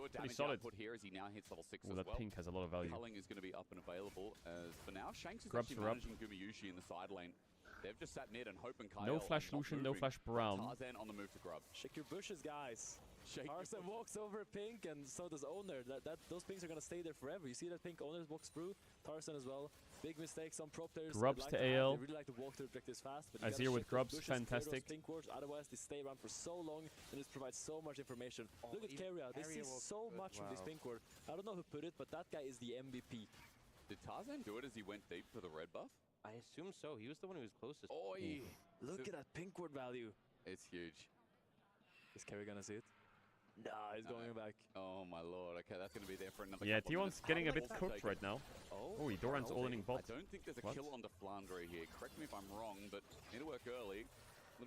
pure damage output here as he now hits level 6 as well. That pink has a lot of value. Culling is going to be up and available. As for now, Shanks is Grubs actually managing Gumayushi in the side lane. They've just sat mid and Hope and Kyle. No flash Lucian, no flash Brown. Tarzan on the move to Grub. Shake your bushes, guys. Tarzan walks over pink, and so does Owner. Those pinks are gonna stay there forever. You see that pink Owner walks through. Tarzan as well. Big mistakes on prop players. Grubs like to AL. They really like to walk through objectives fast. But Azir with Grubs, fantastic. Pink wards, otherwise they stay around for so long, and this provides so much information. Look at Keria. They see so much from this pink ward. I don't know who put it, but that guy is the MVP. Did Tarzan do it as he went deep for the red buff? I assume so. He was the one who was closest. Oi! Look at that pink ward value. It's huge. Is Kerry gonna see it? Nah, he's going back. Oh my lord. Okay, that's gonna be there for another. Yeah, couple of T1's minutes. getting a bit cooked right now. Oh, Doran's all-in bot. I don't think there's a kill on the Flandre here. Correct me if I'm wrong, but need to work early.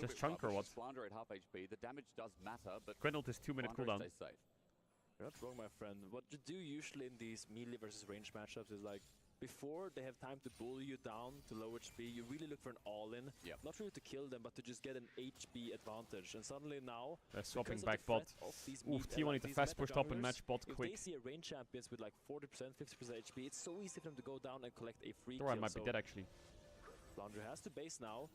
Just chunk or what? Flandre at half HP. The damage does matter, but Gwendolyn is 2-minute cooldown. Stay safe. You're not wrong, my friend. What you do usually in these melee versus range matchups is like, before they have time to bully you down to low HP, you really look for an all-in. Yep. Not really to kill them, but to just get an HP advantage. And suddenly now, they're swapping back bot. Oof, T1 need to fast push top and match bot quick. If they see a range champions with like 40%, 50% HP, it's so easy for them to go down and collect a free kill. Doran might be dead actually. Flandre has to base now.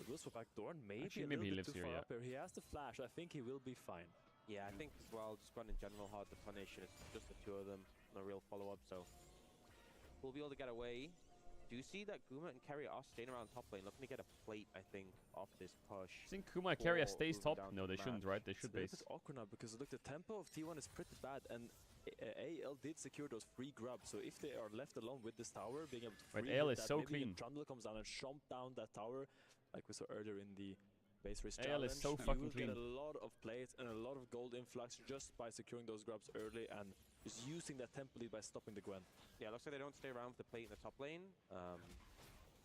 Will swap back Doran. Maybe actually, a little maybe he bit lives too here, far up here. He has to flash. I think he will be fine. Yeah, I think as well, just Grunt in general hard to punish, and it's just the two of them. No real follow-up, so we'll be able to get away. Do you see that Guma and Keria are staying around top lane, looking to get a plate, I think, off this push? I think Kuma and Keria stays top. No, they shouldn't, right? They should base. It's awkward now because look, the tempo of T1 is pretty bad, and AL did secure those free grubs. So if they are left alone with this tower, being able to free AL is that, so maybe clean. Trundle comes down and chomp down that tower, like we saw earlier in the base race AL challenge. is so fucking you will clean. get a lot of plates and a lot of gold influx just by securing those grubs early and just using that tempo lead by stopping the Gwen. Yeah, looks like they don't stay around with the plate in the top lane.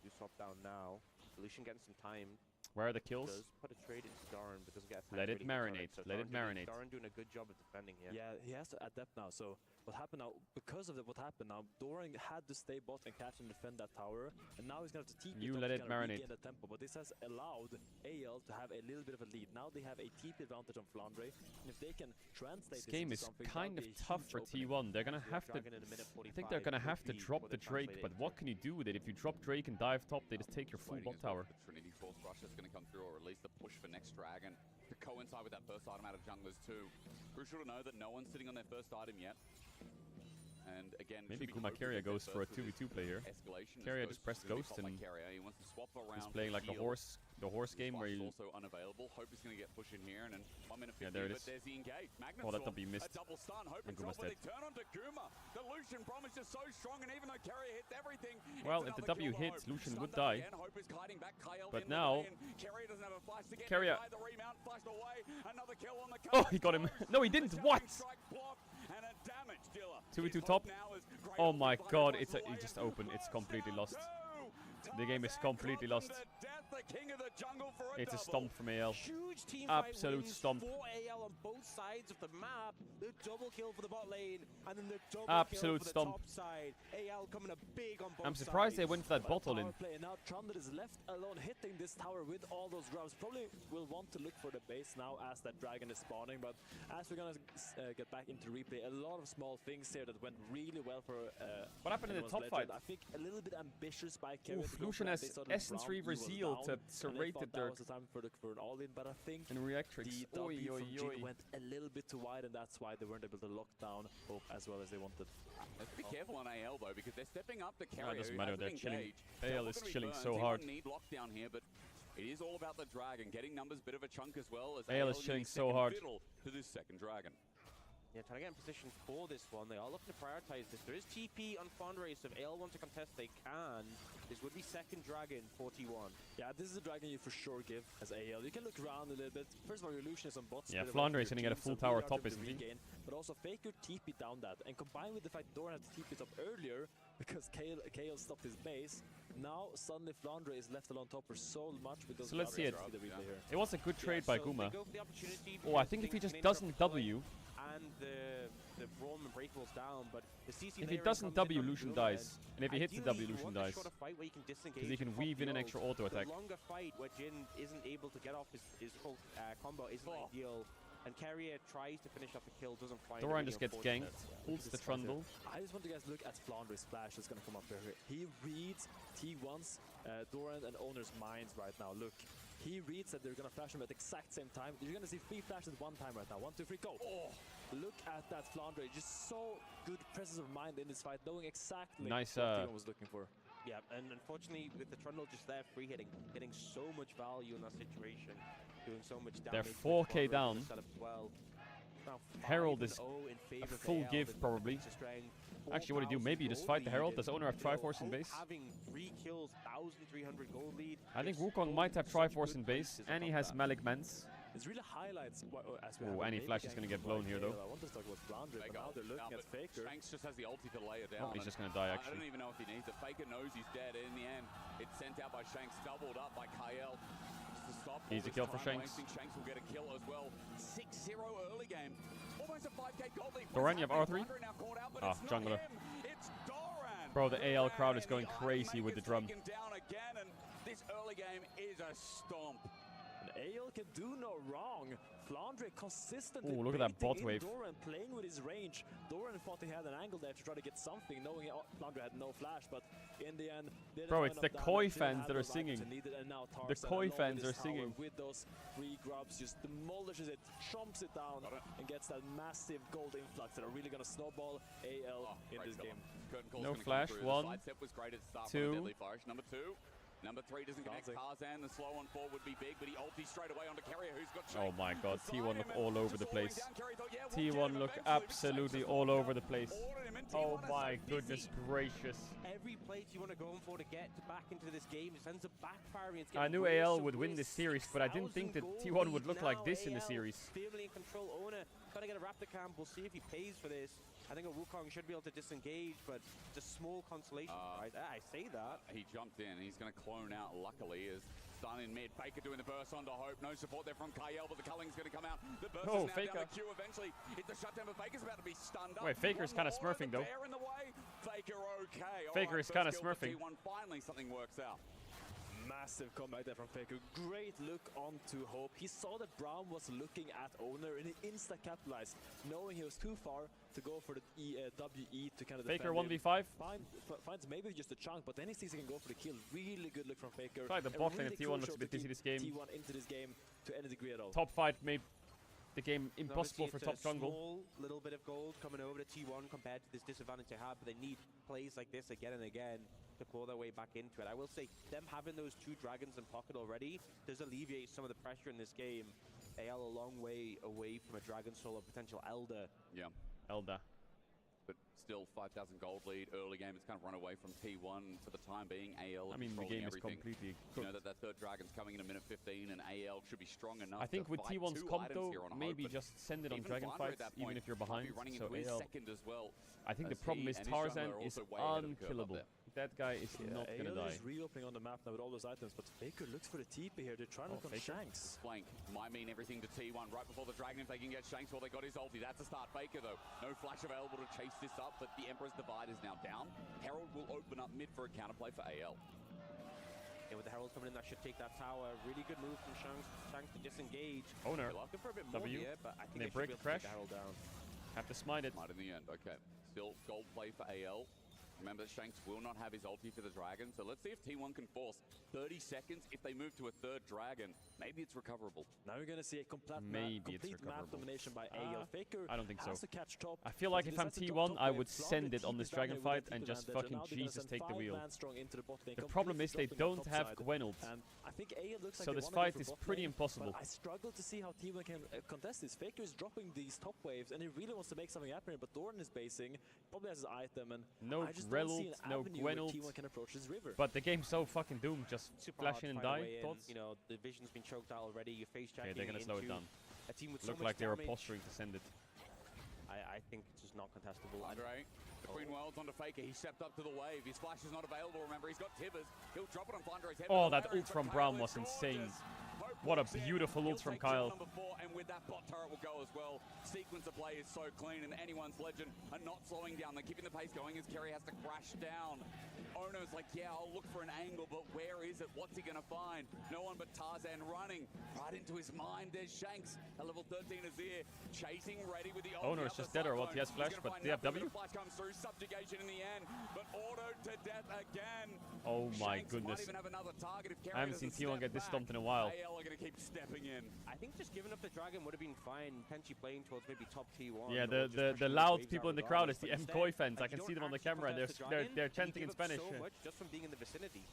You swap down now. Lucian getting some time. Where are the kills? Does put a trade into Doran, but doesn't get Let it marinate. So Let it marinate. Doran doing a good job of defending here. Yeah, he has to adapt now. So what happened now, because of what happened now, Doran had to stay bot and catch and defend that tower, and now he's going to have to TP You top let to it kind of marinate. regain the tempo. But this has allowed AL to have a little bit of a lead. Now they have a TP advantage on Flandre, and if they can translate This game is kind of tough for T1. They're gonna have to. I think they're gonna have to drop the Drake. But what can you do with it? If you drop Drake and dive top, they just take your full bot tower. The Trinity Force Rush that's going to come through, or at least the push for next Dragon to coincide with that first item out of junglers too. Crucial to know that no one's sitting on their first item yet. And again, maybe Guma Keria goes for a 2v2 play here. Keria just pressed Ghost and he wants to swap around. He's playing like the horse game where you also unavailable. Hope is going to get pushed in here, and then 1 minute 50. Yeah, there it but is. There's the engage. Oh, that'll be missed. A double stun. Hope And and Guma's drop, but dead. they turn onto Guma. The Lucian promise is so strong, and even though Keria hits everything, well, it's if the another W kill for hits, Hope. Lucian would Stunned die. again. Hope is kiting back. Kyle But in now, the way, and Keria doesn't have a flash to get Keria. the remount flashed away. Another kill on the Oh, he got him. No, he didn't. What? And a damage dealer. 2v2 top. Oh my god, he just opened. It's completely lost. The game is completely lost. It's a stomp from AL. Huge team Absolute stomp. for AL on both sides of the map. The double kill for the bot lane, and then the double Absolute kill for the stomp. top side. AL coming up big on both I'm surprised they sides. went for that bot all in. And now Trundle is left alone hitting this tower with all those grubs. Probably will want to look for the base now as that dragon is spawning, but as we're gonna get back into replay, a lot of small things here that went really well for what happened in the top Legend. fight? I think a little bit ambitious by Keria. Oof, Lucian has Essence Reaver Zeal to serrate the That dirt. was the time for an all-in, but I think And Reactrix. the W from Jin went a little bit too wide, and that's why they weren't able to lock down Hope as well as they wanted. Let's be careful on AL though, because they're stepping up the No, Keria. it doesn't matter, they're chilling. AL is chilling so They hard. need lockdown here, but it is all about the dragon. Getting numbers, bit of a chunk as well. As AL is chilling so hard. To this second dragon. Yeah, trying to get in position for this one. They are looking to prioritize this. There is TP on Flandre, so if AL want to contest, they can. This would be second dragon for T1. Yeah, this is a dragon you for sure give as AL. You can look around a little bit. First of all, your Lucian is on bots. Yeah, Flandre is sitting at a full tower top, isn't he? But also fake your TP down that. And combined with the fact Doran had to TP top earlier, because Kael stopped his base, now suddenly Flandre is left alone top for so much with those. So let's see it. It was a good trade by so Guma. they go for the opportunity Oh, I think if he just doesn't W. And the Braum and Breakables down, but the CC If he doesn't W, Lucian dies. And if he hits the W, Lucian dies. Because he can weave in an extra auto attack. The longer fight where Jin isn't able to get off his full combo isn't ideal. And Carrier tries to finish off the kill, doesn't find Doran it. just gets ganked, pulls the trundle. I just want you guys to look at Flandre's flash that's going to come up here. He reads T1's, Doran and Owner's minds right now. Look, he reads that they're going to flash him at the exact same time. You're going to see 3 flashes at one time right now. 1, 2, 3, go! Oh, look at that Flandre. Just so good presence of mind in this fight, knowing exactly what T1 was looking for. Yeah, and unfortunately with the trundle just there, free hitting, getting so much value in that situation, doing so much damage. They're 4k down. Well. Herald is a full give probably. Actually, what do you do? Maybe you just fight the Herald. Does Owner have Triforce in base? Having 3 kills, 1,300 gold lead. I think Wukong might have Triforce in base, and he has Malik Mans. It really highlights Oh, any flash is going to get blown here though. I want to talk about Flandre, but now they're looking at Faker. Shanks just has the ulti to lay it down. Oh, he's just going to die I actually. don't even know if he needs it. Faker knows he's dead. In the end, it's sent out by Shanks, doubled up by Caedrel. Just to stop Easy kill for Shanks. Shanks will get a kill as well. 6-0 early game. Almost a 5k gold lead. Doran, you have R3? Ah, jungler. It's Doran. Bro, the AL crowd is going crazy with the drum. Down again, and this early game is a stomp. AL can do no wrong. Flandre consistently look at that bot wave. Doran playing with his range. Doran thought he had an angle there to try to get something, knowing Flandre had no flash, but in the end... Bro, it's the Koi fans that are singing. The Koi fans are singing. With those 3 grubs, just demolishes it, chomps it down, and gets that massive gold influx that are really going to snowball AL in this game. No flash, 1, 2. Number 2. Number 3 doesn't connect. Tarzan, the slow on 4 would be big, but he ulti straight away onto Carrier, who's got Oh my god, T1 look all over the place. T1 look absolutely all over the place. Oh my goodness gracious. Every play T1 are going for to get back into this game, it ends up backfiring. I knew AL would win this series, but I didn't think that T1 would look like this in the series. Firmly in control, Owner trying to get a Raptor camp. We'll see if he pays for this. I think a Wukong should be able to disengage, but it's a small consolation prize. I say that. He jumped in. He's going to clone out, luckily, as Stun in mid. Faker doing the burst onto Hope. No support there from Caedrel, but the culling's going to come out. The burst is now Faker. down the queue eventually. It's a shutdown, but Faker's about to be stunned up. Wait, Faker's kind of smurfing, though. In the way. Faker okay. Faker is kind of smurfing. Finally, something works out. Massive comeback there from Faker. Great look onto Hope. He saw that Braum was looking at Owner and he insta-capitalized, knowing he was too far to go for the WE to kind of Faker defend 1v5. Finds maybe just a chunk, but then he sees he can go for the kill. Really good look from Faker. Try the bot lane if T1 looks a bit dizzy this game. T1 into this game to any degree at all. Top fight made the game impossible for top jungle. Small little bit of gold coming over to T1 compared to this disadvantage they have, but they need plays like this again and again to pull their way back into it. I will say, them having those 2 dragons in pocket already does alleviate some of the pressure in this game. AL a long way away from a dragon soul or potential Elder. Yeah. Elder. But still 5,000 gold lead early game. It's kind of run away from T1 for the time being. AL I mean, the game is everything. completely You cooked. know that 3rd dragon's coming in a minute 15 and AL should be strong enough. I think to with fight T1's 2 comp items though, here on maybe Hope, just send it on even dragon Flandre fights, at that even point if you're might behind. be running So into his AL. second as well. I think the as problem he is and his Tarzan jungler are is also way ahead of the curve up unkillable. there. That guy is not gonna die. is reopening on the map now with all those items, but Faker looks for the TP here. They're trying to look on Shanks. Flank might mean everything to T1 right before the dragon if they can get Shanks while they got his ulti. That's a start. Faker though, no flash available to chase this up, but the Emperor's Divide is now down. Herald will open up mid for a counterplay for AL. Yeah, with the Herald coming in, that should take that tower. Really good move from Shanks to disengage. Owner. Looking for a bit more W. here, but I think They they break should be the able to crash. take the Herald down. Have to smite it. Might in the end, okay. Still gold play for AL. Remember, Shanks will not have his ulti for the dragon, so let's see if T1 can force 30 seconds. If they move to a 3rd dragon, maybe it's recoverable. Now we're going to see a complete Maybe map domination by AL. Faker I don't think so. has to catch top. I feel like if I'm T1, I would send it on this dragon fight and just fucking Jesus take the wheel. The problem is they don't have Gwen ult. I think AL looks like So they this wanna go fight for is bot pretty lane, impossible. but I struggle to see how T1 can contest this. Faker is dropping these top waves and he really wants to make something happen here, but Doran is basing, probably has his item, and No I just Grell don't see ult, an no avenue Gwen where ult. T1 can approach this river. But the game's so fucking doomed. Just Super flash hard in to and find a die. way in. Thoughts? You know, the vision's been choked out already. You're face jacking Okay, they're gonna slow it into down. a team with so Looked much like they were damage. posturing to send it. I think it's just not contestable. Andre, the Queen World's onto Faker. He stepped up to the wave. His flash is not available. Remember, he's got Tibbers. He'll drop it on Flandre's head. Oh, that ult from Braum was insane. Hope What a beautiful ult from Kyle. Number 4, and with that bot turret will go as well. Sequence of play is so clean, and anyone's legend are not slowing down. They're keeping the pace going as Kerry has to crash down. Ono's like, yeah, I'll look for an angle, but where is it? What's he gonna find? No one but Tarzan running right into his mind. There's Shanks, a level 13 Azir, chasing ready with the Ono is just dead or what? He has flash, but they have W. Flash comes through, subjugation in the end, but auto to death again. Oh my Shanks goodness. might even have another target if Kerry I haven't seen doesn't T1 step get this back. stumped in a while. AL are gonna keep stepping in. I think just giving up the dragon would have been fine. Potentially playing towards maybe top T1. Yeah, or the just pushing the loud waves people out in the crowd is regardless, the but MKOI instead, fans. I like, can you see them on the don't camera and actually possess the they're dragon, chanting and in you give up Spanish. so much just from being in the vicinity.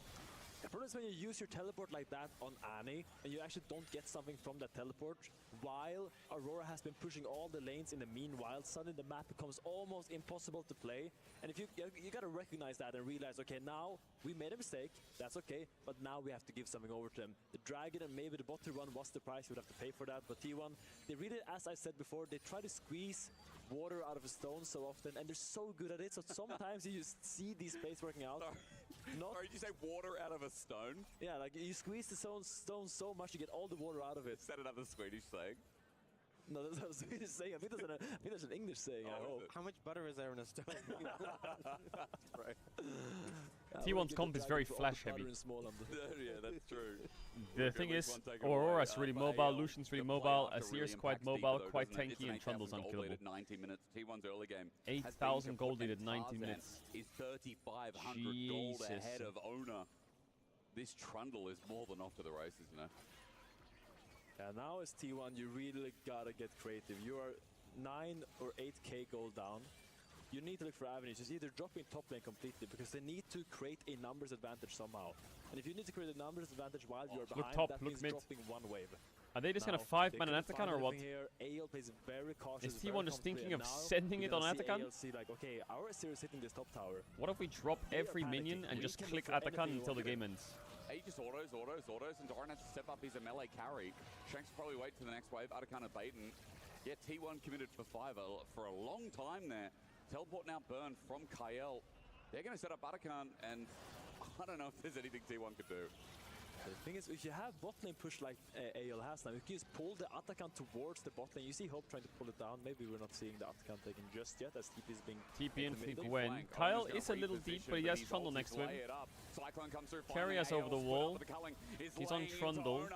The problem is when you use your teleport like that on Annie, and you actually don't get something from that teleport, while Aurora has been pushing all the lanes in the meanwhile, suddenly the map becomes almost impossible to play. And if you gotta recognize that and realize, okay, now we made a mistake, that's okay, but now we have to give something over to them. The dragon and maybe the bot run was the price, you would have to pay for that, but T1, they really, as I said before, they try to squeeze water out of a stone so often, and they're so good at it, so sometimes you just see these plays working out. Or did you say water out of a stone? Yeah, like you squeeze the stone so much, you get all the water out of it. Is that another Swedish saying? No, that's not a Swedish saying. I think there's an English saying. I Oh, hope. is it? How much butter is there in a stone? Right. T1's comp is very flash heavy. Yeah, that's true. The Okay, thing at least is, one taken Aurora's away, really for mobile, AL. Lucian's really The play mobile, after really Azir's quite impacts mobile, deep, though, quite doesn't it? tanky, and It's an Trundle's 8,000 gold lead unkillable. at 90 minutes. T1's early game. 8,000 gold lead at 90 minutes. Is 3,500 gold Jesus. ahead of Ona. This Trundle is more than off to the races, you know. Yeah, now as T1, you really gotta get creative. You are 9 or 8k gold down. You need to look for avenues. It's either dropping top lane completely because they need to create a numbers advantage somehow. And if you need to create a numbers advantage while you're behind, top, that look means mid. dropping one wave. Are they just gonna Now, 5-man they an couldn't Atakan find or what? anything Here. AL plays very cautious. Is very T1 just comfortably, thinking and of now sending we're it on gonna see Atakan? AL see like, okay, our Azir is hitting this top tower. What if we drop They are every minion panicking. and We just can click look for Atakan anything until we the want. game ends? He just autos, and Doran has to step up. He's a melee carry. Shanks will probably wait for the next wave. Atakan and Baton. Yeah, T1 committed for 5 for a long time there. Teleport now burned from Caedrel. They're going to set up Atakan, and I don't know if there's anything T1 could do. The thing is, if you have bot lane push like AL has now, you can just pull the Atakan towards the bot lane. You see Hope trying to pull it down. Maybe we're not seeing the Atakan taken just yet, as TP is being TP and taken think mid. when. Kyle is a little deep, but he has Trundle next to him. Carry us over the wall. He's on Trundle.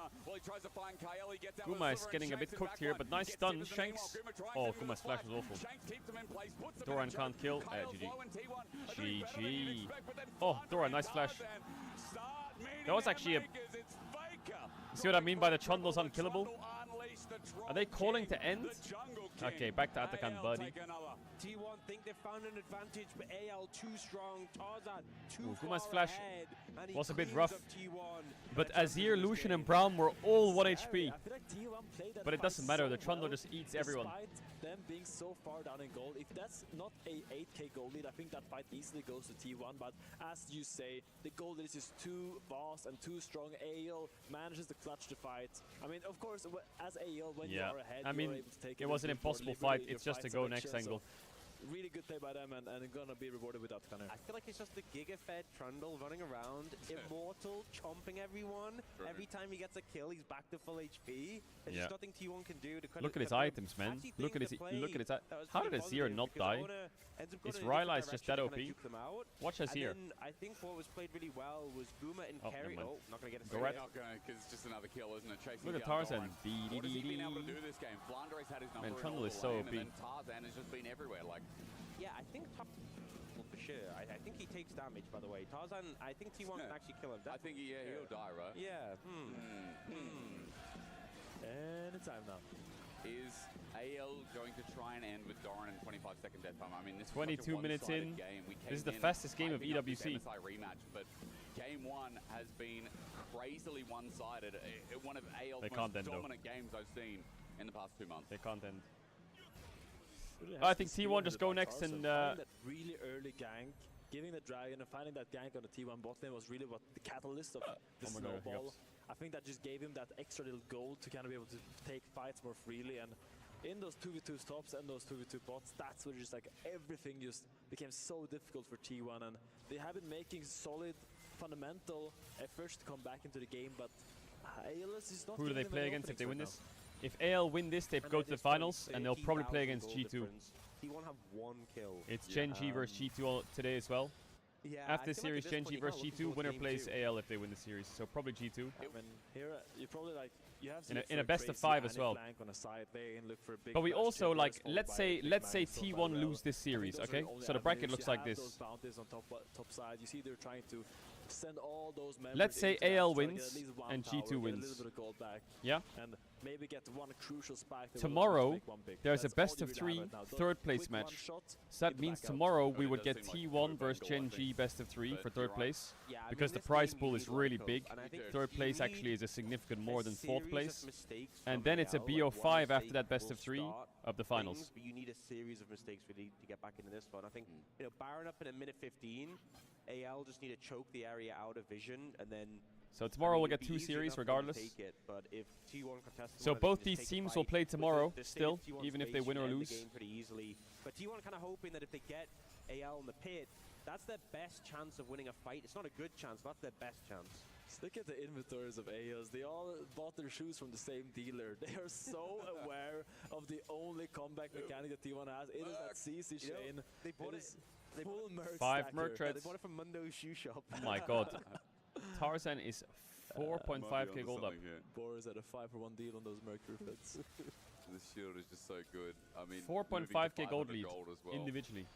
Guma is getting a bit cooked here, but nice stun. Shanks. Oh, Guma's flash was awful. Doran can't kill. GG. GG. Oh, Doran, nice flash. That was actually a... See what I mean by the Trundle's unkillable? Are they calling to end? Okay, back to Atakan, buddy. T1 think they found an advantage, but AL too strong. Tarzan too Guma's far flash ahead, and he was a bit cleans rough. up T1. But Azir, Lucian, and Braum were all 1 HP. I feel like T1 played that But it fight doesn't matter, so the Trundle well, just eats everyone. Despite them being so far down in gold, if that's not a 8k gold lead, I think that fight easily goes to T1. But as you say, the gold lead is just too fast and too strong. AL manages to clutch the fight. I mean, of course, as AL, when you are ahead, I mean, you're able to take it was an impossible fight. It's just to go next angle. Really good play by them, and gonna be rewarded with that kind of. I feel like it's just the Giga-fed Trundle running around, immortal, chomping everyone. Every time he gets a kill, he's back to full HP. There's just nothing T1 can do to kind Look of at his items, man. Look at his. How did Azir not die? Is Rylai's just that OP? Watch Azir. I think what was played really well was Guma and Kerry. never mind. Oh, not gonna get a Go right. Not going to, because it's just another kill, isn't it? Chasing Look at down Tarzan. Doran. What has he been able to do this game? Flandre's had his number in Trundle all is the so lane, OP. and then Tarzan has just been everywhere. Like, Yeah, I think for sure. I think he takes damage, by the way. Tarzan, I think T1 can actually kill him. I think he'll die, right? Yeah. Anytime now. Is AL going to try and end with Doran in 25-second death time? I mean, this is 22 such a minutes in. one-sided game. We This is came the in fastest game of hyping up this EWC. MSI rematch, but game 1 has been crazily one-sided. One of AL's They can't most end, though. dominant games I've seen in the past 2 months. They can't end. Really I has think to T1 see just the go by next Tarzan. and, Finding that really early gank, giving the dragon and finding that gank on the T1 bot lane was really what the catalyst of the Oh my God, snowball. hiccups. I think that just gave him that extra little gold to kind of be able to take fights more freely, and in those 2v2 stops and those 2v2 bots, that's where just like everything just became so difficult for T1, and they have been making solid fundamental efforts to come back into the game, but AL is just not Who do they giving them play any against if they win openings this? If AL win this, they And go at to the this point, finals, a and they'll probably play 10,000 against goal G2. difference. T1 have 1 kill. It's Yeah. Gen.G versus G2 today as well. Yeah, After I this feel like series, at this Gen.G point, you're versus kinda G2, looking winner towards plays game AL if they win the series. So probably G2. I mean, here you probably like you have to In a- look in for a best of crazy 5 as well. anti-flank on a side lane, look for big But we flash also chippers like followed let's by say a big let's say man from T1 Caedrel. lose this I think series, those are okay? the only So the bracket avenues. looks You like have this. those bounties on top side. You see they're trying to send all those members Let's say into that, AL try to get wins at least one and tower, G2 get a wins. little bit of gold back, Yeah. and maybe get one crucial spike. that will Tomorrow, almost make one pick. there's a That's all best you of really 3 have right now. Those third place quick match. one-shot So that in the means back out. tomorrow But we it would does get seem like T1 open versus goal, I Gen.G think. best of 3 But for you're third right. place. Yeah, I Because mean, the this prize game pool you is need really luck of, big. and I think Third you place need actually is a significant a more than fourth series of place. mistakes And from then it's a AL, like one BO5 after mistake that best will of 3 start of the things, finals. but you need a series of mistakes really to get back into this one. I think Baron up in a minute 15. AL just need to choke the area out of vision, and then So tomorrow we'll it'd get be 2 easy series enough for them to regardless. take it, but if T1 contest So tomorrow, they both can just these take a teams will fight. play With tomorrow the state of still, T1's even if they base, win you or end the lose. game pretty easily. But T1 kind of hoping that if they get AL in the pit, that's their best chance of winning a fight. It's not a good chance, but that's their best chance. Just look at the inventories of AOs. They all bought their shoes from the same dealer. They are so aware of the only comeback mechanic that T1 has. It is that CC You know, chain. they bought It it. is They bought full merc 5 stacker. merc Yeah, treads. they bought it from Mundo's shoe shop. Oh my god. Tarzan is 4.5k gold up. Boris had a 5-for-1 deal on those merc refits. This shield is just so good. I mean, 4.5k gold lead as well. individually.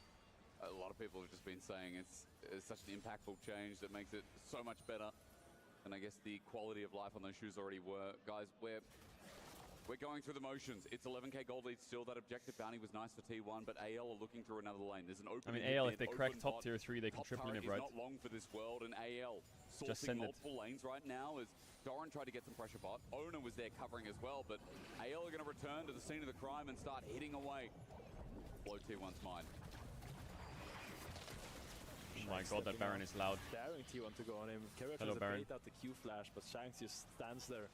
A lot of people have just been saying it's such an impactful change that makes it so much better. And I guess the quality of life on those shoes already were. Guys, we're going through the motions. It's 11k gold lead still. That objective bounty was nice for T1, but AL are looking through another lane. There's an open. I mean, mid AL, lane, if they open crack top bot. tier 3, they can Top triple turret inhib, is right? not long for this world, and AL Just sourcing send it. multiple lanes right now as Doran tried to get some pressure bot. Owner was there covering as well, but AL are going to return to the scene of the crime and start hitting away. Blow T1's mind. Oh my god, that Baron is loud. Daring T1 to go on him. Carrot Hello, tries to Baron. bait out the Q flash, but Shanks just stands there,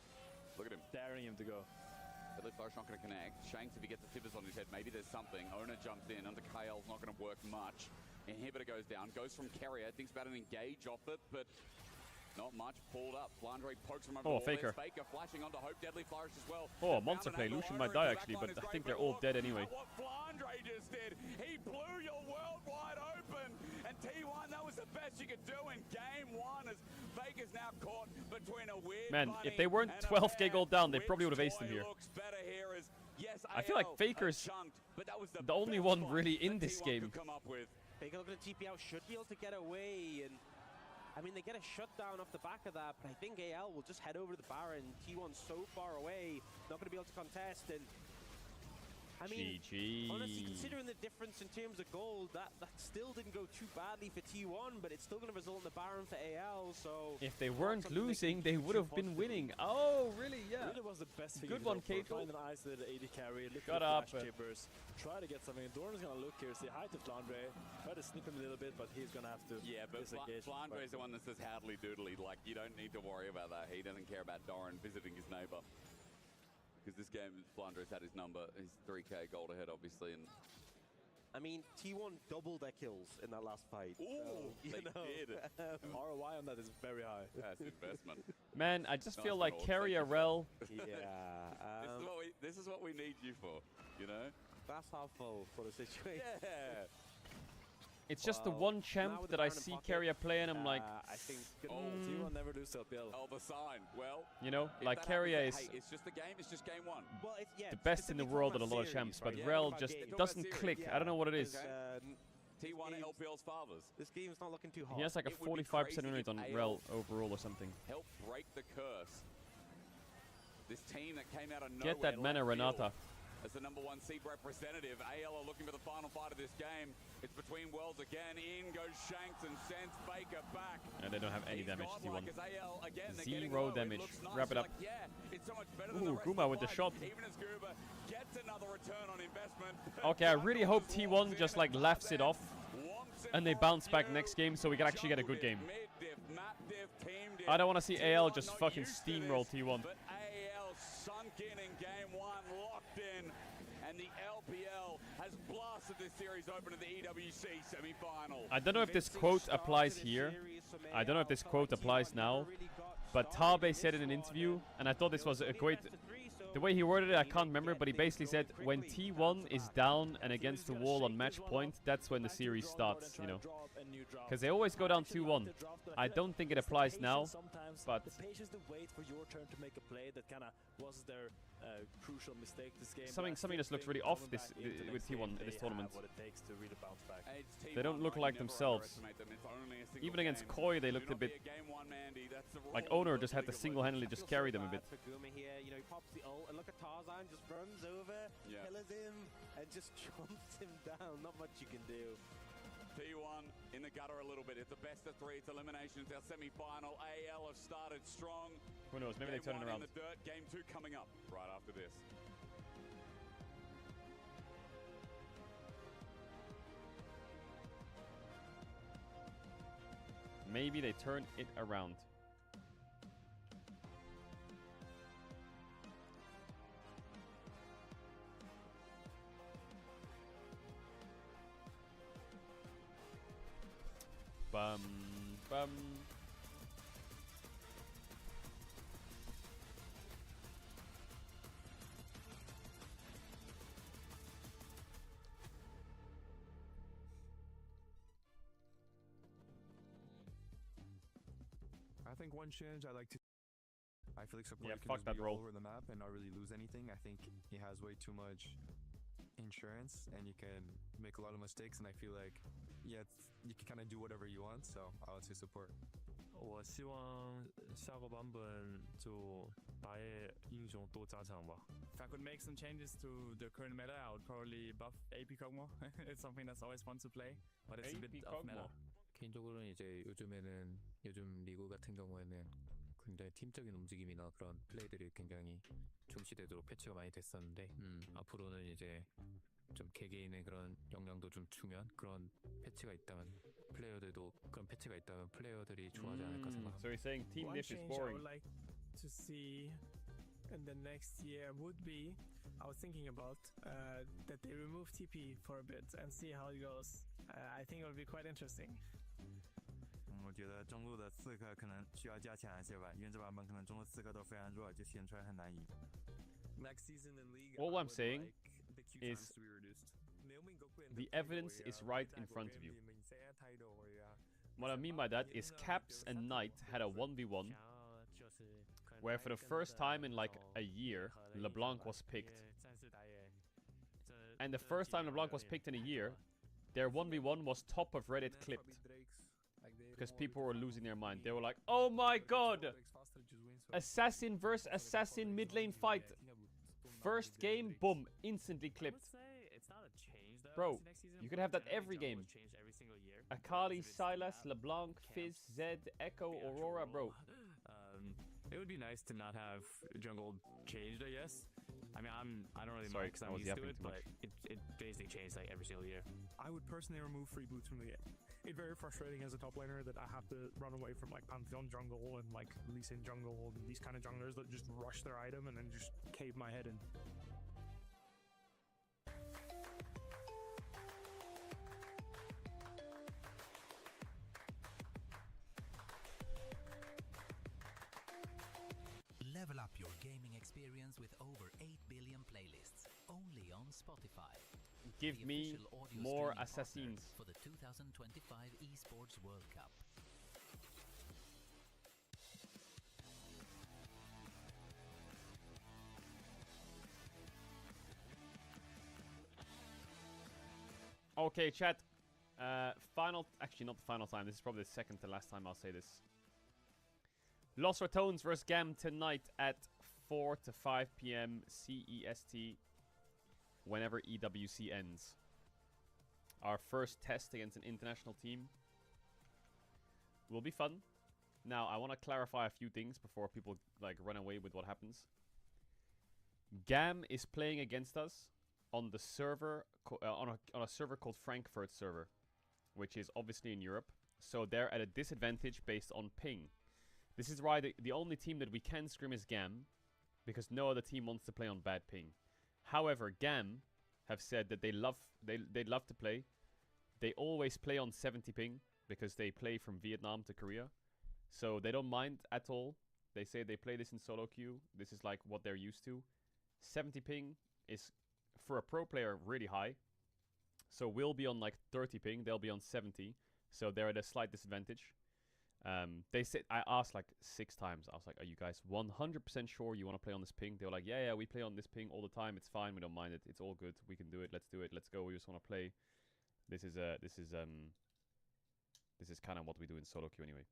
Look at him. daring him to go. Deadly Flourish not going to connect. Shanks, if he gets the tippers on his head, maybe there's something. Owner jumps in. Under KL's not going to work much. Inhibitor goes down. Goes from Carrier. Thinks about an engage off it, but not much. Pulled up. Flandre pokes from over the Oh, wall. Faker. There's Faker flashing onto Hope. Deadly Flourish as well. Oh, Found monster an play. angle. Lucian Owner might die into the actually, backline but is I great, think but they're all look dead anyway. at what Flandre just did. He blew your world wide open. And T1, that was the best you could do in game 1 as Faker's now caught between a weird Man, bunny if they weren't and a 12k bear. gold down, they Which probably would have aced him toy here. looks better here as, yes, I feel like AL are Faker's chunked, but that was the only best one spot really in that this T1 game. could come up with. Faker looking at TP out, should be able to get away, and I mean, they get a shutdown off the back of that, but I think AL will just head over to the Baron. T1's so far away, not going to be able to contest, and I mean, honestly, GG. considering the difference in terms of gold, that still didn't go too badly for T1, but it's still going to result in the Baron for AL, so... If they not weren't something they losing, can they do would too have been positively. winning. Oh, really? Yeah. Really was the best thing Good you one, could hope for. Caedrel. Find an isolated AD carry, look Shut at the up. flash tippers, try to get something. Doran's gonna look here, say hi to Flandre, try to snip him a little bit, but he's gonna have to Yeah, but disengage. Flandre is the one that says howdly doodly. Like, you don't need to worry about that. He doesn't care about Doran visiting his neighbor. Because this game, Flandre's had his number. He's 3k gold ahead, obviously. And I mean, T1 doubled their kills in that last fight. ooh, you they know. did. ROI on that is very high. That's investment. Man, I just Nice feel one, like Orb. Carry Thank you for Rel. Yeah, This is what we need you for, you know? glass half full for the situation. Yeah. It's just the Well, one now champ with that the I Baron in see pocket, Carrier play, and I'm like, I think Oh. T1 never lose to LPL. Oh, the sign. Well, you know, if like that Carrier happens, is hey, it's just a game. It's just game 1. Well, it's, yeah, the best in the specifically world at talking a lot of about champs, series, but right? Rel Talking just about games. doesn't series, click. yeah. I don't know what it is. Okay. T1 game's- LPL's fathers. This game's not looking too hot. He has like a It would be 45% crazy win rate if on AL Rel overall or something. Help break the curse. This team that came out of nowhere. Get that mana, left field Renata. As the number 1 seed representative, AL are looking for the final fight of this game. It's between worlds again. In goes Shanks and sends Faker back. And they don't have any He's damage, godlike T1. as AL, again, they're getting Zero low. It damage. looks nice. Wrap it You're up. like, yeah, it's so much better than Ooh, the rest Guma of with the fight. shot. Even as Guba gets another return on investment. Okay, I really hope T1 just like laughs it off and they bounce back next game so we can actually get a good game. I don't want to see AL just fucking steamroll T1. But AL sunk in game 1, locked in, and the LPL has blasted this series open to the EWC semi-final. I don't know if this quote applies here. I don't know if this quote applies now. But Tabe said in an interview, and I thought this was a great... The way he worded it, I can't remember, but he basically said when T1 is down and against the wall on match point, that's when the series starts, you know. Because they always go down 2-1. I don't think it applies now, but... The patience to wait for your turn to make a play that kind of was their crucial mistake this game. Something just looks really off this with T1 in this tournament. They don't look like themselves. Even against Koi, they looked a bit... Like Owner just had to single-handedly just carry them a bit. And look at Tarzan, just runs over, kills him, and just chomps him down. Not much you can do. T1 in the gutter a little bit. It's a best of three. It's eliminations. Our semi-final. AL have started strong. Who knows? Maybe they turn it around. In the dirt. Game 2 coming up right after this. Maybe they turn it around. Bum, bum. I think one change I like to... I feel like support Yeah, can fuck just that be roll. all over the map and not really lose anything. I think he has way too much insurance and you can make a lot of mistakes, and I feel like, yeah, you can kind of do whatever you want, so I would say support. 我希望下个版本就打野英雄多加强吧。 If I could make some changes to the current meta, I would probably buff AP Kog'Maw. It's something that's always fun to play, but it's a bit off meta. 개인적으로는 이제 요즘 리그 같은 경우에는 굉장히 팀적인 움직임이나 그런 플레이들이 굉장히 중시되도록 패치가 많이 됐었는데 앞으로는 이제 좀 개개인의 그런 역량도 좀 중요한 그런 패치가 있다면 플레이어들도 그런 패치가 있다면 플레이어들이 좋아하지 않을까 생각합니다. So he's saying Team One Nish is change I boring. would like to see in the next year would be, I was thinking about that they remove TP for a bit and see how it goes. I think it will be quite interesting. 我觉得中路的刺客可能需要加强一些吧，因为这版本可能中路刺客都非常弱，就显出来很难赢。 Next season in League, All I I'm would saying like the Q is times to be reduced. the evidence is right in front of you. What I mean by that is Caps and Knight had a 1v1 where for the first time in like a year, LeBlanc was picked. And the first time LeBlanc was picked in a year, their 1v1 was top of Reddit clipped. Because people were losing their mind. They were like, oh my god! Assassin versus Assassin mid lane fight. First game, boom, instantly clipped. Bro, you could have that every game. Akali, Silas, LeBlanc, Fizz, Zed, Echo, Aurora, bro. It would be nice to not have jungle changed, I guess. I mean, I don't really Sorry, mind because I I'm was used to yapping it, too but much. it basically changed like every single year. I would personally remove free boots from the game. It's very frustrating as a top laner that I have to run away from like Pantheon jungle and like Lee Sin jungle and these kind of junglers that just rush their item and then just cave my head in. Level up your gaming experience with over 8 billion playlists, only on Spotify. Give The me official audio more streaming assassins. partner for the 2025 Esports World Cup. Okay, chat. Actually not the final time. This is probably the second to last time I'll say this. Lost Ratones versus Gam tonight at 4 to 5 p.m. CEST. Whenever EWC ends. Our first test against an international team. Will be fun. Now, I want to clarify a few things before people like run away with what happens. Gam is playing against us on the server on a server called Frankfurt server, which is obviously in Europe. So they're at a disadvantage based on ping. This is why the only team that we can scrim is Gam, because no other team wants to play on bad ping. However, Gam have said that they'd love to play. They always play on 70 ping because they play from Vietnam to Korea. So they don't mind at all. They say they play this in solo queue. This is like what they're used to. 70 ping is, for a pro player, really high. So we'll be on like 30 ping. They'll be on 70. So they're at a slight disadvantage. They said, I asked like 6 times. I was like, are you guys 100% sure you want to play on this ping? They were like, yeah, we play on this ping all the time. It's fine. We don't mind it. It's all good. We can do it. Let's do it. Let's go. We just want to play. This is kind of what we do in solo queue anyway.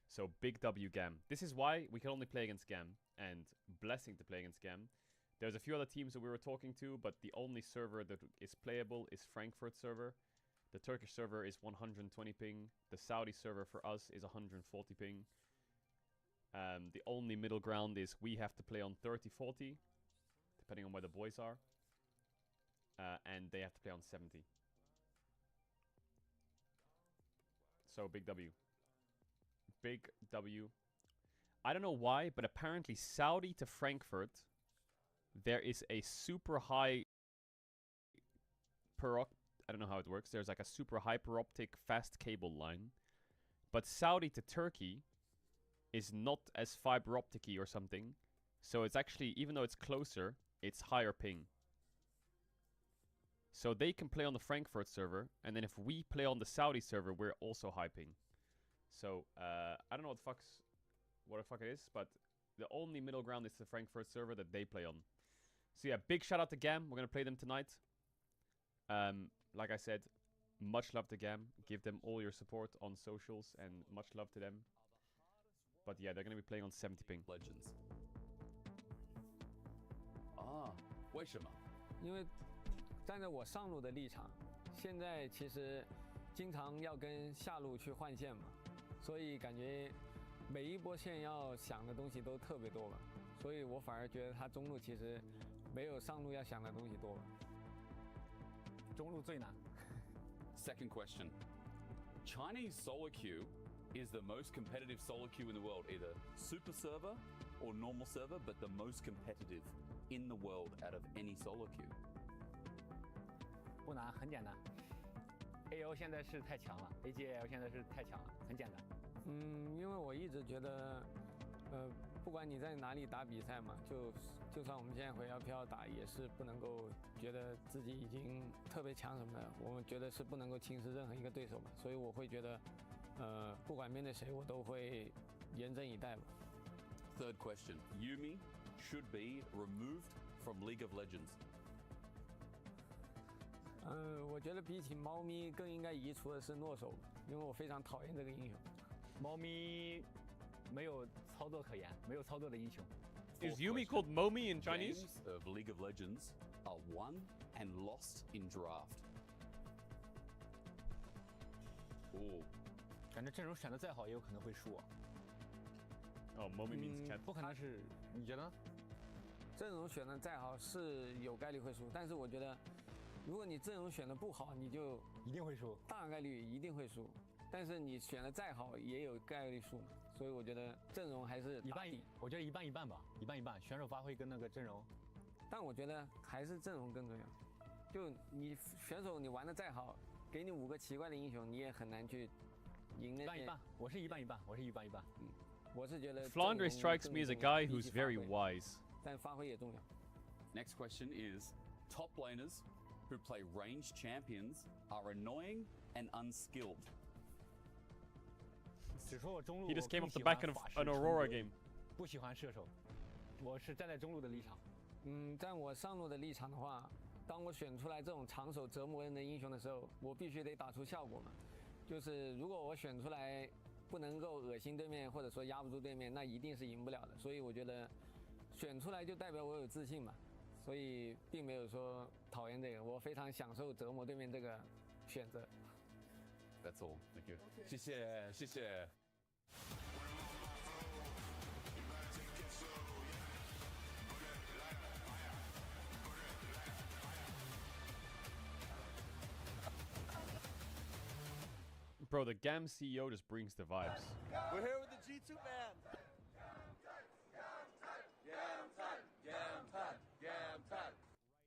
So big W GAM. This is why we can only play against GAM, and blessing to play against GAM. There's a few other teams that we were talking to, but the only server that is playable is Frankfurt server. The Turkish server is 120 ping. The Saudi server for us is 140 ping. The only middle ground is we have to play on 30-40, depending on where the boys are. And they have to play on 70. So big W. Big W. I don't know why, but apparently Saudi to Frankfurt, there is a super high I don't know how it works. There's like a super hyper optic fast cable line. But Saudi to Turkey is not as fiber optic-y or something. So it's actually, even though it's closer, it's higher ping. So they can play on the Frankfurt server, and then if we play on the Saudi server, we're also high ping. So I don't know what the fuck it is, but the only middle ground is the Frankfurt server that they play on. So yeah, big shout out to GAM. We're gonna play them tonight. Like I said, much love to GAM. Give them all your support on socials, and much love to them. But yeah, they're gonna be playing on 70 ping. Legends. 为什么？因为站在我上路的立场，现在其实经常要跟下路去换线嘛，所以感觉每一波线要想的东西都特别多吧，所以我反而觉得他中路其实没有上路要想的东西多吧。中路最难。Second question. Chinese solo queue is the most competitive solo queue in the world, either super server or normal server, but the most competitive in the world out of any solo queue. 不难，很简单。AO 现在是太强了 ，AGL 现在是太强了，很简单。因为我一直觉得，不管你在哪里打比赛嘛，就算我们现在回 LPL 打，也是不能够觉得自己已经特别强什么的，我们觉得是不能够轻视任何一个对手嘛，所以我会觉得，不管面对谁，我都会严阵以待吧。Third question. Yuumi should be removed from League of Legends. 我觉得比起猫咪更应该移除的是诺手，因为我非常讨厌这个英雄。猫咪没有操作可言，没有操作的英雄。Is Yuumi called Momi in Chinese? Games of League of Legends are won and lost in draft. 感觉阵容选的再好，也有可能会输啊。Momi means cat. 不可能是，你觉得？阵容选的再好是有概率会输，但是我觉得，如果你阵容选的不好，你就一定会输，大概率一定会输。但是你选的再好，也有概率输嘛。所以我觉得阵容还是打底。我觉得一半一半吧，一半一半，选手发挥跟那个阵容。但我觉得还是阵容更重要。就你选手你玩的再好，给你5个奇怪的英雄，你也很难去赢那些。一半一半，我是一半一半，我是一半一半。我是觉得。Flandre strikes me as a guy who's very wise. 但发挥也重要。Next question is: top laners who play ranged champions are annoying and unskilled. He just came off the back of an Aurora game. 不喜欢射手，我是站在中路的立场。在我上路的立场的话，当我选出来这种长手折磨人的英雄的时候，我必须得打出效果嘛。就是如果我选出来不能够恶心对面，或者说压不住对面，那一定是赢不了的。所以我觉得选出来就代表我有自信嘛。所以并没有说讨厌这个，我非常享受折磨对面这个选择。That's all. Thank you. 谢谢，谢谢。Bro, the GAM CEO just brings the vibes. We're here with the G2 band.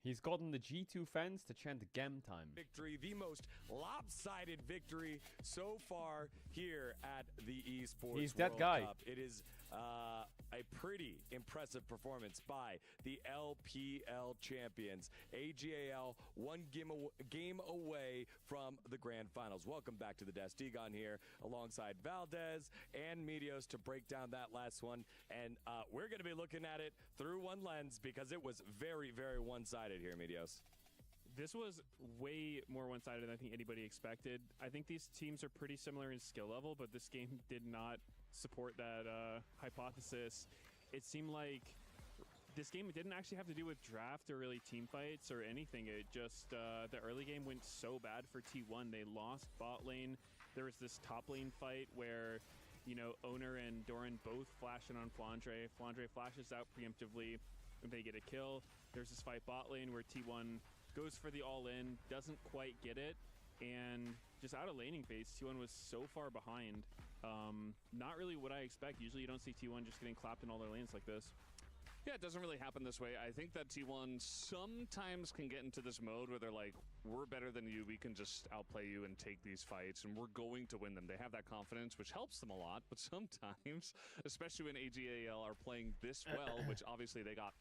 He's gotten the G2 fans to chant GAM time. Victory, the most lopsided victory so far here at the Esports He's that World guy. Cup. It is A pretty impressive performance by the LPL champions. AGAL one game away from the grand finals. Welcome back to the desk. Degon here alongside Valdez and Meteos to break down that last one. And we're going to be looking at it through one lens because it was very, very one-sided here, Meteos. This was way more one-sided than I think anybody expected. I think these teams are pretty similar in skill level, but this game did not support that hypothesis. It seemed like this game didn't actually have to do with draft or really team fights or anything. It just, the early game went so bad for T1. They lost bot lane. There was this top lane fight where, you know, Owner and Doran both flashing on Flandre. Flandre flashes out preemptively, and they get a kill. There's this fight bot lane where T1 goes for the all-in, doesn't quite get it, and just out of laning phase, T1 was so far behind. Not really what I expect. Usually you don't see T1 just getting clapped in all their lanes like this. Yeah, it doesn't really happen this way. I think that T1 sometimes can get into this mode where they're like, we're better than you, we can just outplay you and take these fights, and we're going to win them. They have that confidence, which helps them a lot, but sometimes, especially when AGAL are playing this well, which obviously they got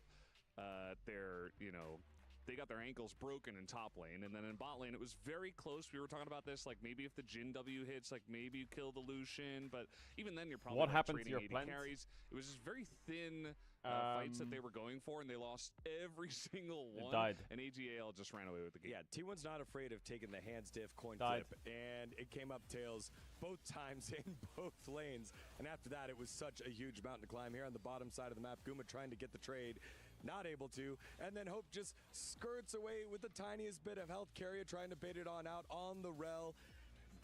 they got their ankles broken in top lane, and then in bot lane, it was very close. We were talking about this, like maybe if the Jhin W hits, like maybe you kill the Lucian, but even then you're probably what like happened to your 80 plans? carries. It was just very thin fights that they were going for, and they lost every single one. Died. And AGAL just ran away with the game. Yeah, T1's not afraid of taking the hands diff coin flip, and it came up tails both times in both lanes. And after that, it was such a huge mountain to climb here on the bottom side of the map. Guma trying to get the trade, not able to, and then Hope just skirts away with the tiniest bit of health. Carrier trying to bait it on out on the rel,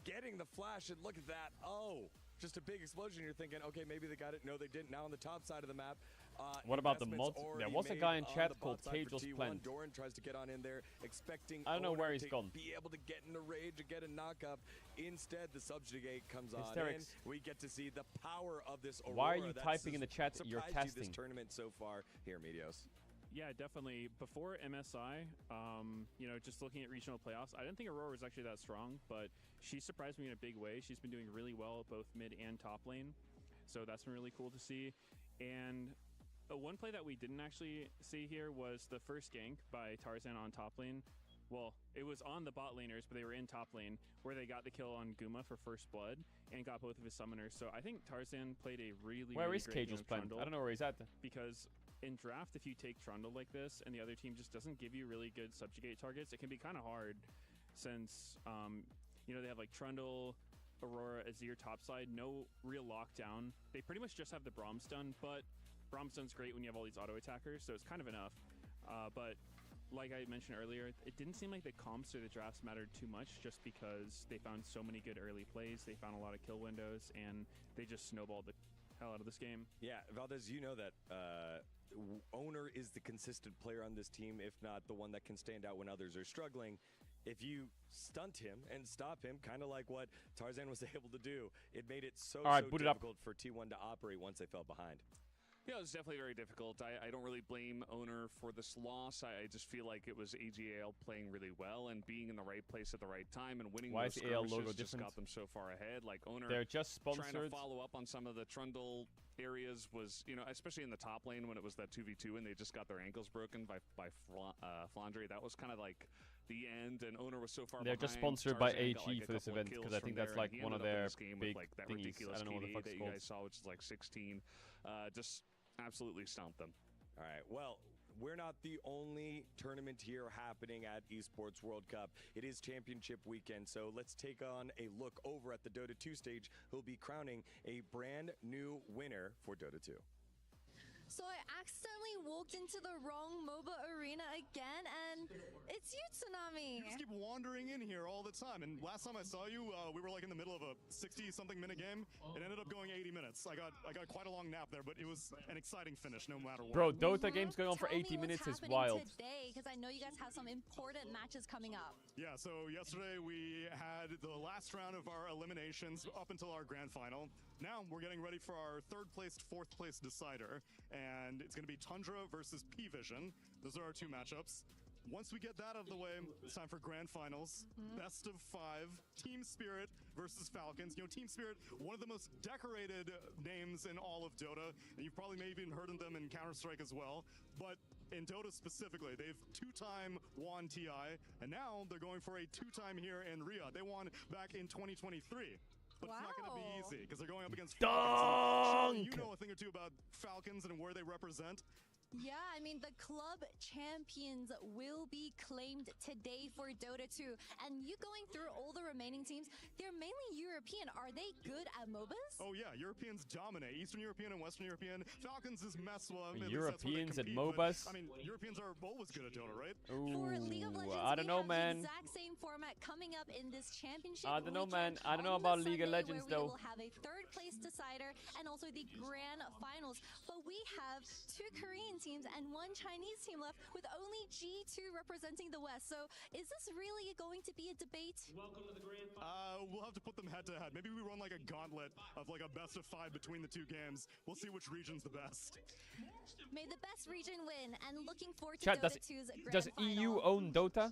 getting the flash, and look at that. Oh, just a big explosion. You're thinking, okay, maybe they got it. No, they didn't. Now on the top side of the map, what about the mod? There was a guy in chat called Caedrel's Plan. Doran tries to get on in there, expecting I don't know where he's gone. Be able to get in a rage and get a knock-up. Instead, the subjugate comes on Hysterics. in. We get to see the power of this Aurora. Why are you typing in the chat that you're surprised you casting? this tournament so far here, Meteos? Yeah, definitely. Before MSI, you know, just looking at regional playoffs, I didn't think Aurora was actually that strong, but she surprised me in a big way. She's been doing really well both mid and top lane, so that's been really cool to see. And one play that we didn't actually see here was the first gank by Tarzan on top lane. Well, it was on the bot laners, but they were in top lane, where they got the kill on Guma for first blood and got both of his summoners. So I think Tarzan played a really, Where really is great game Caedrel's of Plan? Trundle, I don't know where he's at. because in draft, if you take Trundle like this and the other team just doesn't give you really good subjugate targets, it can be kind of hard since, you know, they have like Trundle, Aurora, Azir topside, no real lockdown. They pretty much just have the Braum stun, but Braum stun's great when you have all these auto attackers, so it's kind of enough. But like I mentioned earlier, it didn't seem like the comps or the drafts mattered too much just because they found so many good early plays, they found a lot of kill windows, and they just snowballed the hell out of this game. Yeah, Valdez, you know that Owner is the consistent player on this team, if not the one that can stand out when others are struggling. If you stunt him and stop him, kind of like what Tarzan was able to do, it made it so difficult for T1 to operate once they fell behind. Yeah, it was definitely very difficult. I don't really blame Owner for this loss. I just feel like it was AGAL playing really well and being in the right place at the right time and winning those skirmishes just got them so far ahead. Like Owner, they're just sponsored. Trying to follow up on some of the Trundle areas was, you know, especially in the top lane when it was that 2v2 and they just got their ankles broken by Flandre. That was kind of like the end, and Owner was so far They're behind. just sponsored by Tarzan AG got, like, for this event because I think that's like one of their big like that thingies. ridiculous I don't know what the KD fuck that it's you called. guys saw, which is like 16. Just absolutely stomped them. All right, well, we're not the only tournament here happening at Esports World Cup. It is championship weekend, so let's take on a look over at the Dota 2 stage, who'll be crowning a brand new winner for Dota 2. So I accidentally walked into the wrong MOBA arena again, and it's you, Tsunami. You just keep wandering in here all the time. And last time I saw you, we were like in the middle of a 60-something minute game. It ended up going 80 minutes. I got quite a long nap there, but it was an exciting finish no matter what. Bro, Dota games going on for 80 minutes is wild. Today, because I know you guys have some important matches coming up. Yeah, so yesterday we had the last round of our eliminations up until our grand final. Now we're getting ready for our third place, fourth place decider. And it's going to be Tundra versus P-Vision. Those are our two matchups. once we get that out of the way, it's time for grand finals. Best of 5, Team Spirit versus Falcons. You know, Team Spirit, one of the most decorated names in all of Dota, and you've probably maybe even heard of them in Counter-Strike as well. But in Dota specifically, they've 2-time won TI, and now they're going for a 2-time here in Riyadh. They won back in 2023. But it's not going to be easy because they're going up against Falcons. You know a thing or two about Falcons and where they represent. Yeah, I mean, the club champions will be claimed today for Dota 2. And you going through all the remaining teams, they're mainly European. Are they good at MOBAs? Oh, yeah. Europeans dominate. Eastern European and Western European. Falcons is mess well. Europeans at MOBAs? I mean, Europeans are always good at Dota, right? Ooh, for League of Legends, I don't know, man. the exact same format coming up in this championship. I don't know, man. weekend I don't know on about the League of Sunday, Legends, where though. We will have a third place decider and also the grand finals. But we have 2 Korean teams and 1 Chinese team left with only G2 representing the West. So is this really going to be a debate? Welcome to the grand final. We'll have to put them head to head. Maybe we run like a gauntlet of like a best of 5 between the 2 games. We'll see which region's the best. May the best region win, and looking forward to Chat, Dota 2's grand does final. EU own Dota?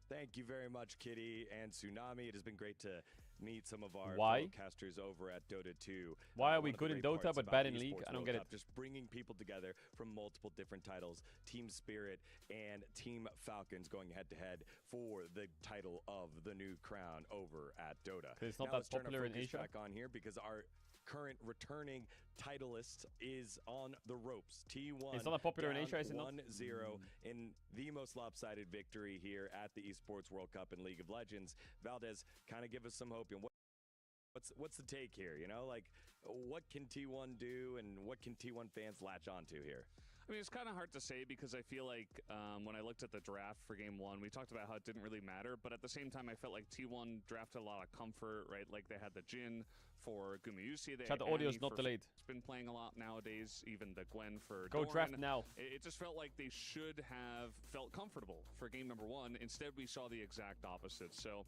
Thank you very much, Kitty and Tsunami. It has been great to meet some of our casters over at Dota 2. Why are we One of the good in great Dota parts but about bad the in League? Esports I don't World get it. Cup, just bringing people together from multiple different titles. Team Spirit and Team Falcons going head-to-head for the title of the new crown over at Dota. It's not now that let's turn our popular in focus Asia. back on here because our current returning titleist is on the ropes. T1 It's not that popular in down Asia, is it not? 1-0 in the most lopsided victory here at the Esports World Cup in League of Legends. Valdez, kind of give us some hope. And what's the take here? You know, like what can T1 do and what can T1 fans latch onto here? I mean, it's kind of hard to say because I feel like when I looked at the draft for Game 1, we talked about how it didn't really matter, but at the same time, I felt like T1 drafted a lot of comfort, right? Like they had the Jin for Gumayusi. Chat, the audio's not delayed. It's been playing a lot nowadays, even the Gwen for Go Doran. draft now. It just felt like they should have felt comfortable for Game number 1. Instead, we saw the exact opposite. So,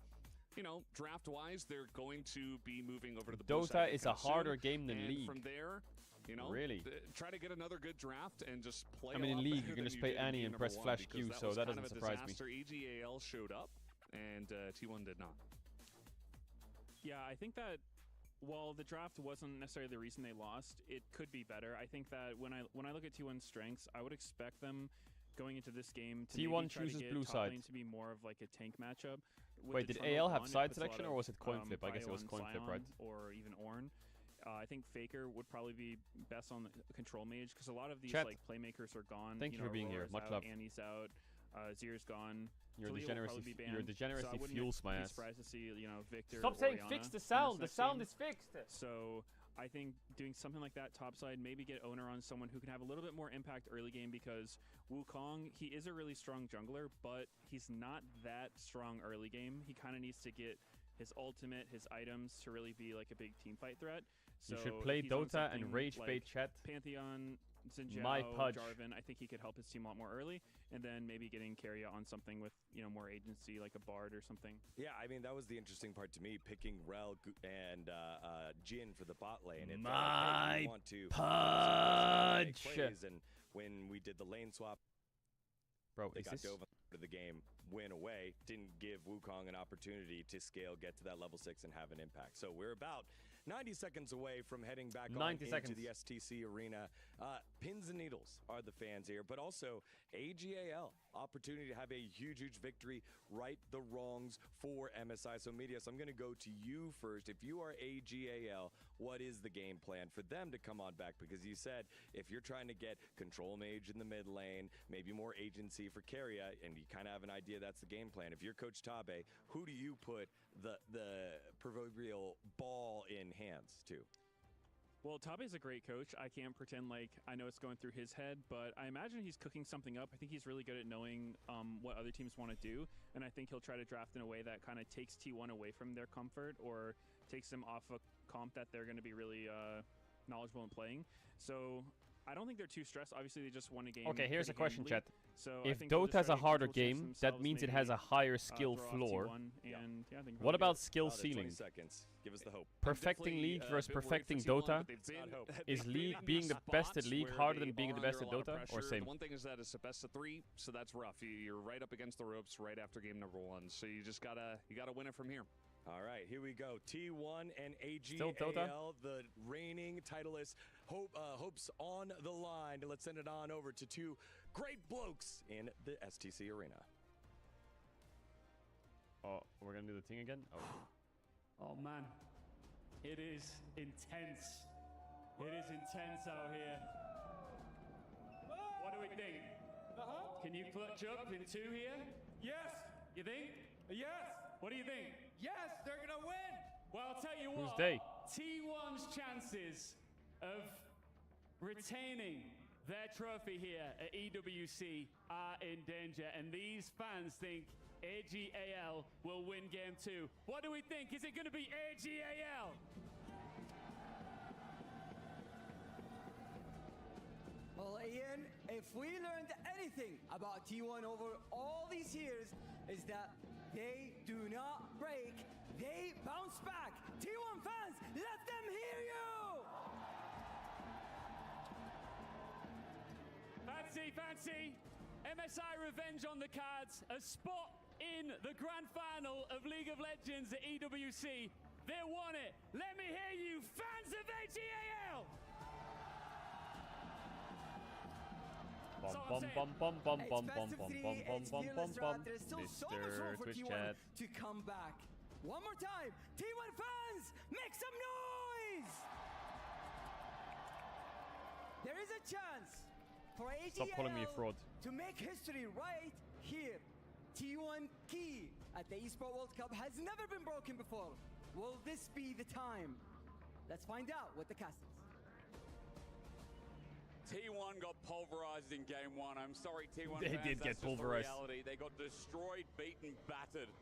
you know, draft-wise, they're going to be moving over to the blue side Dota is a harder game than and League. from there, you know, Really? Try to get another good draft and just play. I mean, a in lot League, better you can than just play did in Annie Game and number press 1, flash because Q, that so was that kind doesn't of a surprise me. disaster. EGAL showed up, and T1 did not. Yeah, I think that while the draft wasn't necessarily the reason they lost, it could be better. I think that when I look at T1's strengths, I would expect them going into this game to T1 maybe try chooses to get blue top side. lane to be more of like a tank matchup. With Wait, the did Trundle AL have Dawn, it side puts a lot selection of, or was it coin flip? I guess it Bio was on coin flip, Sion right? Or even Ornn. I think Faker would probably be best on the control mage because a lot of these Chat. like playmakers are gone. Thank you for being here. Aurora's Much out, love. Annie's out. Zier's gone. Your Talia will degeneracy probably be your banned, degeneracy so I wouldn't fuels my be ass. surprised to see, you know, Victor. Stop or saying Orianna fix the in this sound. The next sound game. is fixed. So I think doing something like that topside, maybe get Owner on someone who can have a little bit more impact early game because Wukong, he is a really strong jungler, but he's not that strong early game. He kind of needs to get his ultimate, his items to really be like a big team fight threat. So You should play if he's on Dota and something rage like bait chat. Pantheon, Xin My Zhao, pudge. Jarvan, I think he could help his team a lot more early, and then maybe getting Keria on something with, you know, more agency, like a Bard or something. Yeah, I mean, that was the interesting part to me, picking Rel and Jin for the bot lane. It felt like, hey, you want to make pudge. plays, and when we did the lane swap, Bro, they is got this... dove into the game, win away, didn't give Wukong an opportunity to scale, get to that level 6, and have an impact. So we're about 90 seconds away from heading back on into the STC arena. Pins and needles are the fans here, but also AGAL, opportunity to have a huge, huge victory, right the wrongs for MSI. So Medias, I'm going to go to you first. If you are AGAL, what is the game plan for them to come on back? Because you said if you're trying to get control mage in the mid lane, maybe more agency for Keria, and you kind of have an idea that's the game plan. If you're Coach Tabe, who do you put the proverbial ball in hands to? Well, Tabe's a great coach. I can't pretend like I know it's going through his head, but I imagine he's cooking something up. I think he's really good at knowing what other teams want to do, and I think he'll try to draft in a way that kind of takes T1 away from their comfort or takes them off a comp that they're going to be really knowledgeable in playing. So I don't think they're too stressed. Obviously, they just won a game. Okay, here's a pretty question, handily. chat. So If Dota has a harder game, that means it has a higher skill floor. What about skill ceiling? Give us the hope. Perfecting League versus perfecting Dota? Is League being the best at League harder than being the best at Dota, or same? The one thing is that it's a best of 3, so that's rough. You're right up against the ropes right after game number 1. So you just gotta win it from here. All right, here we go. T1 and Still Dota? AGAL, the reigning titleists. Hopes on the line. Let's send it on over to 2 great blokes in the STC arena. Oh, we're gonna do the thing again? Oh. Oh man, it is intense. It is intense out here. What do we think? Can you clutch up in 2 here? Yes. You think? Yes. What do you think? Yes, they're gonna win. Well, I'll tell you Who's what. they? T1's chances of retaining their trophy here at EWC are in danger, and these fans think AGAL will win game 2. What do we think? Is it going to be AGAL? Well, Ian, if we learned anything about T1 over all these years, is that they do not break, they bounce back. T1 fans, let them hear you! Fancy. MSI Revenge on the cards. A spot in the grand final of League of Legends at EWC. They won it. Let me hear you, fans of AGAL! Mr. Twitch chat. To come back. One more time, T1 fans, make some noise! There is a chance for Stop calling me a fraud. to make history right here. T1 key at the Esport World Cup has never been broken before. Will this be the time? Let's find out with the casters. T1 got pulverized in game 1. I'm sorry, T1 They fans, did that's get just the pulverized. reality. They got destroyed, beaten, battered.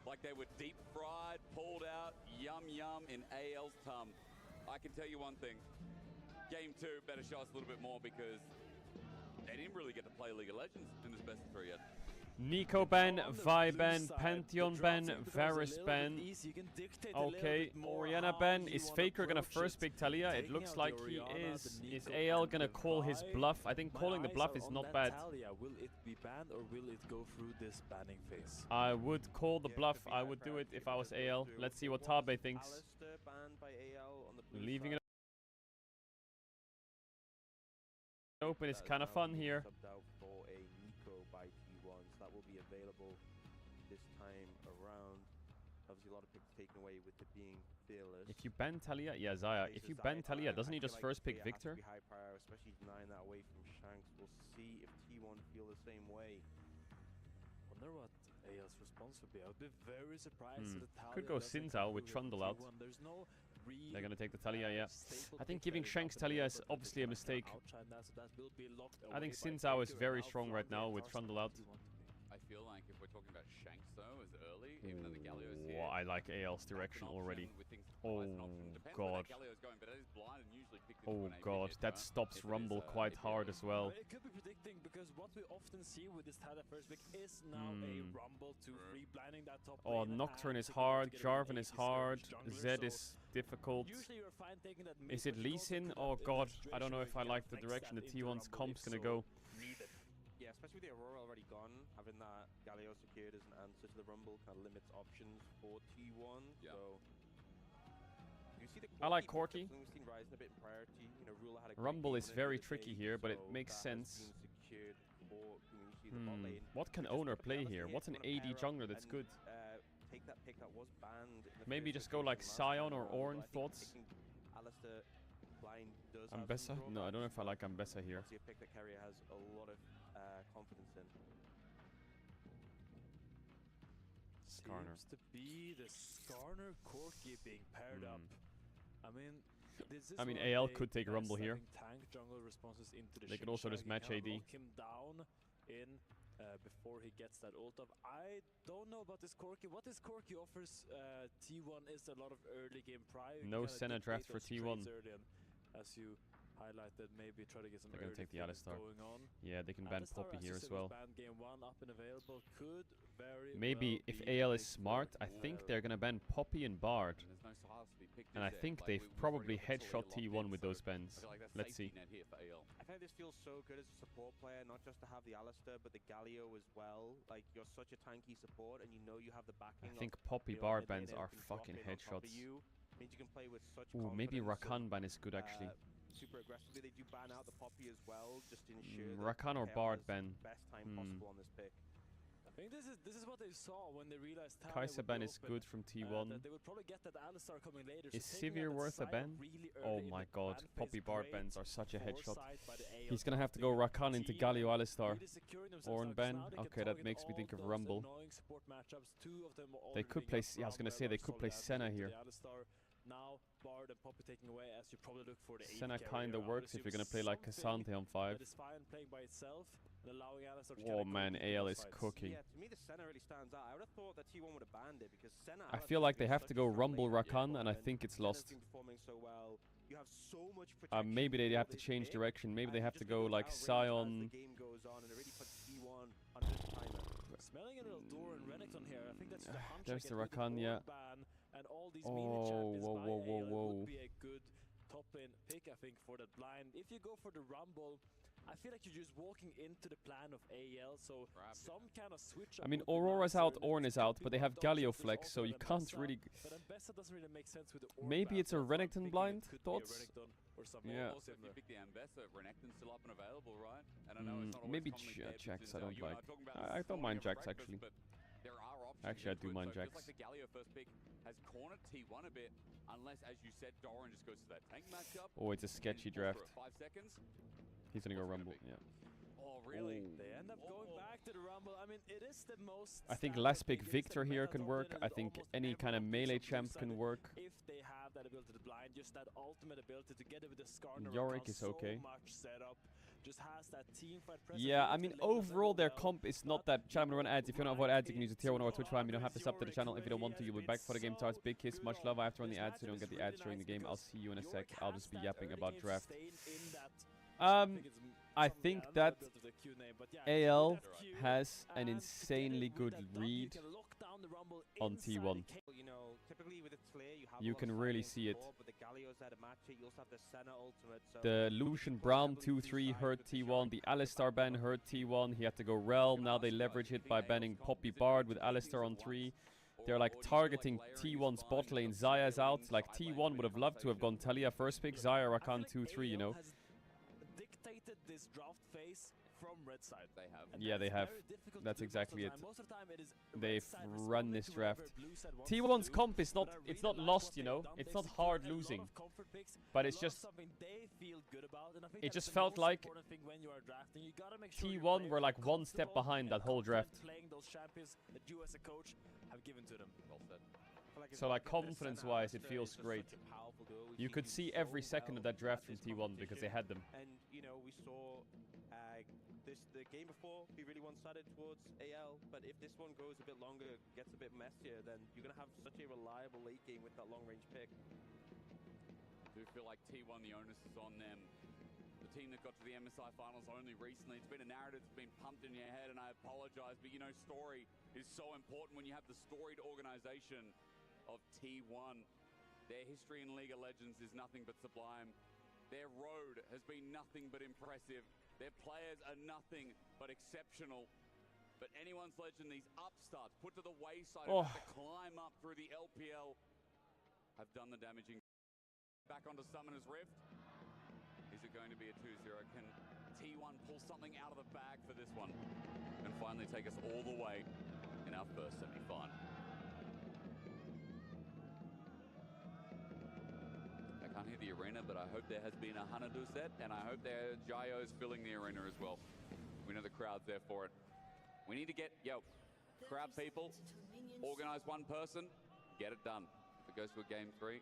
Like they were deep fried, pulled out, yum in AL's tum. I can tell you one thing. Game 2 better show us a little bit more because they didn't really get to play League of Legends in this best of 3 yet. Nico ban, Vi ban, Pantheon ban, Varus ban. Okay, Oriana ban. Is Faker gonna first pick Talia? It looks like he is. Is AL gonna call his bluff? I think calling the bluff is not bad. Will it be banned or will it go through this banning phase? I would call the bluff. I would do it if I was AL. Let's see what Tabe thinks. Leaving it open is kind of fun here. That will be available this time around. Obviously, a lot of picks taken away with it being fearless. If you ban Talia, yeah, Zaya. If you ban Talia, doesn't he just first pick Victor? High prior, especially denying that away from Shanks. We'll see if T1 feel the same way. Wonder what AL's response would be. I would be very surprised if the Talia Could go doesn't Sinzao come with through Trundle out. T1. There's no They're gonna take the Talia, yeah. I think giving Shanks Talia is obviously a mistake. I think Sinzao is very strong right now with Trundle out. I feel like if we're talking about Shanks though, as early, even though the Galio's here. I like AL's direction already. Oh god. Oh god, that stops Rumble quite hard as well. It could be predicting because what we often see with this Talia first pick is now a Rumble to free blinding that top Oh, lane Nocturne and is to be able to hard, get an Jarvan AD is hard, jungler, Zed so is difficult. usually you're fine taking that mid, Is it but Lee you also Sin? could Oh end up god, in a I don't know if I situation like the where you direction the flex that into T1's Rumble comp's if gonna so go. needed. Yeah, especially with the Aurora already gone, having that Galio secured as an answer to the Rumble kind of limits options for T1. So you see the I like Corki. We've seen rising a bit in priority. You know, Rula had a great Rumble game is in very the tricky day, here, but it so makes that has sense. been secured for Community, the bot lane. What can Just Owner gotta be play honest here? here, What's an if you wanna AD pair up jungler that's and, good? Take that pick that was banned in the Maybe first just go like rotation last Sion time or around, Ornn, but I think thoughts? picking Alistair blind does have Ambessa? some No, I don't know drawbacks, if I but like Ambessa here. obviously a pick that Carrier has a lot of confidence in. Skarner. Seems to be the Skarner Corki being paired up. I mean, this is I mean, one of AL the could take best, Rumble I here. think, tank jungle responses into the They could also just Shinshag. You match kinda AD. lock him down in before he gets that ult off. I don't know about this Corki. What this Corki offers T1 is a lot of early game prior. You No kinda Senna dictate draft for those trades T1. early, and as you highlighted. Maybe try to get some. They're gonna take the things Alistar. going on. Yeah, they can ban Alistar, Poppy as here you as said, well. was banned game 1, up and available. Could very Maybe well if be AL a is smart, I think they're gonna ban Poppy and Bard. There's no Stylized to be picked, And is I there? think Like, they've we've probably already got Victoria headshot locked T1 in, with so those bans. I feel like that's Let's see. safety net here for AL. I find this feels so good as a support player, not just to have the Alistar, but the Galio as well. Like, you're such a tanky support, and you know you have the backing. I think of, Poppy you know, Bard mid lane bans who are can drop fucking in on top of headshots. you. Means you can play with such Ooh, maybe confidence Rakan and, ban is good actually. super aggressively. They do ban out the Poppy as well, just to ensure that Rakan or KL Bard has ban. best time possible on this pick. I think this is what they saw when they realized how Kai'Sa ban is good from T1. that they would probably get that Alistar coming later. Is so taking out Sivir that worth a side ban? really Oh early in my the god, ban phase, Poppy Bard great bans are such a headshot. foresight by the AL He's gonna have to team. go Rakan into T1 Galio Alistar. really securing themselves Ornn now, 'cause ban. now they can Okay, that target makes me all think of those Rumble. annoying support matchups. 2 of them They already could being play. up I was from gonna where say they we're could play solid Senna adds here. into the Alistar. Now Bard and Poppy taking away, as you probably look for the AD Senna carry kinda here. I would works if you're assume gonna play like something Cassante on 5. that is fine playing by itself and allowing Alistar to Oh kinda man, cope with AL those is fights. cooking. Yeah, to me the Senna really stands out. I would have thought that T1 would have banned it because Senna. I feel like they have to go Rumble Rakan, and I think it's Senna's lost. been performing so well. You have so much protection Maybe they for have to this change pick, direction. Maybe and they you have to just go look like outrageous as Sion. the game goes on, and it really puts T1 under the timer. Smelling a little door in Renekton here. I think that's just a hunch. There's I the get with Rakan, yeah. Ornn ban and all these Oh, melee champions whoa, by whoa, whoa, AL. It whoa. would be a good top lane pick, I think, for that blind. If you go for the Rumble, I feel like you're just walking into the plan of AL, so some kind of switch. I mean, Aurora's out, Ornn is out, but they have Galio flex, so you can't really. But Ambessa doesn't really make sense with the Ornn Maybe ban, it's a so I'm Renekton thinking blind. it could be a Thoughts? Renekton or something Yeah. Also, if you similar. pick the Ambessa, Renekton's still up and available, right? And I know it's not always Maybe commonly paired with Jax. I Zinzao. don't You and I like. are talking about I the don't scoring mind of Jax breakfast, actually. but there are options Actually, I into do it. mind So Jax. just like the Galio first pick has cornered T1 a bit, unless, as you said, Doran just goes to that tank matchup. Oh, it's a sketchy draft. 5 seconds. He's gonna go Rumble. Yeah. Oh, really? They end up going back to the Rumble. I mean, it is the most. I think standard last pick pick. It is the Victor here meta can top work. lane I that think almost any kind of everyone melee picks up champ can two-sided. work. If they have that ability to blind, just that ultimate ability together with the Skarner. Yorick is okay. So much setup. Just has that team fight presence. Yeah, I Leaves mean, the lane as overall their well. comp is not that. Channel run ads. If you don't avoid ads, you can use a tier 1 or Twitch Prime. You don't have to sub to the channel. If you don't want to, you'll be back for the game starts. Big kiss, much love. I have to run the ads so you don't get the ads during the game. I'll see you in a sec. I'll just be yapping about draft. I think that AL has an insanely good read on T1. You know, typically with its Slayer, you have You a lot can of really fighting see it. support, but the Galio's out of match it. You also have the Senna ultimate. So The Lucian Brown 2-3 hurt T1. The Alistar ban hurt T1. He had to go Realm. Now they leverage it by banning Poppy Bard with Alistar on 3. They're like targeting T1's bot lane. Zaya's out. Like T1 would have loved to have gone Talia first pick. Zaya Rakan 2-3, you know. Dictated this draft phase from red side. They have. And Yeah, that they is have. very difficult to That's do exactly it. most of the time it is red They've side run responding this to draft. whatever blue side wants T1's to do, comp is not. but I It's really not like lost, what you they've know. done. It's They've not hard secured a lot losing. of comfort picks, But a it's lot of just. something they feel good about, and I think It that just is the felt most like important thing when you are drafting. You gotta make sure your T1 players were like are one step comfortable behind that and whole draft. confident playing those champions that you as a coach have given to them. Well said. So like confidence-wise, it feels great. You could see every second of that draft from T1 because they had them. And you know, we saw the game before be really one-sided towards AL, but if this one goes a bit longer, gets a bit messier, then you're gonna have such a reliable late game with that long-range pick. I do feel like T1, the onus is on them. The team that got to the MSI finals only recently. It's been a narrative that's been pumped in your head, and I apologize, but you know, story is so important when you have the storied organization of T1. Their history in League of Legends is nothing but sublime. Their road has been nothing but impressive. Their players are nothing but exceptional. But anyone's legend, these upstarts put to the wayside to climb up through the LPL have done the damaging. Back onto Summoner's Rift. Is it going to be a 2-0? Can T1 pull something out of the bag for this one and finally take us all the way in our first semi-final? I can't hear the arena, but I hope there has been a Hanadu set, and I hope there are Gyos filling the arena as well. We know the crowd's there for it. We need to get, crowd people, organize one person, get it done. If it goes to a game 3,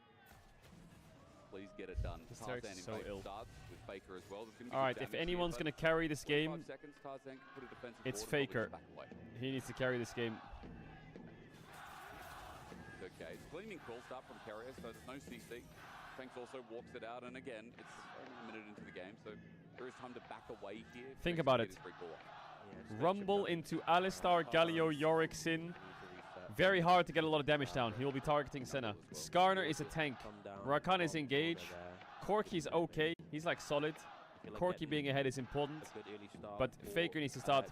please get it done. This Tarzan Tarek's in so base ill. starts with Faker as well. Alright, if anyone's going to carry this game, Tarzan can put a defensive it's board and Faker. probably just back away. He needs to carry this game. So Okay, it's gleaming cool start from Carrier, so there's no CC. Shanks also walks it out, and again, it's only a minute into the game, so there is time to back away here. Think about it. Rumble into Alistar, Galio, Yorick, Sin. Very hard to get a lot of damage down. He will be targeting Senna. Skarner is a tank. Rakan is engaged. Corki's okay. He's like solid. Corki being ahead is important. But Faker needs to start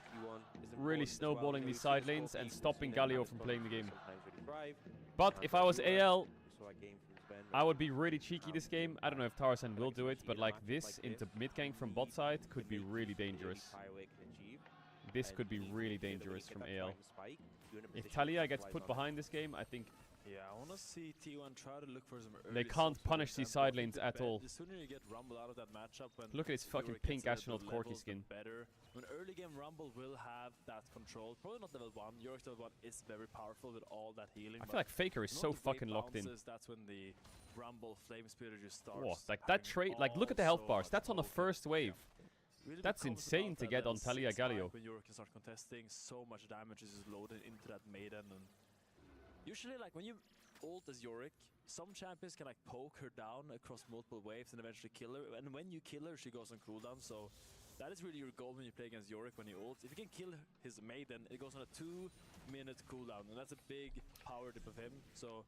really snowballing these side lanes and stopping Galio from playing the game. But if I was AL, I would be really cheeky this game. I don't know if Tarzan will do it, but like this into mid gank from bot side could be really dangerous. This could be really dangerous from AL. If Talia gets put behind this game, I think Yeah, I want to see T1 try to look for some early they can't subs, for punish these example. side I think lanes the at all. The sooner you get Rumble out of that matchup, when Look at his fucking Yorick pink gets a little astronaut bit Corki levels, skin. the better. When early game Rumble will have that control. Probably not level 1. Yorick's level 1 is very powerful with all that healing. I feel like Faker is so fucking locked in. That's when the Rumble Flame Spitter just starts. Whoa, like that trade, like look at the health bars. That's on the first wave. Really That's becomes insane about to that get on level Talia 6 Galio. When Yorick can start contesting, so much damage is just loaded into that Maiden. And usually, like when you ult as Yorick, some champions can like poke her down across multiple waves and eventually kill her. And when you kill her, she goes on cooldown. So that is really your goal when you play against Yorick when you ult. If you can kill his Maiden, it goes on a 2-minute cooldown, and that's a big power dip of him. So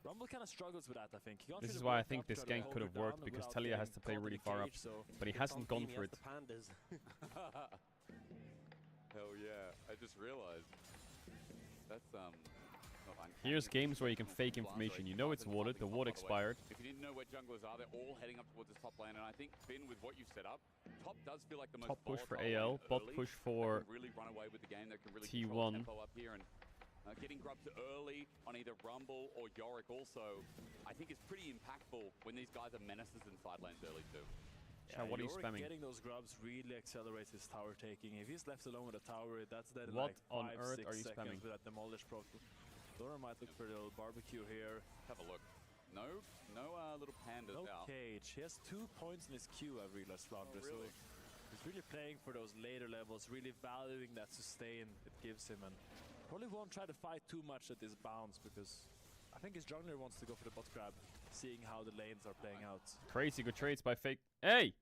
Rumble kind of struggles with that, I think. This is why I think this gank could have worked, because Talia has to play really far up, but he hasn't gone for it. Hell yeah, I just realized. That's Here's games where you can fake information. You know it's warded, the ward expired. If you didn't know where junglers are, they're all heading up towards this top lane, and I think Finn, with what you've set up, top does feel like the most Top push for volatile AL, bot early. push That for can really run away with the game, that can really control T1. tempo up here, and getting grubbed early on either Rumble or Yorick also, I think is pretty impactful when these guys are menaces in side lanes early too. Yeah, what are you Yorick spamming? getting those grubs really accelerates his tower taking. If he's left alone with a tower, that's dead in What like on 5, earth 6 are you seconds spamming? with that demolish proc. Dora might look for a little barbecue here. Have a look. No little pandas No out. cage. He has 2 points in his queue, I've realized, Flandre. really? So he's really playing for those later levels, really valuing that sustain it gives him, and probably won't try to fight too much at this bounce, because I think his jungler wants to go for the bot grab, seeing how the lanes are playing out. Crazy good trades by Fake. Hey!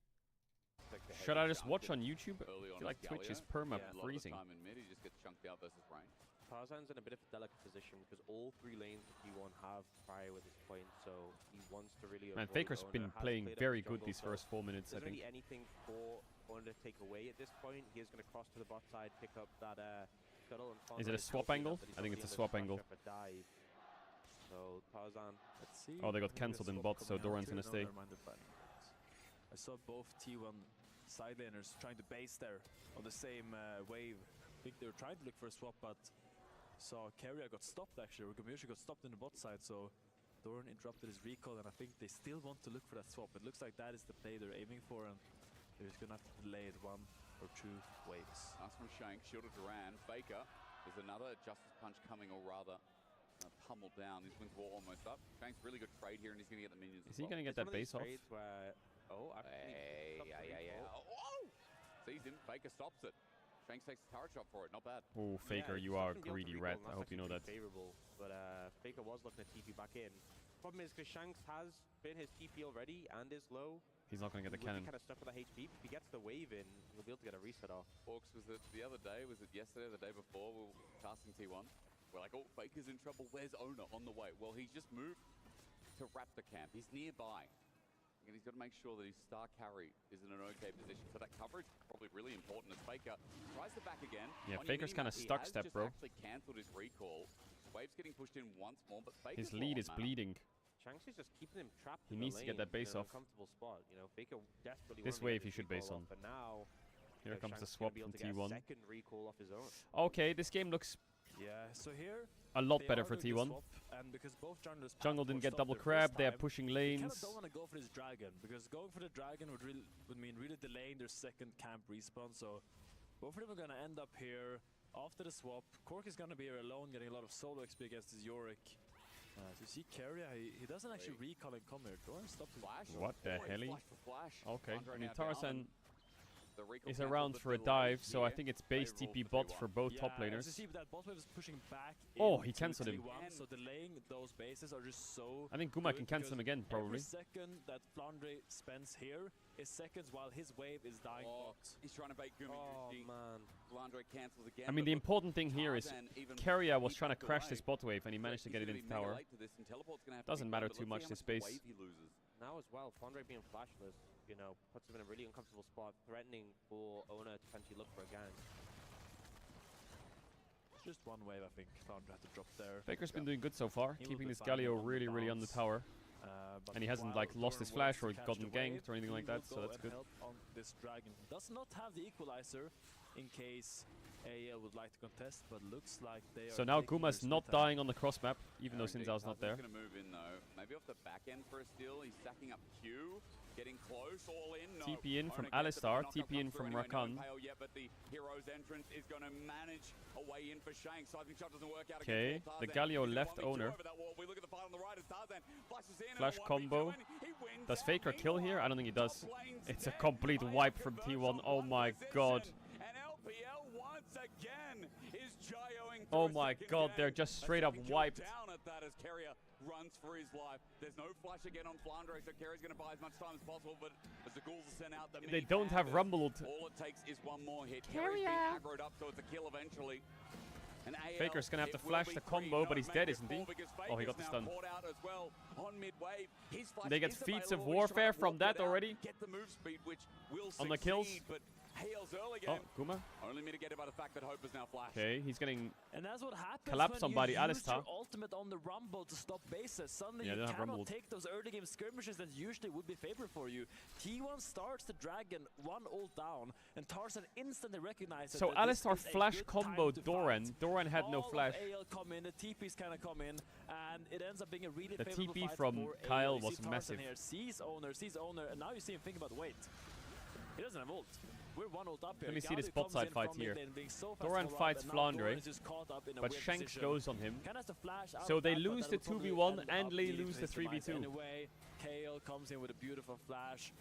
Like the Should I heavy just watch chunk on YouTube? I early on feel like with Twitch is Galio. perma A lot of the freezing. time in mid, he just gets chunked out versus Brain. Tarzan's in a bit of a delicate position because all 3 lanes that T1 have prior with this point, so he wants to really Man, avoid Faker's Owner, been has playing played very up good jungle, these so first 4 minutes, I there's think. really anything for Owner to take away at this point. He is going to cross to the bot side, pick up that scuttle and Is it a swap angle? I think it's a swap angle. Dive. So Tarzan, Let's see. Oh, they got Maybe a cancelled in swap bot, so coming out Doran's here. gonna No, stay. never mind the ban. I saw both T1 side laners trying to base there on the same wave. I think they were trying to look for a swap, but saw Carrier got stopped actually, or Gamushi got stopped in the bot side, so Doran interrupted his recall, and I think they still want to look for that swap. It looks like that is the play they're aiming for, and they're just gonna have to delay it 1 or 2 waves. Nice from Shank, shielded Duran. Faker, there's another Justice Punch coming, or rather, pummeled down. These wins were almost up. Shank's really good trade here, and he's going to get the minions. Is he going to get that base off? where Sees him, Faker stops it. Shanks takes a tower shot for it, not bad. Oh, Faker, you are a greedy rat. I hope you know that. Favorable, but Faker was looking at TP back in. Problem is, because Shanks has been his TP already and is low, He's not going to get the he cannon. kind of stuck with the HP. If he gets the wave in, he'll be able to get a reset off. Orcs, was it the other day? Was it yesterday, the day before? We were casting T1. We're like, oh, Faker's in trouble. Where's Owner on the way? Well, he's just moved to Raptor Camp. He's nearby. And he's got to make sure that his star carry is in an okay position. So that coverage is probably really important as Faker tries to back again. Yeah, On your Faker's kind of minimap, he stuck has step, just bro. actually cancelled his recall. Wave's getting pushed in once more, but Faker's His lead low is on mana. bleeding. Shanks is just keeping him trapped. He in the needs to get that lane base in off. an uncomfortable spot. You know, Faker desperately This wanted to wave get he should base recall on. off, but now Here comes the Shanks is swap gonna be from able to get a T1. second recall off his own. Okay, this game looks Yeah, so here a lot they better are for doing the T1. swap, and because both junglers Jungle didn't get double crab, they are pushing They kind lanes. of don't want to go for this dragon, because going for the dragon would mean really delaying their second camp respawn. So both of them are gonna end up here after the swap. Cork is gonna be here alone, getting a lot of solo XP against his Yorick. So you see Carrier, he doesn't actually recall and come here. Doran stopped his Flash. What the Oh, he hell? flashed for flash. Okay, Andre I mean now down, Tarzan. is around for a dive, so I think it's base TP bot for both top laners. As you see, that bot wave is pushing back. Oh, he cancelled him. So delaying those bases are just so. I think Guma can cancel him again, probably. Every second that Flandre spends here is seconds while his wave is dying. He's trying to bait Guma. Oh man, Flandre cancels again. I mean, the important thing here is Keria was trying to crash this bot wave, and he managed to get it into tower. Doesn't matter too much this base. Now as well, Flandre being flashless, you know, puts him in a really uncomfortable spot, threatening for Ona to potentially look for a gank. Just one wave, I think. Flandre had to drop there. Faker's been doing good so far, keeping this Galio really, really on the tower. And he hasn't like lost his flash or gotten ganked or anything like that, so that's good. On this dragon does not have the equalizer in case AL would like to contest, but looks like they are. So now Guma's not dying on the cross map, even though Xin Zhao's not there. He's going to move in though. Maybe off the back end for a steal. He's stacking up Q, getting close, all in. No. TP in from Alistar, TP in from Rakan. But the hero's entrance is going to manage a way in for Shank. Seismic shot doesn't work out. Okay, the Galio left owner. We look at the fight on the right as Tarzan flashes in. Flash combo. Does Faker kill here? I don't think he does. It's a complete wipe from T1. Oh my god. Oh my god, they're just straight up wiped. Down at that as Keria runs for his life. There's no flash again on Flandre, so Keria's going to buy as much time as possible, but as the ghouls are sent out, they don't have Rumble. All it takes is one more hit. Keria's being aggroed up, so it's a kill eventually. And Faker's going to have to flash the combo, but he's dead, isn't he? Oh, he got the stun. They get feats of warfare from that already. Get the move speed, which will on the kills. But Hale's early game. Oh, Guma. Only mitigated by the fact that Hope is now flashed. Okay, he's getting and that's what happens collapsed when on by the you use Alistar. your ultimate on the Rumble to stop bases. Suddenly you cannot take those early game skirmishes that usually would be favored for you. T1 starts the dragon, one ult down, and Tarzan instantly recognizes so that Alistar flash combo Doran. Doran had no flash. AL come in, the TPs kind of come in, and it ends up being a really the favorable TP fight from for Kyle AL. was massive. Here sees owner, and now you see him think about wait. He doesn't have ult. We're one ult up here. Let me see this bot side fight here. Doran fights Flandre, but Shank goes on him. So they lose the 2v1 and they lose the 3v2. Anyway, Kale comes in with a beautiful flash,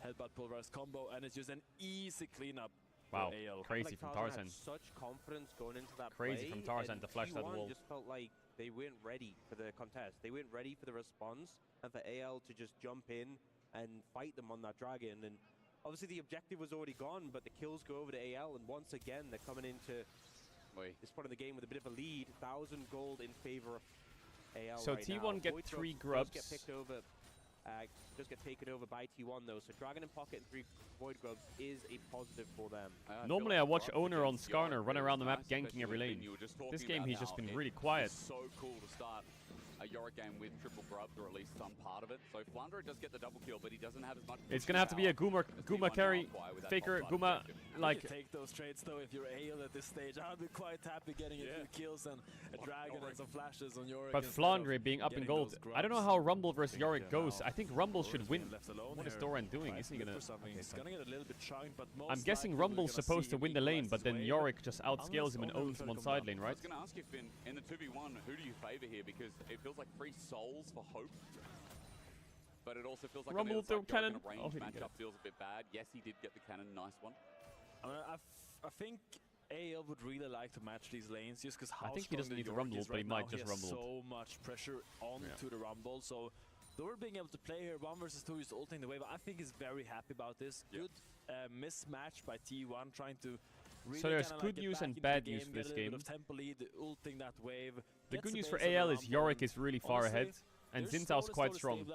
headbutt pulverized combo, and it's just an easy cleanup. Wow, crazy from Tarzan. Such confidence going into that crazy from Tarzan to flash that wall. Just felt like they weren't ready for the contest. They weren't ready for the response, and for AL to just jump in and fight them on that dragon. And obviously the objective was already gone, but the kills go over to AL, and once again they're coming into this part of the game with a bit of a lead. 1,000 gold in favor of AL. So right T1 now. get 3 grubs. Does get picked over. Does get taken over by T1 though, so Dragon in pocket and 3 Void Grubs is a positive for them. Normally I watch Owner on Skarner run around the map ganking every lane. This game he's just been really quiet. So cool to start a Yorick game with triple grubs, or at least some part of it. So Flandre does get the double kill, but he doesn't have as much. It's gonna have to be a Guma carry, Faker, Guma, like. You take those trades though if you're AL at this stage. I'd be quite happy getting a few kills and a dragon and some flashes on Yorick. But Flandre being up in gold. I don't know how Rumble versus Yorick goes. I think Rumble should win. What is Doran doing? Is he gonna? He's gonna get a little bit chunked, but I'm guessing Rumble's supposed to win the lane, but then Yorick just outscales him and owns him on side lane, right? I was gonna ask you, Finn, in the 2v1, who do you favor here? Because it feels like free souls for Hope. But it also feels like Rumble through cannon. A range matchup feels a bit bad. Yes, he did get the cannon. Nice one. I think AL would really like to match these lanes just because I think he doesn't need to Rumble, but he might just Rumble. So much pressure onto the Rumble. So Dor being able to play here 1 versus 2 is ulting the wave. I think he's very happy about this. Good mismatch by T1 trying to really so there's good like news and bad news for this game. Tempo lead, ulting that wave. The good news for AL is Yorick is really far ahead, and Xin Zhao's quite strong.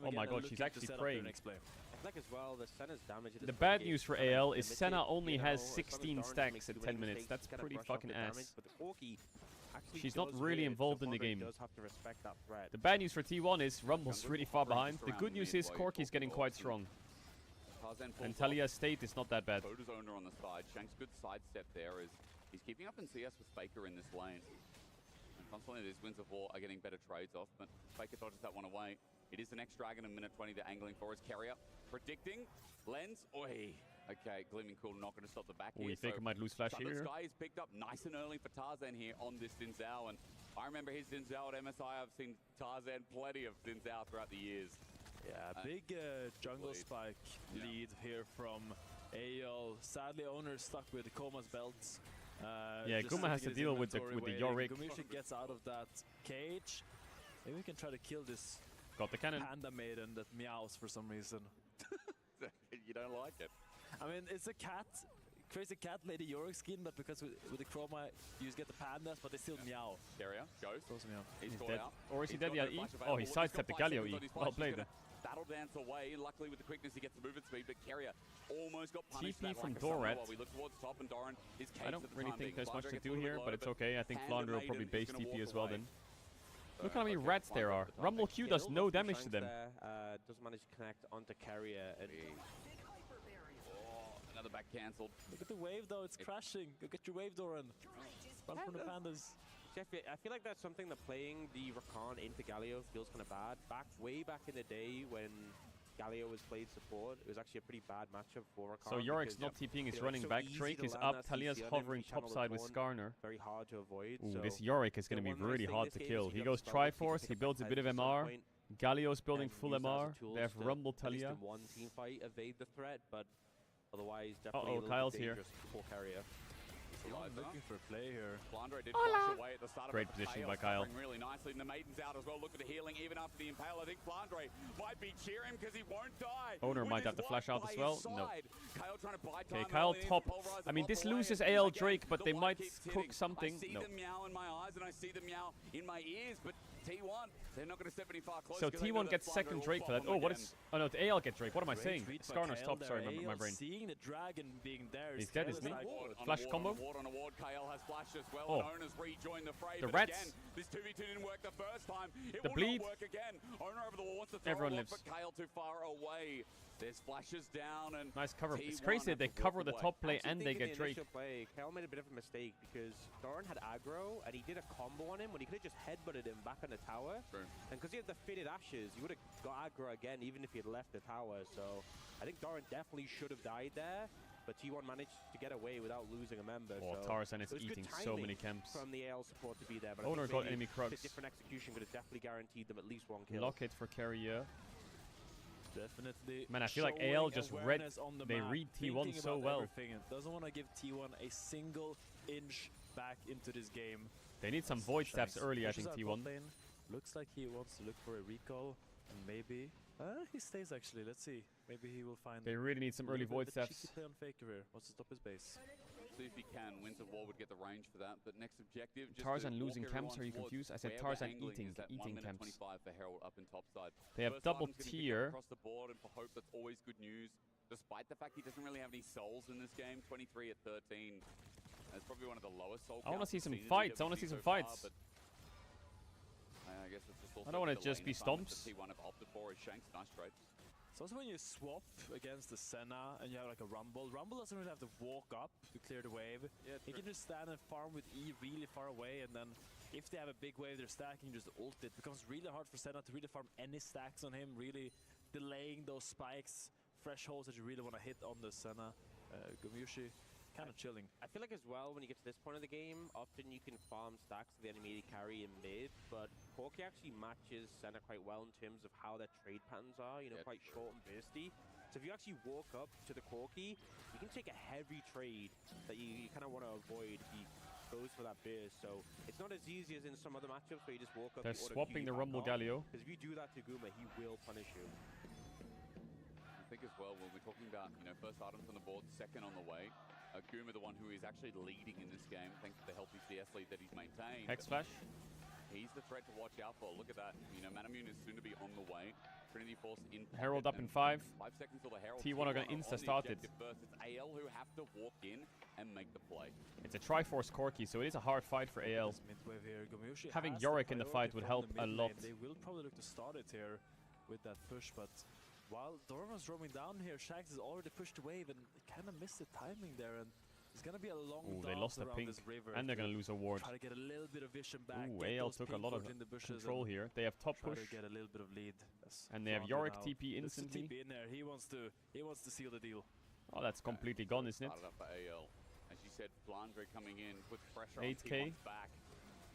Oh my god, she's actually praying. The bad news for AL is Senna only has 16 stacks at 10 minutes. That's pretty fucking ass. She's not really involved in the game. The bad news for T1 is Rumble's really far behind. The good news is Corki's getting quite strong. And Talia's state is not that bad. Voda's owner on the side. Shank's good sidestep there is he's keeping up in CS with Faker in this lane. And constantly these Winds of War are getting better trades off, but Faker dodges that one away. It is the next dragon in minute 20 they're angling for. Is Keria predicting? Lens? Oi. Okay, Gleaming Cool not going to stop the back here. Faker might lose flash here. Sky is picked up nice and early for Tarzan here on this Xin Zhao. And I remember his Xin Zhao at MSI. I've seen Tarzan plenty of Xin Zhao throughout the years. Yeah, big jungle spike lead here from AL, sadly, owner stuck with Koma's belts. Yeah, just Guma has to taking his deal with the inventory Yorick. waiting. Gumiushi gets out of that cage. Maybe we can try to kill this Got the cannon. panda maiden that meows for some reason. You don't like it. I mean, it's a cat, crazy cat Lady Yorick skin, but because with the chroma, you just get the pandas, but they still meow. Carrier goes. He's caught dead. out. Or is he He's dead? got Yeah, no E. flash Oh, available. he He's got sidestepped the 5 Galio seconds E. on his Well flash. played. He's gonna battle dance away. Luckily, with the quickness, he gets the movement speed, but Carrier almost got punished. TP that from like a summer Dorat. while we look towards top, and Doran is I don't really think there's much to do here, but it's okay. I think Panda Flandre will probably Maiden is base gonna TP walk as well away. then. Look how many rats there are. Rumble Q does no damage to them. Does manage to connect onto Carrier. And another back cancelled. Look at the wave though, it's crashing. Go get your wave, Doran. Run from the pandas. I feel like that's something that playing the Rakan into Galio feels kind of bad. Way back in the day when Galio was played support, it was actually a pretty bad matchup for Rakan. So Yorick's not TPing, he's running back. Drake is up, Talia's hovering topside with Skarner. Very hard to avoid. Ooh, so this Yorick is going to be really hard to kill. He goes Triforce, he builds a bit of MR. Galio's building full MR. They have Rumble Talia. In one team fight, evade the threat, but otherwise definitely a little Kyle's bit here. dangerous for Carrier. Looking for a play here. Flandre did flash away at the start Great of the positioning by Kyle. Really nicely, and the Maiden's out as well. Look at the healing even after the Impale. I think Flandre might be cheering because he won't die. Owner with might have his to flash wife out by as well. his No. side. Kyle trying to buy Okay, time Kyle early in, top. pulverize I mean, the this bot away, loses and AL again, Drake, but the they one might keeps cook hitting. something. I see No. the meow in my eyes, and I see the meow in my ears, but T1, they're not going to step any far closer. So T1 gets second Drake for that. Oh, what is... Oh no, the AL get Drake. What am I saying? Skarner's top, sorry, my brain. Seeing the dragon being there. He's dead, isn't he? Flash combo. On a ward, Kale has flashed as well. Oh. And Owner's rejoined the fray. The but rats. Again, this 2v2 didn't work the first time. It The will bleed. not work again. Owner over the wall wants to throw Everyone it off, lives. but Kale too far away. There's flashes down and Nice cover. T1 It's crazy that they have to cover walk the away. top play I and they think in get the Drake. initial play, Kyle made a bit of a mistake because Doran had aggro and he did a combo on him when he could have just headbutted him back on the tower. True. And because he had the fitted ashes, he would have got aggro again even if he had left the tower. So I think Doran definitely should have died there. But T1 managed to get away without losing a member. Oh, so Tarzan is it was good eating so timing many camps. from the AL support to be there. But Owner I think got maybe enemy Krugs. a different execution could have definitely guaranteed them at least one kill. Lock it for Carrier. Definitely. Man, I feel like showing AL just read. awareness on the They map, read T1 thinking so about well. everything, and doesn't want to give T1 a single inch back into this game. They need some void steps Shanks early, I pushes think, out T1. bot lane. Looks like he wants to look for a recall, and maybe he stays actually. Let's see. Maybe he will find. They really need some a early little void bit of a steps. cheeky play on Faker here. Wants to stop his base. See if he can. Wins of War would get the range for that. But next objective, just Tarzan to losing walk camps, everyone are you towards confused? I said where Tarzan we're angling eating is that 1 minute camps. 25 for Herald up in topside. They have First double item's gonna be tier. across the board, and for Hope, that's always good news. Despite the fact he doesn't really have any souls in this game, 23 at 13. That's probably one of the lowest soul I wanna counts see we've some seen in fights. I wanna WC see some so far, fights. but I guess it's just also I don't wanna the just lane be assignments stomps. that T1 have opted for is Shanks. Nice trade. It's also when you swap against the Senna and you have like a Rumble. Rumble doesn't really have to walk up to clear the wave. Yeah, He can just stand and farm with E really far away, and then if they have a big wave they're stacking, just ult it. It becomes really hard for Senna to really farm any stacks on him, really delaying those spikes, thresholds that you really want to hit on the Senna. Gumiushi kind of chilling. I feel like as well, when you get to this point of the game, often you can farm stacks to the enemy carry in mid, but Corki actually matches Senna quite well in terms of how their trade patterns are, you know, quite short and bursty. So if you actually walk up to the Corki, you can take a heavy trade that you kind of want to avoid if he goes for that burst. So it's not as easy as in some other matchups where you just walk up. They're swapping the Rumble Galio. Because if you do that to Guma, he will punish you. I think as well, when we're talking about, you know, first items on the board, second on the way, Guma, the one who is actually leading in this game, thanks to the healthy CS lead that he's maintained. Hex Flash. He's the threat to watch out for. Look at that. You know, Manamune is soon to be on the way. Trinity Force in pocket, Herald up in 5. 5 seconds till the Herald. T1 are going to on the insta-start it. objective first. It's AL who have to walk in and make the play. It's a Triforce Corki, so it is a hard fight for AL. Midwave here. Gumiushi Having has Yorick in the priority fight would from help the a mid lot. lane. They will probably look to start it here with that push, but while Dorman's roaming down here, Shanks has already pushed the wave and kind of missed the timing there, and it's gonna be a long Ooh, they dance lost the around pink, this river and they're going to lose a ward. Try to get a little bit of vision back. Ooh, get AL those took a pink lot of wards in the bushes control and here. They have top try push. to get a little bit of lead. And they have Flandre Yorick now. TP Looks to instantly. TP in there. He wants to seal the deal. Oh, that's completely gone, isn't it? Started up for AL. As you said, Flandre coming in, puts pressure 8K. on T1's back.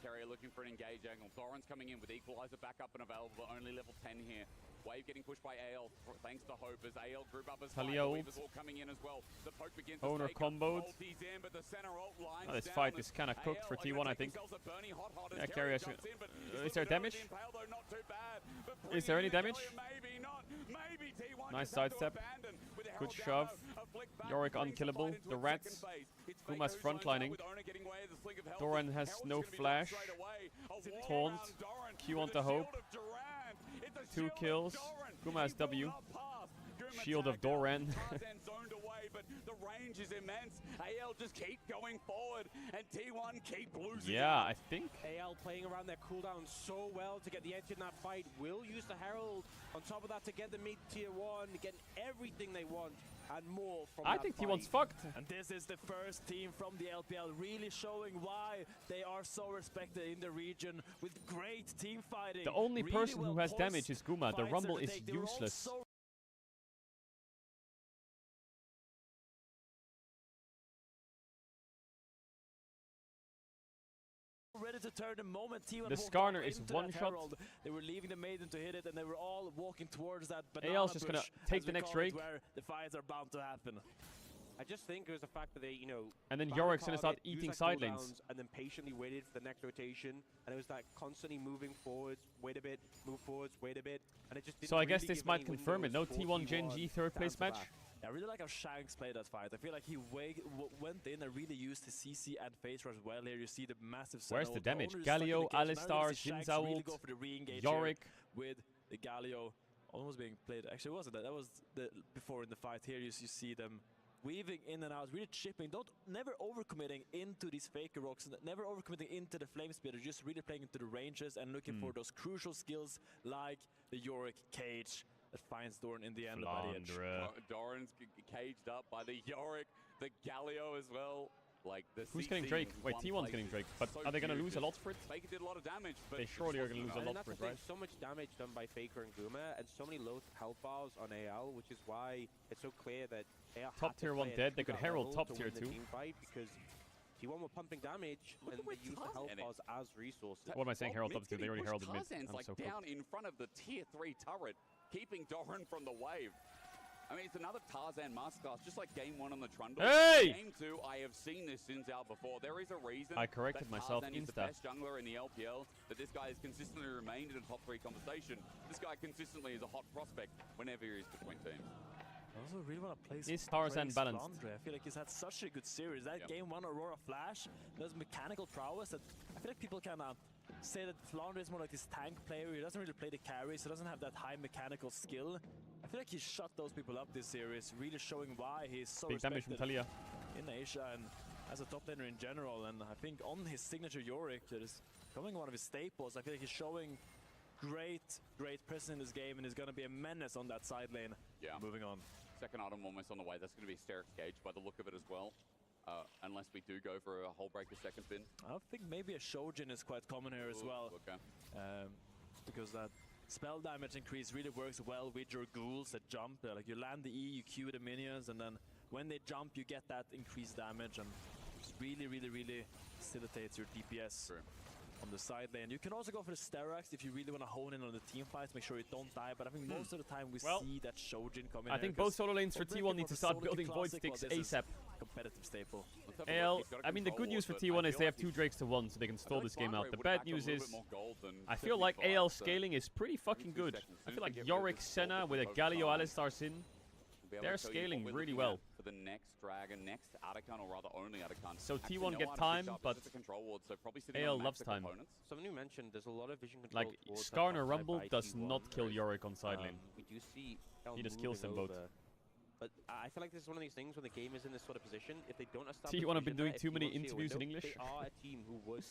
Carrier looking for an engage angle. Doran's coming in with Equalizer back up and available, but only level 10 here. Wave getting pushed by AL, thanks to Hope, as AL group up as Talia ult. Weavers all coming in as well. The poke begins Owner to comboed. in, but the center ult lines This down, fight and is kind of cooked for AL are T1, gonna I take think. themselves a burning hot as Yeah, Carry Carry jumps in, but he's is there looking damage? over the impale, though, not too bad, but Is there any bringing in damage? Maybe not. Maybe T1 Nice just have to sidestep. abandon with a Good Herald shove. down, a flick back, Yorick brings the unkillable. fight into The its rats. second phase. It's Guma's Faker who's frontlining. with Owner getting away with the flick of health, Doran but has Herald's no gonna be down flash. straight away. A wall Taunt. around Doran Q with onto a Hope. shield of Durant. It's a 2 shield of kills. Doran. Guma has He will W. not pass. Guma Shield of tagged out. Doran. Tarzan zoned away, but the range is immense. AL just keep going forward, and T1 keep losing. Yeah, I think. AL playing around their cooldown so well to get the edge in that fight. Will use the Herald on top of that to get the mid-tier 1, getting everything they want and more from I that think fight. T1's fucked. And this is the first team from the LPL really showing why they are so respected in the region with great team fighting. The only Really person well who has poised damage is Guma. The fights Rumble that they is take. They were all useless. so ready to turn the moment T1 The walked Skarner up is into one that shot. Herald. They were leaving the Maiden to hit it, and they were all walking towards that banana AL's just gonna bush, take as the we next call it, Drake. where the fights are bound to happen. I just think it was the fact that they, And then found Yorick's the gonna start target, used eating their side lanes. cooldowns, and then patiently waited for the next rotation. And it was that constantly moving forwards, wait a bit, move forwards, wait a bit, and it just didn't So I guess really this give might any confirm it. windows No for T1 Gen G third place Down to match. back. I really like how Shanks played that fight. I feel like he went in and really used his CC and face rush well here. You see the massive Where's Sentinel. the damage? Owner is stuck in Galio, the cage. Now you're Alistar, gonna see Shanks Jinza really ult, go for the re-engage Yorick. here with the Galio almost being played. Actually, it wasn't that. That was the before in the fight. Here you see them weaving in and out, really chipping. Never overcommitting into these faker rocks, never overcommitting into the flame spitter, just really playing into the ranges and looking for those crucial skills like the Yorick cage that finds Doran in the end by the edge. Doran's caged up by the Yorick, the Galio as well. Like the Who's CC getting Drake? in Wait, one T1's place getting is Drake. But so are they gonna huge. lose a lot for it? Faker did a lot of damage, but They surely are gonna lose a lot that's for the it, thing, right? so much damage done by Faker and Guma, and so many low health bars on AL, which is why it's so clear that AL Top had to tier play 1 it dead. to They could that Herald level top to tier win the 2. team fight, because T1 were pumping damage, and they used the health bars as resources. What am I saying? Herald Mid's top 2. They getting already pushed. heralded mid. Tarzan's I'm like so down cooked. in front of the tier 3 turret, keeping Doran from the wave. I mean, it's another Tarzan masterclass, just like game 1 on the Trundle. Hey! Game 2, I have seen this since out before. There is a reason I corrected that myself Tarzan is the insta. best jungler in the LPL, that this guy has consistently remained in a top 3 conversation. This guy consistently is a hot prospect whenever he is between teams. I also really want to play Is Tarzan balanced? Flandre. I feel like he's had such a good series. That game 1 Aurora Flash, those mechanical prowess that I feel like people can say that Flandre is more like this tank player. He doesn't really play the carries, so doesn't have that high mechanical skill. I feel like he shut those people up this series, really showing why he's so Big damage from respected Talia. in Asia and as a top laner in general. And I think on his signature Yorick, that is becoming one of his staples. I feel like he's showing great presence in this game and is going to be a menace on that side lane. Yeah. Moving on. Second item almost on the way. That's going to be Hysterics Cage by the look of it as well. Unless we do go for a Hull Breaker second pin. I think maybe a Shojin is quite common here as well. Okay. Because that spell damage increase really works well with your ghouls that jump. Like you land the E, you Q the minions, and then when they jump, you get that increased damage, and just really facilitates your DPS on the side lane. You can also go for the Sterax if you really want to hone in on the team fights, make sure you don't die. But I think most of the time we see that Shojin come in. I think both solo lanes for T1 need to start building Void Sticks ASAP. Competitive staple. AL, I mean, the good news for T1 is they have 2 Drakes to 1, so they can stall this game out. The bad news is, I feel like AL scaling is pretty fucking good. I feel like Yorick Senna with a Galio Alistar Sin, they're scaling really well. For the next Dragon, next Atakan, or rather only Atakan. So Actually, T1 no get Atakan time, sharp, but it's just a control ward, so probably sitting AL on loves max time. components. Someone who mentioned there's a lot of vision control. Like, towards that Skarner top side Rumble by does T1, not kill whereas, Yorick on side lane. We do see El He just kills them moving both. over. But I feel like this is one of these things when the game is in this sort of position. If they don't establish T1 have been vision doing there, too if many T1 see a interviews in window, English. They are a team who would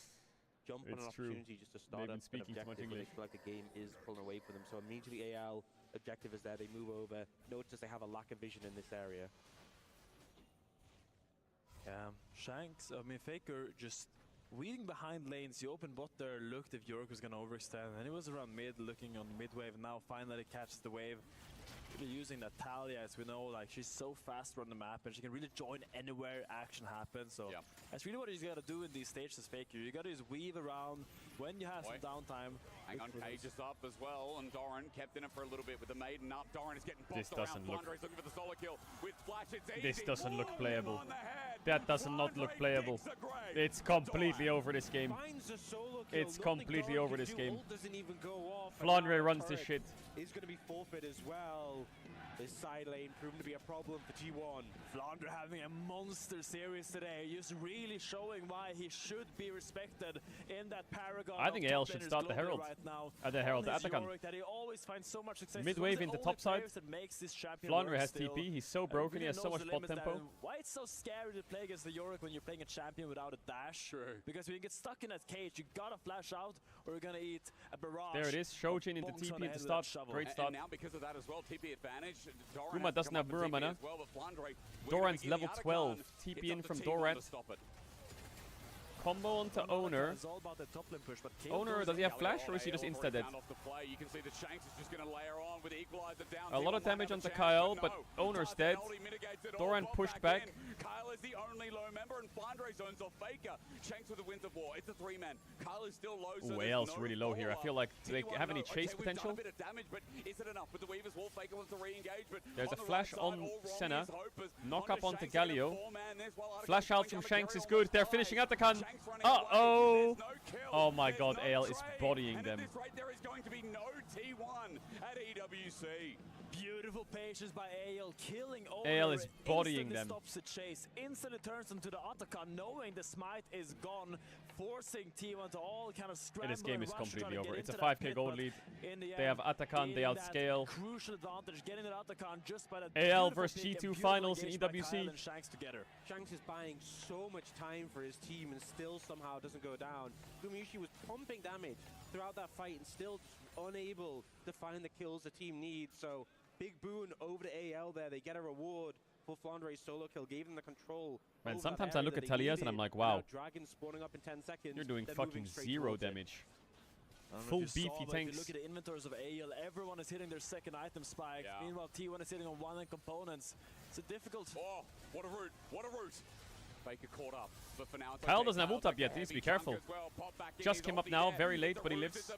jump on an It's true. opportunity just to start They've up been speaking an too much objective when they English. feel like the game is pulling away from them. So immediately AL objective is there. They move over. Notice they have a lack of vision in this area. Shanks, I mean Faker just weaving behind lanes. He opened bot there, looked if Yorick was going to overextend, and he was around mid, looking on mid wave. Now finally catches the wave. Really using Natalia, as we know, like she's so fast on the map and she can really join anywhere action happens. So that's really what he's got to do in these stages, Faker. You got to just weave around when you have some downtime. Hang on, Cage is up as well, and Doran kept in it for a little bit with the Maiden up. Doran is getting This boxed doesn't around. look. Flandre is looking for the solo kill with Flash. It's easy. This doesn't look Boom playable. on the head. That does not look playable. It's completely over this game. Finds a solo kill. It's Nothing completely Doran over can this do. game. Ult doesn't even go off. and Flandre now runs the this shit. Is going to be forfeit as well. This side lane proven to be a problem for G1. Flandre having a monster series today, just really showing why he should be respected in that paragon. I think AL should start the Herald. Right now. The Herald, the Atakan. That he always finds so much success. Mid-wave in the top side. Flandre has still. TP. He's so broken. He has so much bot tempo. Why it's so scary to play against the Yorick when you're playing a champion without a dash? True. Because when you get stuck in that cage, you gotta flash out or you're gonna eat a barrage. There it is. Shojin into TP at the start. Great start. And now because of that as well, TP advantage. Guma doesn't have Mura mana. Doran's level 12. TP in from Doran. Combo onto Owner. It's all about the top lane push, but Owner, does he have flash or is he just insta dead? You can see that Shanks is just going to layer on with Equalizer down. A lot of damage onto Kyle, but Owner's dead. Doran pushed back. Kyle is the only low member, and Flandre zones off Faker. Shanks with the Winds of War. It's a 3-man. Kyle is still low. Ooh, AL's really low here. I feel like, do they have any chase potential? A bit of damage, but is it enough? With the Weaver's Wall, Faker wants to re-engage, but there's a flash on Senna. Knock up onto Galio. Flash out from Shanks is good. They're finishing Atakan. Uh-oh. Oh my god, AL is bodying them. Right there is going to be no T1 at EWC. Beautiful patience by AL, killing AL is bodying them. Stops the chase, instantly turns into the Atakan, knowing the smite is gone, forcing T1 to all kind of scramble. This game is and rush to try completely to over. get It's a into that 5k pit, gold lead. The They have Atakan, they outscale. Crucial advantage, getting the Atakan just by the AL versus G2 finals in EWC. Shanks together. Shanks is buying so much time for his team and still somehow doesn't go down. Gumayusi was pumping damage throughout that fight and still unable to find the kills the team needs. So big boon over to AL there. They get a reward for Flandre's solo kill, gave them the control. Man, sometimes I look at Talias and I'm like, wow, Dragon spawning up in 10 seconds. you're doing fucking 0 damage. Full beefy tanks. Look at the inventories of AL. Everyone is hitting their second item spike. Meanwhile, T1 is hitting on one end components. It's a difficult. Oh, what a route! What a route! Faker caught up, but for now it's Kyle okay. doesn't have ult up yet. He needs to be careful. Just came up now, very late, but he lives.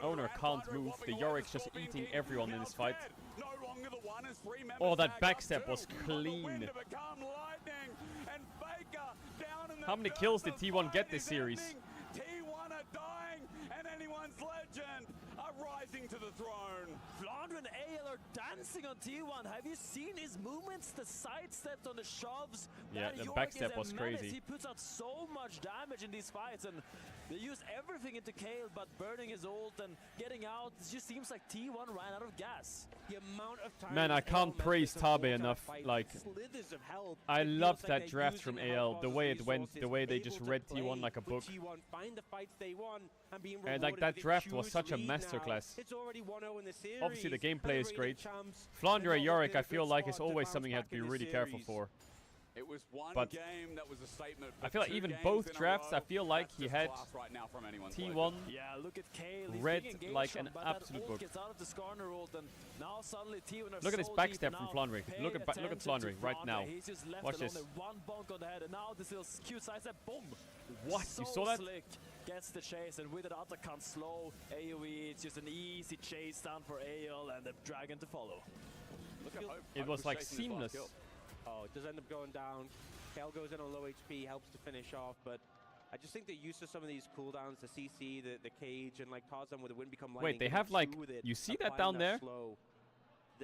Owner can't move. The Yorik's just eating everyone in this fight. Oh, that backstep was clean. How many kills did T1 get this series? T1 are dying, and anyone's legend are rising to the throne. Flandre and AL are dancing on T1. Have you seen his movements? The sidesteps on the shoves. Yeah, the backstep was crazy. He puts out so much damage in these fights, and they use everything into Kale, but burning his ult and getting out. It just seems like T1 ran out of gas. The amount of time Man, I can't praise Tabe enough. Like, I loved that draft from AL. The way it went, the way they just read T1 like a book. And like that draft was such a masterclass. Obviously the gameplay is great. Flandre Yorick, I feel like, is always something you have to be really careful for. It was one But game that was a statement. I feel like even both drafts, I feel like he had right now from anyone's T1 yeah, look at Kale. read like an absolute book. Gets out of the Skarner ult, and now suddenly T1 Look at this backstep from Flandre. Look at Flandre right now. He's just left Watch this. only one bonk on the head, and now this little cute sidestep, boom! What? So You saw that? Slick. Gets the chase, and with it Atakan slow AoE, it's just an easy chase down for AL and the dragon to follow. It was like seamless. Oh, it does end up going down. Kale goes in on low HP, helps to finish off, but I just think the use of some of these cooldowns, the CC, the cage, and like Tarzan with the wind become lightning. Wait, they have like, you see that down there?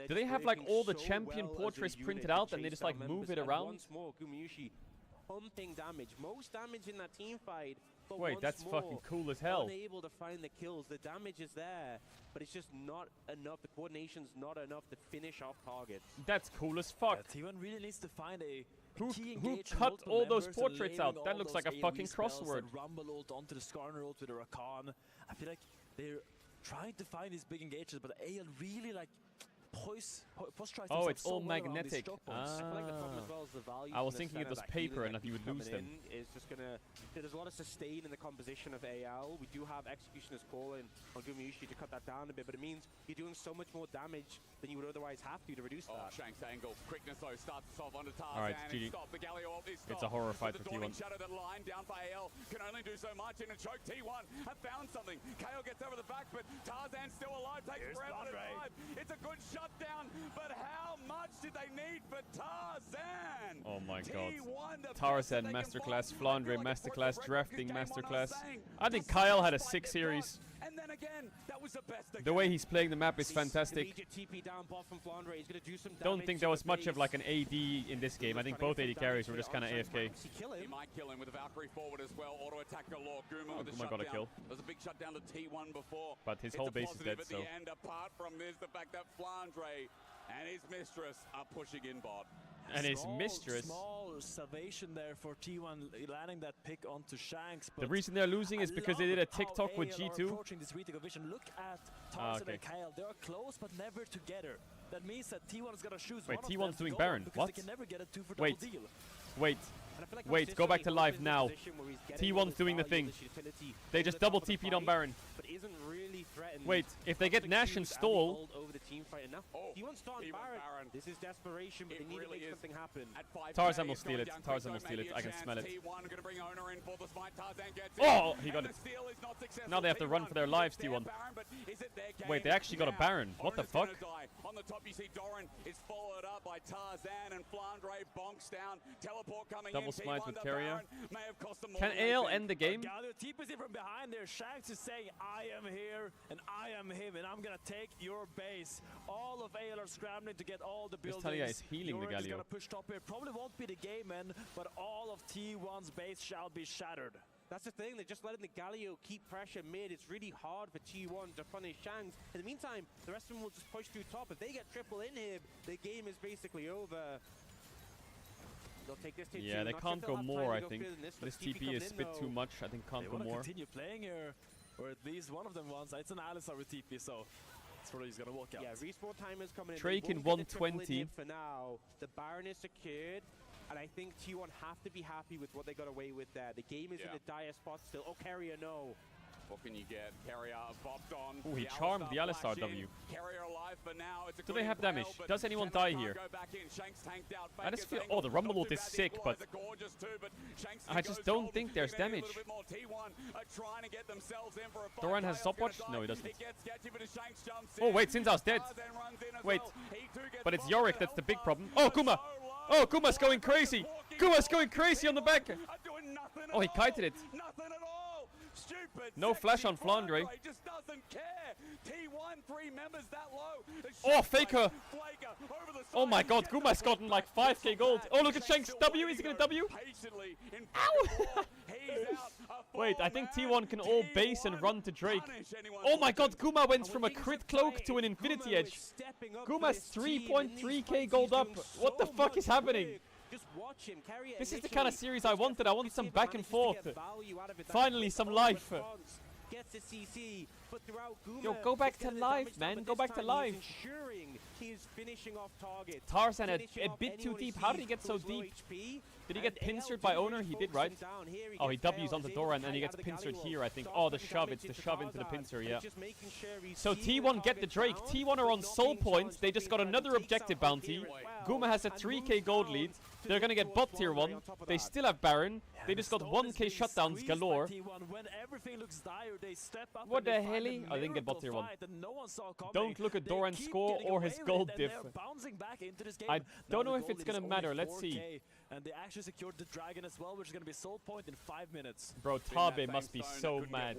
Do they have like all the champion portraits printed out and they just like move it around? Once more, Gumayusi pumping damage, most damage in that team fight. But Wait, once that's more, fucking cool as hell. Unable to find the kills, the damage is there, but it's just not enough. The coordination's not enough to finish off targets. That's cool as fuck. T1 really needs to find a Who engage cut multiple all those members, portraits layering out? That all looks those like a AoE fucking spells, crossword. the Rumble ult onto the Skarner ult with a Rakan. I feel like they're trying to find these big engages, but AL really like Oh, it's all magnetic. I feel like the problem as well is the value. I was from the thinking it center, was that paper healing and that you would keeps lose coming them. in is just gonna. There's a lot of sustain in the composition of AL. We do have Executioner's Call in on Gumayushi to cut that down a bit, but it means you're doing so much more damage than you would otherwise have to reduce that. Shank's angle. Quickness though starts us off onto Tarzan. Alright, GG. Stop. The Galio is stopped. It's a horror fight for the T1. Shadow that line down by AL can only do so much in a choke. T1 have found something. KO gets over the back, but Tarzan's still alive. Takes forever to drive. It's a good shutdown, but how much did they need for Tarzan? Oh my god. T1, Tarzan Masterclass, Flandre Masterclass, Drafting Masterclass. I think Kyle had a sick series. And then again, that was the best. The way he's playing the map is fantastic. Don't think there was much of like an AD in this game. I think both AD carries were just kind of AFK. He might kill him with a Valkyrie forward as well. Auto attack galore. Guma with the Guma shutdown. got a kill. There was a big shutdown to T1 before. But his whole base is dead, at so. the end, apart from this, the fact that Flandre and his mistress are pushing in bot. And his mistress. Small salvation there for T1 landing that pick onto Shanks. The reason they're losing is because they did a TikTok with G2. Approaching this retake of vision. Look at Tarzan and Kyle. They are close but never together. That means that T1 is gonna choose Wait, one T1's of them doing to Baron. because What? they can never get a 2 for Wait. double deal. Wait. Wait, go back to live now. T1's doing the thing. They just double TP'd on Baron. But isn't really threatened. Wait, if they get Nash and stall. Over the team fight enough. T1's starting Baron. This is desperation, but they need to make something happen. Tarzan will steal it. Tarzan will steal it. I can smell it. T1 gonna bring owner in for the smite. Tarzan gets Oh, he got it. Now they have to run for their lives, T1. Wait, they actually got a Baron. What the fuck? On the top, you see Doran is followed up by Tarzan and Flandre bonks down. Teleport coming Double in. smite with T1, carrier. May have cost them more Can than AL anything. end the game? Galio TP's in from behind there. Shanks is saying, I am here and I am him and I'm gonna take your base. All of AL are scrambling to get all the buildings. Talia is healing the Yorick is Galio. gonna push top here. Probably won't be the game end, but all of T1's base shall be shattered. That's the thing, they're just letting the Galio keep pressure mid. It's really hard for T1 to punish Shanks. In the meantime, the rest of them will just push through top. If they get triple inhib, the game is basically over. They'll take this Yeah, they can't go more, I think. This TP is a bit too much. I think can't go more. Continue playing here, or at least one of them wants. It's an Alistar with TP, so that's where he's gonna walk out. Yeah, respawn timers coming in. Drake in They won't get the triple 120. inhib for now. The Baron is secured. And I think T1 have to be happy with what they got away with there. The game is in a dire spot still. Oh, Carrier, no. What can you get? Carrier bopped on. Ooh, he charmed the Alistar W. Carrier alive for now. It's a Do they have damage? Does anyone die here? I just feel. Oh, the Rumble ult is sick, but I just don't think there's damage. Doran has stopwatch? No, he doesn't. Oh, wait, Sinzau's dead. Wait, but it's Yorick that's the big problem. Oh, Kuma! Oh, Kuma's going crazy! Kuma's going crazy on the back! Oh, he kited it. No flash on Flandre. Just doesn't care. T1, 3 members that low. Oh, Faker! Oh my god, Kuma's gotten like 5k gold. Oh, look at Shanks. W, is he gonna W? Ow! Wait, I think T1 can all base and run to Drake. Oh my god, Kuma went from a crit cloak to an infinity edge. Kuma's 3.3k gold up. What the fuck is happening? Just watch him. Carrier This is the kind of series I wanted. I wanted some back and forth. Finally, some life. Gets a CC, but throughout Guma, Yo, go back to live, man. Go back to live. Ensuring he is finishing off target. Tarzan a bit too deep. How did he get so deep? Did he get pincered by owner? He did, right? Oh, he W's onto Doran and he gets pincered here, I think. Oh, the shove. It's the shove into the pincer, yeah. So T1 get the Drake. T1 are on soul points. They just got another objective bounty. Guma has a 3k gold lead. They're gonna get bot tier 1. They still have Baron. They just got 1k shutdowns galore. What the hell? I didn't get bot tier 1. Don't look at Doran's score or his gold diff. I don't know if it's gonna matter. Let's see. And they actually secured the dragon as well, which is going to be soul point in 5 minutes. Bro, Tabe must be so mad.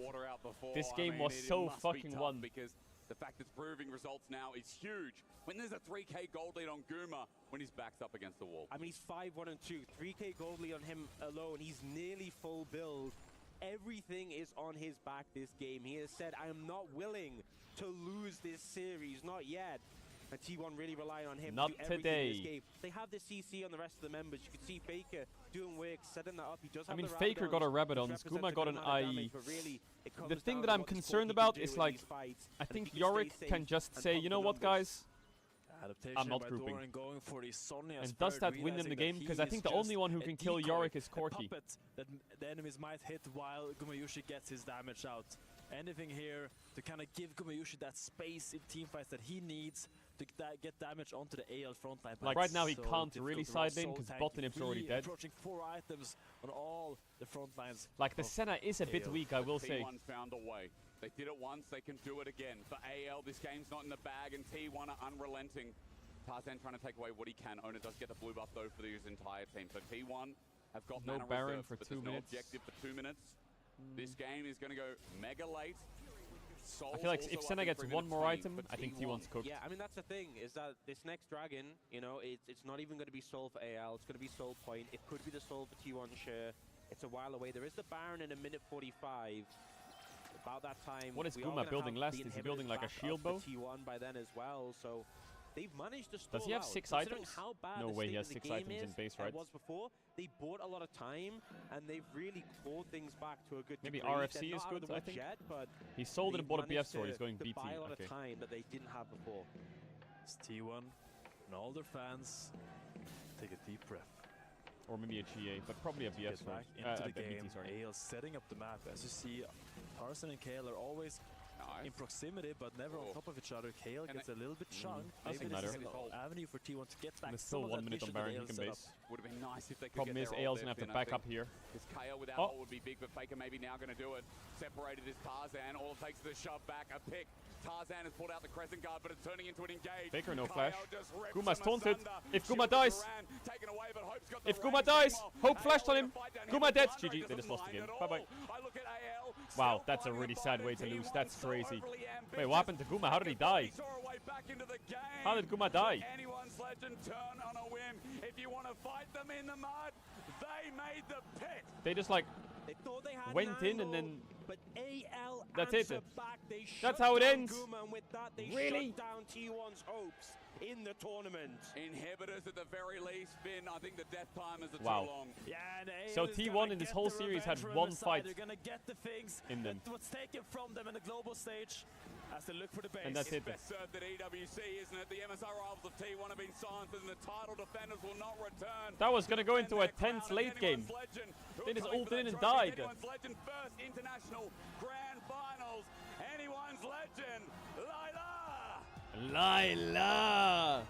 This game was so fucking won. Because the fact it's proving results now is huge. When there's a 3k gold lead on Guma, when he's backed up against the wall. I mean, he's 5-1 and 2. 3k gold lead on him alone. He's nearly full build. Everything is on his back this game. He has said, I am not willing to lose this series. Not yet. And T1 really relying on him Not to do everything today. in this game. They have the CC on the rest of the members. You can see Faker doing work, setting that up. He does have I mean, the Faker got a Rabadon. Skuma got an IE. The thing that I'm concerned about is like, I think Yorick can just say, you know what, guys? Adaptation I'm not by grouping. Doran going for the Sonya And does that win them the game? Because I think the only one who can kill Yorick is Corki. That the enemies might hit while Gumayushi gets his damage out. Anything here to kind of give Gumayushi that space in teamfights that he needs to get damage onto the AL frontline. Like right now he can't really side lane because bot lane's already dead. Approaching 4 items on all the front lines. Like the Senna is a bit weak, I will say. T1 found a way. They did it once, they can do it again. For AL, this game's not in the bag, and T1 are unrelenting. Tarzan trying to take away what he can. Ona does get the blue buff though for his entire team. So T1 have got no mana Baron reserves, for but 2 there's minutes. No objective for 2 minutes. This game is going to go mega late. I feel like if Senna gets one more item, I think T1's cooked. Yeah, I mean, that's the thing, is that this next dragon, you know, it's not even going to be soul for AL, it's going to be soul point. It could be the soul for T1 share. It's a while away. There is the Baron in a minute 45. About that time, What is we are Guma gonna building have last? the Is he inhibitors building like a back shield up bow? for T1 by then as well, so they've managed to stall Does he have out. 6 Considering items? How bad No the way, he state has of the 6 game items in is base, and right? was before. They bought a lot of time, and they've really clawed things back to a good Maybe degree. RFC They're is not out good, of the I woods think. Yet, but He sold it and they've bought a BF managed store, he's to- going to BT. buy a lot Okay. of time that they didn't have before. It's T1 and all their fans take a deep breath. Or maybe a GA, but probably a BF Get store. back into the BT, game. sorry. AL setting up the map. As you see, Tarzan and Kayle are always in proximity, but never on top of each other. Kayle gets a little bit chunked. Doesn't Maybe this is matter. an avenue for T1 to get back There's some still of 1 that minute on vision Baron, that he can AL set base. Would have been nice if they could Problem get is, their AL's ult gonna have to there, back Finn, I up here. Because KO without Oh. ult would be big, but Faker maybe now going to do it. Separated is Tarzan. All it takes is a shove back, a pick. Tarzan has pulled out the Crescent Guard, but it's turning into an engage. Faker no KO flash. just rips Guma's him taunted. asunder. If Shield Guma to dies. Duran, taken away, but Hope's got the If Guma range. dies, Meanwhile, Hope AL flashed on gonna him. fight down Guma here, dead. but Andre GG. They just doesn't lost the mind game. at Bye bye. all. I look at AL, Wow, still that's a finding really the sad fight, way and to lose. T1 That's so crazy. overly ambitious. Wait, what happened to Guma? How did he die? Saw a way back into the game. How did Guma die? Anyone's legend turn on a whim. If you want to fight them in the mud, they made the pit. They just like They thought they had went an in and angle, then but AL that's it. answered back. They That's shut how it down ends. Guma, and with that, they Really? shut down T1's hopes in the tournament. Inhibitors at the very least, Finn. I think the death timers are Wow. too long. Yeah, and AL So is T1 gonna in this get whole the series had revenge one from the fight side. They're gonna get the things in them. that was taken from them in the global stage as they look for the base. And that's it. Best served at EWC, isn't it? The MSI rivals of T1 have been silenced, and the title defenders will not return. That was gonna go into a tense late game. They just ulted in and died. Anyone's Legend first international grand finals. Anyone's Legend, Lila. Laila!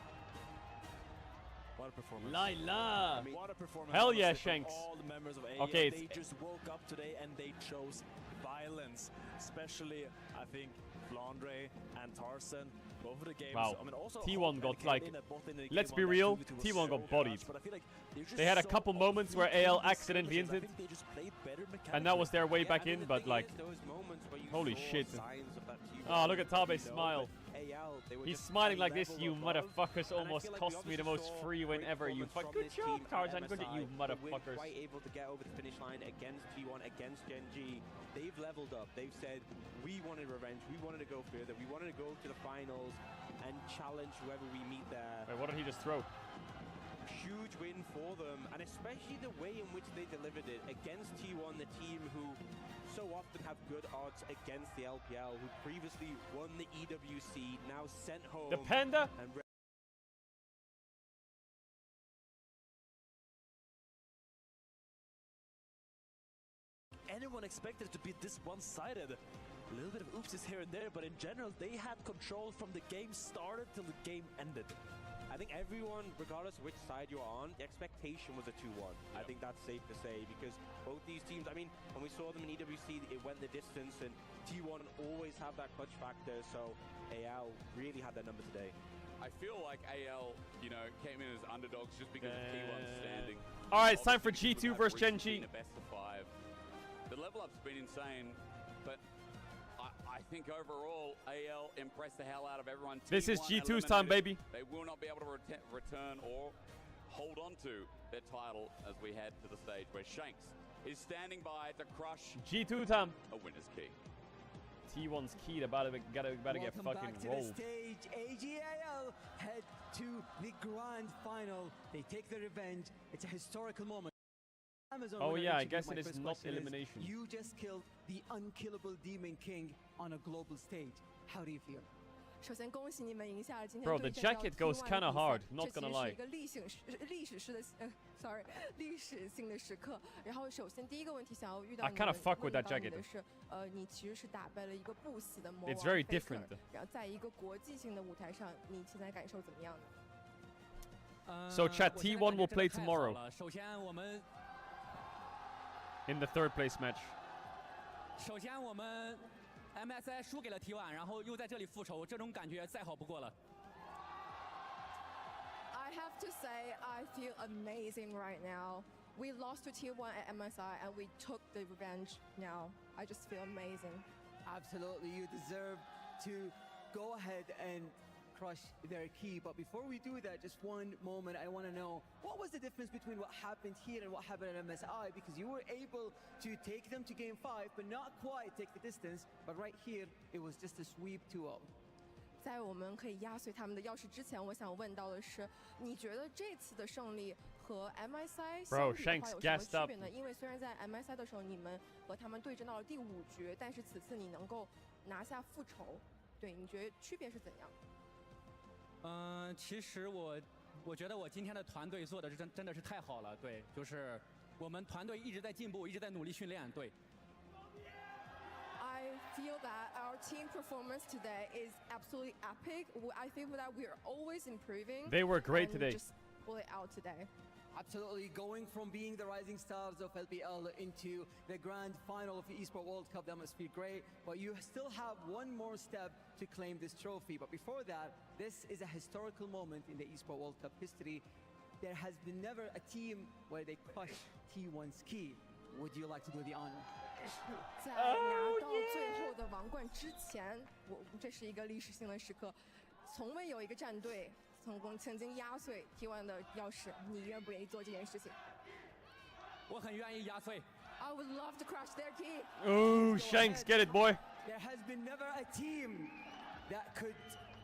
What a performance. Laila! What a performance. Hell yeah, honestly, from Shanks. all the members of AL. Okay, They just woke up today and they chose violence. Especially, I think, Flandre and Tarzan. Both of the games. Wow. I mean, also T1 Hope got and like, Kayle that both in the let's game be one, that real, 2v2 was T1 so got bodied. clutch, but I feel like they're just They had a so couple moments where offbeat AL in these accidentally skirmishes. I ended. think they just played better And that was their way Yeah, back I mean, in, the but thing like, is, those moments where you holy saw shit. signs of that T1 Oh, look at Tabe you know, smile. but AL, they were He's just smiling a like this, level you above, motherfuckers and I almost feel like we cost me the most obviously saw free win great ever, you performance fuck. from Good this job, team at Tarzan, good MSI, at you but we're motherfuckers. quite able to get over the finish line against T1, against Gen G. They've leveled up. They've said, we wanted revenge, we wanted to go further, we wanted to go to the finals and challenge whoever we meet there. Wait, what did he just throw? Huge win for them, and especially the way in which they delivered it against T1, the team who so often have good odds against the LPL, who previously won the EWC, now sent home. The Panda? And anyone expected it to be this one-sided? A little bit of oopsies here and there, but in general, they had control from the game started till the game ended. I think everyone, regardless of which side you're on, the expectation was a 2-1. I think that's safe to say, because both these teams, I mean, when we saw them in EWC, it went the distance, and T1 always have that clutch factor, so AL really had their number today. I feel like AL, you know, came in as underdogs just because of T1's standing. Alright, it's time for Obviously, G2 would have versus Gen recently G. been a best of 5. The level up's been insane, but I think overall AL impressed the hell out of everyone. This is T1 G2's time, eliminated. baby. They will not be able to return or hold on to their title as we head to the stage where Shanks is standing by to crush G2 time. a winner's key. T1's key about to get Welcome fucking back to rolled. the stage. AGAL head to the grand final. They take their revenge. It's a historical moment. Amazon Oh winner, yeah, I Richard, guess my it is first not question elimination. You just killed the unkillable Demon King on a global stage. How do you feel? 首先恭喜你们赢下了今天 Bro, 对 the 阵到 jacket T1 goes 的 kinda 比赛 hard, not 这其 gonna 实是 lie. 一个历史性的时刻。然后首先第一个问题想要遇到 I 你 kinda 们 fuck with 问 that 到你 jacket. 的是，你其实是打败了一个不死的魔王 It's very Faker different. 然后在一个国际性的舞台上，你现在感受怎么样呢？ So chat, T1 will play tomorrow 首先我们 in the third place match. 首先我们 MSI 输给了 T1，然后又在这里复仇，这种感觉再好不过了。 I have to say, I feel amazing right now. We lost to T1 at MSI and we took the revenge now. I just feel amazing. Absolutely, you deserve to go ahead and crush their key. But before we do that, just one moment, I want to know, what was the difference between what happened here and what happened at MSI? Because you were able to take them to game 5, but not quite take the distance. But right here, it was just a sweep 2-0. 在我们可以压碎他们的钥匙之前，我想问到的是，你觉得这次的胜利和 MSI 相比的话有什么区别呢？因为虽然在 MSI 的时候你们和他们对阵到了第5局，但是此次你能够拿下复仇，对，你觉得区别是怎样？其实我觉得我今天的团队做的是真的是太好了，对，就是我们团队一直在进步，一直在努力训练，对。 I feel that our team performance today is absolutely epic. I feel that we are always improving. They were great today. Just pull it out today. Absolutely, going from being the rising stars of LPL into the grand final of the Esports World Cup, that must be great. But you still have one more step to claim this trophy. But before that, this is a historical moment in the Esports World Cup history. There has been never a team where they crush T1's key. Would you like to do the honor? 在拿到最后的王冠之前，这是一个历史性的时刻，从未有一个战队曾经压碎 T1 的钥匙，你愿不愿意做这件事情？我很愿意压碎。I would love to crush their key. Oh, Shanks, get it, boy. There has been never a team that could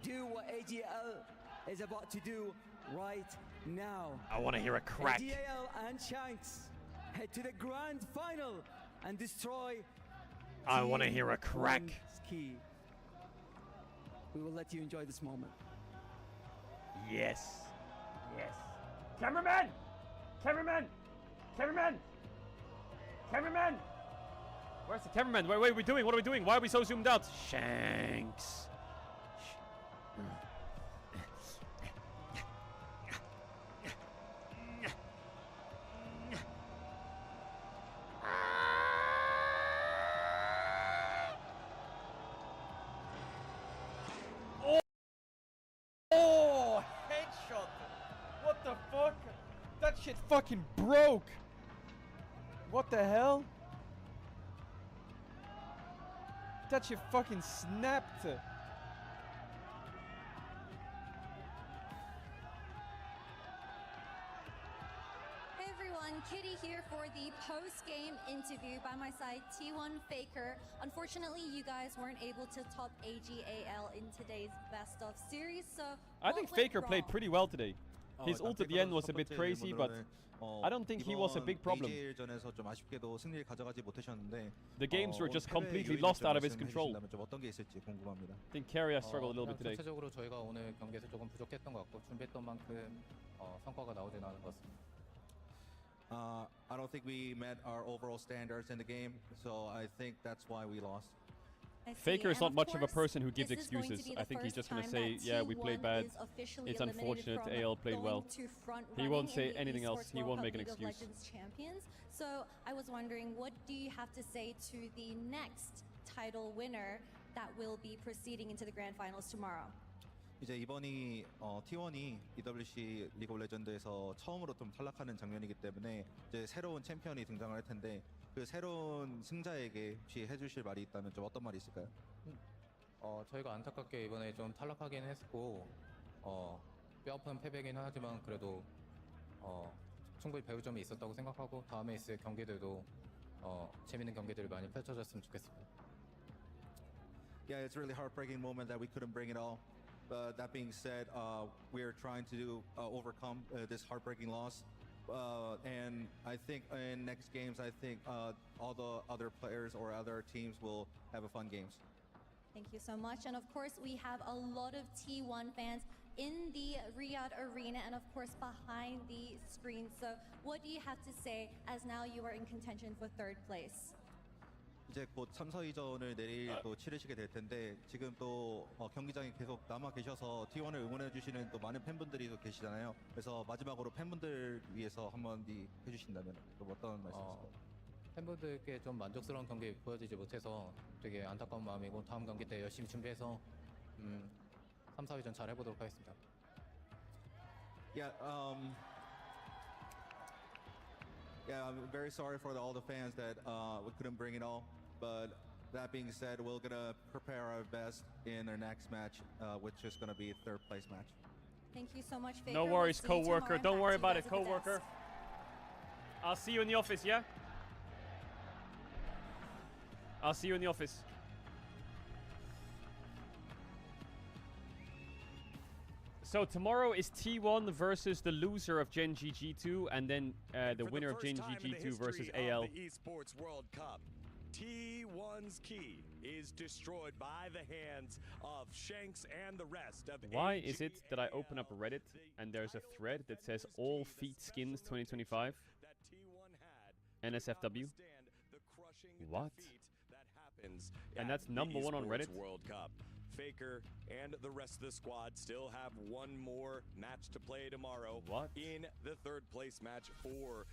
do what AGL is about to do right now. I want to hear a crack. AGL and Shanks head to the grand final and destroy. I want to hear a crack. Key. We will let you enjoy this moment. Yes. Yes. Cameraman! Cameraman! Cameraman! Cameraman! Where's the cameraman? What are we doing? What are we doing? Why are we so zoomed out? Shanks. Oh, headshot! What the fuck? That shit fucking broke! What the hell? That shit fucking snapped! Hey everyone, Kitty here for the post-game interview. By my side, T1 Faker. Unfortunately, you guys weren't able to top AGAL in today's best of series, so I think Faker played pretty well today. His ult at the end was a bit crazy, but I don't think he was a big problem. The games were just completely lost out of his control. I think Carrier struggled a little bit today. 전체적으로 저희가 오늘 경기에서 조금 부족했던 것 같고 준비했던 만큼 성과가 나오진 않은 것 같습니다. I don't think we met our overall standards in the game, so I think that's why we lost. Faker is not much of a person who gives excuses. I think he's just going to say, yeah, we played bad. It's unfortunate AL played well. He won't say anything else. He won't make an excuse. So I was wondering, what do you have to say to the next title winner that will be proceeding into the grand finals tomorrow? 이제 이번이 T1이 EWC 리그 오브 레전드에서 처음으로 좀 탈락하는 장면이기 때문에 이제 새로운 챔피언이 등장을 할 텐데 그 새로운 승자에게 혹시 해주실 말이 있다면 좀 어떤 말이 있을까요? 저희가 안타깝게 이번에 좀 탈락하긴 했고 뼈아픈 패배긴 하지만 그래도 충분히 배울 점이 있었다고 생각하고 다음에 있을 경기들도 재밌는 경기들을 많이 펼쳐졌으면 좋겠습니다. Yeah, it's a really heartbreaking moment that we couldn't bring it all. That being said, we're trying to overcome this heartbreaking loss. And I think in next games, I think all the other players or other teams will have a fun games. Thank you so much. And of course, we have a lot of T1 fans in the Riyadh arena and of course behind the screen. So what do you have to say as now you are in contention for third place? 이제 곧 3, 4위전을 내일 또 치르시게 될 텐데 지금 또 경기장에 계속 남아 계셔서 T1을 응원해 주시는 또 많은 팬분들이 또 계시잖아요. 그래서 마지막으로 팬분들 위해서 한마디 해주신다면 또 어떤 말씀이실까요? 팬분들께 좀 만족스러운 경기 보여주지 못해서 되게 안타까운 마음이고 다음 경기 때 열심히 준비해서 3, 4위전 잘 해보도록 하겠습니다. Yeah, I'm very sorry for all the fans that we couldn't bring it all. But that being said, we're gonna prepare our best in our next match, which is gonna be a third place match. Thank you so much, Faker. No worries, co-worker. Don't worry about it, co-worker. I'll see you in the office, yeah? I'll see you in the office. So tomorrow is T1 versus the loser of Gen G G2, and then the winner of Gen G G2 versus AL. The Esports World Cup, T1's key is destroyed by the hands of Shanks and the rest of Why is it that I open up Reddit and there's a thread that says all feet skins 2025 NSFW? What? And that's number one on Reddit? World Cup. Faker and the rest of the squad still have one more match to play tomorrow. In the third place match for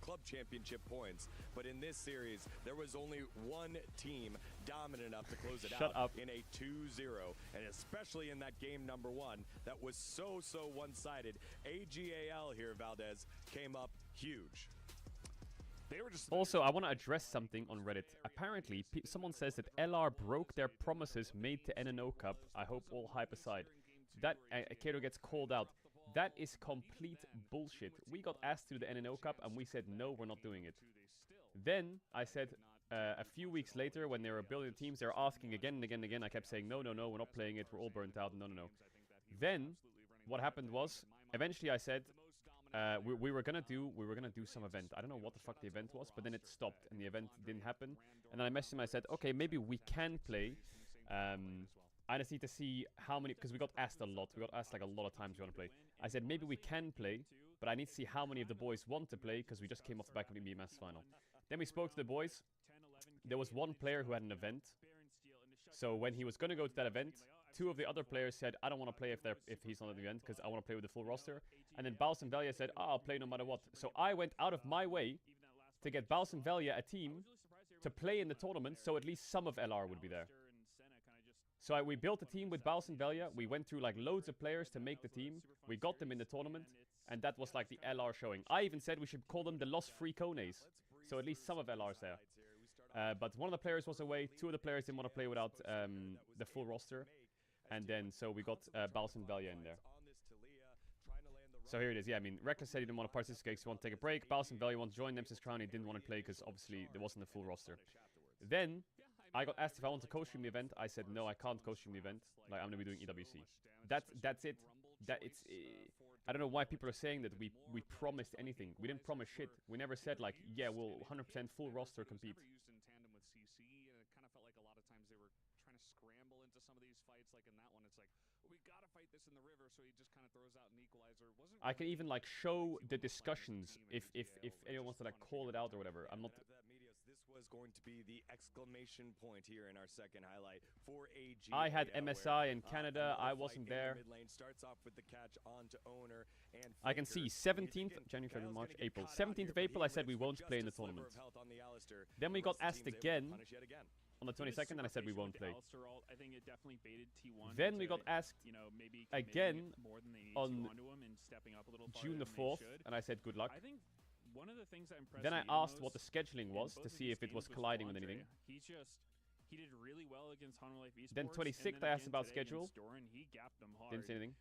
club championship points. But in this series, there was only one team dominant enough to close it out in a 2-0. And especially in that game number one, that was so one-sided. AGAL here, Valdez, came up huge. Also, I want to address something on Reddit. Apparently, someone says that LR broke their promises made to NNO Cup. I hope all hype aside. That Caedrel gets called out. That is complete bullshit. We got asked to do the NNO Cup and we said no, we're not doing it. Then I said a few weeks later when they were building the teams, they were asking again and again and again. I kept saying no, we're not playing it. We're all burnt out. No. Then what happened was eventually I said. We were gonna do some event. I don't know what the fuck the event was, but then it stopped and the event didn't happen. And then I messaged him. I said, okay, maybe we can play. I just need to see how many, because we got asked a lot. We got asked like a lot of times we want to play. I said maybe we can play, but I need to see how many of the boys want to play because we just came off the back of the BMS final. Then we spoke to the boys. There was one player who had an event. So when he was gonna go to that event, two of the other players said, I don't want to play if he's on the event because I want to play with the full roster. And then Baus and Velia said, I'll play no matter what. So I went out of my way to get Baus and Velia a team to play in the tournament so at least some of LR would be there. So we built a team with Baus and Velia. We went through like loads of players to make the team. We got them in the tournament. And that was like the LR showing. I even said we should call them the Lost Free Cones. So at least some of LR's there. But one of the players was away. Two of the players didn't want to play without the full roster. And then, so we got Baus and Velia in there. So here it is. Yeah, I mean, Reckless said he didn't want to participate, so he wanted to take a break. Baus and Velia wanted to join Nemesis Crown. He didn't want to play because obviously there wasn't a full roster. Then, I got asked if I want to co-stream the event. I said, no, I can't co-stream the event. Like, I'm going to be doing EWC. That's it. I don't know why people are saying that we promised anything. We didn't promise shit. We never said, like, yeah, we'll 100% full roster compete. I can even like show the discussions if anyone wants to like call it out or whatever. I'm not. This was going to be the exclamation point here in our second highlight for AG. I had MSI in Canada. I wasn't there. Starts off with the catch onto owner and I can see 17th January, February, March, April. 17th of April, I said we won't play in the tournament. Then we got asked again on the 22nd, and I said we won't play. Then we got asked again on June the 4th, and I said good luck. Then I asked what the scheduling was to see if it was colliding with anything. He did really well against Life Esports. Then 26th, I asked about schedule. Didn't say anything.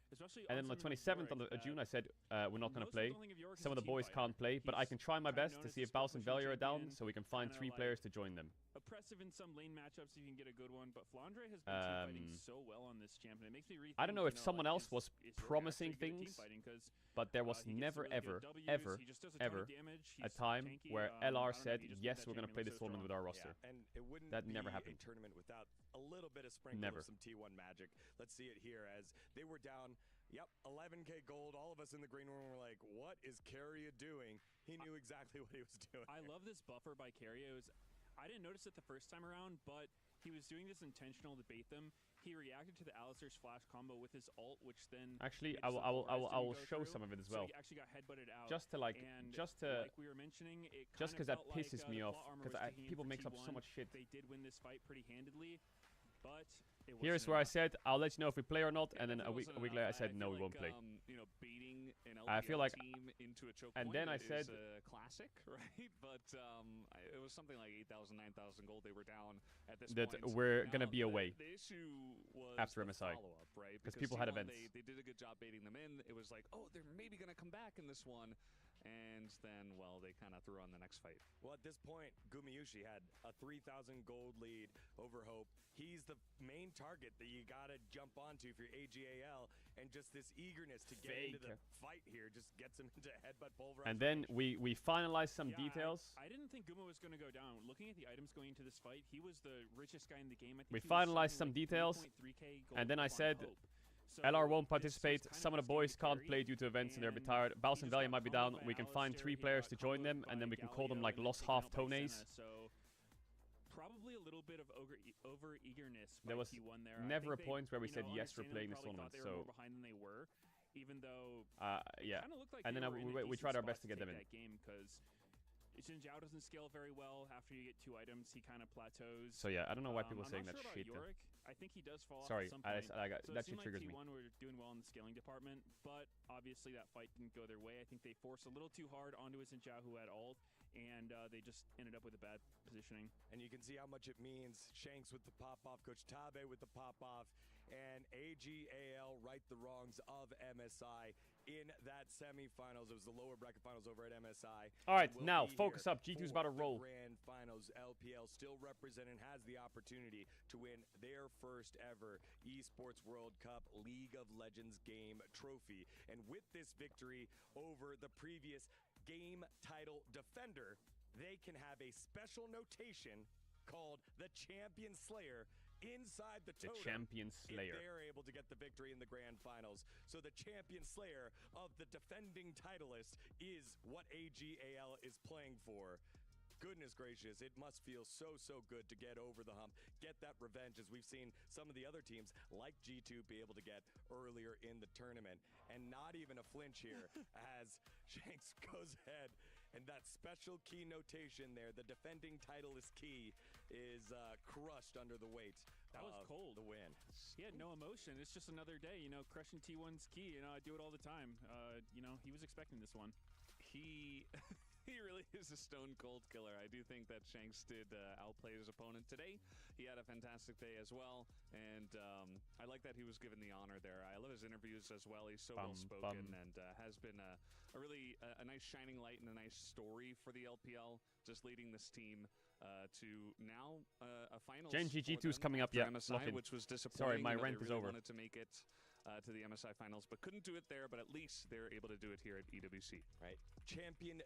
And then on the 27th of June, I said, we're not going to play. Some of the boys can't play, but I can try my best to see if Baus and Velia are down, so we can find 3 players to join them. oppressive in some lane matchups if you can get a good one, but Flandre has been team fighting so well on this champion. It makes me rethink, I don't know if someone else like, was is York promising actually good at things, team fighting, 'cause, but there was he gets never, some really ever, good Ws, ever, he just does a ton of ever damage, a he's time tanky, where I don't LR know, said, he just made yes, that we're going to champion play look this so tournament strong. with our roster. Yeah, and it wouldn't That be never a happened. tournament without a little bit of sprinkle Never. of some T1 magic. Let's see it here as they were down, 11k gold. All of us in the green room were like, what is Keria doing? He knew exactly what he was doing. I love this buffer by Keria. I didn't notice it the first time around, but he was doing this intentional to bait them. He reacted to the Alistair's flash combo with his ult, which then Actually, made I some will res didn't will go show through, some of it as so well. he actually got headbutted out. Just to like we were mentioning, it just because that pisses me off because people make up so much shit. They did win this fight pretty handedly, but it Here's wasn't where I enough. said I'll let you know if we play or not, and then a It week later I said no, we won't play. You know, beating an I feel LPL like, team into a choke and point then I is said, a classic, right? But it was something like 8,000, 9,000 gold. They were down at this that point. we're Now, gonna be away The issue was after the MSI, follow-up, right? because people had T1, events. They did a good job baiting them in. It was like, oh, they're maybe gonna come back in this one. And then, well, they kind of threw on the next fight. Well, at this point, Gumayushi had a 3,000 gold lead over Hope. He's the main target that you got to jump onto for your AGAL, and just this eagerness to get into the fight here just gets him into headbutt pulverize. And then we finalized some details. I didn't think Guma was going to go down. Looking at the items going into this fight, he was the richest guy in the game. I think We he was finalized some something like details, 3.3K and then I on said, Hope. So LR won't this participate. was kind Some of of the boys can't play due to events and they're a bit tired. Baus and Valiant might be down. We can find 3 players to join them, and then we can call them like Lost Half Tones. So probably a little bit of over eagerness. There was T1 there. never a point where we said, yes, we're playing this tournament. tournament. They were So more behind than they were, even though yeah, kinda looked like and they then were in a we decent tried our spot best to get them in. that game because Xin Zhao doesn't scale very well. After you get 2 items, he kind of plateaus. So yeah, I don't know why people are saying I'm that not sure shit. about Yorick. I think he does fall Sorry, off at some point. I got, so that it shit seemed triggers like me. T1 were doing well in the scaling department, but obviously that fight didn't go their way. I think they forced a little too hard onto a Xin Zhao who had ult, and they just ended up with a bad positioning. And you can see how much it means. Shanks with the pop-off, Coach Tabe with the pop-off, and AGAL right the wrongs of MSI in that semifinals. It was the lower bracket finals over at MSI. All right, We'll now be focus here up. G2's for about to the roll. Grand finals. LPL still represented, has the opportunity to win their first ever Esports World Cup League of Legends game trophy. And with this victory over the previous game title defender, they can have a special notation called the Champion Slayer inside the totem. Champion Slayer. If they're able to get the victory in the grand finals. So the Champion Slayer of the defending titleist is what AGAL is playing for. Goodness gracious, it must feel so good to get over the hump, get that revenge, as we've seen some of the other teams like G2 be able to get earlier in the tournament. And not even a flinch here as Shanks goes ahead, and that special key notation there, the defending titleist key, is crushed under the weight. That was cold. The win. He had no emotion. It's just another day, you know, crushing T1's key. You know, I do it all the time. You know, he was expecting this one. He really is a stone cold killer. I do think that Shanks did outplay his opponent today. He had a fantastic day as well, and I like that he was given the honor there. I love his interviews as well. He's so well spoken and has been a really a nice shining light and a nice story for the LPL, just leading this team to now a finals. Gen G2's coming up, yeah. MSI, which was disappointing. Sorry, my You know, rant they is really over. wanted to make it to the MSI finals, but couldn't do it there. But at least they're able to do it here at EWC. Right, champion.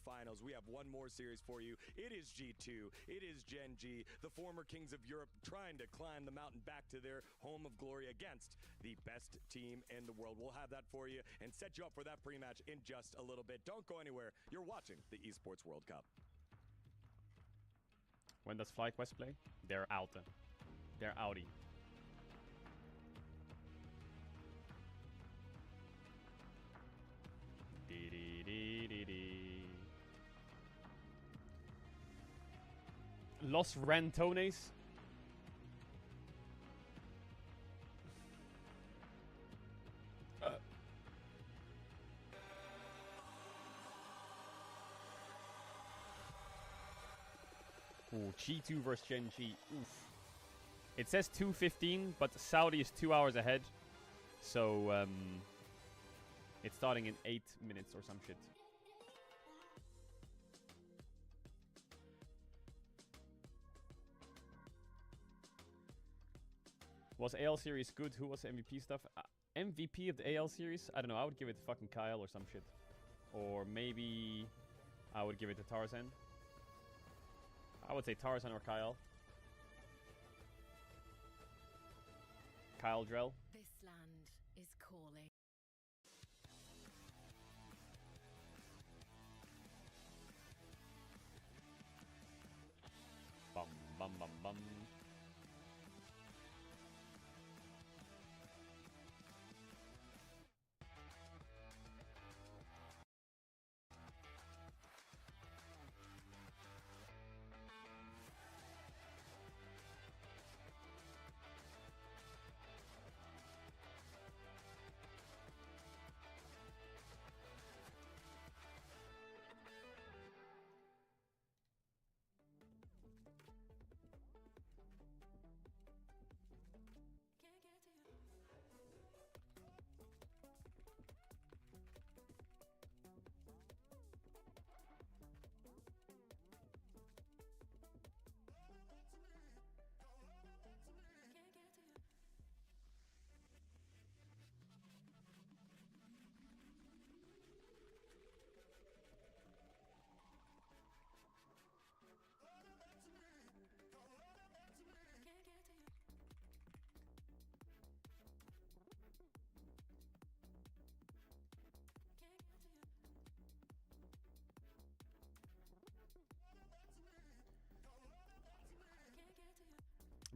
Finals. We have one more series for you. It is G2. It is Gen G, the former kings of Europe, trying to climb the mountain back to their home of glory against the best team in the world. We'll have that for you and set you up for that pre-match in just a little bit. Don't go anywhere. You're watching the Esports World Cup. When does FlyQuest play? They're out. They're outie. Los Rantones. Ooh, G2 versus Gen G. Oof. It says 2:15, but Saudi is 2 hours ahead. So, it's starting in 8 minutes or some shit. Was AL series good? Who was MVP stuff? MVP of the AL series? I don't know. I would give it to fucking Kyle or some shit. Or maybe I would give it to Tarzan. I would say Tarzan or Kyle. Caedrel. This land is calling. Bum bum bum bum.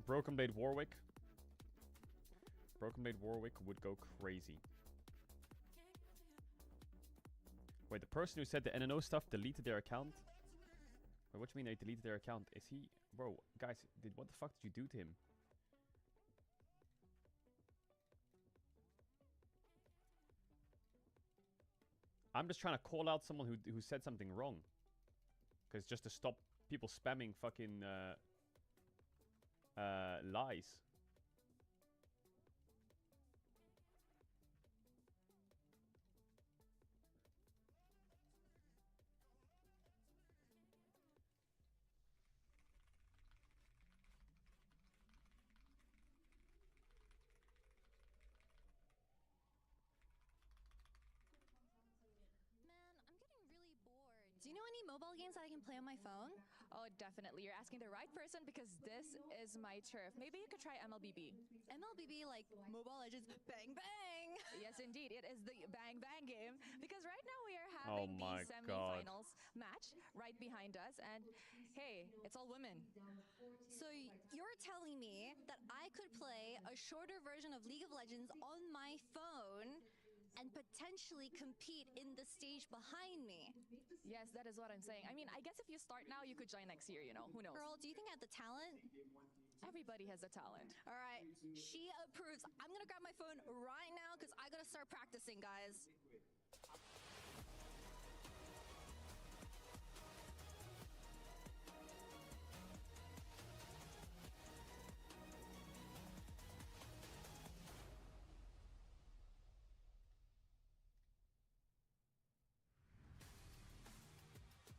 Broken Blade Warwick. Broken Blade Warwick would go crazy. Wait, the person who said the NNO stuff deleted their account? Wait, what do you mean they deleted their account? Is he... Bro, guys, what the fuck did you do to him? I'm just trying to call out someone who said something wrong. Because just to stop people spamming fucking... lies. Do you know any mobile games that I can play on my phone? Oh, definitely. You're asking the right person because this is my turf. Maybe you could try MLBB. MLBB, like Mobile Legends, bang bang! Yes, indeed. It is the bang bang game. Because right now we are having the God. semi-finals match right behind us. And hey, it's all women. So you're telling me that I could play a shorter version of League of Legends on my phone and potentially compete in the stage behind me? Yes, that is what I'm saying. I mean, I guess if you start now, you could join next year, you know. Who knows? Girl, do you think I have the talent? Everybody has a talent. All right, she approves. I'm gonna grab my phone right now because I gotta start practicing, guys.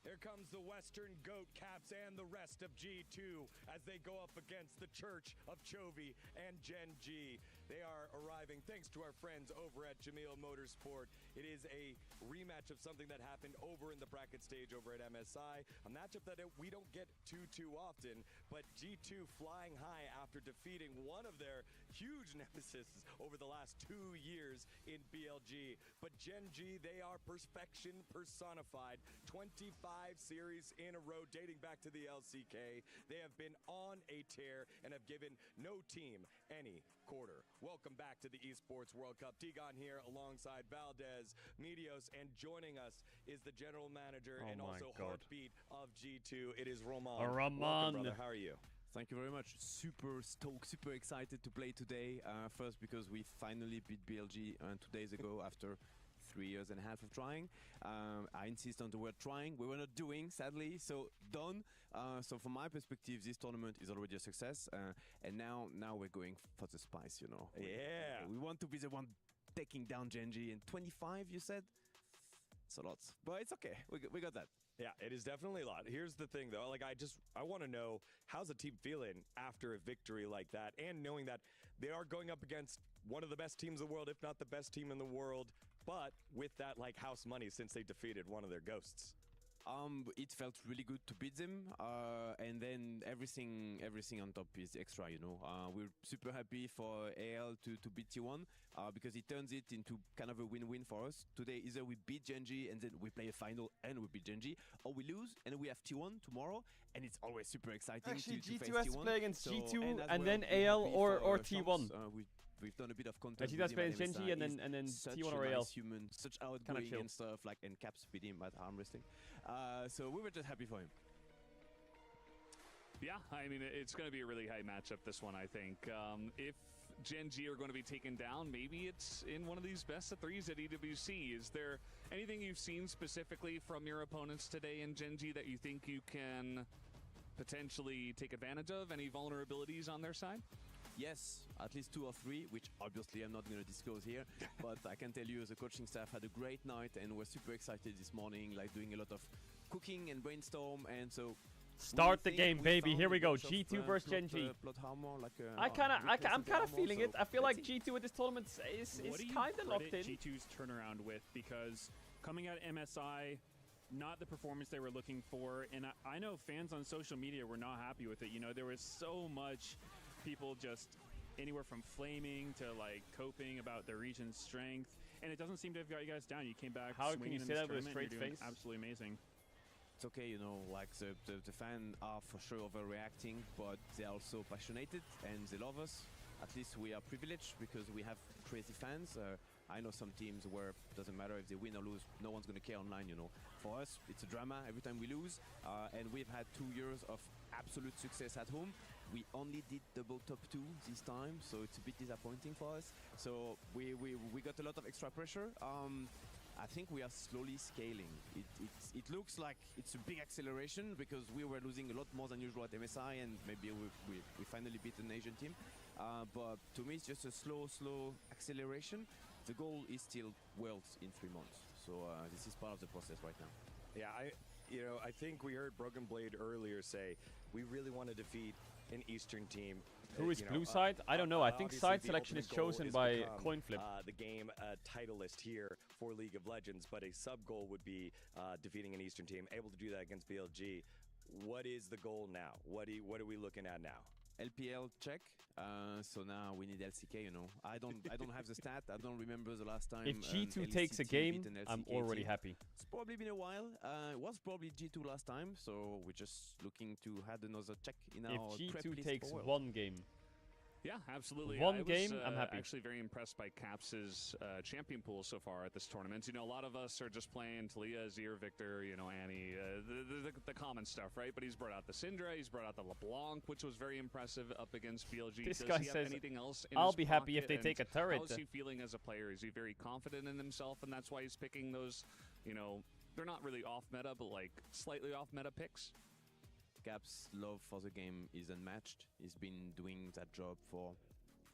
Here comes the Western Goat Caps and the rest of G2 as they go up against the Church of Chovy and Gen G. They are arriving thanks to our friends over at Jamil Motorsport. It is a rematch of something that happened over in the bracket stage over at MSI, a matchup that we don't get too often, but G2 flying high after defeating one of their huge nemesis over the last 2 years in BLG. But Gen G, they are perfection personified. 25 series in a row dating back to the LCK. They have been on a tear and have given no team any quarter. Welcome back to the Esports World Cup. Tigon here alongside Valdez, Medios, and joining us is the general manager and also heartbeat of G2. It is Roman. Roman. Welcome, brother. How are you? Thank you very much. Super stoked, super excited to play today. First because we finally beat BLG 2 days ago after 3.5 years of trying. I insist on the word trying. We were not doing, sadly, so done. So from my perspective, this tournament is already a success, and now we're going for the spice, you know. Yeah. We want to be the one taking down Genji. And 25, you said? It's a lot, but it's okay. We got that. Yeah, it is definitely a lot. Here's the thing, though. Like, I want to know, how's the team feeling after a victory like that, and knowing that they are going up against one of the best teams in the world, if not the best team in the world, but with that, like, house money since they defeated one of their ghosts. It felt really good to beat them, and then everything on top is extra, you know. We're super happy for AL to beat T1, because it turns it into kind of a win-win for us. Today, either we beat Genji and then we play a final and we beat Genji, or we lose and we have T1 tomorrow, and it's always super exciting. Actually, to G2 face has to T1. play against So, G2 and well, then we're AL happy or for T1. Shanks. We've done a bit of content. G2 has with played him at Genji MSI. and then He's T1 such or a AL. nice human, such outgoing chill. and stuff, like, and Caps beat him at arm wrestling. So we were just happy for him. Yeah, I mean, it's going to be a really high matchup, this one, I think. If Genji are going to be taken down, maybe it's in one of these best of threes at EWC. Is there anything you've seen specifically from your opponents today in Genji that you think you can potentially take advantage of? Any vulnerabilities on their side? Yes, at least 2 or 3, which obviously I'm not going to disclose here, but I can tell you the coaching staff had a great night and we're super excited this morning, like doing a lot of cooking and brainstorm, and so start the game, baby. Here we go. G2 versus Genji. I'm kind of feeling it. I feel like G2 at this tournament is kind of locked in. G2's turnaround with, because coming out of MSI, not the performance they were looking for, and I know fans on social media were not happy with it. You know, there was so much people just anywhere from flaming to like coping about their region's strength, and it doesn't seem to have got you guys down. You came back. How can you say that with a straight face? Absolutely amazing. It's okay, you know, like the fans are for sure overreacting, but they're also passionate and they love us. At least we are privileged because we have crazy fans. I know some teams where it doesn't matter if they win or lose, no one's going to care online, you know. For us, it's a drama every time we lose, and we've had 2 years of absolute success at home. We only did double top 2 this time, so it's a bit disappointing for us. So we got a lot of extra pressure. I think we are slowly scaling. It looks like it's a big acceleration because we were losing a lot more than usual at MSI, and maybe we finally beat an Asian team. But to me, it's just a slow acceleration. The goal is still Worlds in 3 months. So this is part of the process right now. Yeah, I think we heard Broken Blade earlier say we really want to defeat an Eastern team. Who is blue side? I don't know. I think side selection is chosen by coin flip. The game titleist here for League of Legends, but a sub goal would be defeating an Eastern team. Able to do that against BLG. What is the goal now? What are we looking at now? LPL check. So now we need LCK. You know, I don't have the stat. I don't remember the last time. If G2 takes a game, I'm already happy. It's probably been a while. It was probably G2 last time, so we're just looking to add another check in our prep If G2 list takes for Worlds. 1 game. Yeah, absolutely. One I game, was, I'm happy. Actually very impressed by Caps' champion pool so far at this tournament. You know, a lot of us are just playing Talia, Azir, Victor, you know, Annie, the common stuff, right? But he's brought out the Syndra, he's brought out the LeBlanc, which was very impressive up against BLG. This Does guy he have says, anything else in I'll his be happy if they pocket? take a turret. How is he feeling as a player? Is he very confident in himself, and that's why he's picking those, you know, they're not really off meta, but like slightly off meta picks? Caps' love for the game is unmatched. He's been doing that job for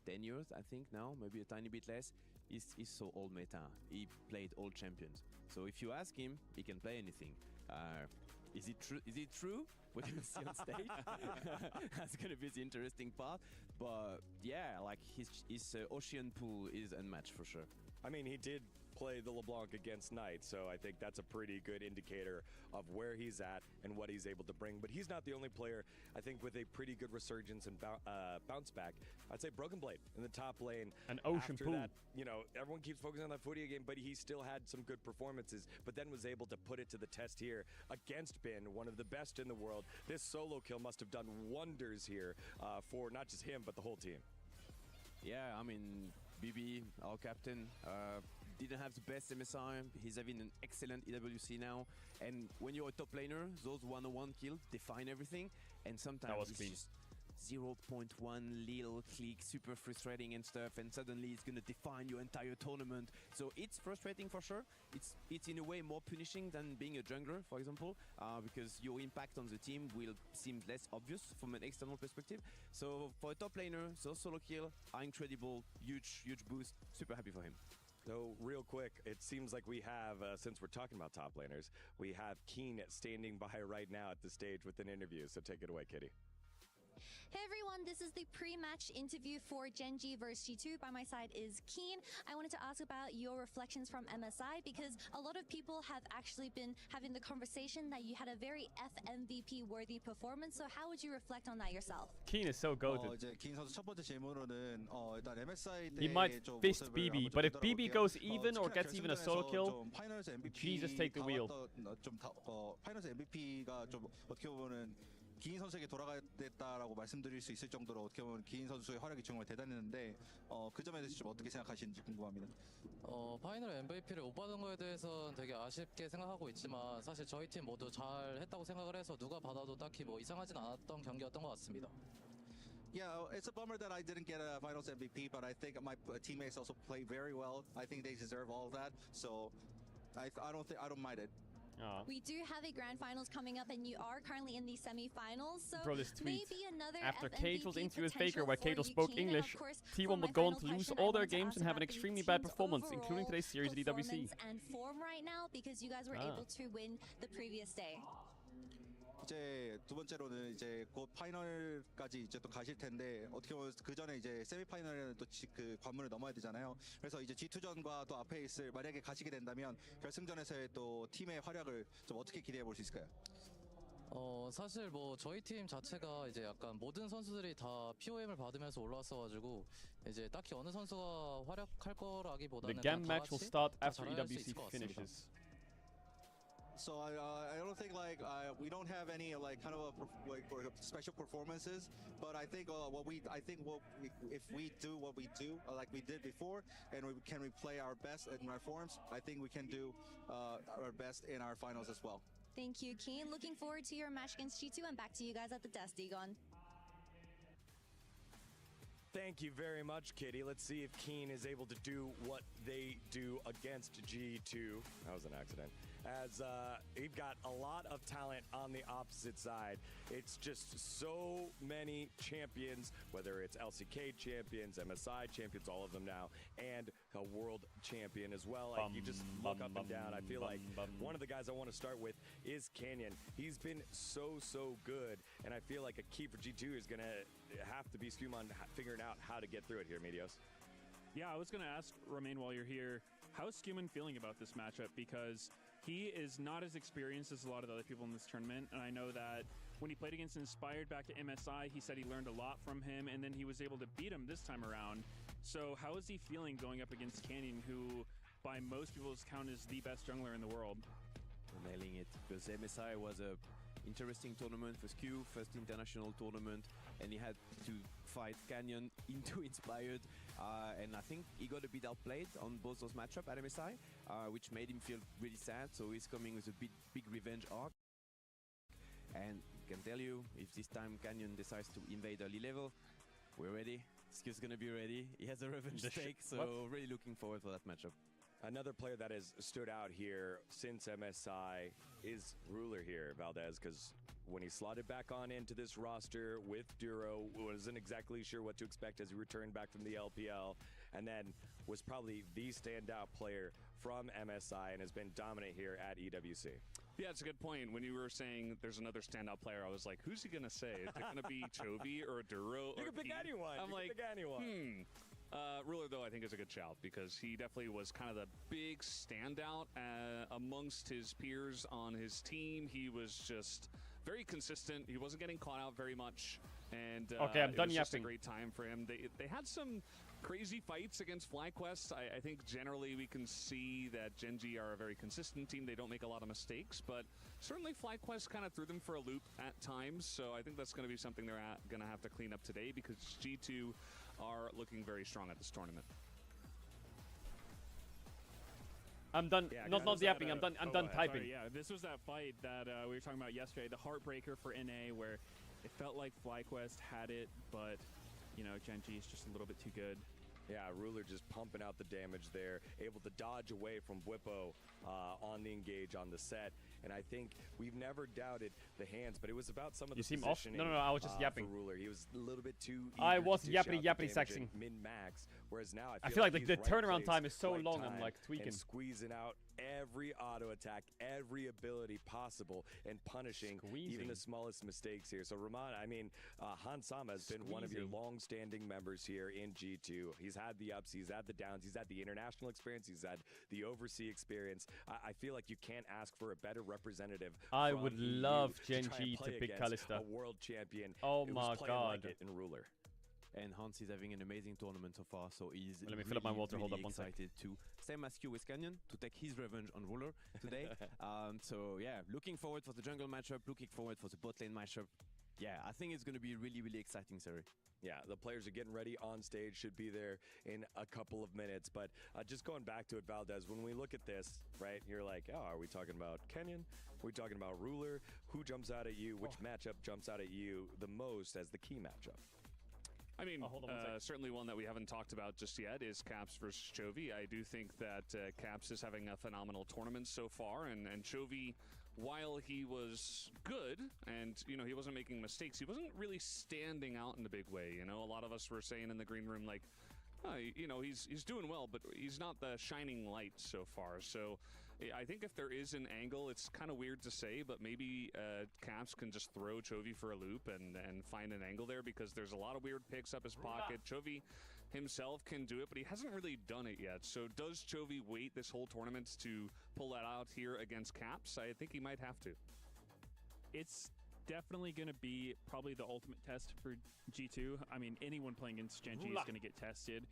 10 years, I think now, maybe a tiny bit less. He's so old meta. He played all champions. So if you ask him, he can play anything. Is it true? Is it true? We're gonna see on stage. That's gonna be the interesting part. But yeah, like his Ocean pool is unmatched for sure. I mean, he did play the LeBlanc against Knight, so I think that's a pretty good indicator of where he's at and what he's able to bring. But he's not the only player, I think, with a pretty good resurgence and bounce back. I'd say Broken Blade in the top lane. An Ocean pool. That, you know, everyone keeps focusing on that Furia game, but he still had some good performances, but then was able to put it to the test here against Bin, one of the best in the world. This solo kill must have done wonders here for not just him, but the whole team. Yeah, I mean, BB, our captain, didn't have the best MSI. He's having an excellent EWC now. And when you're a top laner, those 101 kills define everything. And sometimes That was it's clean. just 0.1 little click, super frustrating and stuff, and suddenly it's gonna define your entire tournament. So it's frustrating for sure. It's in a way more punishing than being a jungler, for example, because your impact on the team will seem less obvious from an external perspective. So for a top laner, those solo kill are incredible, huge boost. Super happy for him. So real quick, it seems like we have, since we're talking about top laners, we have Keen standing by right now at the stage with an interview. So take it away, Kitty. Hey everyone, this is the pre-match interview for Gen G vs G2. By my side is Keen. I wanted to ask about your reflections from MSI because a lot of people have actually been having the conversation that you had a very FMVP worthy performance. So how would you reflect on that yourself? Keen is so goated. 이제 긴 선수 첫 번째 질문으로는 일단 MSI He might fist BB, but if BB goes even or gets even a solo kill, Jesus take the wheel. 파이널스 MVP가 좀 어떻게 보면은 기인 선수에게 돌아가겠다라고 말씀드릴 수 있을 정도로 어떻게 보면 기인 선수의 활약이 정말 대단했는데 그 점에 대해서 좀 어떻게 생각하시는지 궁금합니다. 파이널 MVP를 못 받은 거에 대해서는 되게 아쉽게 생각하고 있지만 사실 저희 팀 모두 잘 했다고 생각을 해서 누가 받아도 딱히 뭐 이상하진 않았던 경기였던 것 같습니다. Yeah, it's a bummer that I didn't get a Finals MVP, but I think my teammates also played very well. I think they deserve all of that, so I don't mind it. We do have a grand finals coming up, and you are currently in the semi-finals. So Bro, this tweet. maybe another After FMVP Caedrel's interview with potential Faker, where for Caedrel you, spoke Keen. And English, of course, T1 for would my go on final to lose question, all I their wanted to games ask and have an about the extremely bad team's performance, including overall today's series at EWC. performance and form right now because you guys were able to win the previous day. 이제 두 번째로는 이제 곧 파이널까지 이제 또 가실 텐데 어떻게 보면 그 전에 이제 세미파이널에는 또 그 관문을 넘어야 되잖아요. 그래서 이제 G2전과 또 앞에 있을 만약에 가시게 된다면 결승전에서의 또 팀의 활약을 좀 어떻게 기대해 볼 수 있을까요? 사실 뭐 저희 팀 자체가 이제 약간 모든 선수들이 다 POM을 받으면서 올라왔어가지고 이제 딱히 어느 선수가 활약할 거라기보다는 The game match will start after EWC finishes. So I don't think like we don't have any like kind of special performances, but I think if we do what we do like we did before and we play our best in our forms, I think we can do our best in our finals as well. Thank you, Keen. Looking forward to your match against G2 and back to you guys at the desk, Egon. Thank you very much, Kitty. Let's see if Keen is able to do what they do against G2. That was an accident. As we've got a lot of talent on the opposite side. It's just so many champions, whether it's LCK champions, MSI champions, all of them now, and a world champion as well. Like you just look up and down. I feel like one of the guys I want to start with is Canyon. He's been so good, and I feel like a key for G2 is going to have to be Skumon figuring out how to get through it here, Medios. Yeah, I was going to ask Romain while you're here, how's Skumon feeling about this matchup? Because he is not as experienced as a lot of the other people in this tournament, and I know that when he played against Inspired back at MSI, he said he learned a lot from him, and then he was able to beat him this time around. So how is he feeling going up against Canyon, who by most people's count is the best jungler in the world? Nailing it, because MSI was a interesting tournament for Skew, first international tournament, and he had to fight Canyon into Inspired, and I think he got a bit outplayed on both those matchups at MSI, which made him feel really sad, so he's coming with a big revenge arc. And I can tell you, if this time Canyon decides to invade early level, we're ready. Skew's gonna be ready. He has a revenge stake, so really looking forward for that matchup. Another player that has stood out here since MSI is Ruler here, Valdez, because when he slotted back on into this roster with Duro, wasn't exactly sure what to expect as he returned back from the LPL, and then was probably the standout player from MSI and has been dominant here at EWC. Yeah, it's a good point. When you were saying there's another standout player, I was like, who's he going to say? Is it going to be Chovy or Duro? You can pick anyone. I'm like, pick anyone. Ruler, though, I think is a good shout because he definitely was kind of the big standout amongst his peers on his team. He was just very consistent. He wasn't getting caught out very much. And okay, I'm done it was just a yapping. great time for him. They had some crazy fights against FlyQuest. I think generally we can see that Gen G are a very consistent team. They don't make a lot of mistakes, but certainly FlyQuest kind of threw them for a loop at times. So I think that's going to be something they're going to have to clean up today because G2 are looking very strong at this tournament. I'm done. Yeah, not yapping. I'm done typing. Sorry, yeah, this was that fight that we were talking about yesterday, the heartbreaker for NA, where It felt like FlyQuest had it, but, you know, Gen.G is just a little bit too good. Yeah, Ruler just pumping out the damage there, able to dodge away from Whippo on the engage on the set. And I think we've never doubted the hands, but it was about some of the positioning. No, I was just yapping. For Ruler. He was a little bit too I was yapping sexing. Min-max, whereas now I feel like the he's turnaround right time is so place, long, right I'm like time, tweaking. and squeezing out every auto attack, every ability possible, and punishing even the smallest mistakes here. So Rahman, I mean, Hansama has been one of your long-standing members here in G2. He's had the ups, he's had the downs, he's had the international experience, he's had the overseas experience. I feel like you can't ask for a better representative. I would love Gen.G to pick A Kalista. world champion. Oh it my was god. like it in Ruler. And Hans is having an amazing tournament so far, so he's Let me fill up my water. Hold up one excited to, same as Q with Canyon, to take his revenge on Ruler today. So yeah, looking forward for the jungle matchup, looking forward for the bot lane matchup. Yeah, I think it's going to be a really, really exciting series. Yeah, the players are getting ready on stage, should be there in a couple of minutes. But just going back to it, Valdez, when we look at this, right, you're like, oh, are we talking about Kenyon? Are we talking about Ruler? Who jumps out at you? Which matchup jumps out at you the most as the key matchup? I mean, certainly one that we haven't talked about just yet is Caps versus Chovy. I do think that Caps is having a phenomenal tournament so far, and Chovy, while he was good and, you know, he wasn't making mistakes, he wasn't really standing out in a big way. You know, a lot of us were saying in the green room, like, you know, he's doing well, but he's not the shining light so far. So I think if there is an angle, it's kind of weird to say, but maybe Caps can just throw Chovy for a loop and find an angle there, because there's a lot of weird picks up his pocket. Chovy himself can do it, but he hasn't really done it yet. So does Chovy wait this whole tournament to pull that out here against Caps? I think he might have to. It's definitely going to be probably the ultimate test for G2. I mean, anyone playing against Gen.G is going to get tested.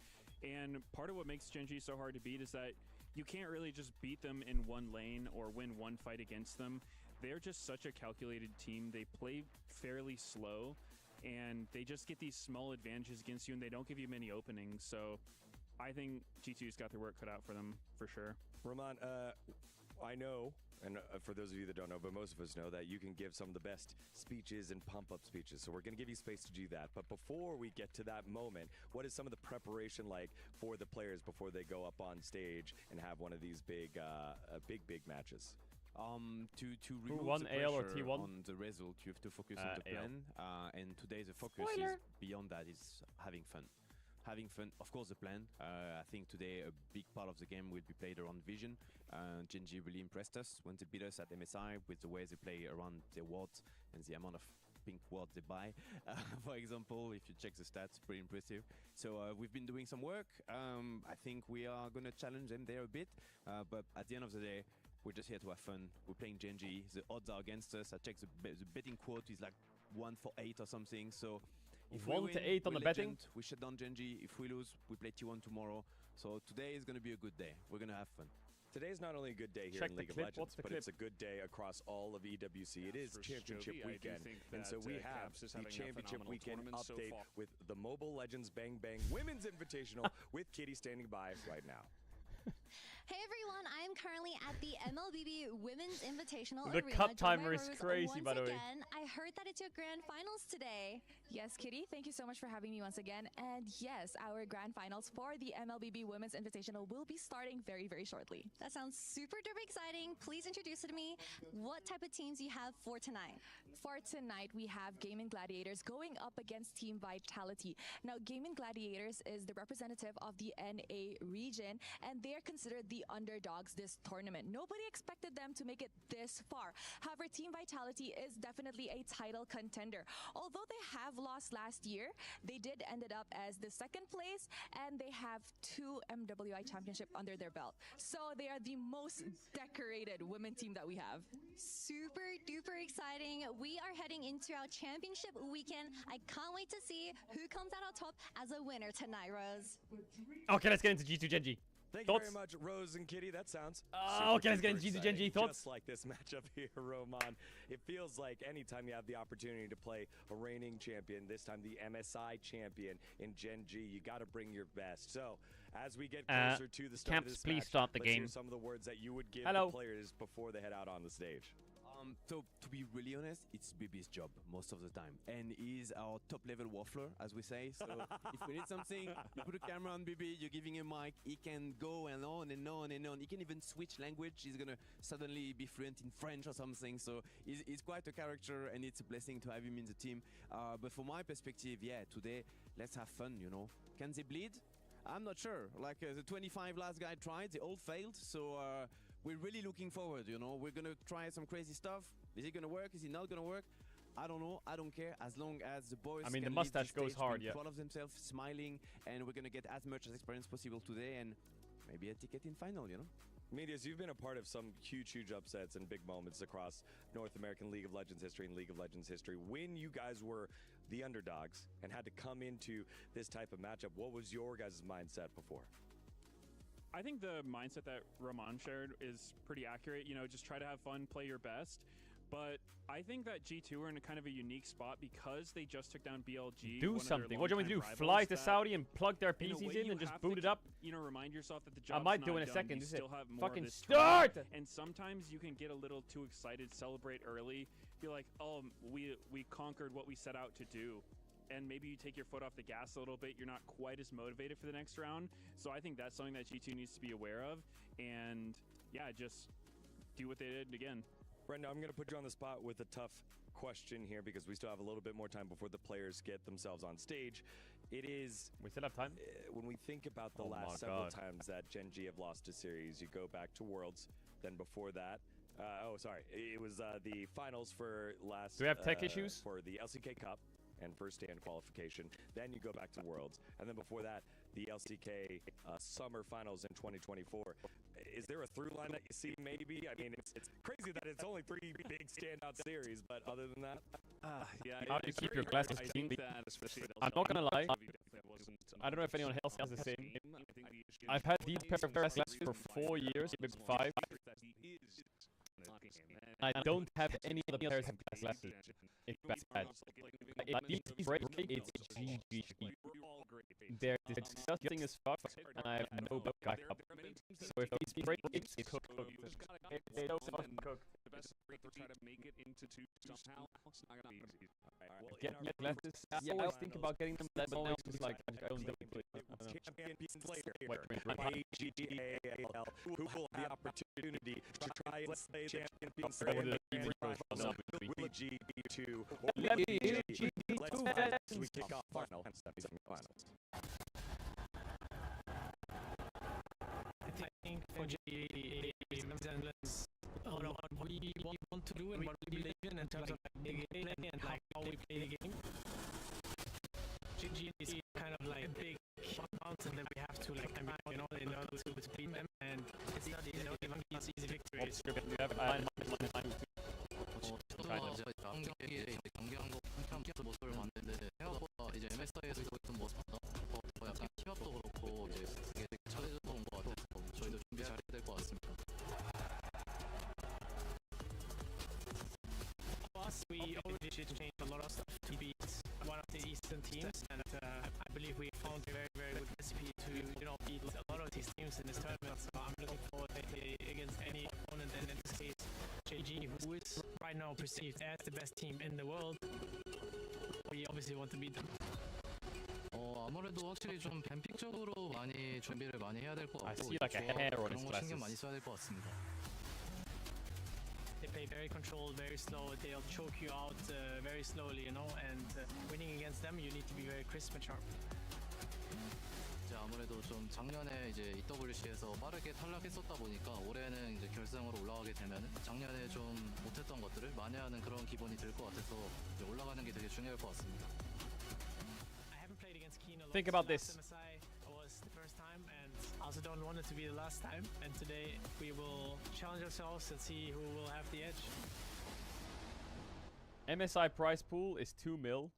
And part of what makes Gen.G so hard to beat is that you can't really just beat them in one lane or win one fight against them. They're just such a calculated team. They play fairly slow, and they just get these small advantages against you, and they don't give you many openings. So I think G2's got their work cut out for them, for sure. Rahman, I know, and for those of you that don't know, but most of us know that you can give some of the best speeches and pump-up speeches. So we're going to give you space to do that. But before we get to that moment, what is some of the preparation like for the players before they go up on stage and have one of these big matches? To remove won the AL or pressure T1? on the result, you have to focus on the plan. And today the focus Spoiler. is beyond that, is having fun. Having fun, of course, the plan. I think today a big part of the game will be played around vision. Gen.G really impressed us when they beat us at MSI with the way they play around their wards and the amount of pink wards they buy. For example, if you check the stats, pretty impressive. So we've been doing some work. I think we are going to challenge them there a bit. But at the end of the day, we're just here to have fun. We're playing Gen.G. The odds are against us. I checked the betting quote is like 1 for 8 or something. So if 1 we to win, 8 on we're the betting? legend. We shut down Gen.G. If we lose, we play T1 tomorrow. So today is going to be a good day. We're going to have fun. Today's not only a good day here Check in the League of clip. Legends, What's the but clip? it's a good day across all of EWC. It is For championship Chovy, I do weekend, think and that, so we have Caps is the having a championship phenomenal weekend tournament so update far. with the Mobile Legends Bang Bang Women's Invitational with Kitty standing by right now. Hey everyone, I'm currently at the MLBB Women's Invitational The Arena. cut joined timer by is Rose crazy, by the way. Again, I heard that it's your grand finals today. Yes, Kitty, thank you so much for having me once again. And yes, our grand finals for the MLBB Women's Invitational will be starting very, very shortly. That sounds super duper exciting. Please introduce it to me. What type of teams you have for tonight? For tonight, we have Gaming Gladiators going up against Team Vitality. Now, Gaming Gladiators is the representative of the NA region, and they're considered the underdogs this tournament. Nobody expected them to make it this far. However, Team Vitality is definitely a title contender. Although they have lost last year, they did ended up as the second place, and they have 2 MWI championship under their belt. So they are the most decorated women team that we have. Super duper exciting. We are heading into our championship weekend. I can't wait to see who comes out on top as a winner tonight, Rose. Okay, let's get into G2 Gen.G. Thank Thoughts? you very much, Rose and Kitty. That sounds okay, let's get into super G2 Gen.G. exciting. Thoughts? Just like this matchup here, Roman. It feels like anytime you have the opportunity to play a reigning champion, this time the MSI champion in Gen.G, you got to bring your best. So, as we get closer to the start of Camps, this please match, start the let's hear game. some of the words that you would give Hello. the players before they head out on the stage. So to be really honest, it's BB's job most of the time, and he's our top level waffler, as we say. So if we need something, you put a camera on BB, you're giving him a mic, he can go and on and on and on. He can even switch language. He's gonna suddenly be fluent in French or something. So he's quite a character, and it's a blessing to have him in the team. But from my perspective, yeah, today let's have fun. You know, can they bleed? I'm not sure. Like the 25 last guy tried, they all failed. So we're really looking forward. You know, we're gonna try some crazy stuff. Is it gonna work? Is it not gonna work? I don't know. I don't care. As long as the boys, I mean, can the mustache leave the goes stage hard, being yeah. proud of themselves, smiling, and we're gonna get as much as experience possible today, and maybe a ticket in final. You know. Medias, you've been a part of some huge upsets and big moments across North American League of Legends history and League of Legends history. When you guys were the underdogs and had to come into this type of matchup, what was your guys' mindset before? I think the mindset that Roman shared is pretty accurate. You know, just try to have fun, play your best. But I think that G2 are in a kind of a unique spot because they just took down BLG. Do something. What do you want me to do? Fly to Saudi and plug their PCs in and just boot it up? You know, remind yourself that the I job's might not do in a done. second. You Just still have more of fucking this start! time. And sometimes you can get a little too excited, celebrate early, feel like, oh, we conquered what we set out to do. And maybe you take your foot off the gas a little bit. You're not quite as motivated for the next round. So I think that's something that G2 needs to be aware of. And yeah, just do what they did again. Brenda, I'm going to put you on the spot with a tough question here because we still have a little bit more time before the players get themselves on stage. It is... We still have time? When we think about the last several times that Gen G have lost a series, you go back to Worlds, then before that... it was the finals for last... Do we have tech issues? For the LCK Cup and first stand qualification. Then you go back to Worlds. And then before that, the LCK Summer Finals in 2024. Is there a through line that you see maybe? I mean, it's crazy that it's only 3 big standout series, but other than that... How do you keep your glasses clean? I'm not gonna lie. I don't know if anyone else has the same. I've had these pair of glasses for 4 years, maybe 5. I don't have any other pairs of glasses. It's bad. If these break, it's GG. They're disgusting as fuck, and I have no backup. So if these break, it's cooked. They don't fucking cook. Get my glasses. Yeah, I always think about getting them, but then always just like, I don't do it. AGGAL, who will have the opportunity to try and slay the champions will G2 or Let's we kick off finals. I think for GE, what we want to do and what we believe in terms of the gameplay and how we play the game. GG is kind of like a big mountain that we have to like climb, you know, in order to beat them, and it's not even easy victories. 경기에 경기한 거 함께 모습을 봤는데 생각보다 이제 MSI에서 보였던 모습보다 더 약간 팀업도 그렇고 이제 되게 잘해줬던 것 같아서 저희도 준비 잘해야 될 것 같습니다. For us, we already did change a lot of stuff to beat one of the Eastern teams, and I believe we found a very, very good recipe to, you know, beat a lot of these teams in this tournament. So I'm looking forward to play against any opponent, and in this case, JG, who is right now perceived as the best team in the world. We obviously want to beat them. 아무래도 확실히 좀 뱀픽적으로 많이 준비를 많이 해야 될 것 같고 I see like a hair on his 그런 거 신경 많이 glasses. 써야 될 것 같습니다. They play very controlled, very slow. They'll choke you out very slowly, you know. And winning against them, you need to be very crisp and sharp. 이제 아무래도 좀 작년에 이제 EWC에서 빠르게 탈락했었다 보니까 올해는 이제 결승으로 올라가게 되면 작년에 좀 못했던 것들을 만회하는 그런 기분이 들 것 같아서 이제 올라가는 게 되게 중요할 것 같습니다. Think about this. MSI was the first time, and I also don't want it to be the last time. And today we will challenge ourselves and see who will have the edge. MSI prize pool is 2 mil.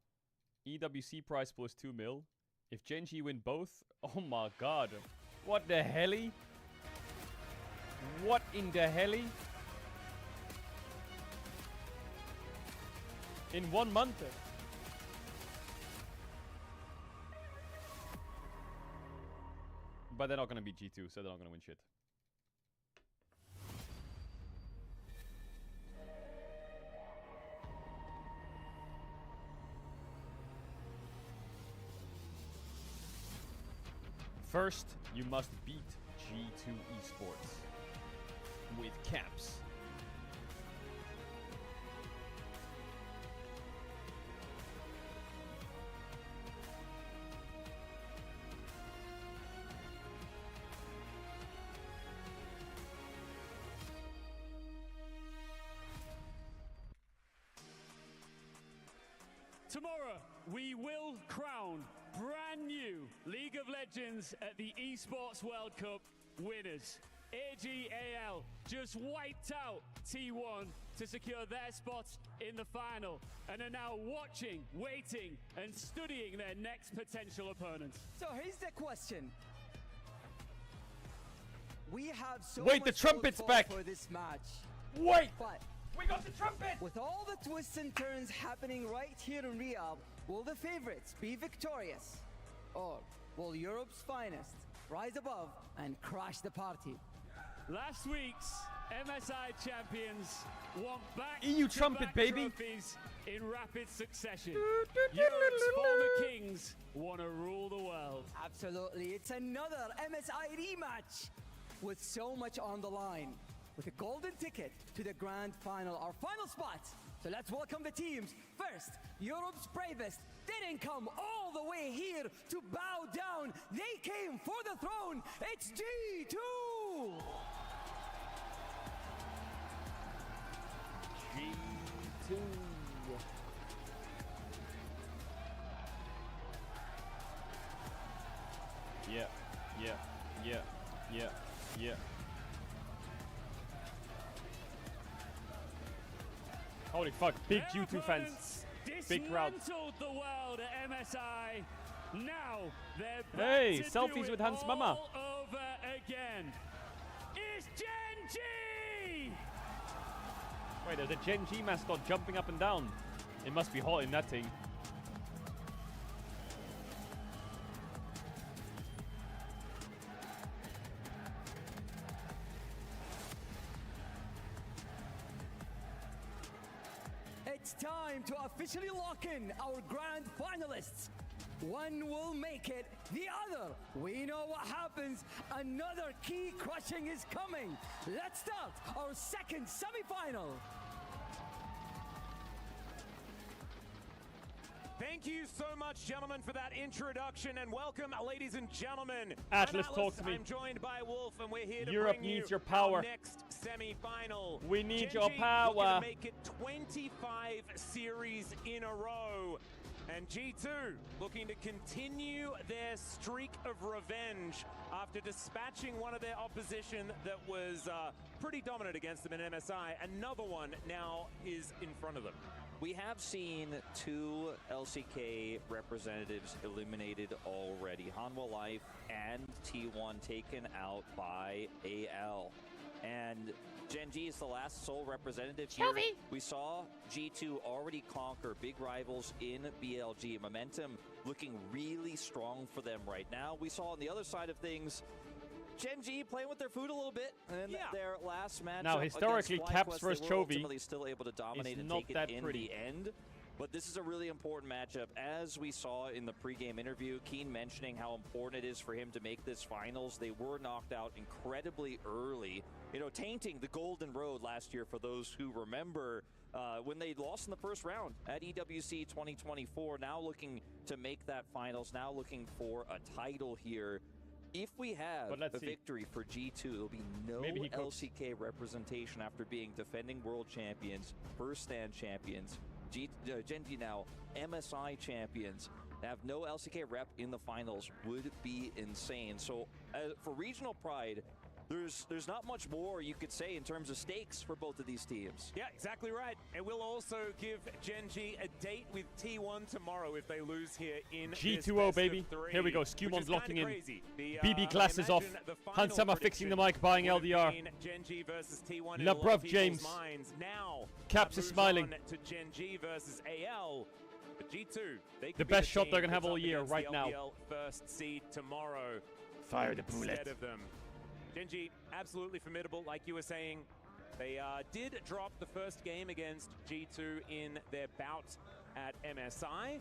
EWC prize pool is 2 mil. If Gen G win both, oh my god. What the helly? What in the helly? In 1 month? But they're not gonna be G2, so they're not gonna win shit. first, you must beat G2 Esports with caps. Tomorrow, we will crown brand new League of Legends at the Esports World Cup winners. AGAL just wiped out T1 to secure their spot in the final and are now watching, waiting, and studying their next potential opponents. So here's the question. We have so Wait, much the trumpet's back. for this match. Wait! But we got the trumpet! With all the twists and turns happening right here in Riyadh, will the favorites be victorious? Or will Europe's finest rise above and crash the party? Last week's MSI champions want back EU trumpet, baby. trophies in rapid succession. Europe's former kings want to rule the world. Absolutely, it's another MSI rematch with so much on the line. With a golden ticket to the grand final, our final spot. So let's welcome the teams. First, Europe's bravest didn't come all the way here to bow down. They came for the throne. It's G2! G2. Yeah. Holy fuck, big G2 fans. Big crowd. Dismantled the world at MSI. Now they're back Hey, to selfies do with it Hans Mama. all over again. It's Gen G! Wait, there's a Gen G mascot jumping up and down. It must be hot in that thing. It's time to officially lock in our grand finalists. One will make it, the other. We know what happens. Another key crushing is coming. Let's start our second semifinal. Thank you so much, gentlemen, for that introduction, and welcome, ladies and gentlemen. Atlas, I'm talk to me. I'm joined by Wolf, and we're here to Europe bring needs you your power. our next semi-final. We need Gen your G power. looking to make it 25 series in a row. And G2 looking to continue their streak of revenge after dispatching one of their opposition that was pretty dominant against them in MSI. Another one now is in front of them. We have seen two LCK representatives eliminated already. Hanwha Life and T1 taken out by AL. And Gen G is the last sole representative here. We saw G2 already conquer big rivals in BLG. Momentum looking really strong for them right now. We saw on the other side of things, Gen G playing with their food a little bit in their last match. Now, historically, Caps versus Chovy ultimately still able to dominate and take it in the end. But this is a really important matchup. As we saw in the pregame interview, Keen mentioning how important it is for him to make this finals. They were knocked out incredibly early, you know, tainting the Golden Road last year for those who remember when they lost in the first round at EWC 2024. Now looking to make that finals, now looking for a title here. If we have a victory for G2, there'll be no LCK representation after being defending world champions, first stand champions, Gen G now MSI champions. Have no LCK rep in the finals would be insane. So for regional pride, there's not much more you could say in terms of stakes for both of these teams. Yeah, exactly right. And we'll also give Gen G a date with T1 tomorrow if they lose here in G2O, baby. Here we go. Scumon's locking in. BB glasses off. Hansama fixing the mic, buying LDR. Gen G versus T1 LeBruv James. Now, Caps is smiling. To Gen G versus AL. But G2, they the best shot they're going to have all year right now. First seed tomorrow. Fire the bullet. Instead of them. Gen G, absolutely formidable, like you were saying. They did drop the first game against G2 in their bout at MSI.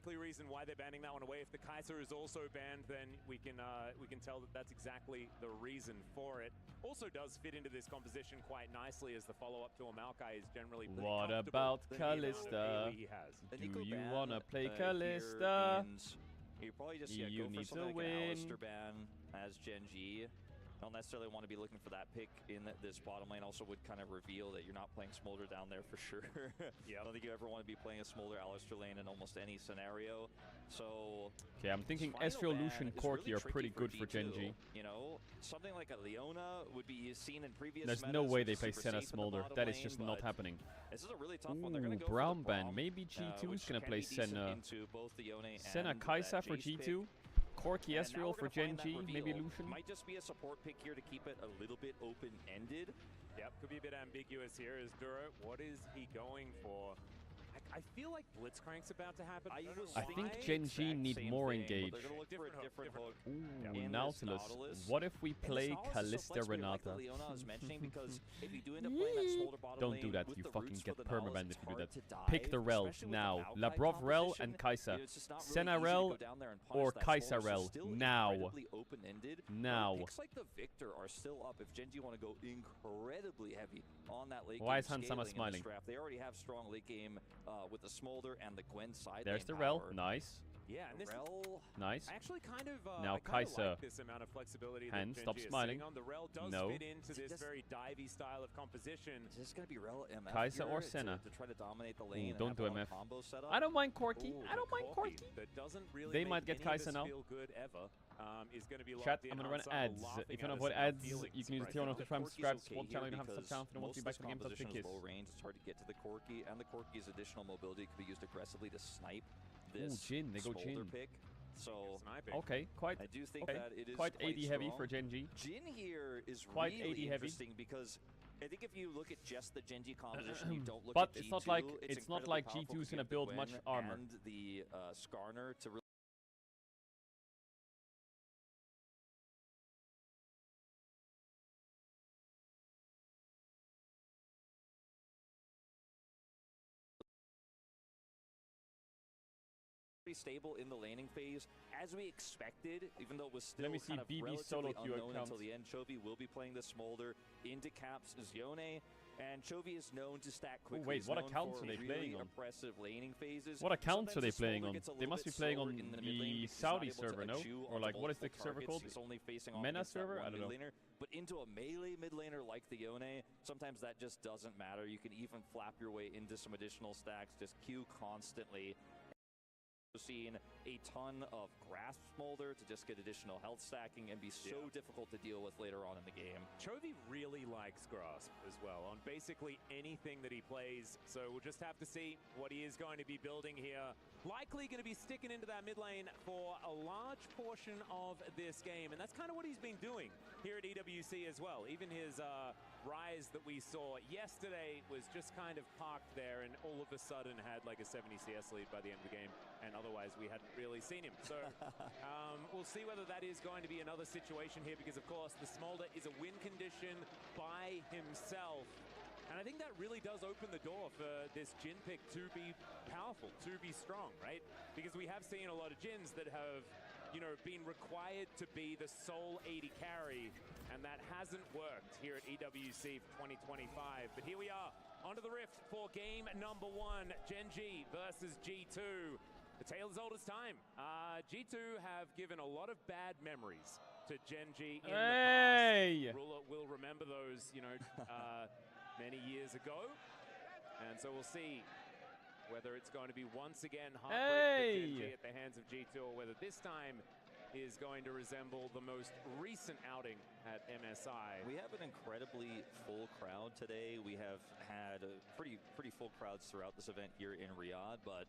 likely reason why they're banning that one away. If the Kaiser is also banned, then we can tell that that's exactly the reason for it. Also does fit into this composition quite nicely, as the follow-up to Amalkai is generally pretty What about Kalista? Do you wanna play Kalista? You probably just you go for need something to like an win. Alistar ban as Gen G. don't necessarily want to be looking for that pick in this bottom lane. Also would kind of reveal that you're not playing Smolder down there for sure. I don't think you ever want to be playing a Smolder Alistar lane in almost any scenario. So okay, I'm thinking Ezreal, Lucian, Corki are pretty good for Gen G. You know, something like a Leona would be seen in previous There's metas, no way they which play is super Senna safe in the Smolder. bottom That is lane, just not but happening. This is a really tough one. They're going to go brown for the ban. bomb, Maybe G2 is which going to can play be decent Senna. into both the Yone Senna and Kaisa that for Jace pick. G2. Corki And now Ezreal we're for gonna Gen find that G. Maybe reveal. Lucian. Might just be a support pick here to keep it a little bit open-ended. Yep, could be a bit ambiguous here. Is Duro, what is he going for? I feel like Blitzcrank's about to happen. I think Gen G need more engage. They're going to look for a different hook. Ooh, Nautilus. What if we play Kalista Renata? Leona was mentioning, because if you do end up playing that Smolder bottom Don't lane do that, with you the fucking roots get for the Nautilus, permaban if it's you do hard that. to dive, Pick the Rel especially with now. the Maokai Labrov Rel composition. and Kaisa. You know, it's just not really Senna easy to Rel go down there and punish or that Kaisa Smolder, so Rel. still Now. incredibly open-ended. Now. Picks like the Victor are still up if Gen G want to go incredibly heavy on that late Why game is Hansama scaling in smiling? this draft. They already have strong late game with the Smolder and the Gwen side There's lane the Rel. power. Nice. Yeah, and this Nice. I actually kind of Now I kinda Kaisa. like this amount of flexibility Hand, that stop Gen G is smiling. sitting on. The Rel does No. fit into this very divey style of composition. Is this going to be Rel MF Kaisa here or Senna? to try to dominate the Ooh, lane and don't have do a lot of MF. combo set up? I don't mind Corki. Ooh, I don't mind Corki. That doesn't really They make might get any of Kaisa this now. feel good ever. Is going to be Chat, locked in I'm gonna on run someone ads. laughing If you at want to us avoid and not ads, feeling you can use surprised. the T1 The Tram Corki's scraps. okay One channel you here don't have to because sub channel if you don't want most to be of back this to the game. That's the composition is kiss. low range. It's hard to get to the Corki, and the Corki's additional mobility can be used aggressively to snipe this Jhin, they go Smolder Jhin. pick. So Okay, quite. I do think okay. that it is quite 80 heavy strong. for Gen G. Jhin here is Quite really 80 heavy. interesting because I think if you look at just the Gen G composition, you don't look But at it's G2. not like it's it's not incredibly like powerful G2 is because you gonna have the build Gwen much armor. and the Skarner to really stable in the laning phase, as we expected, even though it was still Let me see kind of BB relatively solo queue unknown account. until the end. Chovy will be playing the Smolder into Caps Yone, and Chovy is known to stack quickly. wait, He's what known accounts for are they really playing on? oppressive laning phases. What accounts are they Sometimes the playing Smolder on? gets a They little must be bit playing slower on in the mid lane the because he's not Saudi able to server, no? chew Or onto like, what is the multiple server called? targets. He's only facing off MENA against that server? one I don't know. mid laner. But into a melee mid laner like the Yone, sometimes that just doesn't matter. You can even flap your way into some additional stacks, just queue constantly. Seeing a ton of Grasp Smolder to just get additional health stacking and be so difficult to deal with later on in the game. Chovy really likes Grasp as well on basically anything that he plays, so we'll just have to see what he is going to be building here. Likely going to be sticking into that mid lane for a large portion of this game, and that's kind of what he's been doing here at EWC as well. Even his rise that we saw yesterday was just kind of parked there, and all of a sudden had like a 70 CS lead by the end of the game, and otherwise we hadn't really seen him. So we'll see whether that is going to be another situation here, because of course the Smolder is a win condition by himself. And I think that really does open the door for this Jhin pick to be powerful, to be strong, right? Because we have seen a lot of Jhins that have, you know, been required to be the sole AD carry, and that hasn't worked here at EWC for 2025. But here we are, onto the Rift for game number 1, Gen G versus G2. The tale as old as time. G2 have given a lot of bad memories to Gen G in the past. Ruler will remember those, you know, many years ago. And so we'll see whether it's going to be once again heartbreak for Gen G at the hands of G2, or whether this time is going to resemble the most recent outing at MSI. We have an incredibly full crowd today. We have had pretty full crowds throughout this event here in Riyadh, but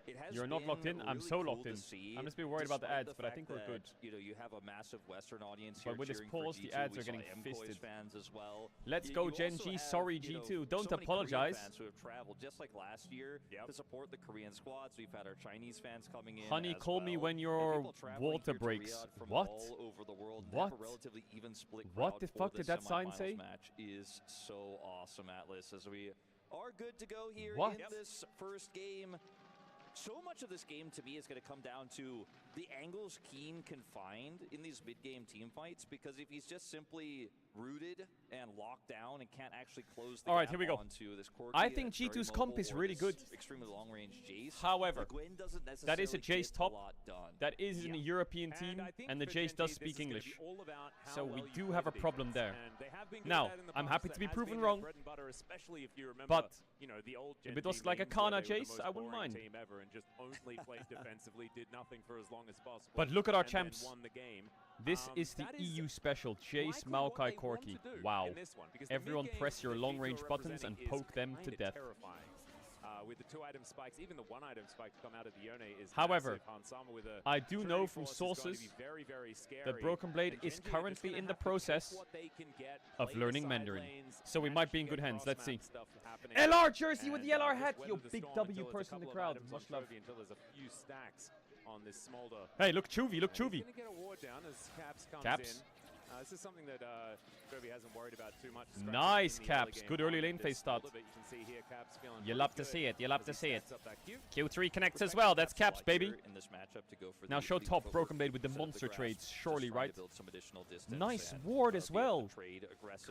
it has You're not locked in. really I'm so cool locked in. to see, I'm just a bit worried about the despite ads, but I fact think we're that, good. You know, you have a massive Western audience But here with this cheering for pause, G2. the ads We are getting saw fisted. fans as well. Let's You go, also Gen G. have, Sorry, you know, G2. Don't so many Korean apologize. fans who have traveled just like last year to support the Korean squads. We've had our Chinese fans coming in. Honey, as call me well. when And your people traveling water here to breaks. Riyadh from What? all over the world. They What? have a relatively even split What crowd the for fuck this did that sign semifinals say? match is so awesome, Atlas, as we are good to go here What? in this first game. So much of this game to me is going to come down to the angles Keen can find in these mid-game team fights, because if he's just simply rooted and locked locked down and can't actually close the All right, gap here we go. onto this Corki. I think Very G2's mobile, comp is or really this good. Extremely long-range Jace. However, Gwen doesn't that is a necessarily Jace get top. a lot done. That is in a European team, and the Jace does speak English. So we do have a problem there. Now, I'm happy to be proven wrong, but if it was like a Kana Jace, I wouldn't mind. But look at our champs. This is the EU special, Jace, Maokai, Corki. Wow. Everyone press your long-range buttons and poke them to death. With the 2-item spikes, even the 1-item spike to come out of the Yone is However, massive. With a I do know from sources that Broken Blade is currently in the process of learning Mandarin. So we might be in good hands. Let's see. LR jersey with the LR hat. Yo, big W person in the crowd. Much love. Hey, look Chuvy, look Chuvy. Caps. This is something that Chovy hasn't worried about too much. Nice Caps. Good early lane phase start. You love to see it. You love to see it. Q3 connects as well. That's Caps, baby. Now show top Broken Blade with the monster trades. Surely, right? Nice ward as well.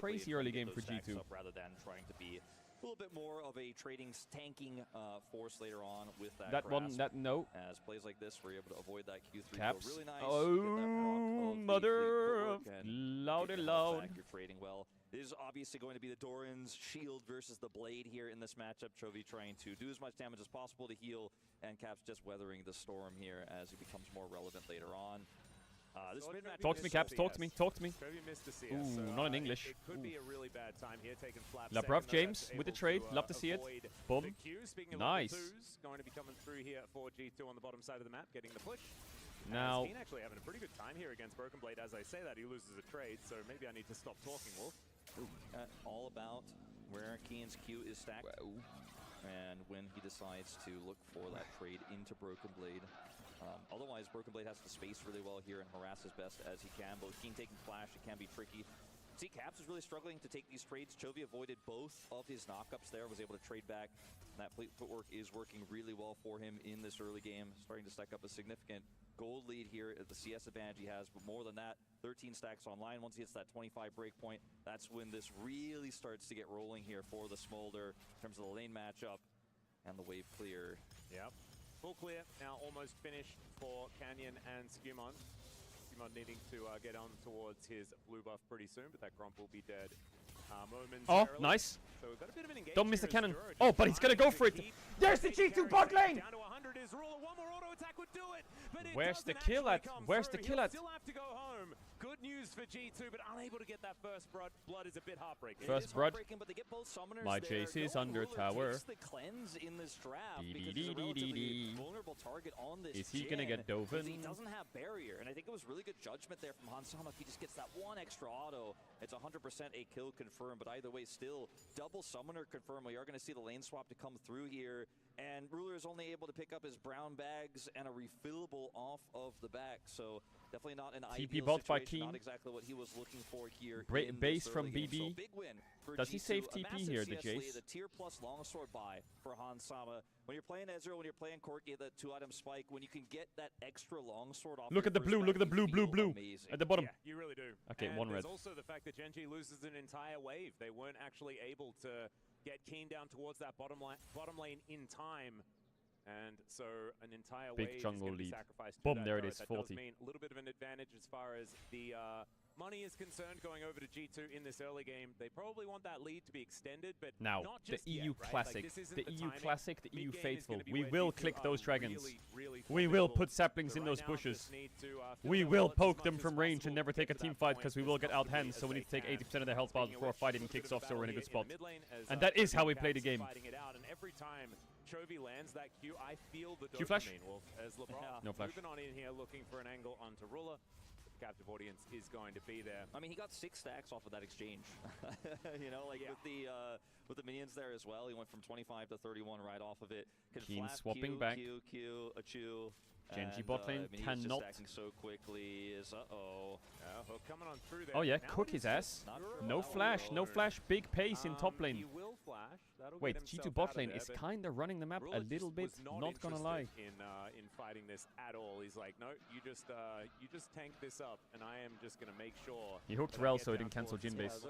Crazy early game for G2. Rather than trying to be a little bit more of a trading, tanking force later on with that That one, that no. As plays like this, we're able to avoid that Q3. Caps. Really nice. Oh, mother of loud and loud. You're trading well. This is obviously going to be the Doran's shield versus the Blade here in this matchup. Chovy trying to do as much damage as possible to heal, and Caps just weathering the storm here as he becomes more relevant later on. Talk to me, Caps. Talk to me. Talk to me. Ooh, not in English. It could be a really bad time here, taking flat Labruff James with the trade. Love to see it. Boom. Nice. Going to be coming through here for G2 on the bottom side of the map, getting the push. Now, Keen actually having a pretty good time here against Broken Blade. As I say that, he loses a trade, so maybe I need to stop talking, Wolf. All about where Keen's Q is stacked. And when he decides to look for that trade into Broken Blade. Otherwise, Broken Blade has to space really well here and harass as best as he can. But with Keen taking flash, it can be tricky. See, Caps is really struggling to take these trades. Chovy avoided both of his knockups there, was able to trade back. And that footwork is working really well for him in this early game, starting to stack up a significant gold lead here at the CS advantage he has. But more than that, 13 stacks online. Once he hits that 25 break point, that's when this really starts to get rolling here for the Smolder in terms of the lane matchup and the wave clear. Yep. Full clear, now almost finished for Canyon and Skewmon. Skewmon needing to get on towards his blue buff pretty soon, but that Gromp will be dead momentarily. oh, nice. So we've got a bit of an engagement. Don't miss the cannon. Oh, but he's going to go for it. There's the G2 bot lane. Down to 100 is Ruler. One more auto attack would do it. But it Where's the doesn't kill actually at? come Where's the through. kill He'll at? still have to go home. Good news for G2, but unable to get that first blood is a bit heartbreaking. First blood. But they get both summoners My there. Jace is No under Ruler tower. takes the cleanse in this draft because he's a relatively vulnerable target on this Is he going to get Dovin? He doesn't have barrier, and I think it was really good judgment there from Hansama. He just gets that one extra auto. It's 100% a kill confirmed, but either way, still double summoner confirmed. We are going to see the lane swap to come through here, and Ruler is only able to pick up his brown bags and a refillable off of the back, so definitely not an ideal bot by situation, Keen. not exactly what he was looking for here. Base from BB. So big win for Does he G2. save A TP massive here, the CS lead, Jace? a tier plus longsword buy for Hansama. When you're playing Ezreal, when you're playing Corki, that 2-item spike, when you can get that extra longsword off. Look at the blue. Look at the blue, blue, blue. Amazing. At the bottom. Yeah, you really do. Okay, and one there's red. also the fact that Genji loses an entire wave. They weren't actually able to get Keen down towards that bottom lane in time. And so an entire Big wave jungle is going to be lead. sacrificed. Boom, to that there it turret. is, That 40. does mean a little bit of an advantage as far as the money is concerned going over to G2 in this early game. They probably want that lead to be extended, but Now, not the just EU yet, right? Classic, Like, this isn't the the EU timing. Classic, the EU Mid-game is Faithful. gonna be We where will G2 click are those dragons. really We will formidable. put saplings So in right those now, bushes. just need to, fill We their will wallets as poke much them as from range possible, and never get take a to team that fight point because we as will get out comfortably hands, so as we need to they take can. 80% of their health bars Speaking of before which, fighting a bit kicks of off, so we're in a battle good here spot. in the mid lane as, And that is how we Caps play the is game. fighting it out, and every time Chovy lands that Q, I feel the Q flash? dopamine, Wolf, as LeBron No flash. moving on in here looking for an angle onto Ruler. The captive audience is going to be there. I mean, he got 6 stacks off of that exchange. You know, like with the minions there as well. He went from 25 to 31 right off of it. Could Keen flap swapping Q, back. Q, a chew. Genji and, bot lane I mean, he was just cannot. stacking so quickly. Is Hook coming on through there. Oh yeah, Now cook it his is ass. not No Ruler. flash, no flash. Big pace in top He lane. will flash. Wait, G2 bot lane is kind of running the map a little bit, not gonna lie. In fighting this at all. He's like, no, you just tank this up, and I am just gonna make sure. He hooked Rel so he didn't cancel Jin base.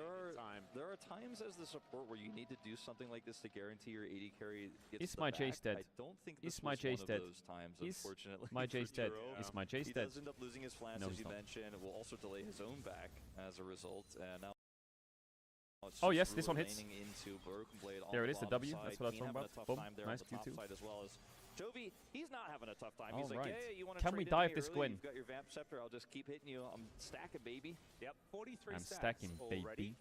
There are times as the support where you need to do something like this to guarantee your AD carry gets Is my Jace dead? I don't think this Is my was Jace one dead? of those times, Is unfortunately. my Jace dead? Is my Jace He dead? does end up losing his flash, No, as he's you not. mentioned. It will also delay his own back as a result. And now Oh yes, this one hits. Into Blade on There it is, the W. side. That's what I was Keen talking having about. a tough Boom, time there nice on the top Q2. side as well as Jovi, he's not having a tough time. All He's like, right. yeah, you want to Can we dive this early? Gwen? You've got your Vamp Scepter. I'll just keep hitting you. I'm stacking, baby. Yep, 43 I'm stacks stacking, already. baby.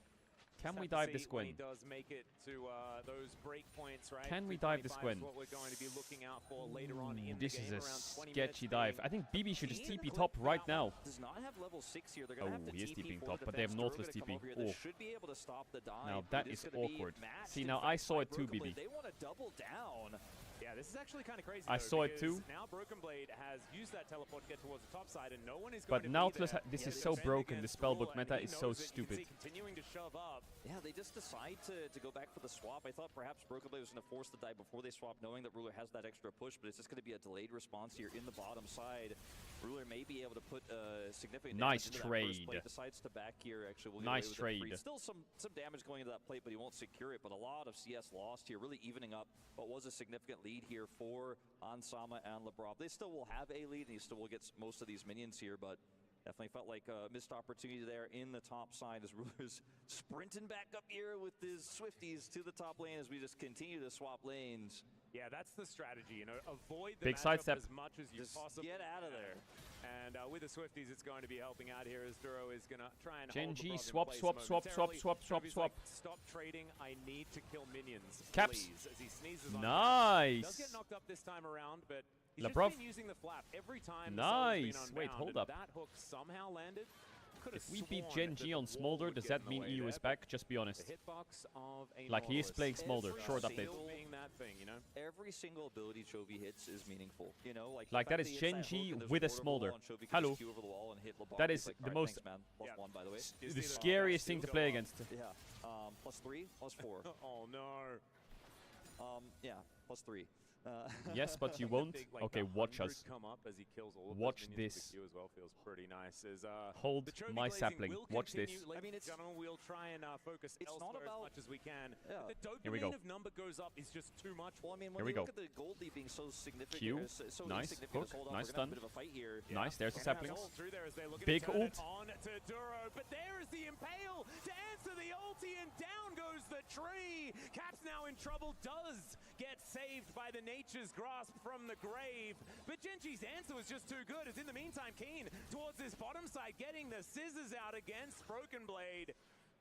Can Just we have to dive this see when Gwen? He does make it to those break points, right? Can we dive this 225 Gwen? is what we're going to be looking out for later on in This the game, is a around 20 sketchy minutes dive. I think BB should just Keen TP top right now. does not have level 6 here. They're Oh, gonna have to he is TP TPing for top, the but they have defense. Nautilus They're gonna come TP. over here. They Oh. should be able to stop the dive. Now that It is gonna be awkward. matched See, in now fact I saw by it too, Broken BB. Blade. They want to double down. Yeah, this is actually kind of crazy. I though, saw it because too. Now Broken Blade has used that teleport to get towards the top side, and no one is But going to Nautilus, be there. this Yeah, is to so defend broken. The against spellbook Rule, and meta he is so knows it. You can stupid. see continuing to shove up. Yeah, they just decide to go back for the swap. I thought perhaps Broken Blade was going to force the dive before they swap, knowing that Ruler has that extra push, but it's just going to be a delayed response here in the bottom side. Ruler may be able to put significant Nice damage into that first trade. plate. Decides to back here. Actually, will get Nice away with it trade. free. Still some damage going into that plate, but he won't secure it. But a lot of CS lost here, really evening up what was a significant lead here for Ansama and Lebrov. They still will have a lead, and he still will get most of these minions here, but definitely felt like a missed opportunity there in the top side as Ruler's sprinting back up here with his Swifties to the top lane as we just continue to swap lanes. Yeah, that's the strategy. You know, avoid the Big matchup sidestep. as much as you Just possibly get out of there. And with the Swifties, it's going to be helping out here as Duro is going to try and Gen hold G, Lebrov in swap, place swap, swap, swap, momentarily. swap, swap, Jovi's swap. like, stop trading. I need to kill minions, Caps. please, as he sneezes on Nice. Does get knocked up this time around, but he's Lebrov. just been using the flap every time. Nice. The Wait, unbound, hold and up. That hook somehow landed. If we beat Gen G on Smolder, does that mean EU is back? Just be honest. The hitbox of a Like, he is Nautilus. playing Smolder. Every Short update. single- Being that thing, you know? Every single ability Chovy hits is meaningful. You know, like Like, the that fact is he hits Gen that G hook and there's with a ward over the Smolder. wall and Chovy can Hello. just queue over the wall and hit Lebrov. That He's is like, the "Alright, most- thanks, man. +1, by the way. The scariest thing to play against. Yeah. +3, +4. Oh no. Yeah, +3. Yes, but you won't. Big, like, Okay, the watch 100 us. come up as he kills all of Watch those minions with this. the Q as well. Feels pretty nice. As, Hold the Chovy my glazing sapling. will Watch this. continue. Ladies and gentlemen, we'll try and focus It's not elsewhere about- as much as we can. Yeah. But the Here we go. dopamine of number goes up is just too much. Well, I mean, Here when we you go. look at the gold lead being so significant, Q. or so Nice. insignificant Hook. as hold up, Nice we're gonna have stun. a bit of a fight here. Nice. There's the And saplings. all through there as they're looking Big to turn ult. it on to Duro, but there is the impale to answer the ulti, and down goes the tree. Caps now in trouble, does get saved by the nature's grasp from the grave, but Genji's answer was just too good. As in the meantime, Keen towards this bottom side, getting the scissors out against Broken Blade.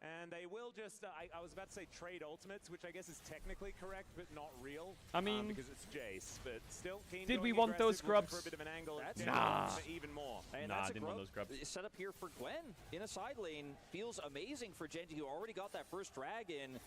And they will just, I was about to say trade ultimates, which I guess is technically correct, but not real. I mean, because it's Jace, but still Keen did we going want those aggressive, looking scrubs? for a bit of an angle. That's Genji Nah. wants even more. And Nah, that's a didn't want grub those grubs. set up here for Gwen in a side lane. Feels amazing for Genji, who already got that first dragon.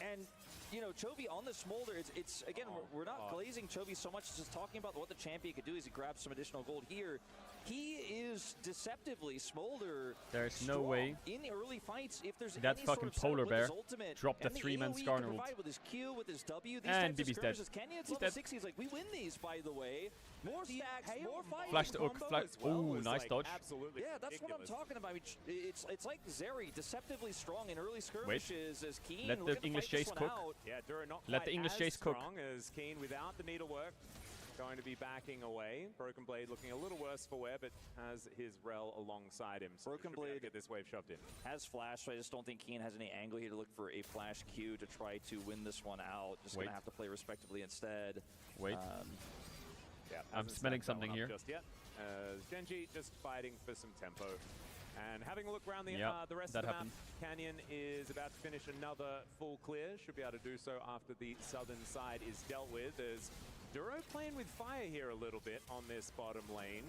And, you know, Chovy on the Smolder, it's again, we're not glazing Chovy so much, just talking about what the champion could do as he grabs some additional gold here. He is deceptively Smolder. There's no strong way. in the early fights. If there's That any fucking sort of polar setup with bear his ultimate, dropped the and the 3-man AoE he Skarner can ult. provide with his Q, with his W, these And types of BB's dead. skirmishes, Kenya, it's He's level dead. 60. He's like, we win these, by the way. More stacks, more fights. Flash the hook. Ooh, nice dodge. Absolutely Yeah, that's what I'm ridiculous. talking about. I mean, it's like Zeri, deceptively strong in early skirmishes as Keen Let the looking to English fight this Jace one cook. out. Yeah, Duro not Let quite the English as Jace cook. strong as Keen without the needlework. Going to be backing away. Broken Blade looking a little worse for wear, but has his Rel alongside him. So Broken should be able to Blade get this wave shoved in. Has flash, so I just don't think Keen has any angle here to look for a flash Q to try to win this one out. Just Wait. gonna have to play respectively instead. Wait. Yeah, I'm hasn't smelling stacked that something one up here. Just yet. Genji just fighting for some tempo. And having a look around the Yeah, rest that of the happened. map, Canyon is about to finish another full clear. Should be able to do so after the southern side is dealt with. As Duro playing with fire here a little bit on this bottom lane.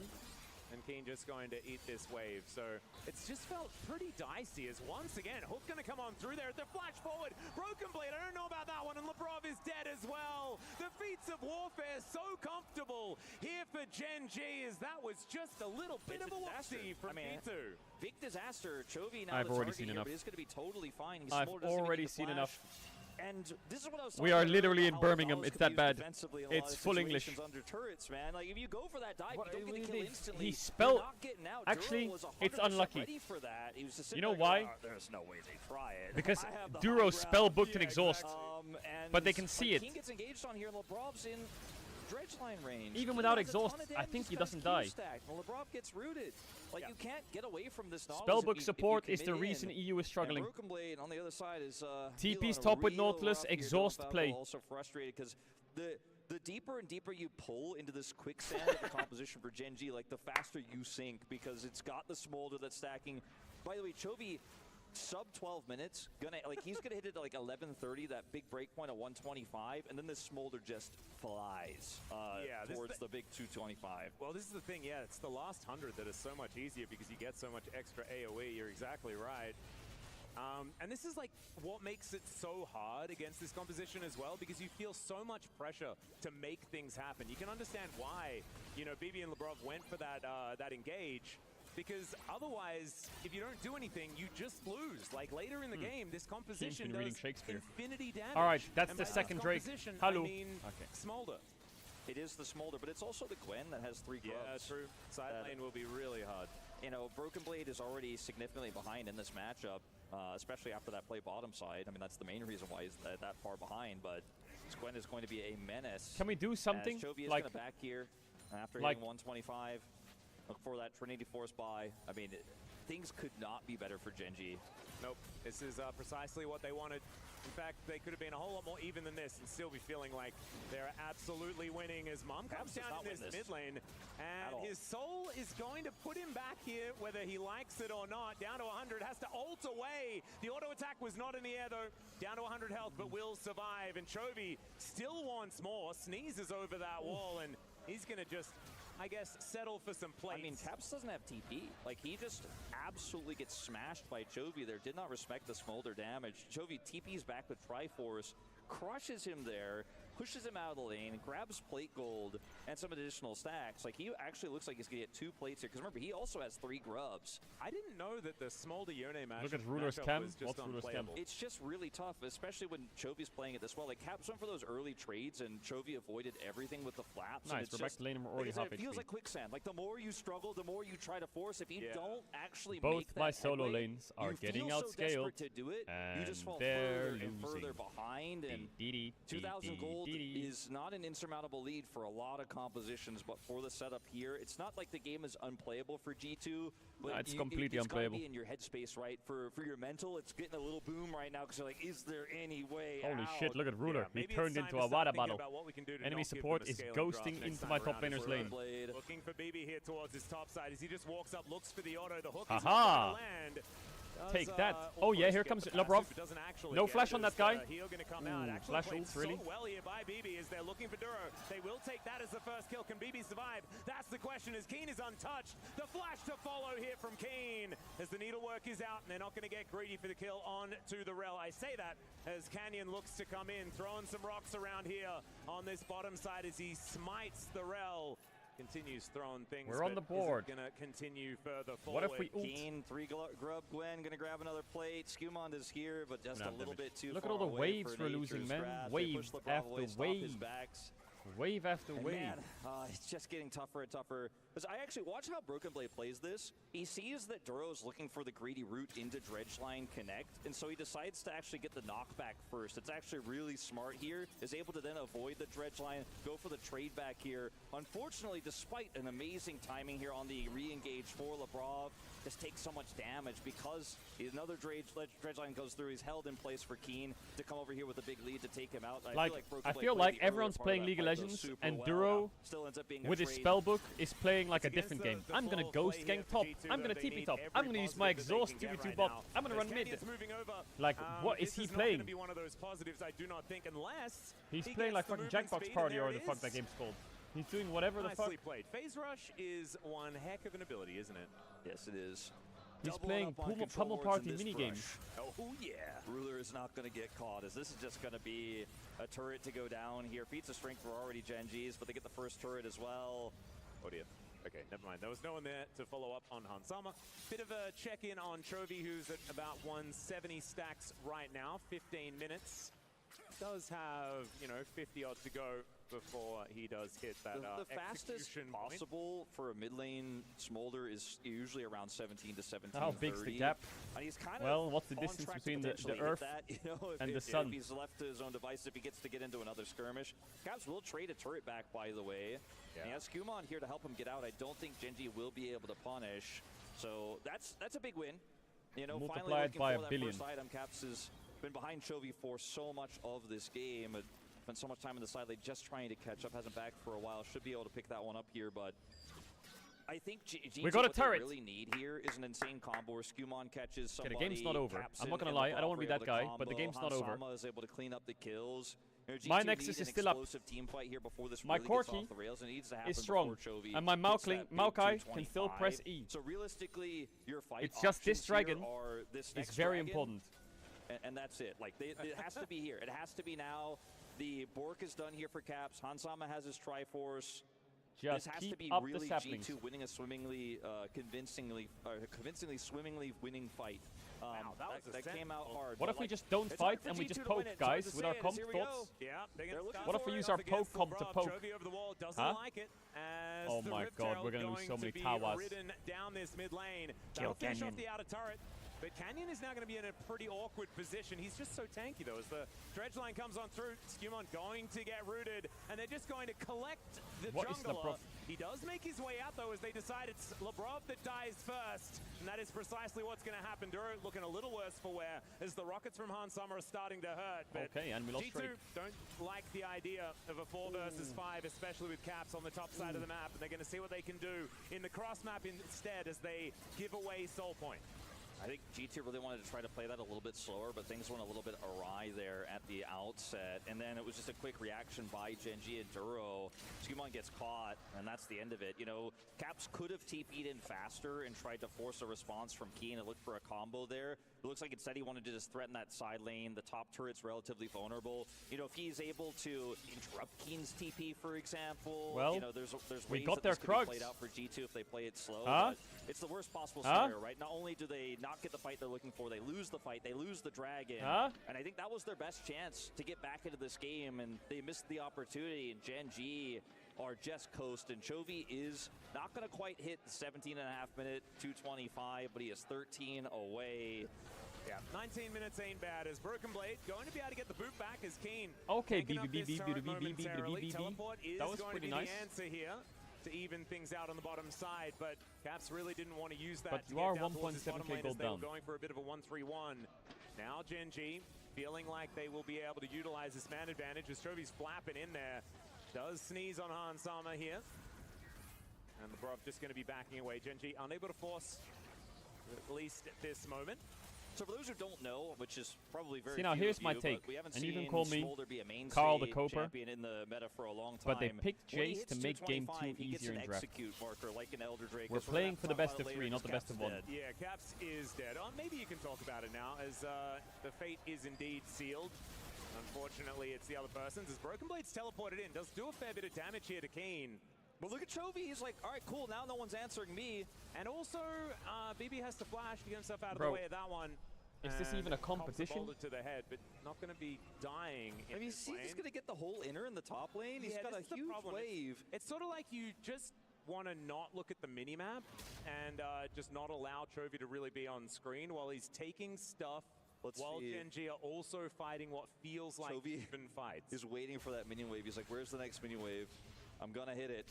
And Keen just going to eat this wave. So it's just felt pretty dicey as once again, Hook going to come on through there. The flash forward, Broken Blade, I don't know about that one, and Lebrov is dead as well. The feats of warfare so comfortable here for Gen G, as that was just a little bit of a whoopsie from P2. Big disaster. Chovy now I've the already target seen here, enough. but he's going to be totally fine. He's I've Smolder doesn't even already need to seen flash. enough. And this is what I was We talking are about literally earlier, in how Birmingham. Gonzalez It's could that be bad. used defensively in a lot It's of full English. situations under turrets, man. Like if you go for that dive, you don't get the kill instantly. He you're spelled. not getting out. Actually, Duro was it's 100% unlucky. ready for that. He was just You sitting know there going, why? "Oh, there's no way they try it." Because I have the Duro high spell ground. booked an exhaust, And but they can see like, it. King gets engaged on here, and Lebrov's in dredge line range. Even King without has a ton exhaust, of I damage, think this he guy's doesn't die. Q-stacked. Well, Lebrov gets rooted. Like you can't get away from this knowledge. Spellbook support if is you the commit reason in. EU is struggling. And Broken Blade on the other side is TP's feeling a top with real Nautilus, rough here. exhaust Falco play. Also frustrated because the deeper and deeper you pull into this quicksand of the composition for Gen G, like the faster you sink because it's got the smolder that's stacking. By the way, Chovy sub 12 minutes, he's gonna hit it at like 11:30, that big break point of 125, and then this smolder just flies towards the big 225. Well, this is the thing, it's the last 100 that is so much easier because you get so much extra AoE. You're exactly right. And this is like what makes it so hard against this composition as well, because you feel so much pressure to make things happen. You can understand why, BB and Lebrov went for that engage, because otherwise, if you don't do anything, you just lose. Like later in the game, this composition does infinity damage. All right, that's and the by second Drake. composition, Hello. I mean, Okay. Smolder. It is the smolder, but it's also the Gwen that has 3 grubs. Yeah, true. Side lane will be really hard. Broken Blade is already significantly behind in this matchup, especially after that play bottom side. I mean, that's the main reason why he's that far behind, but Gwen is going to be a menace. Can we do something? Chovy is like going to back here after like hitting 125. Look for that Trinity Force buy. I mean, things could not be better for Gen G. Nope. This is precisely what they wanted. In fact, they could have been a whole lot more even than this and still be feeling like they're absolutely winning as Mom comes down in this mid lane. And his soul is going to put him back here, whether he likes it or not. Down to 100, has to ult away. The auto attack was not in the air though. Down to 100 health, but will survive. And Chovy still wants more. Sneezes over that wall, and he's going to just, I guess, settle for some plates. I mean, Taps doesn't have TP. Like, he just absolutely gets smashed by Chovy there. Did not respect the smolder damage. Chovy TP's back with Triforce, crushes him there, pushes him out of the lane, grabs plate gold and some additional stacks. Like, he actually looks like he's gonna get 2 plates here. Because remember, he also has 3 grubs. I didn't know that the smolder Yone match. Look at Ruler's cam. Was just What's Ruler's cam? It's just really tough, especially when Chovy's playing it this well. Like, Caps went for those early trades, and Chovy avoided everything with the flaps. Nice, we're back to lane and we're already half It feels HP. like quicksand. Like, the more you struggle, the more you try to force. If you don't actually Both make that my solo headway, lanes are you getting feel so outscaled, desperate to do it, you just fall they're further and further losing. behind. And 2,000 gold is not an insurmountable lead for a lot of compositions, but for the setup here, it's not like the game is unplayable for G2, but No, it's completely unplayable. Gotta be in your headspace, right? For your mental, it's getting a little boom right now because you're like, is there any way Holy out? shit, look at Ruler. He turned into a water bottle. Enemy support is ghosting into my top laner's lane. Looking for BB here towards his top side as he just walks up, looks for the auto. The hook is Aha! not gonna land. Take that. Oh yeah, here comes Lebrov. No flash on that guy. Flash ult, really? So well here by BB as they're looking for Duro. They will take that as the first kill. Can BB survive? That's the question as Keen is untouched. The flash to follow here from Keen as the needlework is out and they're not going to get greedy for the kill on to the Rel. I say that as Canyon looks to come in, throwing some rocks around here on this bottom side as he smites the Rel. Continues throwing things. We're on the board. Gonna continue further forward. What if we ult? Keen, 3 grub Gwen, gonna grab another plate. Skewmond is here, but just a little bit too Look far at all the away waves for we're nature's losing, man. grasp. They Wave push the Bravo away, after stop his wave. backs. Wave after And wave. man, it's just getting tougher and tougher. Because I actually watch how Broken Blade plays this. He sees that Duro's looking for the greedy route into Dredge Line Connect, and so he decides to actually get the knockback first. It's actually really smart here. Is able to then avoid the Dredge Line, go for the trade back here. Unfortunately, despite an amazing timing here on the re-engage for Lebrov, just takes so much damage because another Dredge Line goes through. He's held in place for Keen to come over here with a big lead to take him out. I feel like everyone's playing League of Legends, and Duro, with his spellbook, is playing like a different game. I'm gonna ghost gang top. I'm gonna TP top. I'm gonna use my exhaust to 2v2 bot. I'm gonna run mid. Like, what is he playing? Be one of those positives, I do not think, unless He's playing like fucking Jackbox Party or the fuck that game's called. He's doing whatever the fuck. Nicely played. Phase Rush is one heck of an ability, isn't it? Yes, it is. He's playing Pummel Party minigames. Oh yeah. Ruler is not going to get caught, as this is just going to be a turret to go down here. Feats of strength were already Gen G's, but they get the first turret as well. Oh dear. Okay, never mind. There was no one there to follow up on Hansama. Bit of a check-in on Chovy, who's at about 170 stacks right now. 15 minutes. does have, 50 odd to go before he does hit that The fastest possible for a mid lane Smolder is usually around 17 to 17. How big's the gap? And he's kind Well, of what's the distance between the Earth and the Sun? If he's left to his own device, if he gets to get into another skirmish. Caps will trade a turret back, by the way. Yeah. He has Kumon here to help him get out. I don't think Genji will be able to punish. So that's a big win. Multiplied by a billion. First item. Caps has been behind Chovy for so much of this game. Spent so much time in the side lane just trying to catch up. Hasn't backed for a while. Should be able to pick that one up here, but I think we got a turret. What they really need here is an insane combo where Skumon catches somebody. Okay, the game's not over. I'm not gonna lie. I don't want to be that guy, but the game's not over. Hansama is able to clean up the kills. My Nexus is still up. My Corki is strong, and my Maokai can still press E. So realistically, your fight it's just this dragon is very important. And that's it. Like it has to be here. It has to be now. The Bork is done here for Caps. Hansama has his Triforce. Just this has keep to be up really the saplings. G2 winning a convincingly swimmingly fight. Wow, that came out hard. What if we just don't fight and we just poke, guys, with our comp thoughts? Yeah, what if we use our poke comp to poke? Over the wall doesn't huh? like it, as oh my god, we're gonna lose so many Tawas. Down this mid lane. Kill finish Canyon. off the outer turret. But Canyon is now going to be in a pretty awkward position. He's just so tanky, though. As the dredge line comes on through, Skumon going to get rooted, and they're just going to collect the jungler. He does make his way out, though, as they decide it's Labrov that dies first. And that is precisely what's going to happen. Duro looking a little worse for wear, as the rockets from Hansama are starting to hurt. But okay, and we lost G2 don't like the idea of a 4 versus 5, especially with Caps on the top side of the map. And they're going to see what they can do in the cross map instead as they give away Soul Point. I think G2 really wanted to try to play that a little bit slower, but things went a little bit awry there at the outset. And then it was just a quick reaction by Genji and Duro. Skumon gets caught, and that's the end of it. Caps could have TP'd in faster and tried to force a response from Keen and look for a combo there. It looks like instead he wanted to just threaten that side lane. The top turret's relatively vulnerable. If he's able to interrupt Keen's TP, for example, well, there's we ways got that their this could be Krugs. played out for G2 if they play it slow. Huh? But it's the worst possible scenario, right? Not only do they not get the fight they're looking for, they lose the fight, they lose the dragon. And I think that was their best chance to get back into this game, and they missed the opportunity, and Gen G are just coasting. Chovy is not going to quite hit the 17.5-minute 225, but he is 13 away. Yeah, 19 minutes ain't bad as Broken Blade going to be able to get the boot back as Keen. Okay, Teleport is that was going pretty to be nice. the answer here to even things out on the bottom side, but Caps really didn't want to use that. But to you get are down towards his 1.7k bottom lane gold as they were down. going for a bit of a 1-3-1. Now Gen G feeling like they will be able to utilize this man advantage as Chovy's flapping in there. Does sneeze on Hansama here. And the Brov just going to be backing away. Gen G unable to force, at least at this moment. So for those who don't know, which is probably very See, now few here's of my you, take, but we haven't and seen you can call me Smolder be a mainstay Carl the Coper, champion in the meta for a long time. but they picked When he Jace hits to make game 2 225, he gets easier an in draft. execute marker like an Elder Drake. We're playing for the best of 3, not the best of 1. Yeah, Caps is dead. Maybe you can talk about it now, as the fate is indeed sealed. Unfortunately, it's the other person's. As Broken Blade's teleported in, does do a fair bit of damage here to Keen. But look at Chovy, he's like, all right, cool, now no one's answering me. And also, BB has to flash to get himself out of Bro, the way of that one. is this even a competition? To the head, but not going to be dying. I mean, is he just going to get the whole inner in the top lane? He's got a huge wave. It's sort of like you just want to not look at the minimap and just not allow Chovy to really be on screen while he's taking stuff. While Gen G are also fighting what feels like even fights. He's waiting for that minion wave. He's like, where's the next minion wave? I'm going to hit it.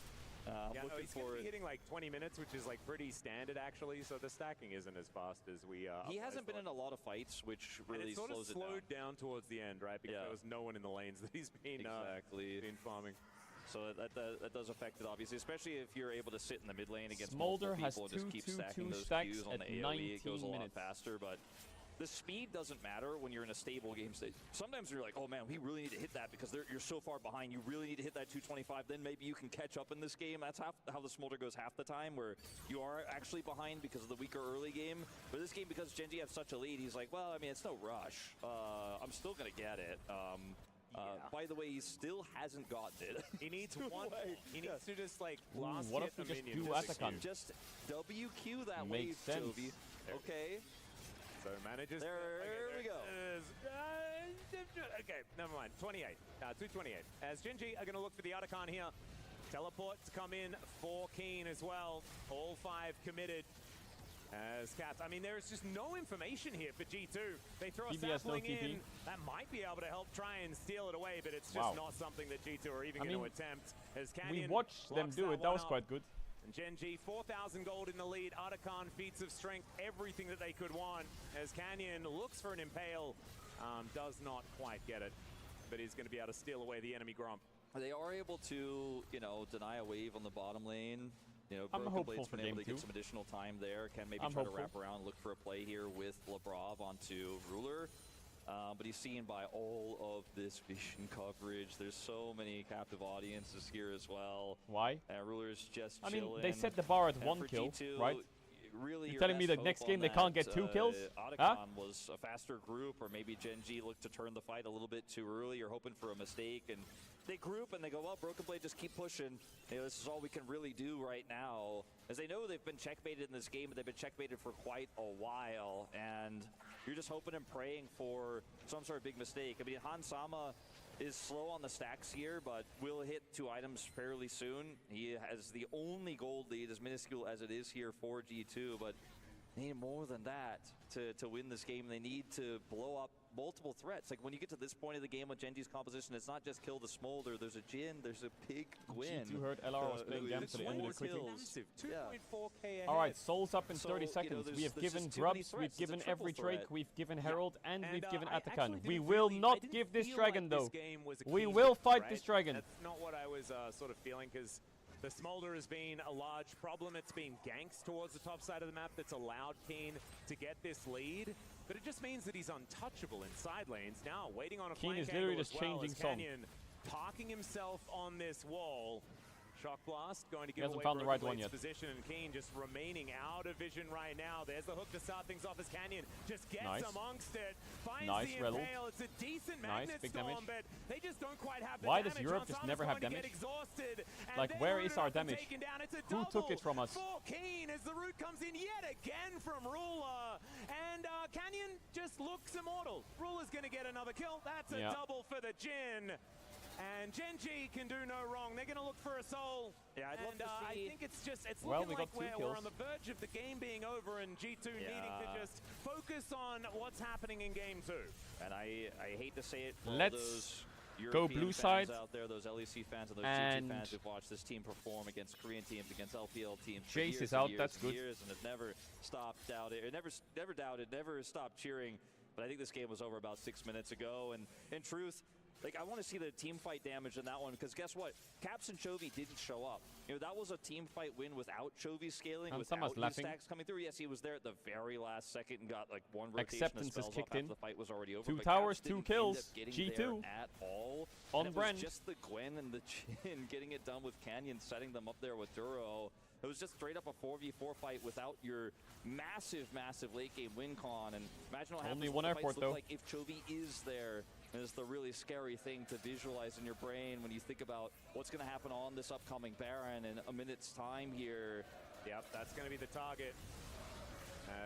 I'm looking he's for it. Hitting like 20 minutes, which is like pretty standard actually, so the stacking isn't as fast as we He hasn't been in a lot of fights, which really slows it down. slowed down towards the end, right? Because there was no one in the lanes that he's been, been farming. So that does affect it, obviously, especially if you're able to sit in the mid lane against Smolder multiple people has and just keep stacking those stacks Qs on at the AoE. 19 It goes a lot minutes. faster, but the speed doesn't matter when you're in a stable game state. Sometimes you're like, oh man, we really need to hit that because you're so far behind. You really need to hit that 225. Then maybe you can catch up in this game. That's how the Smolder goes half the time, where you are actually behind because of the weaker early game. But this game, because Gen G have such a lead, he's like, well, I mean, it's no rush. I'm still going to get it. By the way, he still hasn't gotten it. He needs one. He needs to just like last what hit if we a just minion. do Atakan? Just WQ that Makes wave, sense. Chovy. Okay. So manages. There we go. Okay, never mind. 28. 228. As Genji are going to look for the Otacon here. Teleport to come in for Keen as well. All 5 committed. As Caps, I mean, there is just no information here for G2. They throw a sapling in. That might be able to help try and steal it away, but it's just not something that G2 are even going to attempt. As Canyon we watched them do it. That was quite good. And Genji, 4,000 gold in the lead. Otacon, feats of strength, everything that they could want. As Canyon looks for an Impale, does not quite get it, but he's going to be able to steal away the enemy Gromp. They are able to, you know, deny a wave on the bottom lane. You know, I'm hopeful Blade's for been able game to get 2. some additional time there. Can maybe I'm try hopeful. to wrap around, look for a play here with Labrov onto Ruler. But he's seen by all of this vision coverage. There's so many captive audiences here as well. Why? Ruler's just I mean, chilling. they set the bar at And 1 for kill, G2, right? Really, You're telling me that next game they can't get 2 kills? Otacon Huh? was a faster group, or maybe Genji looked to turn the fight a little bit too early. You're hoping for a mistake, and they group and they go, well, Broken Blade, just keep pushing. You know, this is all we can really do right now. As they know they've been checkmated in this game, but they've been checkmated for quite a while, and you're just hoping and praying for some sort of big mistake. I mean, Hansama is slow on the stacks here, but will hit 2 items fairly soon. He has the only gold lead, as minuscule as it is here for G2, but they need more than that to win this game. They need to blow up multiple threats. Like, when you get to this point of the game with Genji's composition, it's not just kill the Smolder. There's a Jhin, there's a Pig Gwyn. G2 heard LR was playing Gam to the end of the quickly. 2.4k Alright, Souls up in 30 seconds. We have given Grubs, we've given every Drake, we've given Herald, and we've given Atakan. We will not give this dragon, though. We will fight this dragon. That's not what I was sort of feeling, because the Smolder has been a large problem. It's been ganks towards the top side of the map that's allowed Keen to get this lead. But it just means that he's untouchable in side lanes. Now, waiting on a Keen flank is literally angle just as well, changing as song. Canyon parking himself on this wall. Shock Blast going to He give hasn't away found the right Broken one Blade's yet. position, and Keen just remaining out of vision right now. There's the hook to start things off as Canyon just gets Nice. amongst it. Finds Nice, the Relal. Impale. It's a decent Nice, magnet big storm, damage. but they just don't quite have the Why damage. does Europe just Hansama's never have going to get damage? exhausted, and Like, then where Root is our enough to damage? take him down. It's a Who took double it from us? for Keen as the root comes in yet again from Ruler. And Canyon just looks immortal. Ruler's going to get another kill. That's a double for the Jhin. And Genji can do no wrong. They're going to look for a soul. Yeah, I'd love to I see. think it's just, it's Well, looking we like got 2 we're on kills. the verge of the game being over, and G2 needing to just focus on what's happening in game 2. And I hate to say it for all Let's those go European blue fans side. out there, those LEC fans and those And G2 fans who've watched this team perform against Korean teams, against LPL teams for Jace years is out, and years that's and good. years, and have never stopped doubting, or never doubted, never stopped cheering. But I think this game was over about 6 minutes ago, and in truth, like, I want to see the team fight damage in that one, because guess what? Caps and Chovy didn't show up. You know, that was a team fight win without Chovy scaling, without his laughing. stacks coming through. Yes, he was there at the very last second and got like 1 rotation Acceptance of spells is kicked off in. after the fight was already over. 2 but towers, Caps 2 didn't kills. end up getting G2 there at all. on and brand. It was just the Gwen and the Jhin getting it done with Canyon, setting them up there with Duro. It was just straight up a 4v4 fight without your massive late game win con. And imagine what happens. Only one what the airport, fights look though. like if Chovy is there. And it's the really scary thing to visualize in your brain when you think about what's going to happen on this upcoming Baron in a minute's time here. Yep, that's going to be the target,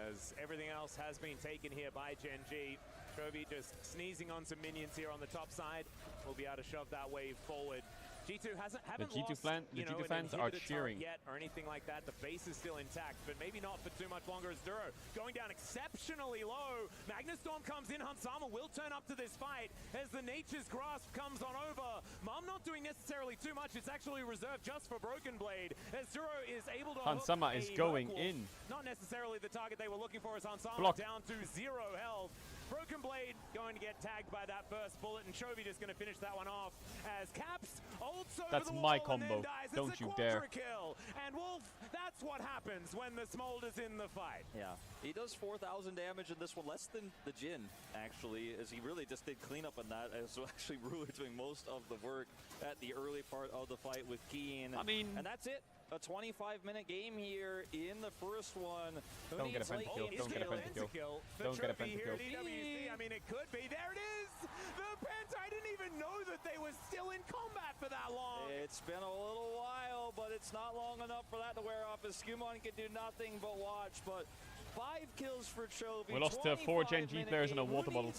as everything else has been taken here by Genji. Chovy just sneezing on some minions here on the top side. We'll be able to shove that wave forward. G2 haven't G2 lost, the G2 an fans are inhibitor turret cheering. yet or anything like that. The base is still intact, but maybe not for too much longer as Duro going down exceptionally low. Magnustorm comes in. Hansama will turn up to this fight as the Nature's Grasp comes on over. Mom not doing necessarily too much. It's actually reserved just for Broken Blade as Duro is able to Hansama hook is a going Merkwolf. in. Not necessarily the target they were looking for as Hansama Block. down to 0 health. Broken Blade going to get tagged by that first bullet, and Chovy just going to finish that one off as Caps ults over That's the my wall and then combo. dies. Don't It's a you dare. quadra-kill. And Wolf, that's what happens when the Smolder's in the fight. Yeah, he does 4,000 damage in this one, less than the Jhin, actually, as he really just did cleanup on that, as actually Ruler doing most of the work at the early part of the fight with Keen. I mean... And that's it. A 25-minute game here in the first one. Don't get a penta kill. Don't get a penta kill. Don't get a penta kill. I mean, it could be. There it is! The penta! I didn't even know that they were still in combat for that long! It's been a little while, but it's not long enough for that to wear off, as Skumon can do nothing but watch. But 5 kills for Chovy. We lost 4 Gen G players and a water bottle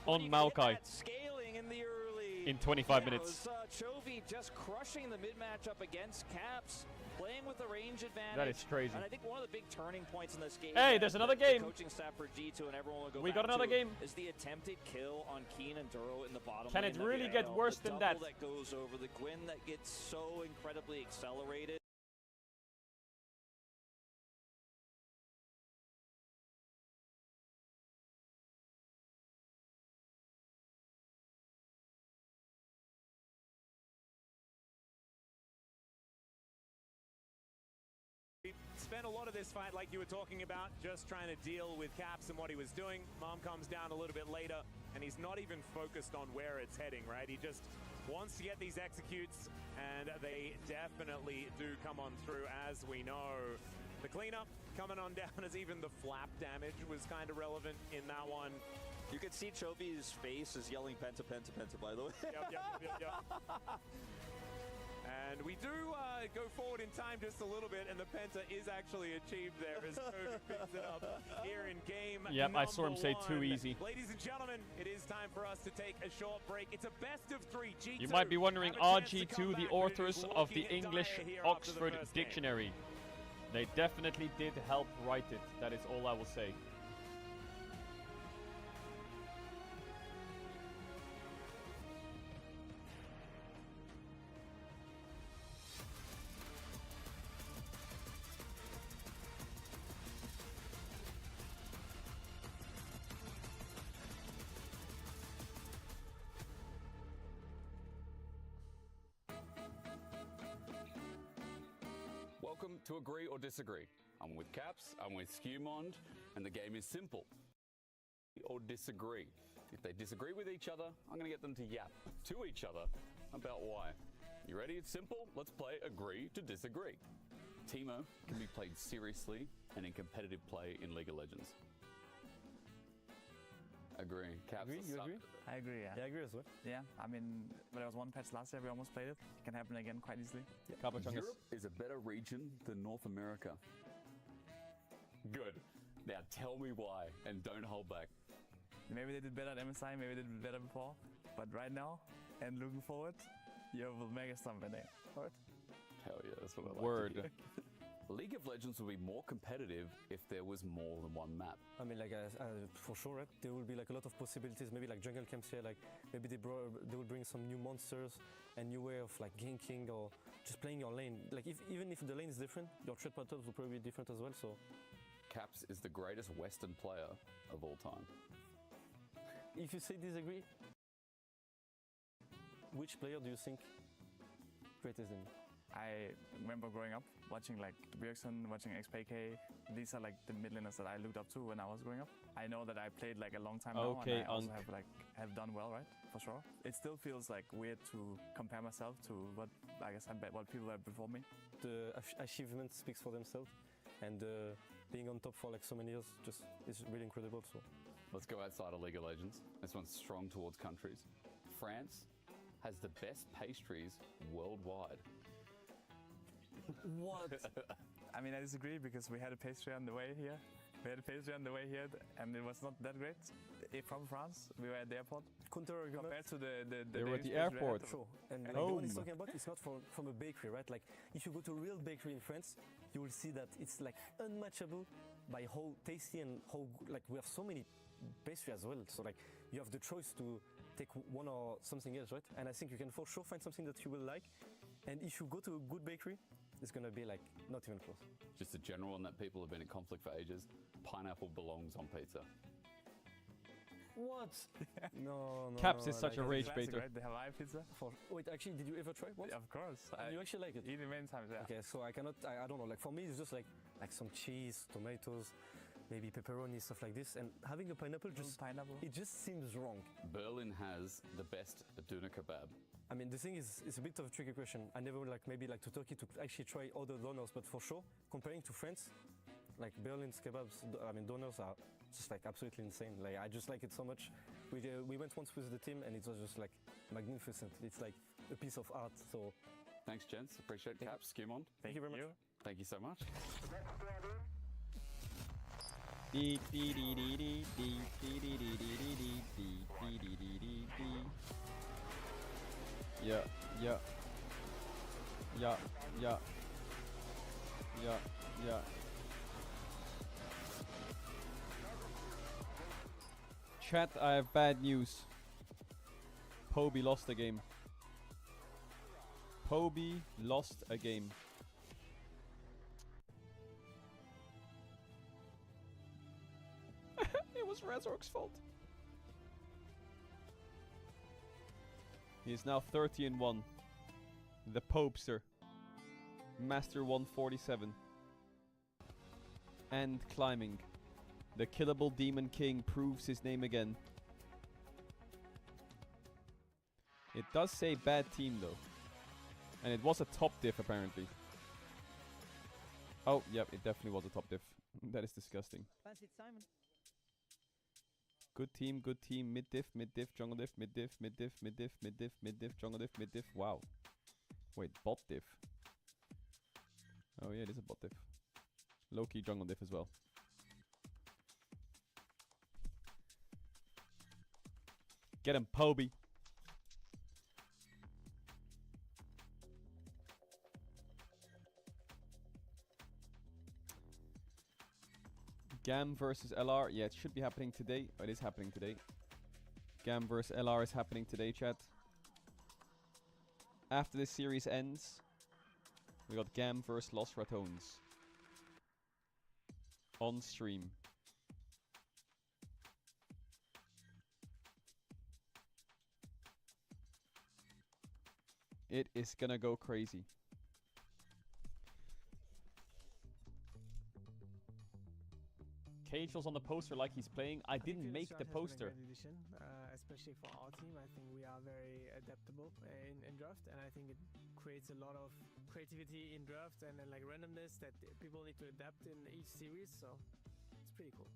on Maokai. Maokai Scaling in the early. in 25 minutes. It was Chovy just crushing the mid matchup against Caps, playing with the range advantage. That is crazy. And I think one of the big turning points in this game. Hey, there's another game. The coaching staff for G2 and everyone will go We back got another to game. Is the attempted kill on Keen and Duro in the bottom Can lane. it really get worse The than double that? that goes over the Gwyn that gets so incredibly accelerated. We spent a lot of this fight, like you were talking about, just trying to deal with Caps and what he was doing. Mom comes down a little bit later, and he's not even focused on where it's heading, right? He just wants to get these executes, and they definitely do come on through, as we know. The cleanup coming on down, as even the flap damage was kind of relevant in that one. You can see Chovy's face is yelling penta, penta, penta, by the way. Yep. And we do go forward in time just a little bit, and the penta is actually achieved there as Chovy picks it up here in game Yep, I saw him say too one. easy. Ladies and gentlemen, it is time for us to take a short break. It's a best of 3. G2 You might be wondering, have a are chance to come G2 the back, authors but it is of the looking English dire here after the Oxford first game. Dictionary? They definitely did help write it. That is all I will say. Welcome to Agree or Disagree. I'm with Caps, I'm with Skewmond, and the game is simple. Or disagree. If they disagree with each other, I'm going to get them to yap to each other about why. You ready? It's simple. Let's play Agree to Disagree. Teemo can be played seriously and in competitive play in League of Legends. Agree. Caps. You agree? I agree, yeah. Yeah, I agree as well. Yeah, I mean, there was one patch last year we almost played it. It can happen again quite easily. Europe is a better region than North America. Good. Now tell me why, and don't hold back. Maybe they did better at MSI, maybe they did better before. But right now, and looking forward, you will make a stump in there. Alright? Hell yeah, that's what I like Word. to hear. League of Legends would be more competitive if there was more than one map. I mean, like, for sure, right? There will be like a lot of possibilities. Maybe like jungle camps here, like maybe they will bring some new monsters and new way of like ganking or just playing your lane. Like even if the lane is different, your trade patterns will probably be different as well. So, Caps is the greatest Western player of all time. if you say disagree, which player do you think greatest than? I remember growing up watching like Bjergsen, watching XPK. These are like the mid laners that I looked up to when I was growing up. I know that I played like a long time now, and I also have done well, right? For sure. It still feels like weird to compare myself to what I guess what people have before me. The achievement speaks for themselves, and being on top for like so many years just is really incredible. So let's go outside of League of Legends. This one's strong towards countries. France has the best pastries worldwide. What? I mean, I disagree because we had a pastry on the way here. And it was not that great. From France, we were at the airport. Counter argument. Compared to the They were at the airport. Sure. And like, the one he's talking about is not from a bakery, right? Like if you go to a real bakery in France, you will see that it's like unmatchable by how tasty and how like we have so many pastry as well. So like you have the choice to take one or something else, right? And I think you can for sure find something that you will like. And if you go to a good bakery, it's gonna be like not even close. Just a general one that people have been in conflict for ages. Pineapple belongs on pizza. What? no. Caps is such like a rage classic, baiter. right? The Hawaii pizza. Wait, actually, did you ever try once? Yeah, of course. You actually like it? Eat it many times, yeah. Okay, so I cannot. I don't know. Like for me, it's just like some cheese, tomatoes, maybe pepperoni, stuff like this. And having a pineapple it just seems wrong. Berlin has the best doner kebab. I mean, the thing is, it's a bit of a tricky question. I never maybe to Turkey to actually try other donors, but for sure, comparing to France, like Berlin's kebabs, I mean, donors are just like absolutely insane. Like I just like it so much. We went once with the team, and it was just like magnificent. It's like a piece of art. So, thanks, gents. Appreciate it. Caps, Skewmond. Thank you very much. Thank you so much. Yeah, yeah. Yeah, yeah. Yeah, yeah. Chat, I have bad news. POV lost a game. POV lost a game. It was Razork's fault. He is now 30-1. The Popester. Master 147. And climbing. The killable Demon King proves his name again. It does say bad team though. And it was a top diff apparently. Oh, yep, it definitely was a top diff. That is disgusting. Simon. Good team, mid diff, jungle diff, mid diff, jungle diff, mid diff. Wow. Wait, bot diff. Oh yeah, it is a bot diff. Low-key jungle diff as well. Get him, Poby. Gam versus LR. Yeah, it should be happening today. Oh, it is happening today. Gam versus LR is happening today, chat. After this series ends, we got Gam versus Los Ratones. On stream. It is gonna go crazy. Caedrel's on the poster like he's playing. I didn't make the poster. Especially for our team, I think we are very adaptable in draft, and I think it creates a lot of creativity in draft and then like randomness that people need to adapt in each series. So it's pretty cool.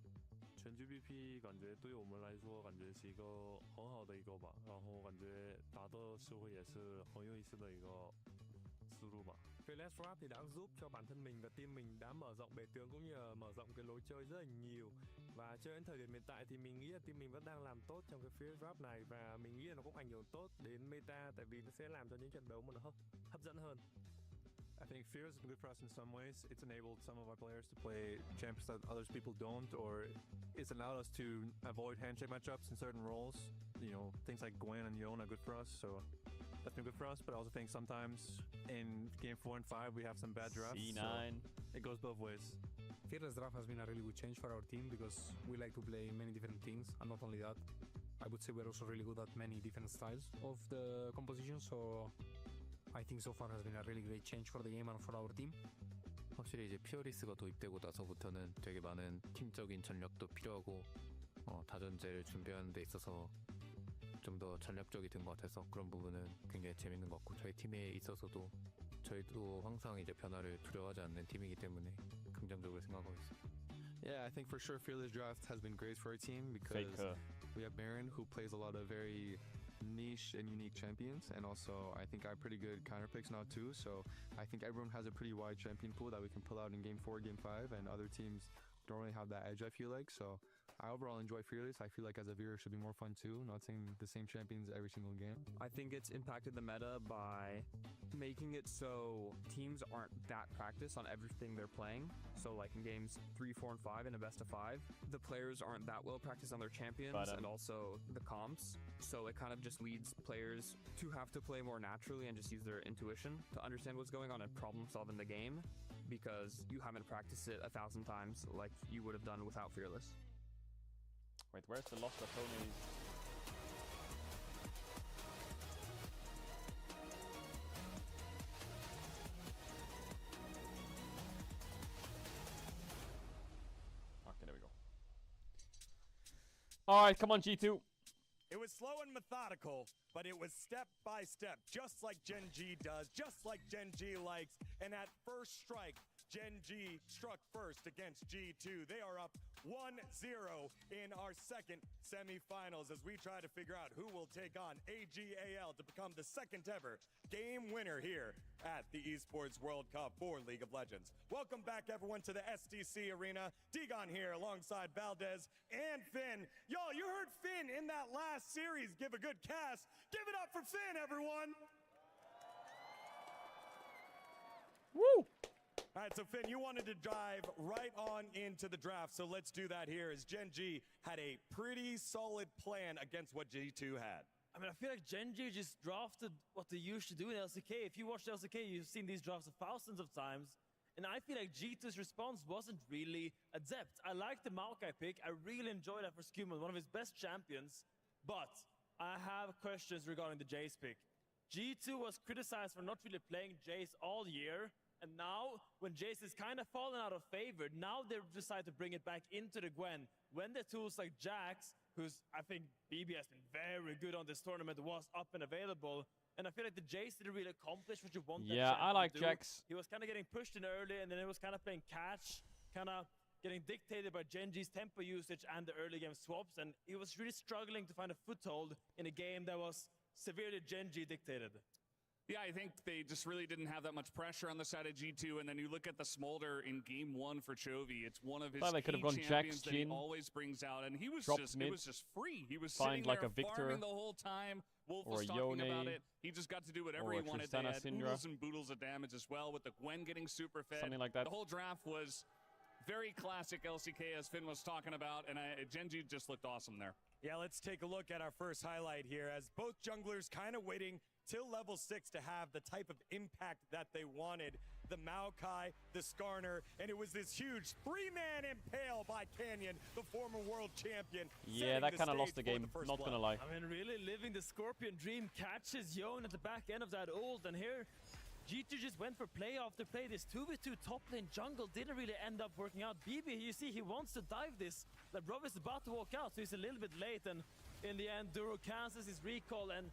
全 GBP 感觉对我们来说感觉是一个很好的一个吧，然后感觉打的社会也是很有意思的一个思路吧。Fearless Rap thì đã giúp cho bản thân mình và team mình đã mở rộng bề tướng cũng như là mở rộng cái lối chơi rất là nhiều. Và cho đến thời điểm hiện tại thì mình nghĩ là team mình vẫn đang làm tốt trong cái Fearless Rap này và mình nghĩ là nó cũng ảnh hưởng tốt đến meta tại vì nó sẽ làm cho những trận đấu mà nó hấp dẫn hơn. I think Fear has been good for us in some ways. It's enabled some of our players to play champs that others people don't, or it's allowed us to avoid handshake matchups in certain roles. You know, things like Gwen and Yone are good for us, so that's been good for us. But I also think sometimes in game 4 and 5 we have some bad drafts. C9. So it goes both ways. Fearless Draft has been a really good change for our team because we like to play many different teams, and not only that, I would say we're also really good at many different styles of the composition. So I think so far has been a really great change for the game and for our team. 확실히 이제 피어리스가 도입되고 나서부터는 되게 많은 팀적인 전략도 필요하고 다전제를 준비하는 데 있어서 좀 더 전략적이 된 것 같아서 그런 부분은 굉장히 재밌는 것 같고 저희 팀에 있어서도 저희도 항상 이제 변화를 두려워하지 않는 팀이기 때문에 긍정적으로 생각하고 있습니다. Yeah, I think for sure Fearless Draft has been great for our team because we have Baron who plays a lot of very niche and unique champions, and also I think I have pretty good counter picks now too, so I think everyone has a pretty wide champion pool that we can pull out in game 4, game 5, and other teams don't really have that edge, I feel like. So I overall enjoy Fearless. I feel like as a viewer it should be more fun too, not seeing the same champions every single game. I think it's impacted the meta by making it so teams aren't that practiced on everything they're playing. So like in games 3, 4, and 5 in a best of 5, the players aren't that well practiced on their champions and also the comps. So it kind of just leads players to have to play more naturally and just use their intuition to understand what's going on and problem solve in the game, because you haven't practiced it 1,000 times like you would have done without Fearless. Wait, where's the Lost Ratones? Okay, there we go. Alright, come on, G2. It was slow and methodical, but it was step by step, just like Gen G does, just like Gen G likes. And at first strike, Gen G struck first against G2. They are up 1-0 in our second semifinals as we try to figure out who will take on AGAL to become the second ever game winner here at the Esports World Cup for League of Legends. Welcome back, everyone, to the SDC Arena. Degon here alongside Valdez and Finn. Y'all, you heard Finn in that last series give a good cast. Give it up for Finn, everyone. Woo! All right, so Finn, you wanted to dive right on into the draft, so let's do that here as Gen G had a pretty solid plan against what G2 had. I mean, I feel like Gen G just drafted what they used to do in LCK. If you watched LCK, you've seen these drafts thousands of times. And I feel like G2's response wasn't really adept. I like the Maokai pick. I really enjoyed that for Skumon, one of his best champions. But I have questions regarding the Jace pick. G2 was criticized for not really playing Jace all year. And now, when Jace is kind of fallen out of favor, now they decide to bring it back into the Gwen. When the tools like Jax, who's, I think, BB has been very good on this tournament, was up and available. And I feel like the Jace didn't really accomplish what you want. Yeah, I like Jax. He was kind of getting pushed in early, and then he was kind of playing catch, kind of getting dictated by Gen G's tempo usage and the early game swaps. And he was really struggling to find a foothold in a game that was severely Gen G dictated. Yeah, I think they just really didn't have that much pressure on the side of G2, and then you look at the Smolder in game 1 for Chovy. It's one of his key champions that he always brings out, and he was just free. He was sitting there farming the whole time. Wolf was talking about it. He just got to do whatever he wanted. They had oodles and boodles of damage as well, with the Gwen getting super fed. Something like that. The whole draft was very classic LCK, as Finn was talking about, and Gen G just looked awesome there. Yeah, let's take a look at our first highlight here as both junglers kind of waiting till level 6 to have the type of impact that they wanted. The Maokai, the Skarner, and it was this huge 3-man impale by Canyon, the former world champion. Yeah, that kind of lost the game, not gonna lie. I mean, really living the Scorpion dream, catches Yone at the back end of that ult, and here G2 just went for play after play. This 2v2 top lane jungle didn't really end up working out. BB, you see, he wants to dive this. Labrov is about to walk out, so he's a little bit late, and in the end, Duro cancels his recall, and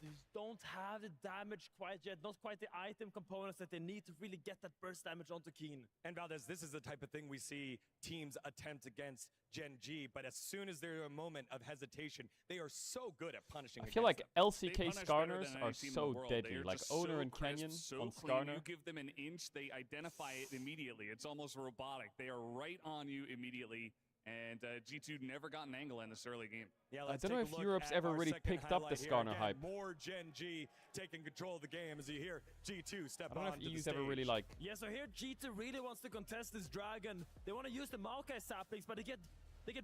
they don't have the damage quite yet, not quite the item components that they need to really get that burst damage onto Keen. And Valdez, this is the type of thing we see teams attempt against Gen G, but as soon as there's a moment of hesitation, they are so good at punishing. I feel like LCK Skarners are so deadly, like Owner and Canyon on Skarner. You give them an inch, they identify it immediately. It's almost robotic. They are right on you immediately. And G2 never got an angle in this early game. Yeah, I don't know if Europe's ever really picked up the Skarner hype. More Gen G taking control of the game as you hear G2 step on. I don't know if EU's ever really like. Yeah, so here G2 really wants to contest this dragon. They want to use the Maokai saplings, but they get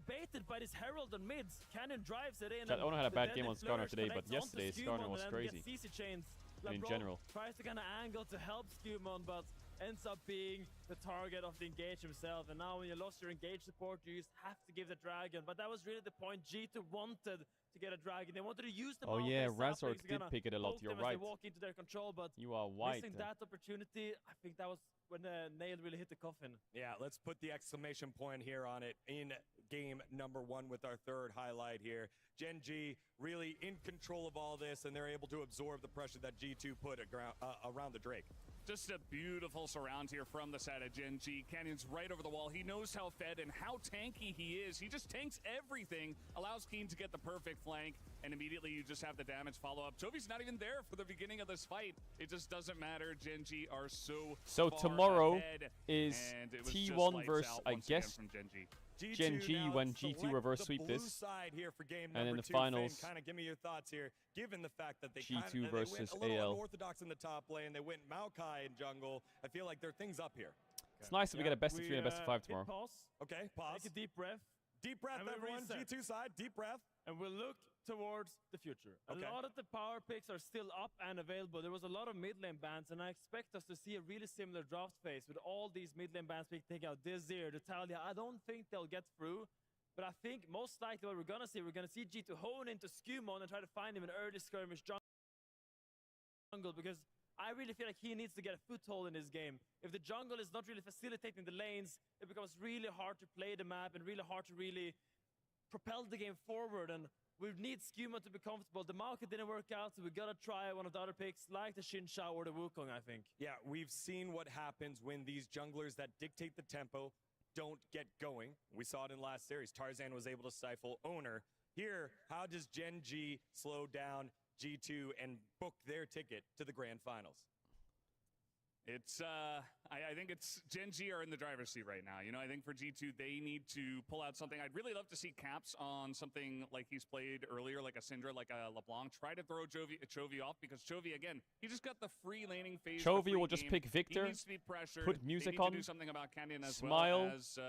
baited by this Herald on mids. Cannon drives it in. I don't had a bad game on Skarner today, but yesterday Skarner was crazy. In general. Tries to kind of angle to help Skumon, but ends up being the target of the engage himself. And now when you lost your engage support, you just have to give the dragon. But that was really the point. G2 wanted to get a dragon. They wanted to use the Razork did pick it a lot. You're right. They walk into their control, but you are white. Missing that opportunity, I think that was when the nail really hit the coffin. Yeah, let's put the exclamation point here on it in game number 1 with our third highlight here. Gen G really in control of all this, and they're able to absorb the pressure that G2 put around the Drake. Just a beautiful surround here from the side of Gen G. Canyon's right over the wall. He knows how fed and how tanky he is. He just tanks everything, allows Keen to get the perfect flank, and immediately you just have the damage follow up. Jovi's not even there for the beginning of this fight. It just doesn't matter. Gen G are so far tomorrow ahead, is T1 versus, I guess, from Gen G. Gen G when G2 reverse sweep this, and in the finals, kind of give me your thoughts here. Given the fact that they G2 versus went a little AL. unorthodox in the top lane, they went Maokai in jungle. I feel like there are things up here. It's nice that we get a best of 3 and a best of 5 tomorrow. Okay, pause. Take a deep breath. Deep breath, everyone. G2 side, deep breath. And we'll look towards the future. Okay. A lot of the power picks are still up and available. There was a lot of mid lane bans, and I expect us to see a really similar draft phase with all these mid lane bans being taken out this year. To tell you, I don't think they'll get through. But I think most likely what we're going to see G2 hone into Skumon and try to find him an early skirmish jungle, because I really feel like he needs to get a foothold in this game. If the jungle is not really facilitating the lanes, it becomes really hard to play the map and really hard to really propel the game forward. And we need Skumon to be comfortable. The Maokai didn't work out, so we got to try one of the other picks, like the Xin Shao or the Wukong, I think. Yeah, we've seen what happens when these junglers that dictate the tempo don't get going. We saw it in last series. Tarzan was able to stifle Owner. Here, how does Gen G slow down G2 and book their ticket to the grand finals? It's, I think it's Gen G are in the driver's seat right now. You know, I think for G2, they need to pull out something. I'd really love to see Caps on something like he's played earlier, like a Syndra, like a LeBlanc. Try to throw Chovy off because Chovy, again, he just got the free laning phase. Chovy will just pick Victor, he needs to be pressured. put music they need on, to do something about Canyon as smile, well as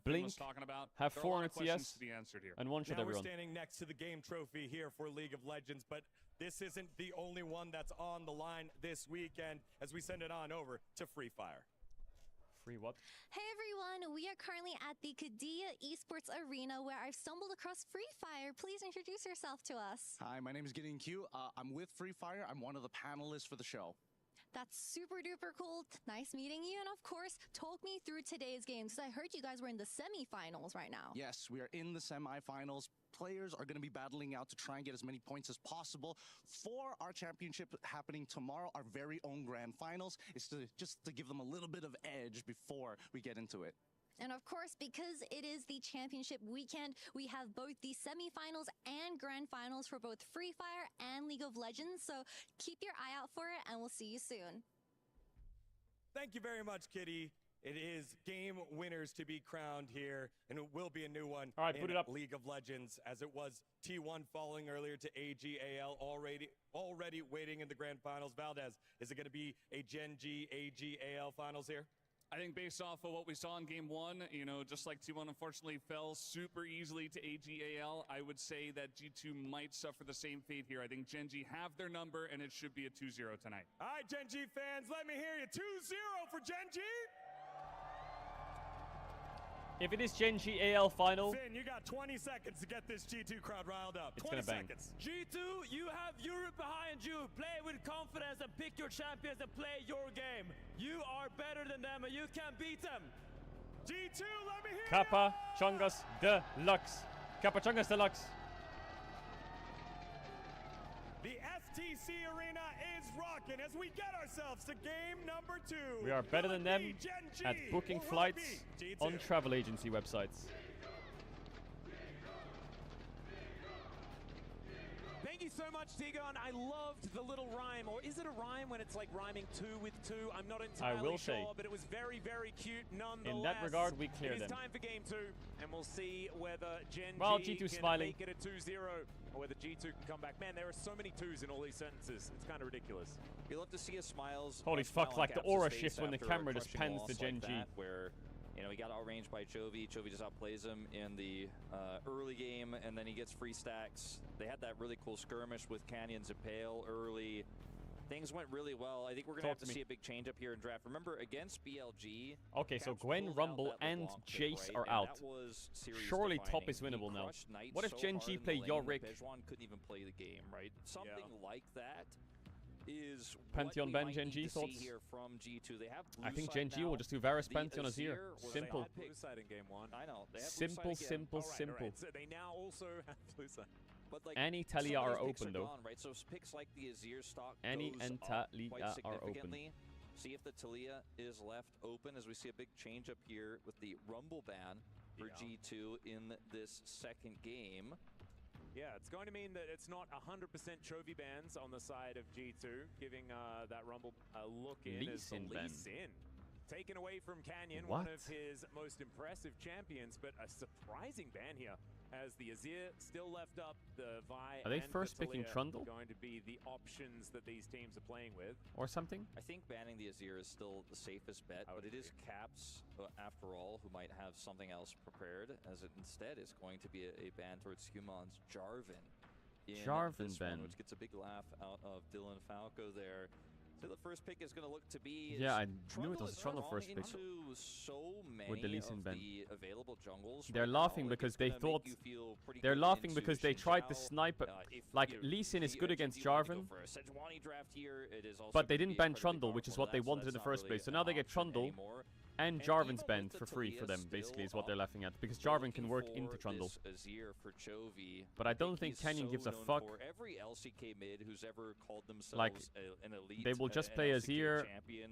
blink, was talking about. have There are a 4 lot on of questions CS, to be answered here. and one-shot now everyone. We're standing next to the game trophy here for League of Legends, but this isn't the only one that's on the line this weekend as we send it on over to Free Fire. Free what? Hey everyone, we are currently at the Caedrel Esports Arena where I've stumbled across Free Fire. Please introduce yourself to us. Hi, my name is Gideon Q. I'm with Free Fire. I'm one of the panelists for the show. That's super duper cool. Nice meeting you. And of course, talk me through today's games because I heard you guys were in the semifinals right now. Yes, we are in the semifinals. Players are going to be battling out to try and get as many points as possible for our championship happening tomorrow, our very own grand finals. It's just to give them a little bit of edge before we get into it. And of course, because it is the championship weekend, we have both the semifinals and grand finals for both Free Fire and League of Legends. So keep your eye out for it, and we'll see you soon. Thank you very much, Kitty. It is game winners to be crowned here, and it will be a new one. All right, in put it up. League of Legends, as it was T1 falling earlier to AGAL, already waiting in the grand finals. Valdez, is it going to be a Gen G AGAL finals here? I think based off of what we saw in game one, you know, just like T1 unfortunately fell super easily to AGAL, I would say that G2 might suffer the same fate here. I think Gen G have their number, and it should be a 2-0 tonight. All right, Gen G fans, let me hear you. 2-0 for Gen G. If it is Gen G AL final, Finn, you got 20 seconds to get this G2 crowd riled up. It's 20 gonna bang. seconds. G2, you have Europe behind you. Play with confidence and pick your champions and play your game. You are better than them and you can beat them. G2, let me hear Kappa Chungus Deluxe. Kappa Chungus Deluxe. The STC Arena is rocking as we get ourselves to game number 2. We are better than them at booking flights on travel agency websites. Thank you so much, Tigon. I loved the little rhyme, or is it a rhyme when it's like rhyming 2 with 2? I'm not entirely sure, but it was very, very cute nonetheless. In that regard, we clear them. It is time for game 2, and we'll see whether Gen G G2 can smiling. make it a 2-0, or whether G2 can come back. Man, there are so many 2s in all these sentences. It's kind of ridiculous. We love to see a smiles. Holy fuck, like the Caps' aura face shift when the after camera just crushing pans loss to Gen like G. that, where, you know, he got outranged by Chovy. Chovy just outplays him in the early game, and then he gets free stacks. They had that really cool skirmish with Canyons and Pale early. Things went really well. I think we're going to have to see a big change up here in draft. Remember, against BLG... Okay, so Gwen, Rumble, and Jace are out. Surely top is winnable now. What if Gen G play Yorick? Bejuan couldn't even play the game, right? Something like that is Pantheon ban Gen G thoughts? Here from G2. They have I think Gen G will just do Varus Pantheon as here. Simple. Blue side in game 1. I know. They have Simple, simple, simple. Right. So they now also have blue side. But like, Any Talia are open though. Gone, right? So picks like the Azir stock Any goes and up Talia quite are open. significantly. See if the Talia is left open as we see a big change up here with the Rumble ban for G2 in this second game. Yeah, it's going to mean that it's not 100% Chovy bans on the side of G2, giving that Rumble a look in Lee as the Sin ban. Lee Sin. Taken away from Canyon, What? one of his most impressive champions, but a surprising ban here as the Azir still left up. The Vi Are they and first the picking Talia Trundle? going to be the options that these teams are playing with. Or something? I think banning the Azir is still the safest bet, but it is Caps, after all, who might have something else prepared, as it instead is going to be a ban towards Human's Jarvan. Jarvan this ban. one, which gets a big laugh out of Dylan Falco there. So the first pick is going to look to be... Yeah, I knew it was a Trundle first pick. Into so many With the Lee Sin of ban. the available jungles They're right laughing now. Like, because it's they gonna thought... make you feel pretty They're good laughing into because they tried to Xin Zhao. snipe... If like, you're Lee Sin is the good against Gen G want to go Jarvan. for a Sejuani draft here, it is also But they gonna didn't be ban incredibly Trundle, which is powerful what they for that, wanted so in the that's not first really place. So an now they get option Trundle anymore. and And Jarvan's even banned with for the free for Talia them, basically, is still what they're up, laughing at. Because they're Jarvan can looking work for into Trundle. this Azir for Chovy. But I don't think he's Canyon so gives a known fuck. for every LCK mid who's ever called themselves Like, an elite, they will just an play LCK Azir champion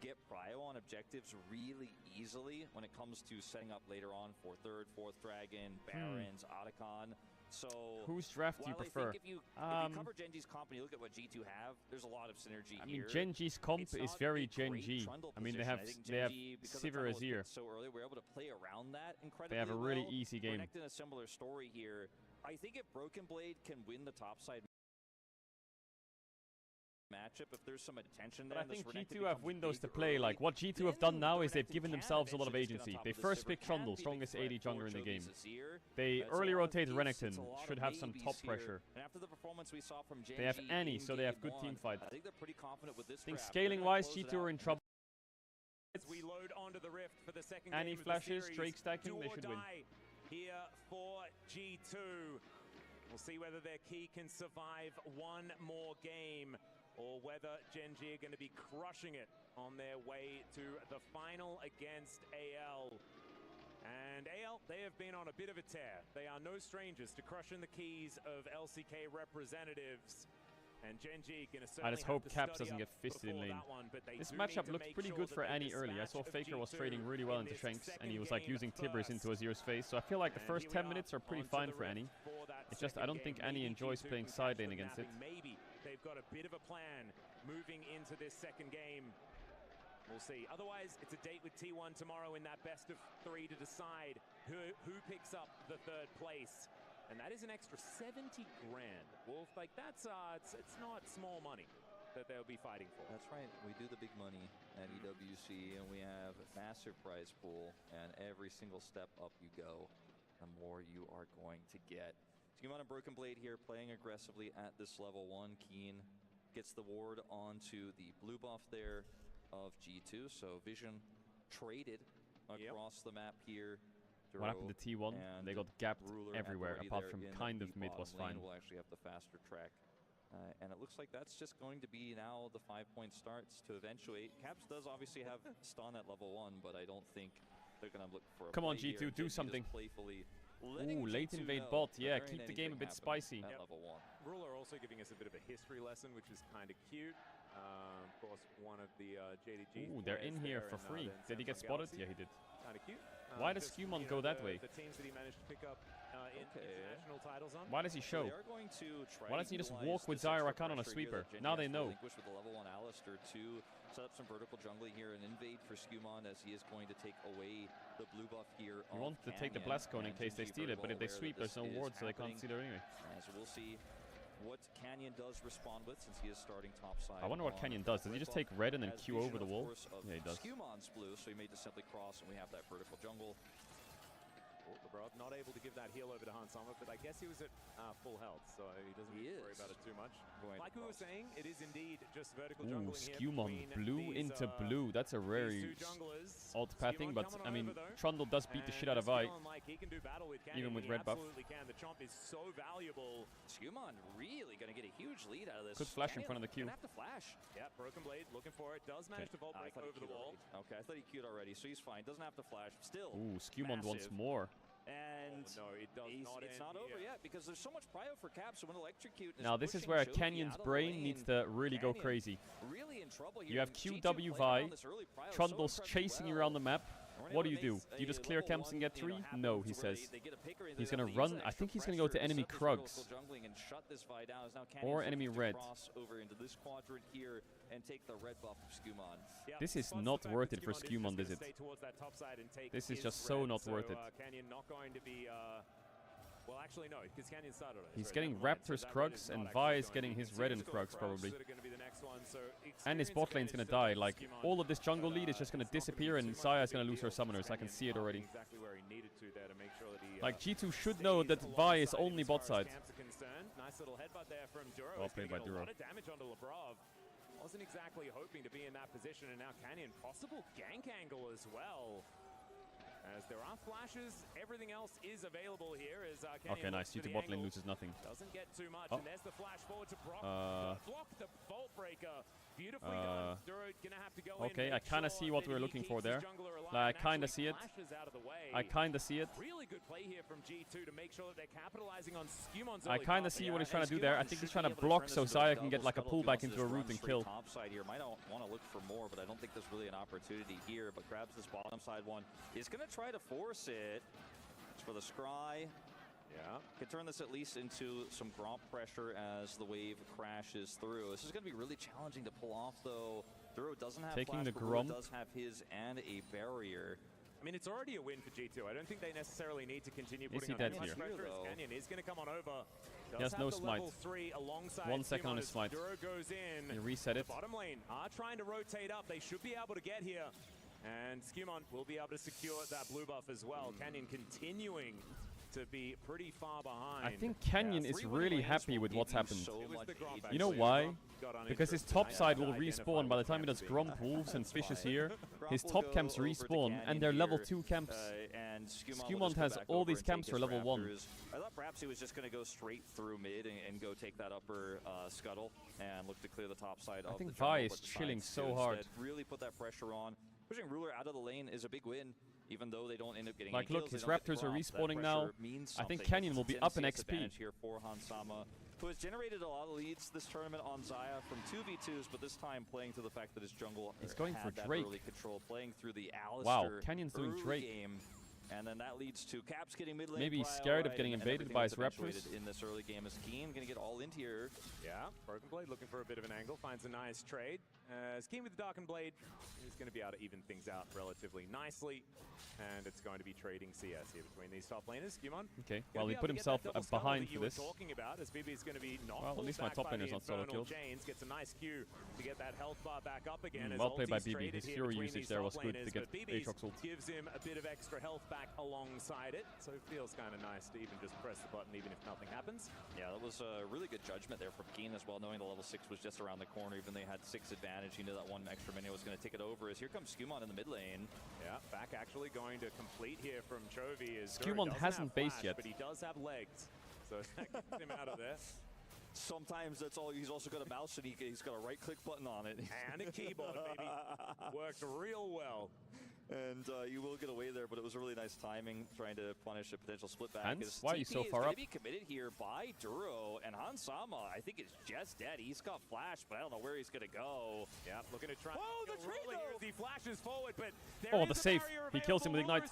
get prio on objectives really easily when it comes to setting up later on for third, fourth dragon, barons, Otacon. So whose draft do you prefer? I think if you cover Gen G's comp and you look at what G2 have, there's a lot of synergy here. I mean, Gen G's comp is very Gen G. I mean, they have Sivir Azir. So early, we're able to play around that incredibly. They have a really easy game. Connect in a similar story here. I think if Broken Blade can win the top side matchup if there's some attention But there. I think G2 have windows to play. Like, what G2 have done now is they've given themselves a lot of agency. They first picked Trundle, strongest AD jungler in the game. They early rotated Renekton, should have some top pressure. They have Annie, so they have good team fight. I think they're pretty confident with this. I think scaling-wise, G2 are in trouble. As we load onto the rift for the second Annie game of flashes, the series, Drake stacking, they should win. Here for G2. We'll see whether their key can survive one more game or whether Gen.G are going to be crushing it on their way to the final against AL. And AL, they have been on a bit of a tear. They are no strangers to crushing the keys of LCK representatives. And Gen.G gonna I just hope Caps doesn't get fisted in lane. This matchup looked pretty good for Annie early. I saw Faker was trading really well into Shanks, and he was like using Tibbers into Azir's face. So I feel like the first 10 minutes are pretty fine for Annie. It's just I don't think Annie enjoys playing side lane against it. Maybe they've got a bit of a plan moving into this second game. We'll see. Otherwise, it's a date with T1 tomorrow in that best of 3 to decide who picks up the third place. And that is an extra 70 grand. Wolf, like that's it's not small money that they'll be fighting for. That's right. We do the big money at EWC, and we have a massive prize pool. And every single step up you go, the more you are going to get. Skewman and Broken Blade here playing aggressively at this level 1. Keen gets the ward onto the blue buff there of G2. So Vision traded across the map here. What happened to T1? They got gapped everywhere, apart from kind of mid was fine. We'll actually have the faster track. And it looks like that's just going to be now the 5-point starts to eventuate. Caps does obviously have stun at level 1, but I don't think they're going to look for a Come on, play G2, here. do something. Ooh, late invade bot. Yeah, keep the game a bit spicy. At level 1. Ruler also giving us a bit of a history lesson, which is kind of cute. Of course, one of the JDG. Ooh, they're in here for free. Did he get spotted? Yeah, he did. Kind of cute. Why does Skewman go that way? The teams that he managed to pick up international titles on. Why does he show? Why doesn't he just walk with Zyra Rakan on a sweeper? Now they know. With the level 1 Alistair to set up some vertical jungling here and invade for Skewman, as he is going to take away the blue buff here. He wants to take the blast cone in case they steal it, but if they sweep, there's no ward, so they can't steal it anyway. So we'll see what Canyon does respond with, since he is starting top side. I wonder what Canyon does. Does he just take red and then Q over the wall? Yeah, he does. Skewman's blue, so he may just simply cross, and we have that vertical jungle. LeBron not able to give that heal over to Hans Sommer, but I guess he was at full health, so he doesn't need to worry about it too much. Like we were saying, it is indeed just vertical jungling here. Skewman, blue into blue. That's a very alt pathing, but I mean, Trundle does beat the shit out of Vi, even with red buff. The chomp is so valuable. Skewman really going to get a huge lead out of this. Could flash in front of the Q. Have to flash. Yeah, Broken Blade looking for it. Does manage to vault break over the wall. Okay, I thought he queued already, so he's fine. Doesn't have to flash. Still. Ooh, Skewman wants more. And no, it does it's not over yet, because there's so much prio for Caps, so when electrocute. Now this is where Canyon's brain needs to really go crazy. Really in trouble here. You have QW Vi, Trundle's chasing you around the map. What do? Do you just clear camps and get 3? No, he says. He's going to run. I think he's going to go to enemy Krugs. Or enemy red. This is not worth it for Skewman, is it? This is just so not worth it. Canyon not going to be... Well, actually, no, because Canyon started on He's getting Raptor's Krugs, and Vi is getting his red and Krugs, probably. And his bot lane's gonna die. Like, all of this jungle lead is just gonna disappear, and Saya is gonna lose her summoners. I can see it already. Like, G2 should know that Vi is only bot side. Well played by Duro. Wasn't exactly hoping to be in that position, and now Canyon, possible gank angle as well. As there are flashes, everything else is available here. As okay, nice. G2 bot lane loses nothing. Doesn't get too much, and there's the flash forward to block the Vault Breaker. Beautifully done. Duro gonna have to go okay, I kind of see what we were looking for there. Like, I kind of see it. I kind of see it. Really good play here from G2 to make sure that they're capitalizing on Skewman's. I kind of see what he's trying to do there. I think he's trying to block so Saya can get like a pullback into a root and kill. Top side here might want to look for more, but I don't think there's really an opportunity here. But grabs this bottom side one. He's gonna try to force it. It's for the scry. Yeah. Could turn this at least into some Gromp pressure as the wave crashes through. This is going to be really challenging to pull off, though. Duro doesn't have taking flash, the Gromp. Does have his and a barrier. I mean, it's already a win for G2. I don't think they necessarily need to continue Is putting he on dead much here? pressure as Canyon is going to come on over. He has no smite. 1 second on his smite. Duro goes in. You reset it. The bottom lane are trying to rotate up. They should be able to get here. And Skewmon will be able to secure that blue buff as well. Canyon continuing to be pretty far behind. I think Canyon is really happy with what's happened. You know why? Because his top side will respawn by the time he does Gromp, Wolves, and Fishes here. His top camps respawn, and they're level 2 camps. And Skewmon has all these camps for level 1. I thought perhaps he was just going to go straight through mid and go take that upper scuttle and look to clear the top side of the jungle. Vi is but chilling decides so to hard. instead really put that pressure on. Pushing Ruler out of the lane is a big win, even though they don't end up getting Like, any look, kills, his they don't get Raptors are dropped. That respawning now. pressure means I think something. Canyon will be It's up in CS XP. advantage here for Hansama, who has generated a lot of leads this tournament on Xayah from 2v2s, but this time playing to the fact that his jungle He's going had for that Drake. early control, playing through the Alistar Wow, Canyon's doing early Drake. game. And then that leads to Caps getting mid lane. Maybe he's prio, scared of right, getting and invaded everything by that's his Raptors. eventuated in this early game is Keen going to get all into here. Yeah, Broken Blade looking for a bit of an angle, finds a nice trade. As Keen with the Darkened Blade is going to be able to even things out relatively nicely. And it's going to be trading CS here between these top laners. Skewmon. Okay, well, he put himself behind for this. Talking about as BB is going to be not well, at least my top laner's not solo killed. Chains gets a nice Q to get that health bar back up again. Well played by BB. His Fury usage there was good to get Aatrox ult. Gives him a bit of extra health back alongside it, so it feels kind of nice to even just press the button even if nothing happens. Yeah, that was a really good judgment there from Keen as well, knowing the level 6 was just around the corner. Even they had 6 advantage, he knew that one extra minute was going to take it over. As here comes Skewmon in the mid lane. Yeah, back actually going to complete here from Chovy. Skewmon hasn't based yet. But he does have legs, so that gets him out of there. Sometimes that's all. He's also got a mouse and he's got a right-click button on it. And a keyboard, baby. Worked real well. And you will get away there, but it was a really nice timing trying to punish a potential split back. Hans, why are you so far up? Be committed here by Duro, and Hansama, I think, is just dead. He's got flash, but I don't know where he's going to go. Yeah, looking to try. Oh, the trade though! He flashes forward, but oh, the save. He kills him with Ignite.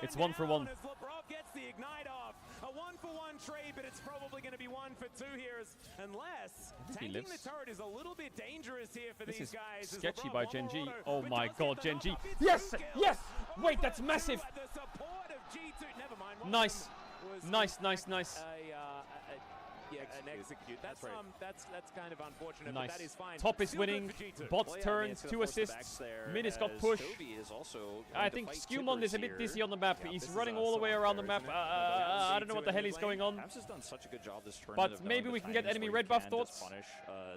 It's 1 for 1. As LeBron gets the Ignite off. A 1-for-1 trade, but it's probably going to be 1 for 2 here, unless tanking the turret is a little bit dangerous here for these guys. This is sketchy by Gen G. Oh my god, Gen G. Yes! Yes! Wait, that's massive! Nice. Nice, nice, nice. Yeah, an execute. That's kind of unfortunate, nice. but that is fine. Top is winning. Bots turns, 2 assists. Mid has got push. I think Skewmon is a bit dizzy on the map. He's running all the way around the map. I don't know what the hell is going on. Caps has done such a good job this tournament. But maybe we can get enemy red buff thoughts. Punish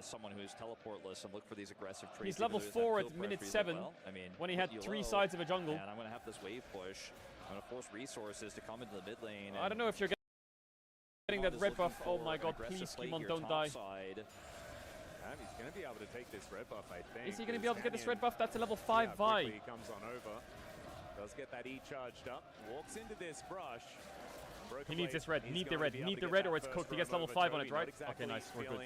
someone who's teleportless and look for these aggressive trades. He's level 4 at minute 7 when he had 3 sides of a jungle. And I'm going to have this wave push. I'm going to force resources to come into the mid lane. I don't know if you're getting that red buff. Oh my god, please, Skewmon, don't die. He's going to be able to take this red buff, I think. Is he going to be able to get this red buff? That's a level 5 Vi. He comes on over. Does get that E charged up. Walks into this brush. He needs this red. Need the red. Need the red or it's cooked. He gets level 5 on it, right? Okay, nice. We're good.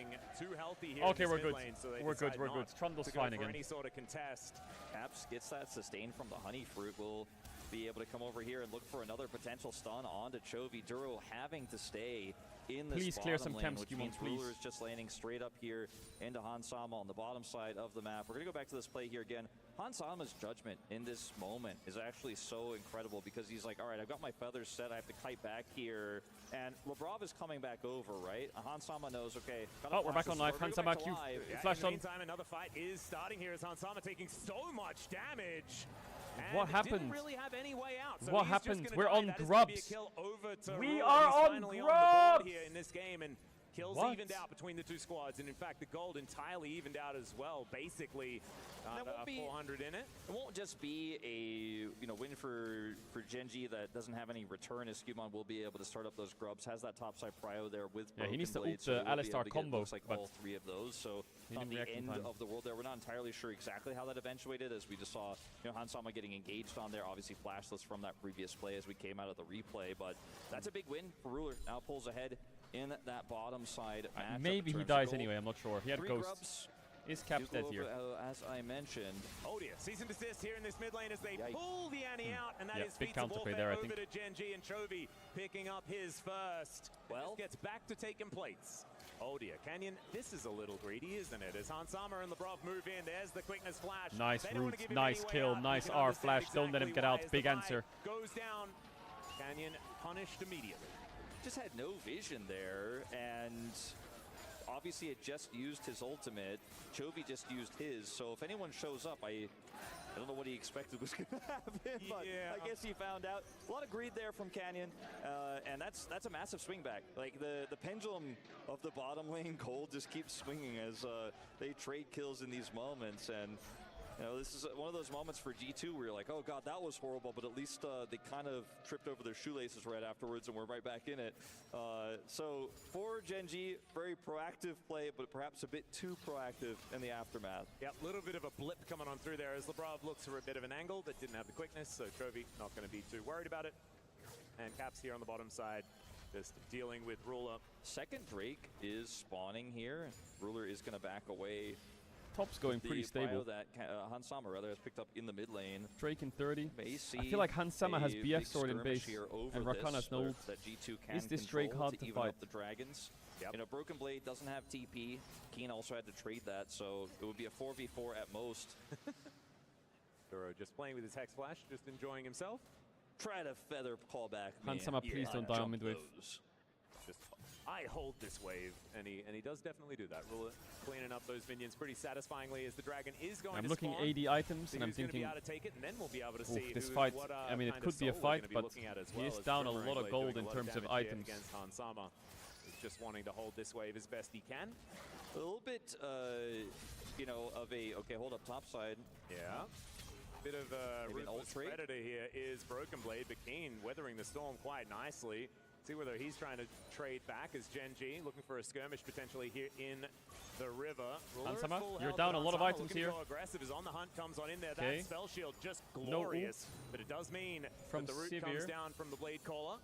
Okay, we're good. We're good. We're good. Trundle's fine again. Any sort of contest. Caps gets that sustain from the honey fruit. Will be able to come over here and look for another potential stun onto Chovy. Duro having to stay in this please clear some lane, camps, which Skewmon, means please. Ruler is just landing straight up here into Hansama on the bottom side of the map. We're going to go back to this play here again. Hansama's judgment in this moment is actually so incredible because he's like, all right, I've got my feathers set. I have to kite back here. And Lebrov is coming back over, right? Hansama knows, okay. Oh, we're back on live. Hansama Q. Flash on. In the meantime, another fight is starting here as Hansama taking so much damage. And what happened? Didn't really have any way out, so what happened? We're on that grubs. We are on grubs here in this game, and kills evened out between the two squads, and in fact, the gold entirely evened out as well. Basically, 400 in it. It won't just be a win for Gen G that doesn't have any return, as Skewmon will be able to start up those grubs. Has that topside prio there with he needs to Blade, ult so the Alistar combo, like all 3 of those. So on the end of the world there, we're not entirely sure exactly how that eventuated, as we just saw Hansama getting engaged on there, obviously flashless from that previous play as we came out of the replay. But that's a big win for Ruler. Now pulls ahead in that bottom side matchup. Maybe he dies anyway, I'm not sure. He had ghosts. Is Caps dead here? As I mentioned. Oh dear, cease and desist here in this mid lane as they pull the Annie out, and that is big feats of counterplay warfare there, I over think. to Gen G, and Chovy picking up his first. Well, gets back to taking plates. Oh dear, Canyon, this is a little greedy, isn't it? As Hansama and LeBron move in, there's the quickness flash. Nice root, nice kill, nice R flash. Don't let him get out. Big answer. Goes down. Canyon punished immediately. Just had no vision there, and obviously it just used his ultimate. Chovy just used his, so if anyone shows up, I don't know what he expected was going to happen, but I guess he found out. A lot of greed there from Canyon, and that's a massive swing back. Like the pendulum of the bottom lane gold just keeps swinging as they trade kills in these moments, and you know, this is one of those moments for G2 where you're like, oh god, that was horrible, but at least they kind of tripped over their shoelaces right afterwards and we're right back in it. So for Gen G, very proactive play, but perhaps a bit too proactive in the aftermath. Yep, a little bit of a blip coming on through there as LeBron looks for a bit of an angle that didn't have the quickness, so Chovy not going to be too worried about it. And Caps here on the bottom side, just dealing with Ruler. Second Drake is spawning here. Ruler is going to back away. Top's going pretty stable. That Hansama rather has picked up in the mid lane. Drake in 30. I feel like Hansama has BF sword in base, and Rakan has no ult. Is this Drake hard to fight? The dragons. You know, Broken Blade doesn't have TP. Keen also had to trade that, so it would be a 4v4 at most. Duro just playing with his Hex Flash, just enjoying himself. Try to feather call back. Hansama, please don't die on midwave. Just I hold this wave, and he does definitely do that. Ruler cleaning up those minions pretty satisfyingly as the dragon is going to looking spawn. 80 items, and I'm thinking, be able to take it, and then we'll be able to see this fight, I mean, it could be a fight, but he is down a lot of gold in terms of items. Against Hansama. He's just wanting to hold this wave as best he can. A little bit, you know, of a, okay, hold up top side. Yeah. Bit of a ruthless predator here is Broken Blade, but Keen weathering the storm quite nicely. See whether he's trying to trade back as Gen G, looking for a skirmish potentially here in the river. Hansama, you're down a lot of items here. Aggressive is on the hunt, comes on in there. That spell shield just glorious, but it does mean that the root comes down from the Blade Caller.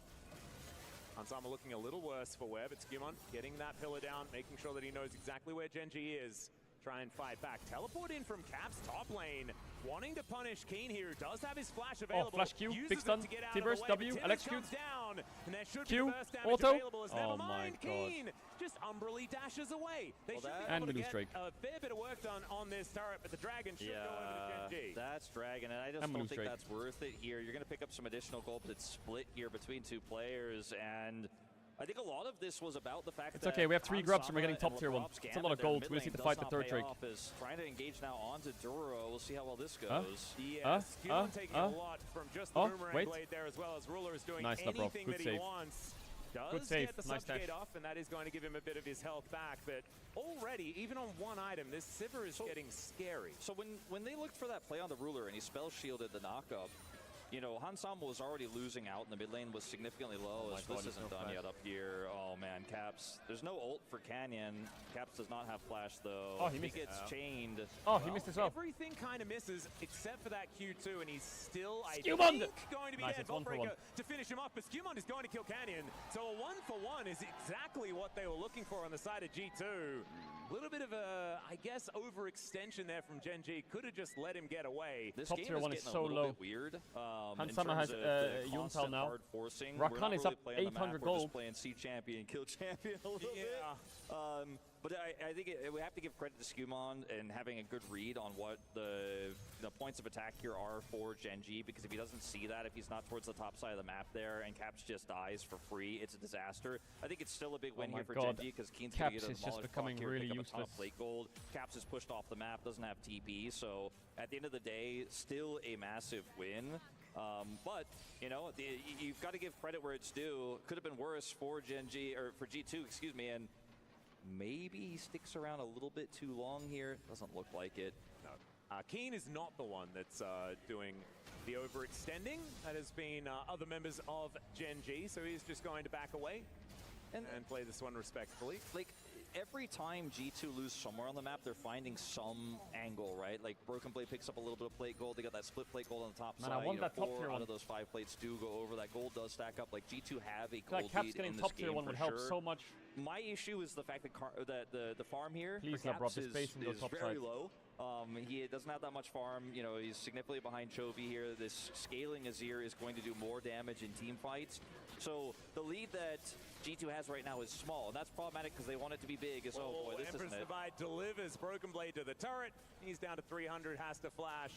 Hansama looking a little worse for wear, but Skimon getting that pillar down, making sure that he knows exactly where Gen G is. Try and fight back. Teleport in from Caps top lane. Wanting to punish Keen here, who does have his flash available. Oh, flash Q, big stun. T-burst, W, electrocute. Down, and there should Q, be burst damage auto. available as never mind, Keen just umbrally dashes away. They should be able to get a fair bit of work done on this turret, but the dragon should go over to Gen G. That's dragon, and I just don't think that's worth it here. You're going to pick up some additional gold, but it's split here between two players, and I think a lot of this was about the fact that it's okay, we have 3 grubs and we're getting top tier 1. It's a lot of gold. We just need to fight the third Drake. Trying to engage now onto Duro. We'll see how well this goes. Taking a lot from just the Boomerang Blade there, as well as Ruler is doing anything that he wants. Does get the subjugate off, and that is going to give him a bit of his health back. But already, even on one item, this Sivir is getting scary. So when they looked for that play on the Ruler and he spell shielded the knockup, you know, Hansama was already losing out, and the mid lane was significantly low. This isn't done yet up here. Oh man, Caps. There's no ult for Canyon. Caps does not have flash though. Oh, he missed. Gets chained. Oh, he missed as well. Everything kind of misses except for that Q2, and he's still, I think, going to be there. Dawnbreaker to finish him off, but Skewmon is going to kill Canyon. So a 1-for-1 is exactly what they were looking for on the side of G2. A little bit of a, I guess, overextension there from Gen G. Could have just let him get away. This top game tier 1 is so low. Weird. Hansama has Yuntal now. Rakan is up 800 gold. We're just playing C champion, kill champion a little bit. But I think we have to give credit to Skewmon and having a good read on what the points of attack here are for Gen G, because if he doesn't see that, if he's not towards the top side of the map there, and Caps just dies for free, it's a disaster. I think it's still a big win here for Gen G, because Keen's going to get a demolished becoming here, really pick up useless. A top plate gold. Caps is pushed off the map, doesn't have TP, so at the end of the day, still a massive win. But, you know, you've got to give credit where it's due. Could have been worse for Gen G, or for G2, excuse me, and maybe he sticks around a little bit too long here. Doesn't look like it. No. Keen is not the one that's doing the overextending. That has been other members of Gen G, so he's just going to back away and play this one respectfully. Like, every time G2 lose somewhere on the map, they're finding some angle, right? Like, Broken Blade picks up a little bit of plate gold. They got that split plate gold on the top side. I want that top tier 1. 4 out of those 5 plates do go over. That gold does stack up. Like, G2 have a gold Caps lead getting in this top tier game 1 would help so much. My issue is the fact that the farm here Please, for Caps is side. very low. He doesn't have that much farm. You know, he's significantly behind Chovy here. This scaling Azir is going to do more damage in team fights. So the lead that G2 has right now is small, and that's problematic because they want it to be big. As oh boy, this isn't it. Divide delivers Broken Blade to the turret. He's down to 300, has to flash.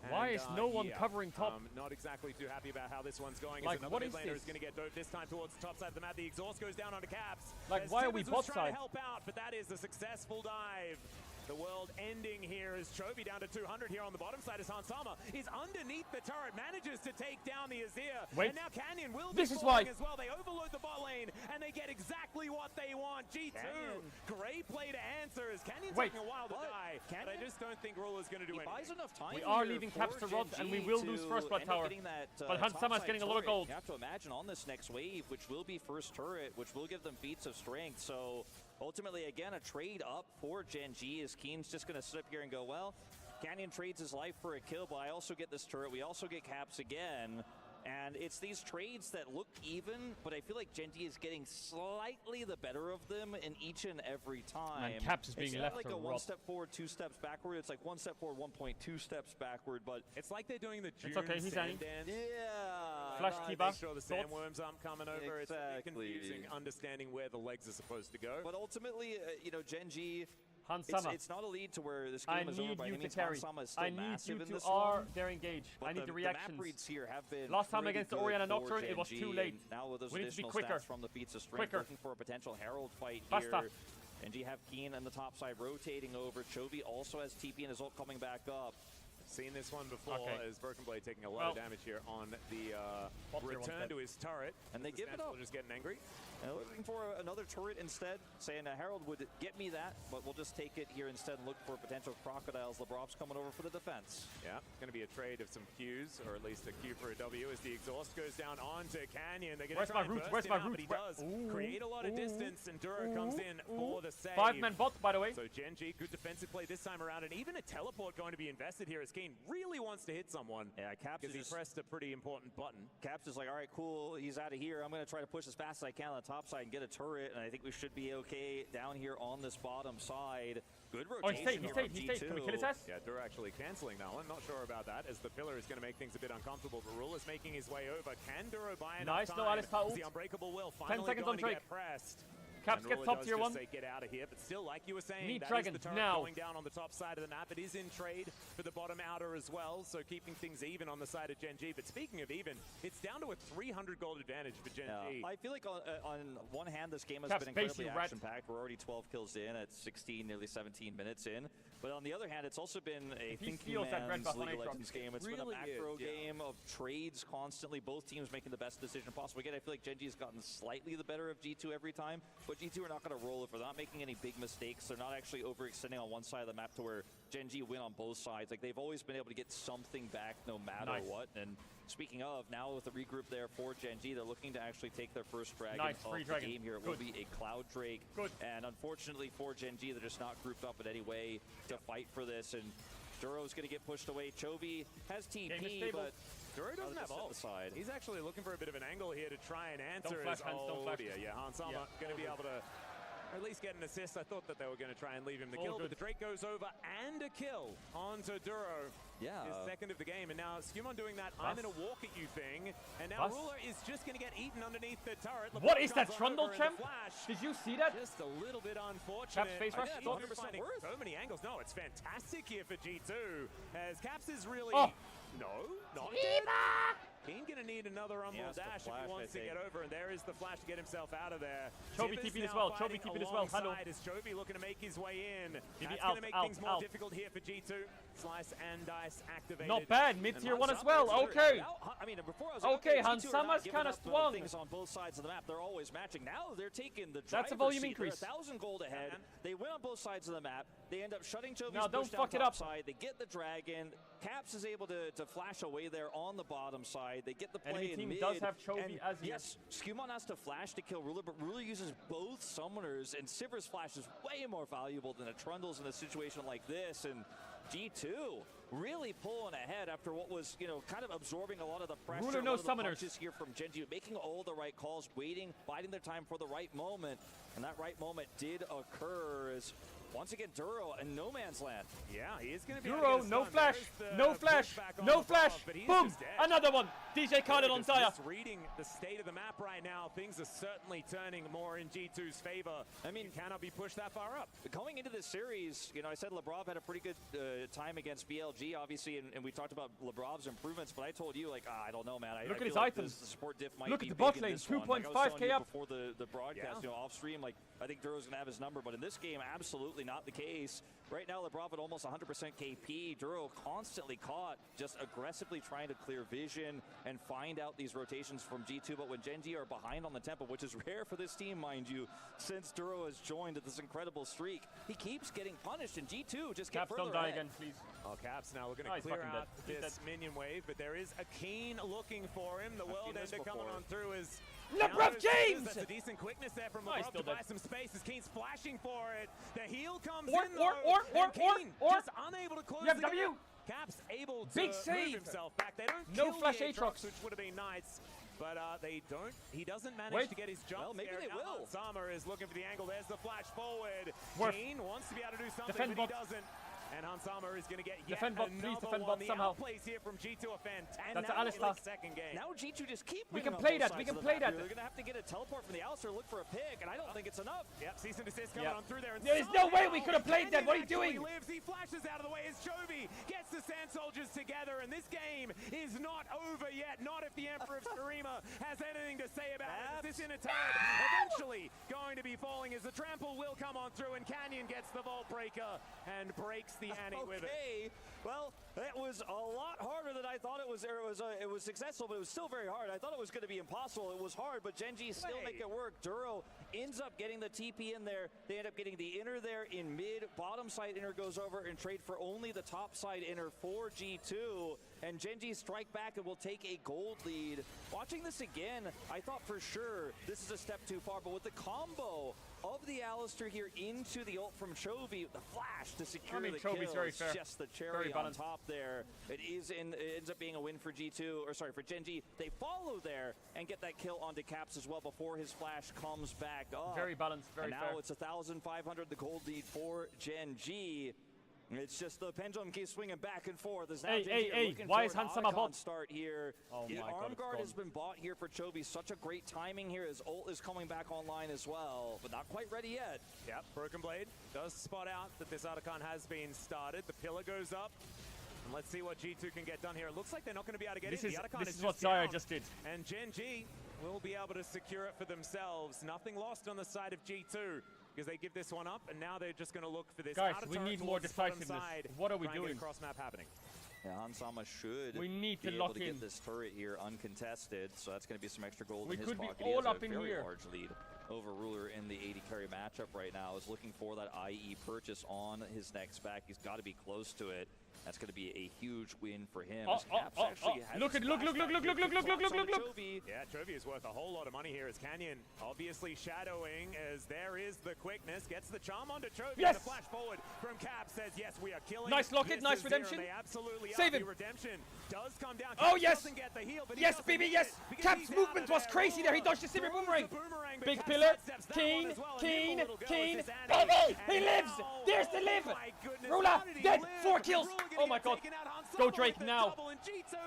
Why is no one covering top? Not exactly too happy about how this one's going. Like, what is this? Is going to get dove this time towards the top side of the map. The exhaust goes down onto Caps. Like, why are we bot side? Trying to help out, but that is a successful dive. The world ending here as Chovy down to 200 here on the bottom side as Hansama is underneath the turret, manages to take down the Azir. Wait. And now Canyon will this be is why as well. They overload the bot lane and they get exactly what they want. G2, great play to answer as Canyon's taking a while to die. But I just don't think Ruler's going to do anything. Buys enough time. We are leaving Caps to rot and we will lose first blood tower. But Hansama's getting a lot of gold. You have to imagine on this next wave, which will be first turret, which will give them feats of strength. So ultimately, again, a trade up for Gen G as Keen's just going to sit up here and go, well, Canyon trades his life for a kill, but I also get this turret. We also get Caps again. And it's these trades that look even, but I feel like Gen G is getting slightly the better of them in each and every time. And Caps is being it's left not like to a rot. 1 step forward, 2 steps backward. It's like 1 step forward, 1.2 steps backward. But it's like they're doing the June it's okay, he's sand dance. Yeah. Flash T-buff. Make sure the sandworms aren't coming over. Exactly. It's confusing understanding where the legs are supposed to go. But ultimately, you know, Gen G, Hansama. It's not a lead to where this game is over by any means. Hansama is still I need massive you in to this R one. their engage. But I need the reactions. The map reads here have been last time pretty against the good Orianna for Nocturne, Gen it was G, too late. and now with those We need to be additional quicker. stats from the feats of strength, looking for a potential Herald fight Faster. here. And you have Keen on the top side rotating over. Chovy also has TP and his ult coming back up. Seen this one before as Broken Blade taking a lot of damage here on the return to his turret. And they give it up. Just getting angry. And looking for another turret instead, saying Herald would get me that, but we'll just take it here instead and look for potential crocodiles. LeBrop's coming over for the defense. Yeah, going to be a trade of some Qs, or at least a Q for a W as the exhaust goes down onto Canyon. They're going to try and burst him out, but he does create a lot of distance, and Duro comes in for the save. 5-man bot, by the way. So Gen G, good defensive play this time around, and even a teleport going to be invested here as Keen really wants to hit someone. Yeah, Caps because he pressed a pretty important button. Caps is like, all right, cool, he's out of here. I'm going to try to push as fast as I can on the top side and get a turret, and I think we should be okay down here on this bottom side. Good rotation. He stayed. Can we kill his ass? Yeah, Duro actually cancelling that one. Not sure about that, as the pillar is going to make things a bit uncomfortable, but Rule is making his way over. Can Duro buy enough time? No Alistar ult. The Unbreakable will 10 finally seconds going on Drake. to get pressed. Caps gets top tier 1. Say get out of here, but still, like you were saying, Need that Dragon is the turret now. going down on the top side of the map. It is in trade for the bottom outer as well, so keeping things even on the side of Gen G. But speaking of even, it's down to a 300 gold advantage for Gen G. I feel like on one hand, this game has been incredibly action-packed. We're already 12 kills in at 16, nearly 17 minutes in. But on the other hand, it's also been a thinking man's League of Legends game. It's been a macro game of trades constantly, both teams making the best decision possible. Again, I feel like Gen G has gotten slightly the better of G2 every time, but G2 are not going to roll if they're not making any big mistakes. They're not actually overextending on one side of the map to where Gen G win on both sides. Like, they've always been able to get something back no matter what. And speaking of, now with the regroup there for Gen G, they're looking to actually take their first dragon of the game here. It will be a Cloud Drake. And unfortunately for Gen G, they're just not grouped up in any way to fight for this. And Duro's going to get pushed away. Chovy has TP, but Duro doesn't have ult. He's actually looking for a bit of an angle here to try and answer his ult. Yeah, Hansama going to be able to at least get an assist. I thought that they were going to try and leave him the kill, but the Drake goes over and a kill onto Duro. Yeah. His second of the game, and now Skewmon doing that I'm going to walk at you thing, and now Ruler is just going to get eaten underneath the turret. What is that Trundle champ? Did you see that? Just a little bit unfortunate. Caps face rush? They're finding so many angles. No, it's fantastic here for G2, as Caps is really... No, not dead. Keen gonna need another rumble dash if he wants to get over, and there is the flash to get himself out of there. Chovy TP'd as well. Chovy TP'd as well. Handle. Is Chovy looking to make his way in? That's out, gonna make things more difficult here for G2. Slice and dice activated. Not bad. Mid tier 1 as well. Okay. I mean, before I was okay, Hansama's kind of swung. Things on both sides of the map. They're always matching. Now they're taking the That's a volume increase. They're 1,000 gold ahead. They win on both sides of the map. They end up shutting Chovy's now, don't push fuck down it up. Side. They get the dragon. Caps is able to flash away there on the bottom side. They get the play Enemy in team mid. does have Chovy as yes, Skewmon has to flash to kill Ruler, but Ruler uses both summoners, and Sivir's flash is way more valuable than a Trundle's in a situation like this. And G2 really pulling ahead after what was, you know, kind of absorbing a lot of the pressure. Ruler no summoners here from Gen G, making all the right calls, waiting, biding their time for the right moment, and that right moment did occur as once again Duro in no man's land. Yeah, he is going to be Duro, no flash, no flash, no flash. Boom, another one. DJ Khaled on Zaya. Just reading the state of the map right now, things are certainly turning more in G2's favor. I mean, you cannot be pushed that far up. Going into this series, you know, I said Lebrov had a pretty good time against BLG, obviously, and we talked about Lebrov's improvements, but I told you, like, I don't know, man. Look I at his feel like items. The support diff might Look be at the bot big lane, in this one. 2.5k up. Before the broadcast, you know, off stream, like, I think Duro's going to have his number, but in this game, absolutely not the case. Right now, Lebrov at almost 100% KP. Duro constantly caught, just aggressively trying to clear vision and find out these rotations from G2. But when Gen G are behind on the tempo, which is rare for this team, mind you, since Duro has joined this incredible streak, he keeps getting punished, and G2 just get further don't die ahead. again, please. Oh, Caps now looking to he's clear fucking out dead. this minion wave, but there is a Keen looking for him. The World Ender coming on through is... Lebrov James! That's a decent quickness there from he's Lebrov still to buy dead. some space as Keen's flashing for it. The heal comes Or, in though, and Keen just unable to close You have the W. gap. Caps able to Big move save. himself back. They don't No kill flash the Aatrox. which would have been nice. But they don't. He doesn't manage Wait. to get his jump. Well, maybe scare. they will. Summer is looking for the angle. There's the flash forward. Worth. Keen wants to be able to do something, Defend but he bot. doesn't. And Hansama is going to get yet Defend bot, please another defend one. bot The somehow. outplays here from G2 are fantastic. That's now Alistar. in the second game. Now G2 just keep We bringing can up play both that, we sides can of the play map that. here. They're going to have to get a teleport from the Alistar, look for a pick, and I don't think it's enough. Yep, cease and desist coming on through there. And There's no way we could have played that. What are you doing? Lives. He flashes out of the way as Chovy gets the Sand Soldiers together, and this game is not over yet. Not if the Emperor of Shurima has anything to say about it. This inner turret eventually going to be falling as the trample will come on through, and Canyon gets the Vault Breaker and breaks the Annie with it. Okay, well, that was a lot harder than I thought it was. It was successful, but it was still very hard. I thought it was going to be impossible. It was hard, but Gen G still make it work. Duro ends up getting the TP in there. They end up getting the inner there in mid. Bottom side inner goes over and trade for only the top side inner for G2. And Gen G strike back and will take a gold lead. Watching this again, I thought for sure this is a step too far, but with the combo of the Alistar here into the ult from Chovy, the flash to secure the kill, very fair. just the cherry on top there. It ends up being a win for G2, or sorry, for Gen G. They follow there and get that kill onto Caps as well before his flash comes back up. Very balanced, very and fair. now it's 1,500, the gold lead for Gen G. It's just the pendulum keeps swinging back and forth. As now Hey, why is Hansama bot? Start here. Oh my God, Arm it's guard gone. has been bought here for Chovy. Such a great timing here. His ult is coming back online as well, but not quite ready yet. Yep, Broken Blade does spot out that this Archon has been started. The pillar goes up. And let's see what G2 can get done here. It looks like they're not going to be able to get This in. is- The Archon this is is what just Zaya down. just did. And Gen G will be able to secure it for themselves. Nothing lost on the side of G2 because they give this one up, and now they're just going to look for this. Guys, outer we turret need more towards the bottom decisiveness. side. What are we Try and get doing? a cross map happening. Yeah, Hansama should We need to be lock able to in. get this turret here uncontested, so that's going to be some extra gold We in his could be pocket. all He has up a in very here. large lead over Ruler in the 80 carry matchup right now. Is looking for that IE purchase on his next back. He's got to be close to it. That's going to be a huge win for him. As Caps actually has Look at his look. flashback here. Look. Clocks on Chovy. Yeah, Chovy is worth a whole lot of money here as Canyon obviously shadowing as there is the quickness. Gets the charm onto Chovy. Yes! The flash forward from Cap says, yes, we are killing. Nice locket, This nice is zero, redemption. and they absolutely Save are. him. The redemption does come down. Oh, Caps yes! doesn't get the heal, but he Yes, doesn't baby, need yes! it because Cap's he's out movement of was there. crazy there. He Ruler dodged the silver throws boomerang. but Big Cap pillar. sidesteps that Keen, one as well, and Keen, Nimble will go Keen. with this Annie. Baby, he And lives. now- There's the live. Oh my goodness, Ruler, how did he dead. live? 4 kills. Ruler gonna Oh my get God. taken out. Hansama Go Drake with the now. double, and G2,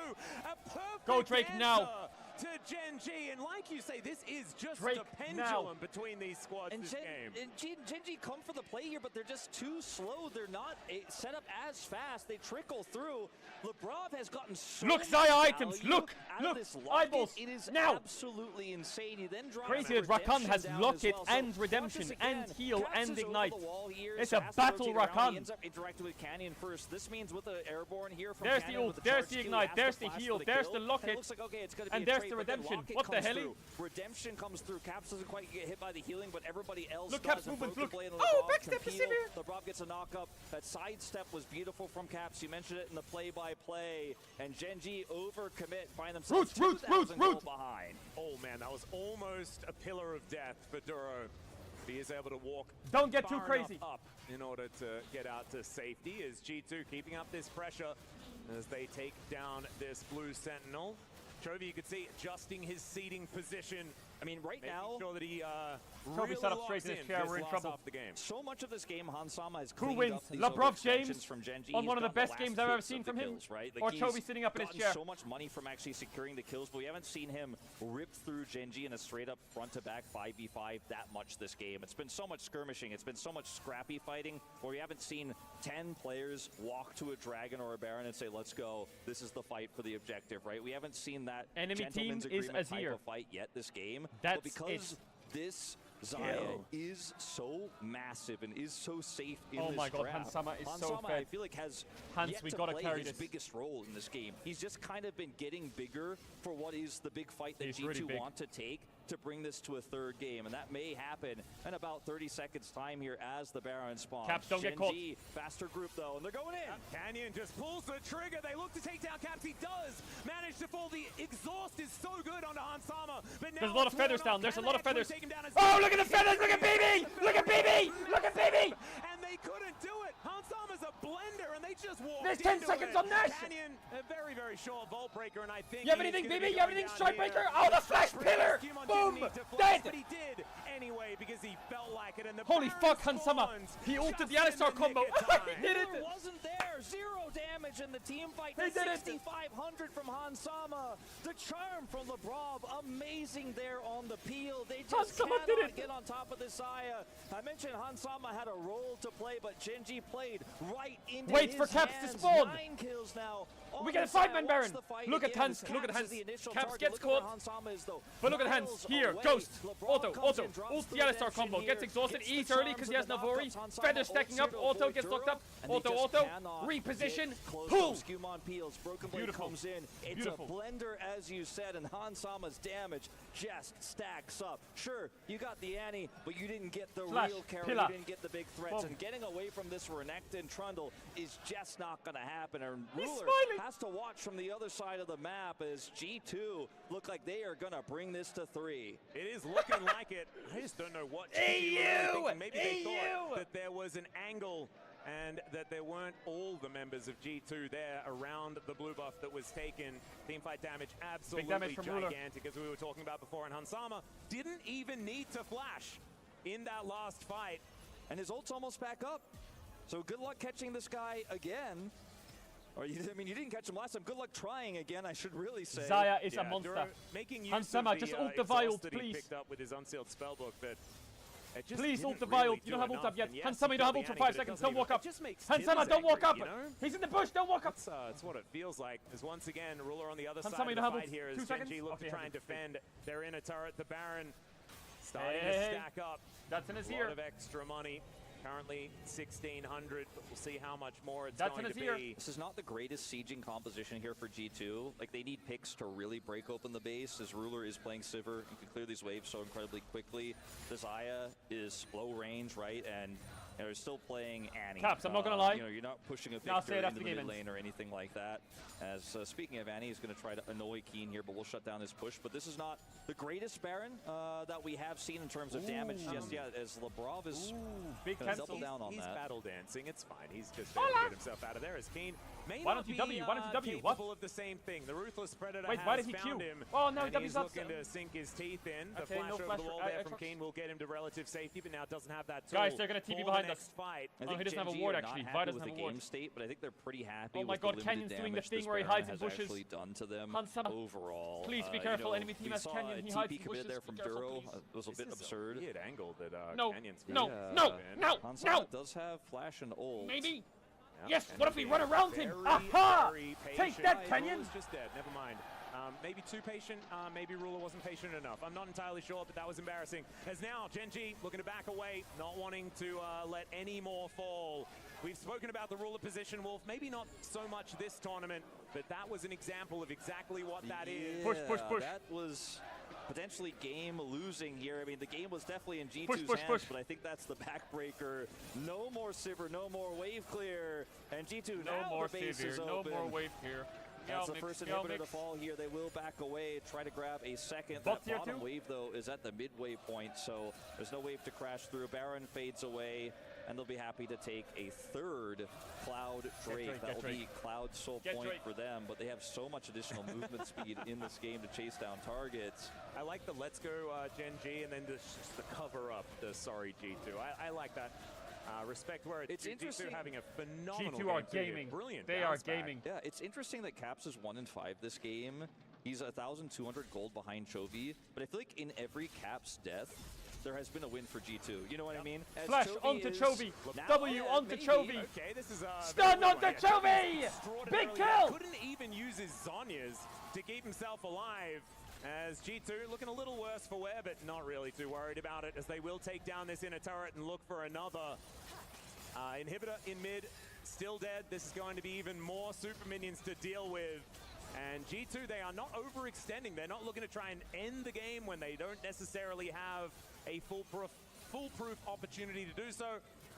a perfect Go Drake now. answer to Gen G, and like you say, this is just Drake a pendulum between these squads this game. And Gen G come for the play here, but they're just too slow. They're not set up as fast. They trickle through. Lebrov has gotten so Look, much Zaya items. value Look, out look. of this locket. Eyeballs. It is Now. absolutely insane. He then drops Crazy as Rakan has down locket as well. So and watch redemption this and again. heal Caps and is over ignite. the wall here, It's so a has to battle rotate around. Rakan. He ends up interacting with Canyon first. This means with the airborne here from There's the Canyon ult, with there's charge the Q, he ignite, has there's to the flash heal, for the there's kill. the locket. And it looks like, okay, it's gonna be And a there's trade, the but then redemption. locket What the comes hell? through. Redemption comes through. Caps doesn't quite get hit by the healing, but everybody else Look, does. Caps And movements, Broken look. Blade and Oh, Lebrov backstep can is peel. severe. Lebrov gets a knockup. That sidestep was beautiful from Caps. You mentioned it in the play-by-play. And Gen G overcommit, find themselves Roots. 2,000 gold behind. Oh man, that was almost a pillar of death for Duro. He is able to walk Don't get too far crazy. enough up in order to get out to safety. Is G2 keeping up this pressure as they take down this blue sentinel. Chovy, you could see adjusting his seating position I mean, right now, sure that he Toby really set up locks straight in his in chair. this We're in last trouble. half of the game. So much of this game, Hansama has Who cleaned wins? up these Labrov overextensions James from Genji. on He's one of the got best last games I've ever hits of seen the from him? kills, right? Or he's Toby sitting up in his gotten chair? so much money from actually securing the kills, but we haven't seen him rip through Genji in a straight-up front-to-back 5v5 that much this game. It's been so much skirmishing. It's been so much scrappy fighting where we haven't seen 10 players walk to a Dragon or a Baron and say, let's go. This is the fight for the objective, right? We haven't seen that enemy team gentleman's is agreement type Azir. of fight yet this game. That's but because this Xayah is so massive and is so safe in Oh this my god, draft. Hansama is so Hansama, fed. I feel like has Hans, yet we to gotta play carry his this. biggest role in this game. He's just kind of been getting bigger for what is the big fight that He's G2 really big. want to take to bring this to a third game, and that may happen in about 30 seconds time here as the Baron spawns. Caps, don't get caught. Genji, faster group though, and they're going in. Canyon just pulls the trigger. They look to take down Caps. He does manage to fall. The exhaust is so good onto Hansama. But now There's a lot of it's feathers worn down. off. There's a Can lot they of feathers. actually take him down as Oh, look at the feathers! Look at BB! Look at BB! Look at BB! And they couldn't do it. Hansama's a blender, and they just walked There's 10 into seconds it. on this. Canyon, a very, very short Vault Breaker, and I think You have he's anything, gonna BB? be You have going anything, down Strikebreaker? here. Oh, the flash pillar! Human Boom! didn't need to flash, Dead! but he did anyway because he felt like it. And the Holy Baron fuck, Hansama! spawns He ulted the just in Alistar combo. nick of time. He did it! Ruler wasn't there. 0 damage in the team fight. He did it. 6,500 from Hansama. The charm from Labrov, amazing there on the peel. They just Hansama did cannot it. get on top of this Xayah. I mentioned Hansama had a role to play, but Genji played right into Wait his for Caps to hands. spawn. 9 kills now. We get a 5-man Baron. Look at Hans. Look at Hans. Caps gets caught. But look at Hans. Here, Ghost. Auto. Ult the Alistar combo. Gets exhausted. Eats early because he has Navori. Feather stacking up. Auto gets locked up. Auto. Reposition. Pull. Beautiful. Comes in. It's a blender, as you said, and Hansama's damage just stacks up. Sure, you got the Annie, but you didn't get the Flash. real carry. Pillar. You didn't get the big threats. Boom. And getting away from this Renekton Trundle is just not going to happen. And He's Ruler smiling. has to watch from the other side of the map as G2 look like they are going to bring this to 3. It is looking like it. I just don't know what. Hey, you! Maybe they thought that there was an angle and that there weren't all the members of G2 there around the blue buff that was taken. Teamfight damage absolutely damage from Ruler. gigantic, as we were talking about before. And Hansama didn't even need to flash in that last fight. And his ult's almost back up. So good luck catching this guy again. Or you didn't catch him last time. Good luck trying again, I should really say. Xayah is a monster. Duro making use Hansama, of just the ult the exhaust vial, that he please. picked up with his unsealed spellbook, but it just Please didn't ult the really vial. do You don't have ult enough. up yet. And yes, Hansama, you don't have ult for 5 seconds. Don't walk up. Hansama, don't walk up. He's in the bush. Don't walk up. That's what it feels like. As once again, Ruler on the other Hansama, side you of don't the have fight here as 2 seconds? Genji look Okay, to try have and it. defend their inner turret. The Baron starting Hey, to hey, stack up. That's in his A ear. lot of extra money. Currently 1,600, but we'll see how much more it's That's going in to his ear. be. This is not the greatest sieging composition here for G2. Like, they need picks to really break open the base, as Ruler is playing Sivir and can clear these waves so incredibly quickly. The Xayah is low range, right? And they're still playing Annie. Caps, I'm not gonna lie. You're not pushing a I'll say Victor it after into the the game mid ends. lane or anything like that. As speaking of Annie, he's going to try to annoy Keen here, but we'll shut down his push. But this is not the greatest Baron that we have seen in terms of damage just yet, as Labrov is big going to cancel. double down on He's that. battle dancing. It's fine. He's just trying to get himself out of there. As Keen may Why not don't you be W? Why don't you W? What? capable of the same thing. The Ruthless Predator Wait, has why did he found Q? him. Oh, no, and W's he's up. looking to sink his teeth in. The Okay, flash no over flash the wall for there from Aatrox. Keen will get him to relative safety, but now doesn't have that tool. Guys, they're gonna TP for behind the us. next fight. I Oh, think he doesn't have a Genji ward, are actually. not Vi happy doesn't with have the a ward. game state, but I think they're pretty happy Oh my with god, the Canyon's limited doing the damage thing this where he Baron hides in has bushes. actually done to them Hansama. overall. Please be You careful, know, enemy team we has saw Canyon, a he hides TP in commit bushes. there Be from careful, Duro. please. It was a This bit is absurd. A weird angle that No, Canyon's no, gonna no, defend. no, Hansama no. does have flash and ult. Maybe. Yeah, Yes, and what if we being run around him? very, Aha! very Take patient. that, Ruler's Canyon! just dead. Never mind. Maybe too patient. Maybe Ruler wasn't patient enough. I'm not entirely sure, but that was embarrassing. As now Genji looking to back away, not wanting to let any more fall. We've spoken about the Ruler position, Wolf. Maybe not so much this tournament, but that was an example of exactly what that is. Push, push, push. That was potentially game losing here. I mean, the game was definitely in G2's Push, hands, push. but I think that's the backbreaker. No more Sivir, no more wave clear, and G2 No now more the base Savior, is no open. more wave here. That's the first inhibitor to fall here. They will back away, try to grab a second. That bottom wave, though, is at the midway point, so there's no wave to crash through. Baron fades away, and they'll be happy to take a third Cloud Drake. That will be Cloud's sole point for them, but they have so much additional movement speed in this game to chase down targets. I like the let's go Gen G, and then just the cover up the sorry G2. I like that. Respect where it's interesting. G2 having a phenomenal G2 are game gaming. Brilliant. They are gaming. Yeah, it's interesting that Caps is 1-5 this game. He's 1,200 gold behind Chovy, but I feel like in every Caps death, there has been a win for G2. You know what I mean? As Flash Chovy onto is W. W onto Chovy. Okay, this is stun onto Chovy. Big kill. Couldn't even use his Zhonya's to keep himself alive. As G2 looking a little worse for wear, but not really too worried about it, as they will take down this inner turret and look for another inhibitor in mid. Still dead. This is going to be even more super minions to deal with. And G2, they are not overextending. They're not looking to try and end the game when they don't necessarily have a foolproof opportunity to do so.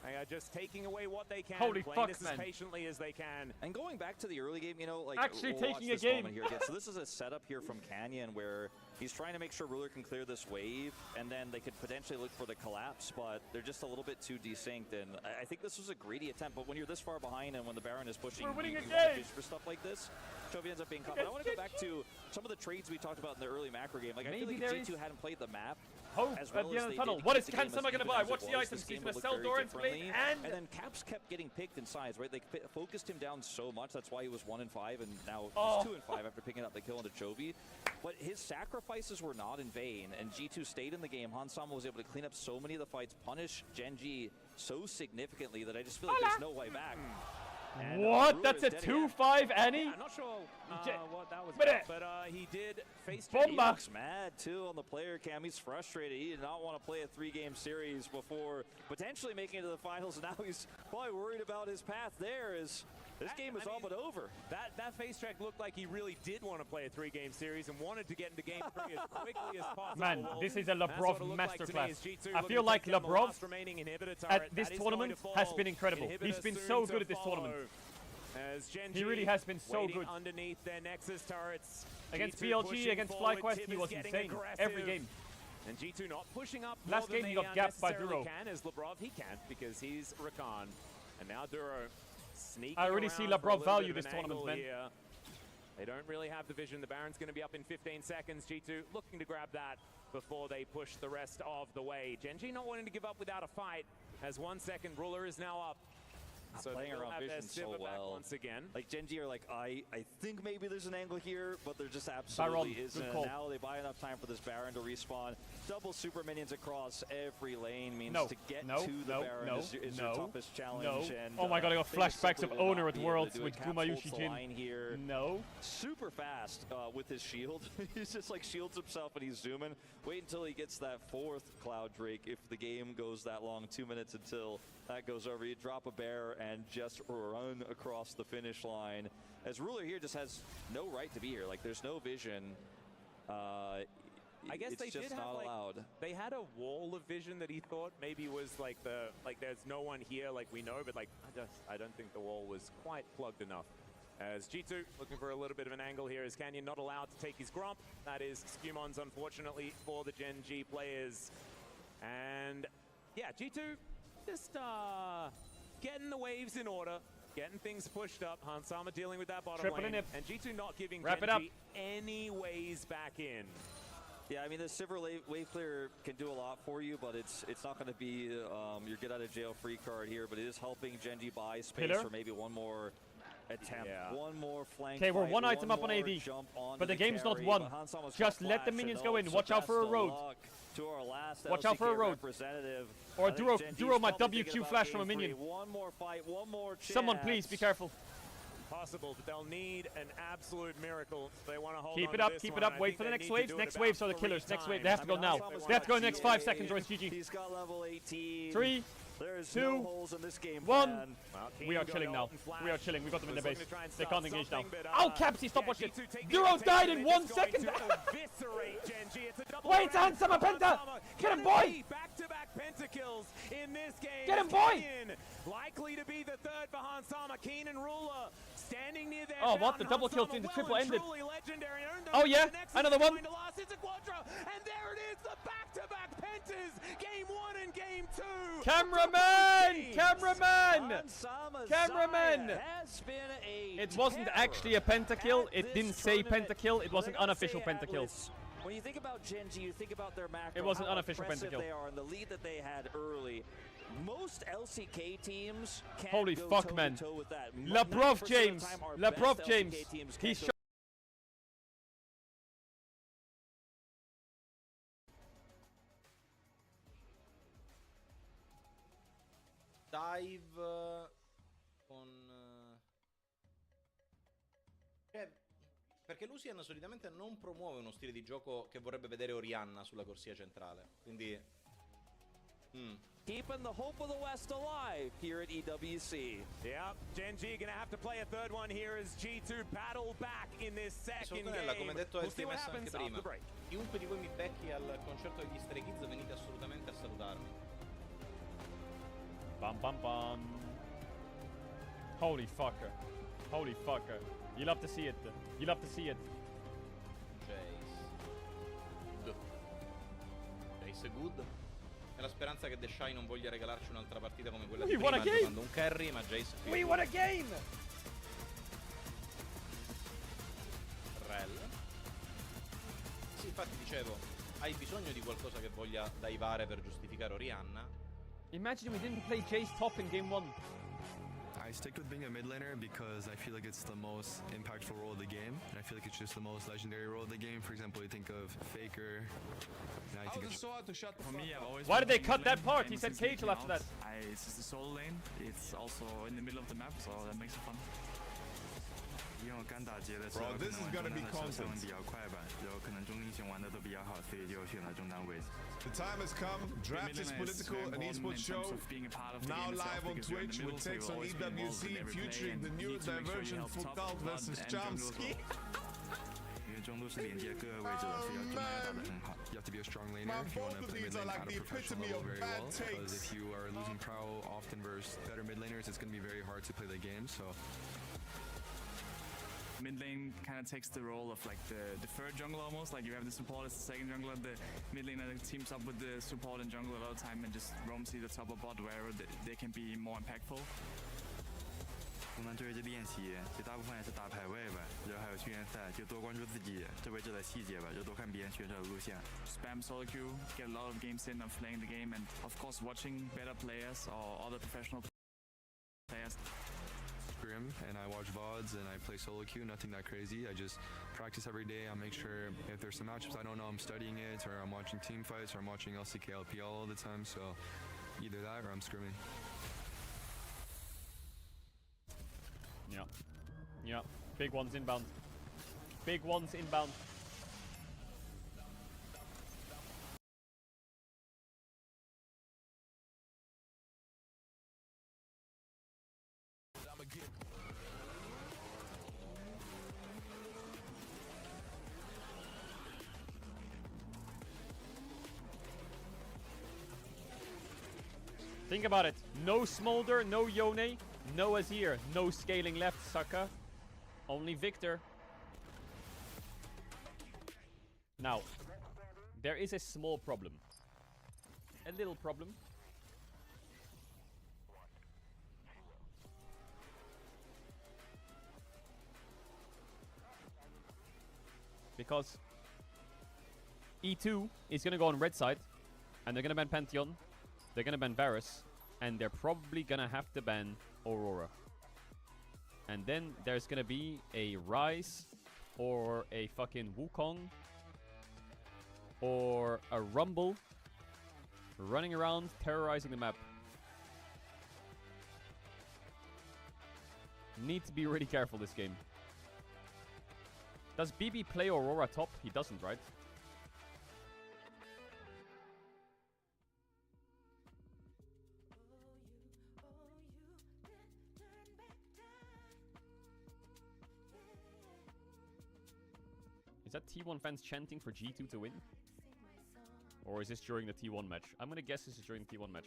They are just taking away what they can, playing this as patiently as they can. And going back to the early game, you know, like actually we'll taking a game here again. So this is a setup here from Canyon where he's trying to make sure Ruler can clear this wave, and then they could potentially look for the collapse, but they're just a little bit too desynced. And I think this was a greedy attempt, but when you're this far behind and when the Baron is pushing, we're winning you a want to game fish for stuff like this. Chovy ends up being caught. But I want to go back to some of the trades we talked about in the early macro game. Like, I feel like if G2 hadn't played the map, hope at the end of the tunnel. What is Kansama going to buy? What's the items? He's going to sell Doran's Blade, and then Caps kept getting picked in size, right? They focused him down so much. That's why he was 1-5, and now he's 2-5 after picking up the kill into Chovy. But his sacrifices were not in vain, and G2 stayed in the game. Hansama was able to clean up so many of the fights, punish Gen G so significantly that I just feel like there's no way back. And, what? That's a 2-5 Annie? I'm not sure what that was about, but he did face He looks mad, too, on the player cam. He's frustrated. He did not want to play a 3-game series before potentially making it to the finals, and now he's probably worried about his path there as this game is all but over. That face check looked like he really did want to play a 3-game series and wanted to get into game 3 as quickly as possible. Man, this is a Labrov masterclass. I feel like Labrov at this tournament has been incredible. He's been so good at this tournament. As he really has been so good. Underneath their Nexus turrets. Against BLG, against FlyQuest, he was insane. Every game. And G2 not pushing up. Last game he got gapped by Duro. As Labrov, he can because he's Rakan. And now Duro sneaking I already see Labrov value this tournament, man. Here. They don't really have the vision. The Baron's going to be up in 15 seconds. G2 looking to grab that before they push the rest of the way. Gen G not wanting to give up without a fight, as 1 second. Ruler is now up. So playing around vision so well. Once again. Like Gen G are like, I think maybe there's an angle here, but there just absolutely isn't. Now they buy enough time for this Baron to respawn. Double super minions across every lane means to get to the Baron is your toughest challenge. And, oh my god, I got flashbacks of Owner at Worlds with Gumayushi Jin. Here. No. Super fast with his shield. He's just like shields himself and he's zooming. Wait until he gets that 4th Cloud Drake if the game goes that long. 2 minutes until that goes over. You drop a bear and just run across the finish line. As Ruler here just has no right to be here. Like, there's no vision. I guess it's they just did not have, allowed. They had a wall of vision that he thought maybe was like there's no one here, like we know, but like I don't think the wall was quite plugged enough. As G2 looking for a little bit of an angle here, as Canyon not allowed to take his Gromp. That is Skumons, unfortunately, for the Gen G players. And yeah, G2 just getting the waves in order, getting things pushed up. Hansama dealing with that bottom lane, and G2 not giving Gen G any ways back in. Yeah, I mean, the Silver Wave Clear can do a lot for you, but it's not going to be your get-out-of-jail-free card here, but it is helping Gen G buy space for maybe one more attempt, one more flank. Okay, we're one item up on AD, but the game's not won. Just let the minions go in. Watch out for a road. Watch out for a road. Or Duro might WQ flash from a minion. One more fight, one more chance. Someone please be careful. Possible, but they'll need an absolute miracle. They want to hold keep it up, wait for the next waves. Next waves are the killers. Next wave, they have to go now. They have to go in the next 5 seconds or it's GG. He's got level 18. 3, 2, 1. We are chilling now. We are chilling. We got them in the base. They can't engage now. Oh, Capsy, stop watching. Duro died in 1 second. Wait, it's Handsome Penta. Get him, boy. Back-to-back pentakills in this game. Get him, boy. Likely to be the third for Hansama. Keen and Ruler standing near their Oh, what? The double kill into triple ended. Legendary. Oh, yeah. Another one. And there it is, the back-to-back pentas. Game 1 and game 2. Cameraman! Cameraman! Cameraman! It wasn't actually a pentakill. It didn't say pentakill. It was an unofficial pentakill. When you think about Gen G, you think about their macro. It was an how unofficial impressive pentakill. They are and the lead that they had early. Most LCK teams can't Holy go fuck, man. toe-to-toe with that. Labrov 90% James. of the time, our Labrov best James. LCK teams He's can't go Dive con... perché Lucian solitamente non promuove uno stile di gioco che vorrebbe vedere Orianna sulla corsia centrale, quindi... Keeping the hope of the West alive here at EWC. Yep, Gen G gonna have to play a third one here as G2 battle back in this second game. Come detto We'll see what STMS happens anche after the prima, break. chiunque di voi mi becchi al concerto degli Stray Kids venite assolutamente a salutarmi. Bum bum bum. Holy fucker. Holy fucker. You love to see it. You love to see it. Jace good. La speranza che The Shy non voglia regalarci un'altra partita come quella We di prima, won a giocando un carry, ma Jace qui. We won a game! Rel. Sì, infatti dicevo, hai bisogno di qualcosa che voglia daivare per giustificare Orianna? Imagine we didn't play Jace top in game 1. I stick with being a mid laner because I feel like it's the most impactful role of the game, and I feel like it's just the most legendary role of the game. For example, you think of Faker. I think it's For me, I've always Why did they been cut mid that lane, part? and He said since we Caedrel came after out, that. It's just a solo lane. It's also in the middle of the map, so that makes it fun. Bro, this is gonna be content. The time has come. Draft is political, an esports show. Now live on Twitch with takes on EWC, featuring the new Divergent Foucault versus Chomsky. You have to be a strong laner if you want to play mid lane at a professional level very well. Because if you are losing prow often versus better mid laners, it's going to be very hard to play the game. So. Mid lane kind of takes the role of like the third jungler almost. Like you have the support as the second jungler. The mid laner teams up with the support and jungle a lot of time and just roams either top or bot wherever they can be more impactful. 我们对着练习，就大部分也是打排位吧，然后还有训练赛，就多关注自己这位置的细节吧，就多看别人选手的路线。Spam solo queue, get a lot of games in of playing the game, and of course watching better players or other professional players. Grim, and I watch VODs and I play solo queue, nothing that crazy. I just practice every day. I make sure if there's some matchups I don't know, I'm studying it, or I'm watching team fights, or I'm watching LCK LPL all the time. So either that or I'm scrimming. Yeah. Yeah. Big ones inbound. Big ones inbound. Think about it. No Smolder, no Yone, no Azir, no scaling left, sucker. Only Victor. Now, there is a small problem. A little problem. Because E2 is going to go on red side, and they're going to ban Pantheon. They're going to ban Varus, and they're probably going to have to ban Aurora. And then there's going to be a Ryze, or a fucking Wukong, or a Rumble running around terrorizing the map. Need to be really careful this game. Does BB play Aurora top? He doesn't, right? Is that T1 fans chanting for G2 to win? Or is this during the T1 match? I'm gonna guess this is during the T1 match.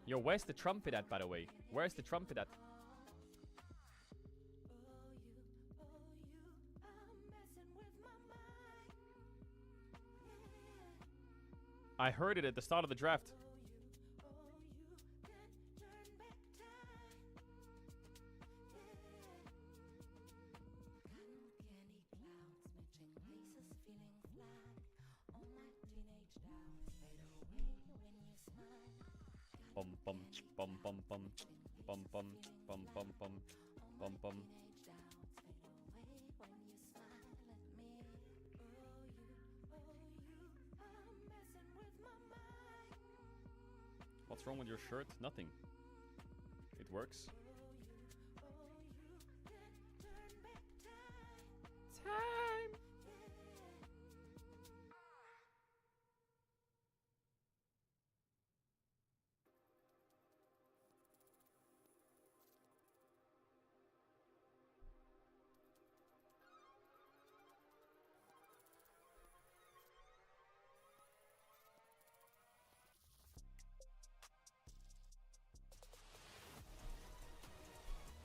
Yo, where's the trumpet at, by the way? Where's the trumpet at? I heard it at the start of the draft. Bum bum bum bum bum bum bum bum bum bum bum bum. What's wrong with your shirt? Nothing. It works. Time.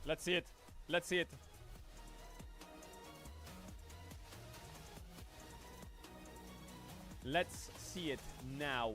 Let's see it. Let's see it. Let's see it now.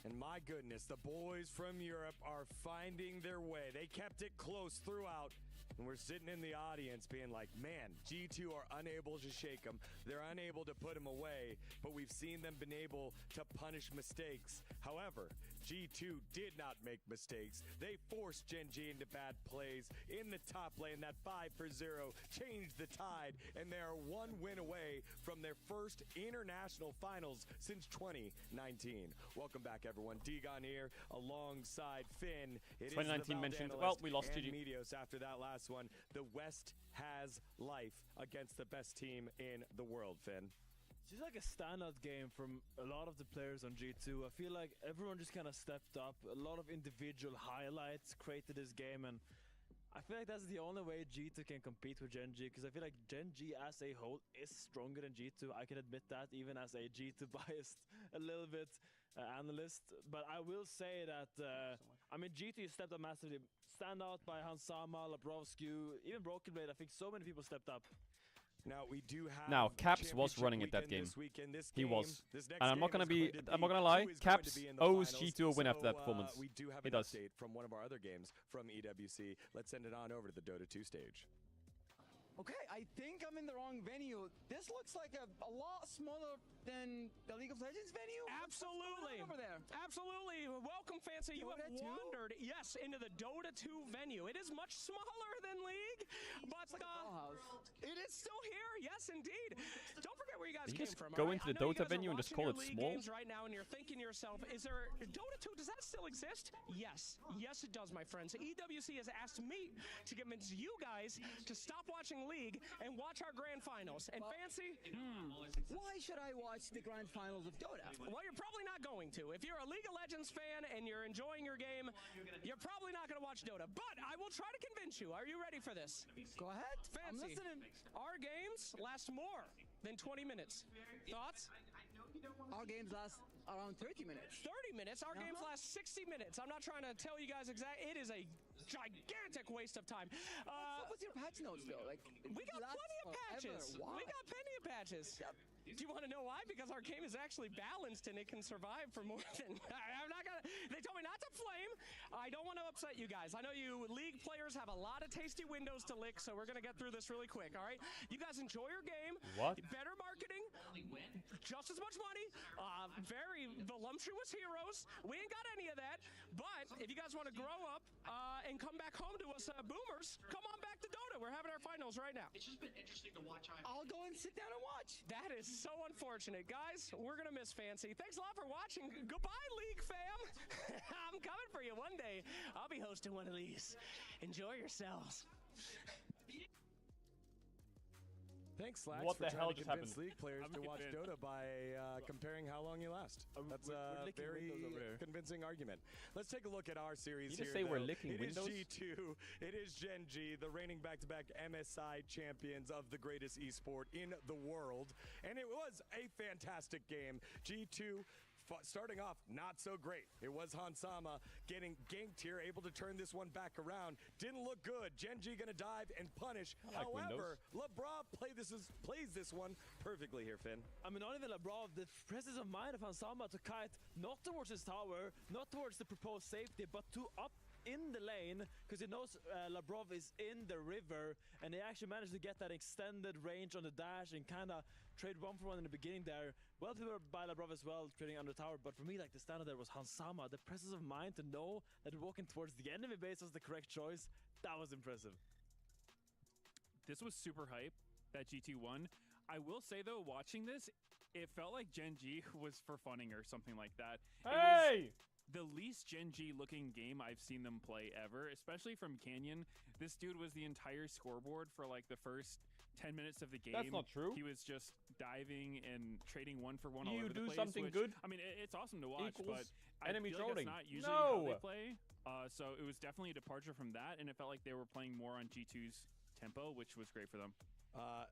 And my goodness, the boys from Europe are finding their way. They kept it close throughout. And we're sitting in the audience being like, man, G2 are unable to shake them. They're unable to put them away, but we've seen them been able to punish mistakes. However, G2 did not make mistakes. They forced Gen G into bad plays in the top lane. That 5-0 changed the tide, and they are one win away from their first international finals since 2019. Welcome back, everyone. Degon here alongside Finn. It 2019 mentioned. Well, we lost GG. GG. Medios after that last one. The West has life against the best team in the world, Finn. It's just like a standout game from a lot of the players on G2. I feel like everyone just kind of stepped up. A lot of individual highlights created this game, and I feel like that's the only way G2 can compete with Gen G, because I feel like Gen G as a whole is stronger than G2. I can admit that, even as a G2 biased a little bit analyst. But I will say that, I mean, G2 stepped up massively. Standout by Hansama, Labrovsky, even Broken Blade. I think so many people stepped up. Now we do have. Now Caps was running it that game. He was, and I'm not gonna lie. Caps owes G2 a win after that performance. We do have he an does. update from one of our other games from EWC. Let's send it on over to the Dota 2 stage. Okay, I think I'm in the wrong venue. This looks like a lot smaller than the League of Legends venue. Absolutely. Over there. Absolutely. Welcome, Fancy. You have wandered, yes, into the Dota 2 venue. It is much smaller than League, but it is still here. Yes, indeed. Don't forget where you guys Did you came just from. go all right? into the I know you Dota guys are venue and just watching call your it League small? games right now, and you're thinking to yourself, is there Dota 2? Does that still exist? Yes. Yes, it does, my friends. EWC has asked me to convince you guys to stop watching League and watch our grand finals. And Fancy, why should I watch the grand finals of Dota? well, you're probably not going to. If you're a League of Legends fan and you're enjoying your game, you're probably not going to watch Dota. But I will try to convince you. Are you ready for this? Go ahead. I'm Fancy. listening. Our games last more than 20 minutes. Thoughts? Our games last around 30 minutes. 30 minutes? Our games last 60 minutes. I'm not trying to tell you guys exactly. It is a gigantic waste of time. What's up with your patch notes, though? Like, we got plenty of patches. Why? We got plenty of patches. Do you want to know why? Because our game is actually balanced and it can survive for more than. I'm not gonna. They told me not to flame. I don't want to upset you guys. I know you League players have a lot of tasty windows to lick, so we're gonna get through this really quick. All right, you guys enjoy your game. What? Better marketing, just as much money. Very voluptuous heroes. We ain't got any of that. But if you guys want to grow up and come back home to us boomers, come on back to Dota. We're having our finals right now. It's just been interesting to watch. I'll go and sit down and watch. That is so unfortunate. Guys, we're going to miss Fancy. Thanks a lot for watching. Goodbye, League fam. I'm coming for you one day. I'll be hosting one of these. Enjoy yourselves. Thanks, Slacks, What for the hell trying to just convince happened? League players to watch Dota by comparing how long you last. That's we're a licking very windows over here. convincing argument. Let's take a look at our series You here. just say we're though. licking windows? It is G2. It is Gen G, the reigning back-to-back MSI champions of the greatest esport in the world. And it was a fantastic game. G2 starting off not so great. It was Hansama getting ganked here, able to turn this one back around. Didn't look good. Gen G gonna dive and punish. However, Labrov plays this one perfectly here, Finn. I mean, not even Labrov, the presence of mind of Hansama to kite not towards his tower, not towards the proposed safety, but to up in the lane, because he knows Labrov is in the river, and they actually managed to get that extended range on the dash and kind of trade 1-for-1 in the beginning there. Well played by Labrov as well, trading under tower, but for me, like, the standard there was Hansama. The presence of mind to know that walking towards the enemy base was the correct choice, that was impressive. This was super hype, that G2 won. I will say, though, watching this, it felt like Gen G was for funning or something like that. Hey! The least Gen G looking game I've seen them play ever, especially from Canyon. This dude was the entire scoreboard for like the first 10 minutes of the game. That's not true. He was just diving and trading 1-for-1 all You over the do place. something which, good. I mean, it's awesome to watch, Equals but enemy I feel trolling. like that's not usually how they play. So it was definitely a departure from that, and it felt like they were playing more on G2's tempo, which was great for them.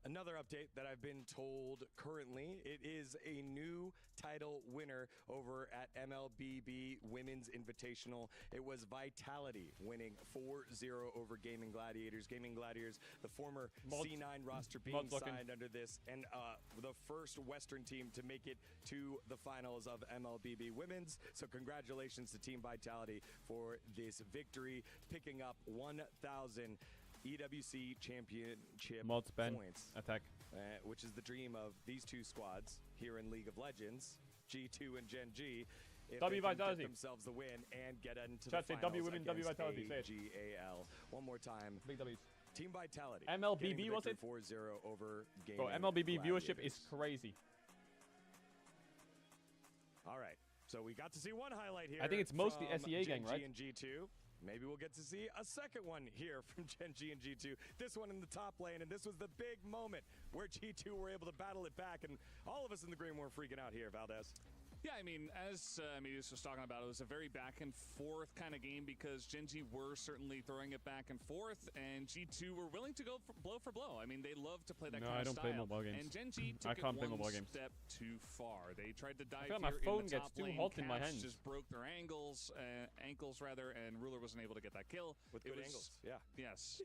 Another update that I've been told currently, it is a new title winner over at MLBB Women's Invitational. It was Vitality winning 4-0 over Gaming Gladiators. Gaming Gladiators, the former C9 roster being signed under this, and the first Western team to make it to the finals of MLBB Women's. So congratulations to Team Vitality for this victory, picking up 1,000 EWC Championship points. Attack. Which is the dream of these two squads here in League of Legends, G2 and Gen G. If W they can Vitality. get themselves the win and get into Chat, the say finals W Women, W against Vitality. Say it. AGAL. One more time. Big W's. Team Vitality. MLBB, was it? 4-0 over Gaming Bro, MLBB viewership Gladiators. is crazy. All right. So we got to see one highlight here. I think it's mostly from SEA Gen gang, right? G and G2. Maybe we'll get to see a second one here from Gen G and G2. This one in the top lane, and this was the big moment where G2 were able to battle it back, and all of us in the green were freaking out here, Valdez. Yeah, I mean, as Medius was talking about, it was a very back and forth kind of game because Gen G were certainly throwing it back and forth, and G2 were willing to go blow for blow. I mean, they love to play that kind of style. No, I don't play mobile games. And Gen G took I can't play it mobile one games. step too far. They tried to dive feel here like my phone in the gets top too lane. hot in my Cash hands. just broke their ankles, and Ruler wasn't able to get that kill. With good angles, yeah. Yes,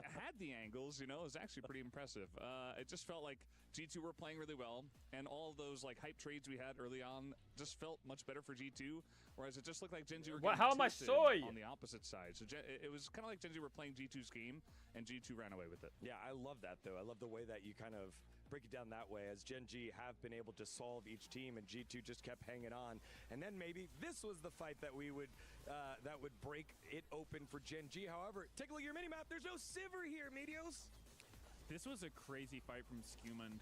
had the angles. You know, it was actually pretty impressive. It just felt like G2 were playing really well, and all those like hype trades we had early on just felt much better for G2, whereas it just looked like Gen G were How am I tilted soy? on the opposite side. So it was kind of like Gen G were playing G2's game, and G2 ran away with it. Yeah, I love that, though. I love the way that you kind of break it down that way, as Gen G have been able to solve each team, and G2 just kept hanging on. And then maybe this was the fight that we would that would break it open for Gen G. However, take a look at your minimap. There's no Sivir here, Medios. This was a crazy fight from Scuman.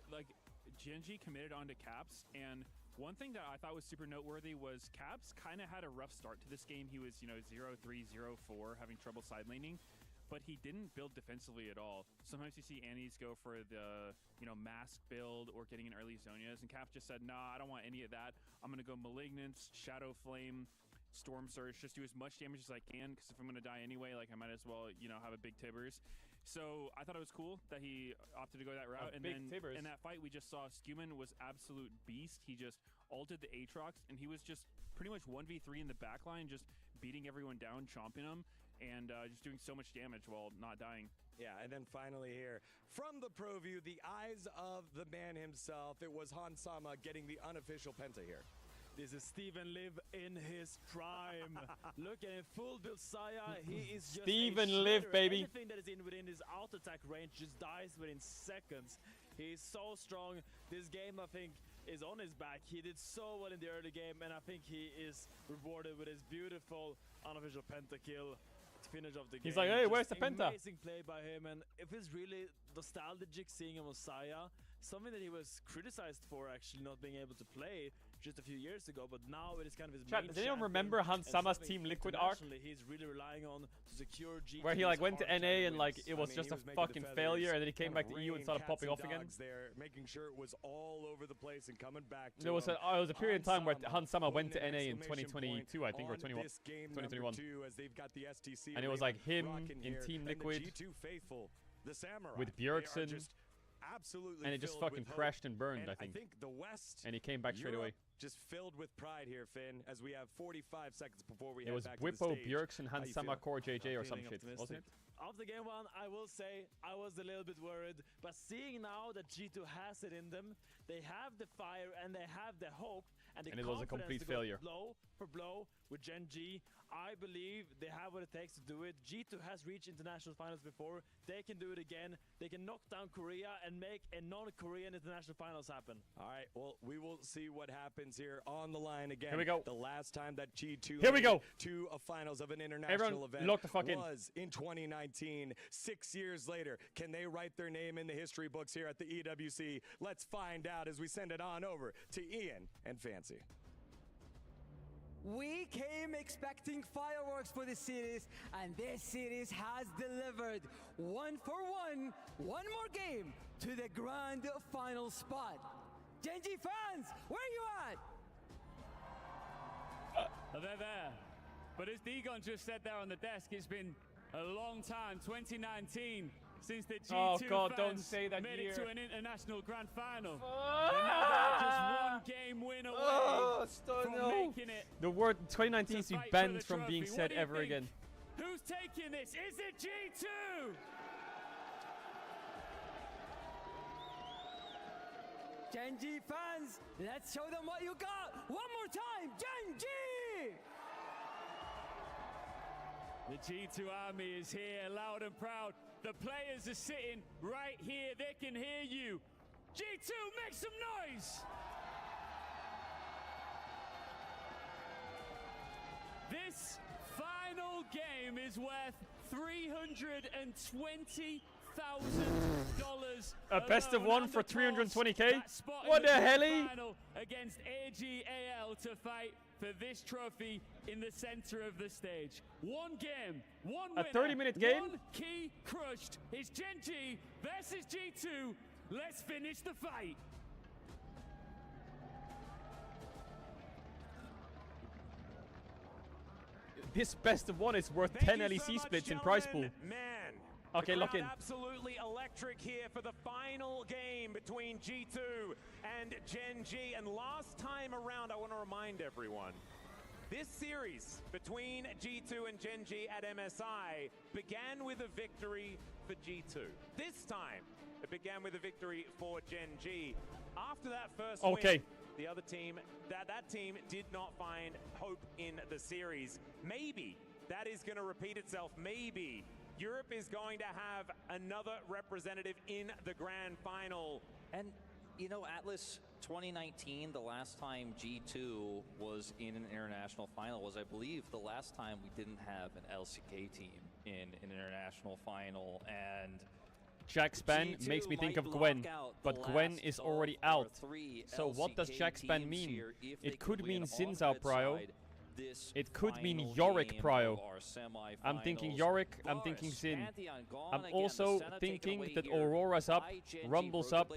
Like, Gen G committed onto Caps, and one thing that I thought was super noteworthy was Caps kind of had a rough start to this game. He was, 0-3, 0-4, having trouble side laning, but he didn't build defensively at all. Sometimes you see Annies go for the, mask build or getting in early Zonias, and Caps just said, nah, I don't want any of that. I'm going to go Malignance, Shadow Flame, Storm Surge, just do as much damage as I can, because if I'm going to die anyway, like, I might as well, have a big Tibbers. So I thought it was cool that he opted to go that route. And then in that fight, we just saw Scuman was absolute beast. He just ulted the Aatrox, and he was just pretty much 1v3 in the backline, just beating everyone down, chomping them, and just doing so much damage while not dying. Yeah, and then finally here, from the pro view, the eyes of the man himself, it was Hansama getting the unofficial penta here. This is Steven Liv in his prime. Look at him, full build Saya. He is just Steven Liv, baby. Anything that is within his auto attack range just dies within seconds. He's so strong. This game, I think, is on his back. He did so well in the early game, and I think he is rewarded with his beautiful unofficial pentakill to finish off the game. He's like, hey, Just where's the penta? Amazing play by him, and it feels really nostalgic seeing him on Saya. something that he was criticized for, actually not being able to play just a few years ago, but now it is kind of his Chat, main does anyone champion, remember and Hansama's something Team Liquid arc? internationally he's really relying on to secure G2 Where he like went to hard NA and wins. like it was just a fucking failure, and then he came back to EU and started popping off again. There, making sure it was all over the place and coming back to There was a period of time where Hansama went to NA in 2022, I think, or 2021. And it was like him in Team Liquid with Bjergsen, and it just fucking crashed and burned, I think. The West and he came back straight away. Just filled with pride here, Finn, as we have 45 seconds before we It head was back Whippo, to the stage. Bjergsen, Hansama, Core JJ or some shit, wasn't it? After game one, I will say I was a little bit worried, but seeing now that G2 has it in them, they have the fire and they have the hope and the And it was a confidence complete to go failure. blow for blow with Gen G. I believe they have what it takes to do it. G2 has reached international finals before. They can do it again. They can knock down Korea and make a non-Korean international finals happen. All right, well, we will see what happens here on the line again. Here we go. The last time that G2 Here we go. to a finals of an international event lock the fuck in. was in 2019. 6 years later, can they write their name in the history books here at the EWC? Let's find out as we send it on over to Ian and Fancy. We came expecting fireworks for this series, and this series has delivered. 1-for-1, one more game to the grand final spot. Gen G fans, where are you at? They're there. But as Degon just said there on the desk, it's been a long time, 2019, since the G2 Oh God, don't fans say that made year. it to an international grand final. And now they're just one game win away from making it. The word 2019 needs to be fight for banned the from being trophy. said What do you ever think? again. Who's taking this? Is it G2? Gen G fans, let's show them what you got. One more time, Gen G! The G2 army is here, loud and proud. The players are sitting right here. They can hear you. G2, make some noise! This final game is worth $320,000. A best of one for 320k? That spot in What the hell? final against AGAL to fight for this trophy in the center of the stage. One game, one winner. A 30-minute game? One key crushed. It's Gen G versus G2. Let's finish the fight. This best of one is worth 10 LEC splits in prize pool. Man, Okay, the lock crowd in. Absolutely electric here for the final game between G2 and Gen G. And last time around, I want to remind everyone, this series between G2 and Gen G at MSI began with a victory for G2. This time, it began with a victory for Gen G. After that first win, the other team, that team did not find hope in the series. Maybe that is going to repeat itself. Maybe Europe is going to have another representative in the grand final. And, you know, Atlas, 2019, the last time G2 was in an international final was, I believe, the last time we didn't have an LCK team in an international final. And Jack Span makes me think of Gwen, but Gwen is already out. So what does Jack Span mean? It could mean Sinzao Prio. It could mean Yorick Prio. I'm thinking Yorick, I'm thinking Sin. I'm also thinking that Aurora's up, Rumble's up.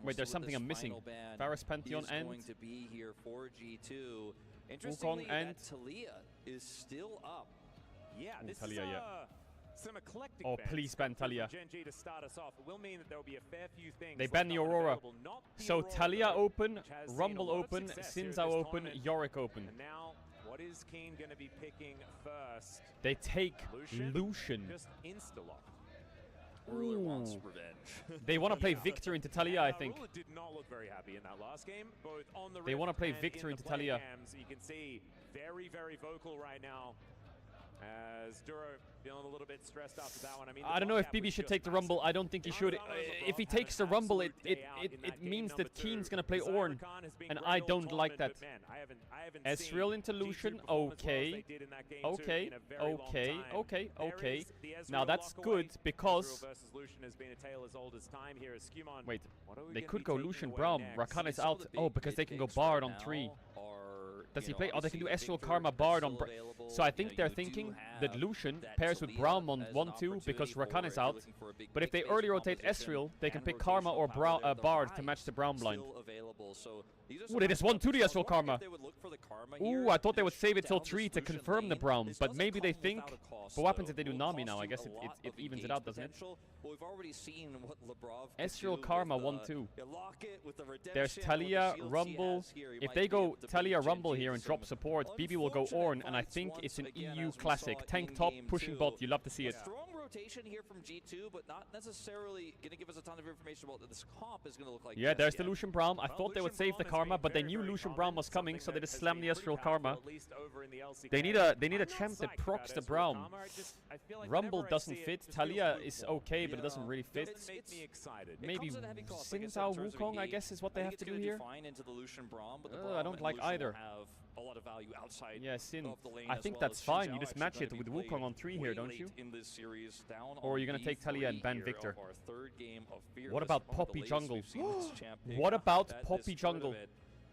Wait, there's something I'm missing. Paris Pantheon and Wukong and Talia is still up. Yeah, Ooh, this Talia, is yeah. some eclectic Oh, bans please ban coming Talia. from Gen G to start us off. It will mean that there will be a fair few things. They ban the left Aurora. unavailable. Not the So Aurora, Talia though, open, which has seen a Rumble lot of open, success here at Sinzao this open, tournament. Yorick open. And now, what is Keen going to be picking first? They take Lucian. Just insta-lock. Ruler wants revenge. They want to play Victor into Talia, I think. Ruler did not look very happy in that last game, both on the They Rift want to play and Victor in into the play Talia. cams. You can see very, very vocal right now. As Duro feeling a little bit stressed after that one. I mean, I don't know if BB should take the Rumble. I don't think he should. If he takes the Rumble, it means that Keen's gonna play Ornn, and I don't like that. Ezreal into Lucian, okay. Now that's good because... Wait, they could go Lucian Braum. Rakan is out. Oh, because they can go Bard on 3. Does he play? Oh, they can do Ezreal, Karma, Bard on... So I think they're thinking that Lucian pairs with Braum on 1-2 because Rakan is out. But if they early rotate Ezreal, they can pick Karma or Bard to match the Braum blind. Ooh, they just 1-2 the Ezreal Karma. Ooh, I thought they would save it till 3 to confirm the Braum. But maybe they think... But what happens if they do Nami now? I guess it evens it out, doesn't it? Ezreal Karma 1-2. There's Talia, Rumble. If they go Talia, Rumble here and drop support, BB will go Ornn, and I think it's an EU classic. Tank top, pushing bot. You love to see it. Strong rotation here from G2, but not necessarily going to give us a ton of information about what this comp is going to look like. Yeah, there's the Lucian Braum. I thought they would save the Karma, but they knew Lucian Braum was coming, so they just slammed the Ezreal Karma. They need a champ that procs the Braum. Rumble doesn't fit. Talia is okay, but it doesn't really fit. Maybe Xin Zhao Wukong, I guess, is what they have to do here. I don't like either. A lot of value outside. Yeah, Sin. Of the lane I think that's fine. You just match it with Wukong on 3 here, don't you? Or are you gonna take Talia and ban Victor? What about Poppy jungle? What about Poppy jungle?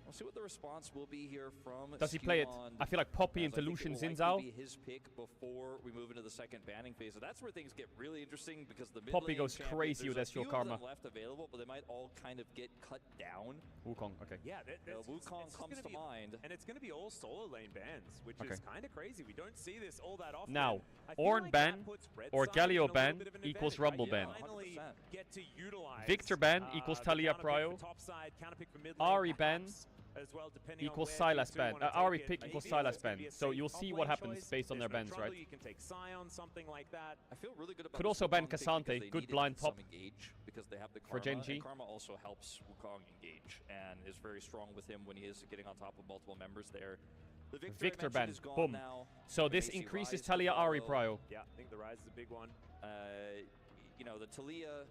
We'll see what the response will be here from. Does he play it? I feel like Poppy into Lucian Xin Zhao. Be his pick before we move into the second banning phase. So that's where things get really interesting because the Poppy goes crazy with Ezreal Karma. Left available, but they might all kind of get cut down. Wukong, okay. Yeah, Wukong comes to mind, and it's going to be all solo lane bans, which is kind of crazy. We don't see this all that often. Now, Ornn ban or Galio ban equals Rumble ban. Victor ban equals Talia Prio. Ari ban equals Stylized ban. Ari pick equals Stylized ban. So you'll see what happens based on their bans, right? You can take Sion, something like that. I feel really good about could also ban Cassante. Good blind top because they have the for Gen G. Karma also helps Wukong engage and is very strong with him when he is getting on top of multiple members there. The Victor ban. Boom. So this increases Talia Ari Prio. Yeah, I think the Rise is a big one. You know, the Talia.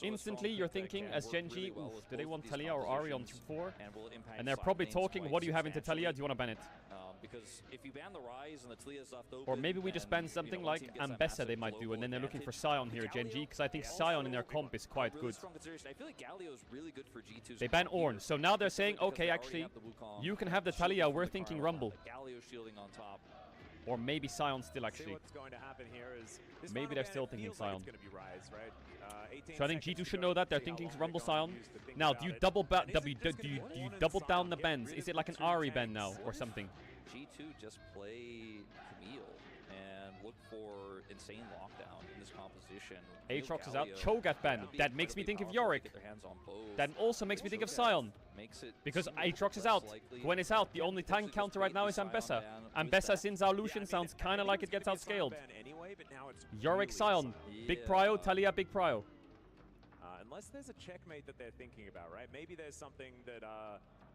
Instantly, you're thinking, as Gen G, do they want Talia or Ari on 4? And they're probably talking, what do you have into Talia? Do you want to ban it? Because if you ban the Rise and the Talia's left open, or maybe we just ban something like Ambessa they might do, and then they're looking for Sion here, Gen G, because I think Sion in their comp is quite good. I feel like Galio is really good for G2's they ban Ornn, so now they're saying, okay, actually, you can have the Talia, we're thinking Rumble. Galio shielding on top. Or maybe Sion still, actually. What's going to happen here is maybe they're still thinking Sion. Like it's gonna be Rise, right? So I think G2 should know that. They're thinking Rumble Sion. Now, do you double down the bans? Is it like an Ari ban now or something? G2 just play Camille and look for insane lockdown in this composition. Aatrox is out. Cho'Gath ban. That makes me think of Yorick. That also makes me think of Sion. Because Aatrox is out. Gwen is out. The only tank counter right now is Ambessa. Ambessa Xin Zhao Lucian sounds kind of like it gets outscaled. Yorick Sion. Big Prio. Talia Big Prio. Unless there's a checkmate that they're thinking about, right? Maybe there's something that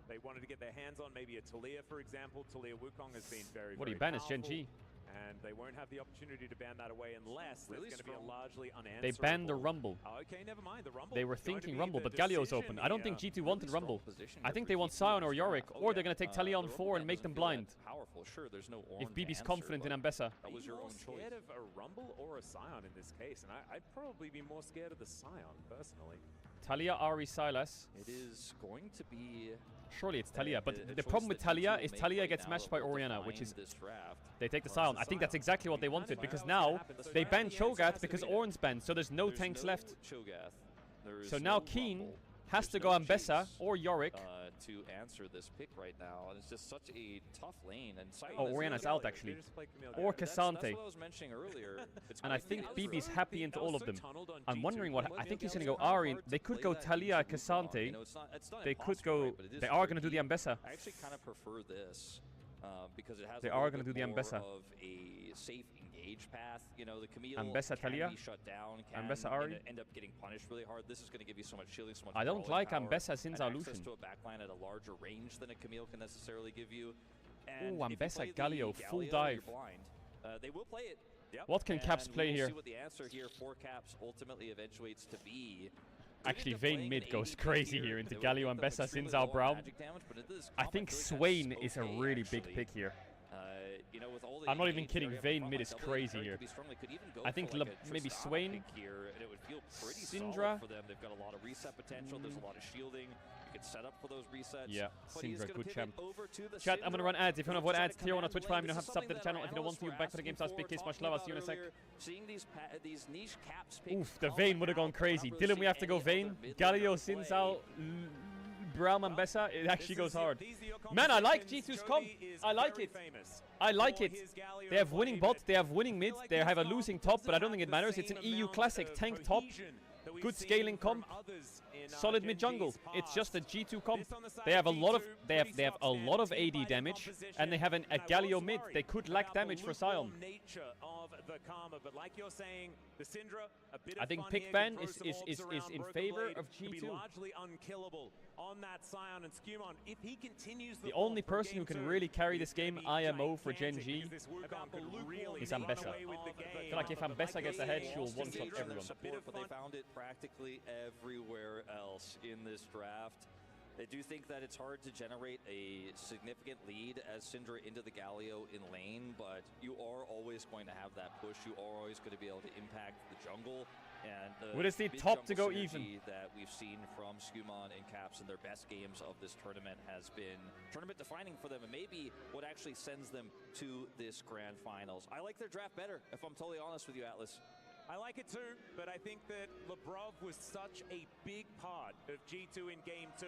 they wanted to get their hands on. Maybe a Talia, for example. Talia Wukong has been very, what do you ban? It's Gen G. And they won't have the opportunity to ban that away unless there's going to be a largely unanswerable... They banned the Rumble. Oh, okay, never mind. The Rumble. They were thinking Rumble, but Galio's open. I don't think G2 wanted Rumble. I think they want Sion or Yorick, or they're going to take Talia on 4 and make them blind. Powerful, sure. There's no if BB's confident in Ambessa. That was your own choice. Scared of a Rumble or a Sion in this case, and I'd probably be more scared of the Sion, personally. Talia, Ari, Silas. It is going to be... Surely it's Talia, but the problem with Talia is Talia gets matched by Orianna, which is... They take the Sion. I think that's exactly what they wanted, because now they ban Cho'Gath because Ornn's banned, so there's no tanks left. So now Keen has to go Ambessa or Yorick. To answer this pick right now, and it's just such a tough lane. And oh, Orianna's out actually. Or Cassante. That's what I was mentioning earlier. And I think BB's happy into all of them. I'm wondering what... I think he's going to go Ari. They could go Talia, Cassante. They could go... They are going to do the Ambessa. I actually kind of prefer this. Because it has they are going to do the Ambessa. Of a safe engage path. You know, the Camille Ambessa Talia, be shut down, Ambessa Ari. End up getting punished really hard. This is going to give you so much shielding, so much. I don't like Ambessa Xin Zhao Lucian. Lucian. To a backline at a larger range than a Camille can necessarily give you. Ooh, Ambessa Galio, full dive. They will play it. Yep. What can Caps play we'll here? See what the answer here for Caps ultimately eventuates to be. Actually, Vayne mid goes crazy here into Galio and Bessa, Sinzao, Braum. I think Swain is a really big pick here. You know, with all the I'm not even kidding. Vayne mid is crazy here. I think maybe Swain, Syndra. For them. They've got a lot of reset potential. There's a lot of shielding. You can set up for those resets. Yeah, Syndra, good champ. Chat, I'm gonna run ads. If you don't have what ads, tier 1 on Twitch Prime. You don't have to sub to the channel. If you don't want to, back to the game stars. Big kiss, much love. I'll see you in a sec. These niche caps. Oof, the Vayne would have gone crazy. Dylan, we have to go Vayne. Galio, Sinzao, Braum and Bessa. It actually goes hard. Man, I like G2's comp. I like it. I like it. They have winning bot, they have winning mid, they have a losing top, but I don't think it matters. It's an EU classic tank top, good scaling comp, solid mid jungle. It's just a G2 comp. They have a lot of AD damage, and they have a Galio mid. They could lack damage for Sion. I think pick ban is in favor of G2. The only person who can really carry this game IMO for Gen G is Ambessa. I feel like if Ambessa gets ahead, she will one-shot everyone. But they found it practically everywhere else in this draft. I do think that it's hard to generate a significant lead as Syndra into the Galio in lane, but you are always going to have that push. You are always going to be able to impact the jungle. And we just need top to go even. That we've seen from Skumon and Caps in their best games of this tournament has been tournament defining for them, and maybe what actually sends them to this grand finals. I like their draft better, if I'm totally honest with you, Atlas. I like it too, but I think that Labrov was such a big part of G2 in Game 2,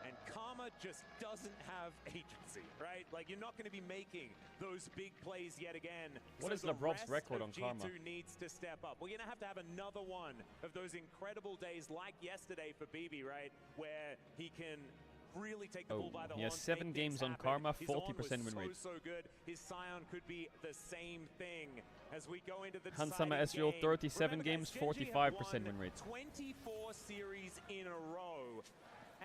and Karma just doesn't have agency, right? Like, you're not going to be making those big plays yet again. What is Labrov's record on Karma? G2 needs to step up. We're going to have another one of those incredible days like yesterday for BB, right? Where he can really take the bull by the horns. He has 7 games on Karma, 40% win rate. So good. His Sion could be the same thing as we go into the Hansama Ezreal, 37 games, 45% win rate. 24 series in a row.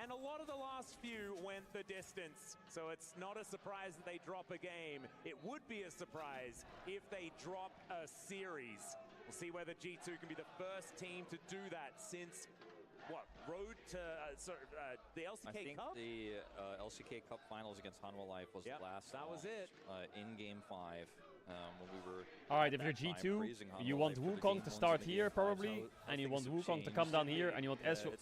And a lot of the last few went the distance, so it's not a surprise that they drop a game. It would be a surprise if they drop a series. We'll see whether G2 can be the first team to do that since, what, road to the LCK Cup? I think the LCK Cup finals against Hanwha Life was the last. That was it. In Game 5. When we were Alright, if you're G2, you want Wukong to start here probably, and you want Wukong to come down here, and you want Ezreal.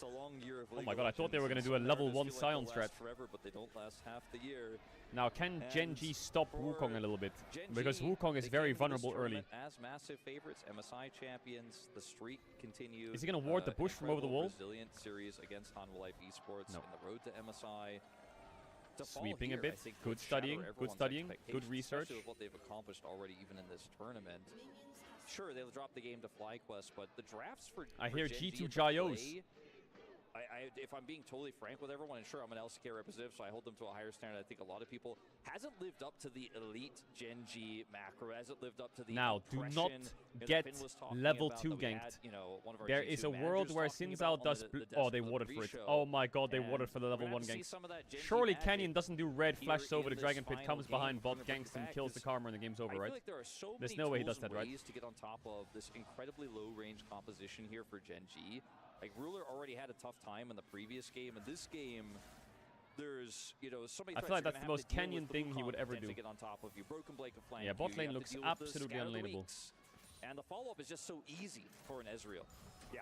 Oh my god, I thought they were going to do a level 1 Sion strat. But they don't last half the year. Now, can Gen G stop Wukong a little bit? Because Wukong is very vulnerable early. As massive favorites, MSI champions, the streak continues. Is he going to ward the push from over the wall? Resilient series against Hanwha Life Esports in the road to MSI. Sweeping a bit, good studying, good research. What they've accomplished already, even in this tournament. Sure, they'll drop the game to FlyQuest, but the drafts for I hear Gen G2 G Jayos. if I'm being totally frank with everyone, and sure, I'm an LCK representative, so I hold them to a higher standard. I think a lot of people hasn't lived up to the elite Gen G macro, hasn't lived up to the now. Do not get level 2 ganked. There is a world where Sinzao does. Oh, they warded for it. Oh my god, they warded for the level 1 gank. Surely Canyon doesn't do red, flashes over the Dragon Pit, comes behind bot, ganks and kills the Karma, and the game's over, right? There's no way he does that, right? Ways to get on top of this incredibly low range composition here for Gen G. Like, Ruler already had a tough time in the previous game. In this game, there's, so many I feel like that's the most Canyon thing he would ever do. To get on top of you. Broken Blake of flank yeah, bot lane looks absolutely unlaneable. And the follow-up is just so easy for an Ezreal. Yeah.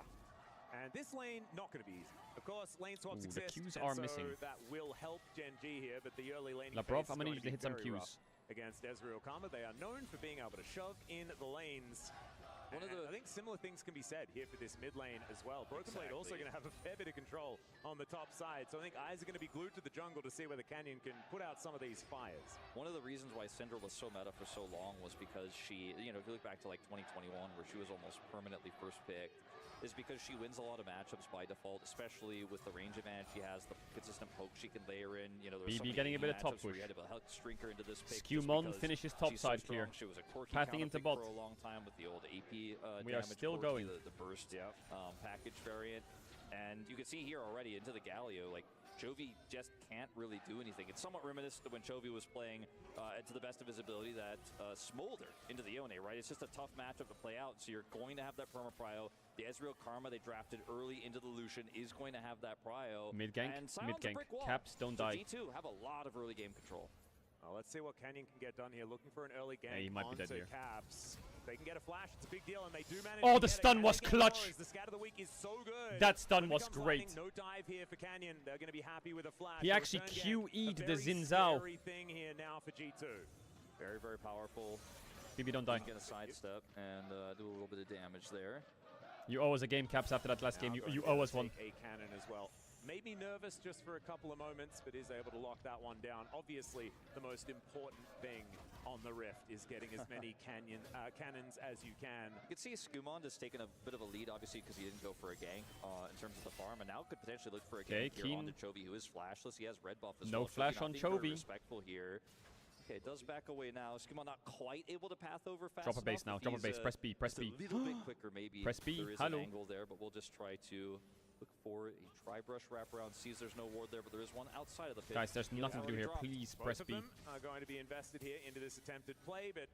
And this lane, not going to be easy. Of course, lane swaps exist, the Qs are missing. That will help Gen G here, but the early lane Labrov, I'm going to need to hit some Qs. Against Ezreal Karma, they are known for being able to shove in the lanes. I think similar things can be said here for this mid lane as well. Broken Blade also going to have a fair bit of control on the top side, so I think eyes are going to be glued to the jungle to see whether Canyon can put out some of these fires. One of the reasons why Syndra was so meta for so long was because she, if you look back to like 2021 where she was almost permanently first picked, is because she wins a lot of matchups by default, especially with the range advantage she has, the consistent poke she can layer in. BB getting a bit of top push. Skumon finishes top side clear. She was a pathing into bot. For a long time with the old AP we are still going. The burst package variant. And you can see here already into the Galio, like Chovy just can't really do anything. It's somewhat reminiscent of when Chovy was playing to the best of his ability that Smolder into the Yone, right? It's just a tough matchup to play out, so you're going to have that perma prio. The Ezreal Karma they drafted early into the Lucian is going to have that prio. Mid gank, mid gank. Caps, don't die. G2 have a lot of early game control. Let's see what Canyon can get done here. Looking for an early gank he might be dead here. Caps. They can get a flash. It's a big deal, and they do manage. Oh, the stun was clutch. The scat of the week is so good. That stun was great. No dive here for Canyon. They're going to be happy with a flash. He actually QE'd the Xin Zhao. Thing here now for G2. Very, very powerful. BB, don't die. Get a sidestep and do a little bit of damage there. You owe us a game, Caps, after that last game. You owe us one. A cannon as well. Made me nervous just for a couple of moments, but is able to lock that one down. Obviously, the most important thing on the Rift is getting as many cannons as you can. You can see Skumond has taken a bit of a lead, obviously, because he didn't go for a gank in terms of the farm, and now could potentially look for a gank here onto Chovy, who is flashless. He has red buff as well. No flash on Chovy. Respectful here. Okay, it does back away now. Skumond not quite able to path over fast Drop a base now. Drop a base. Press B. Press B. A little bit quicker, maybe. Press B. There is an angle there, but we'll just try to look for a tri-brush wraparound. Sees there's no ward there, but there is one outside of the pit. Guys, there's nothing to do here. Please press B. Both of them are going to be invested here into this attempted play, but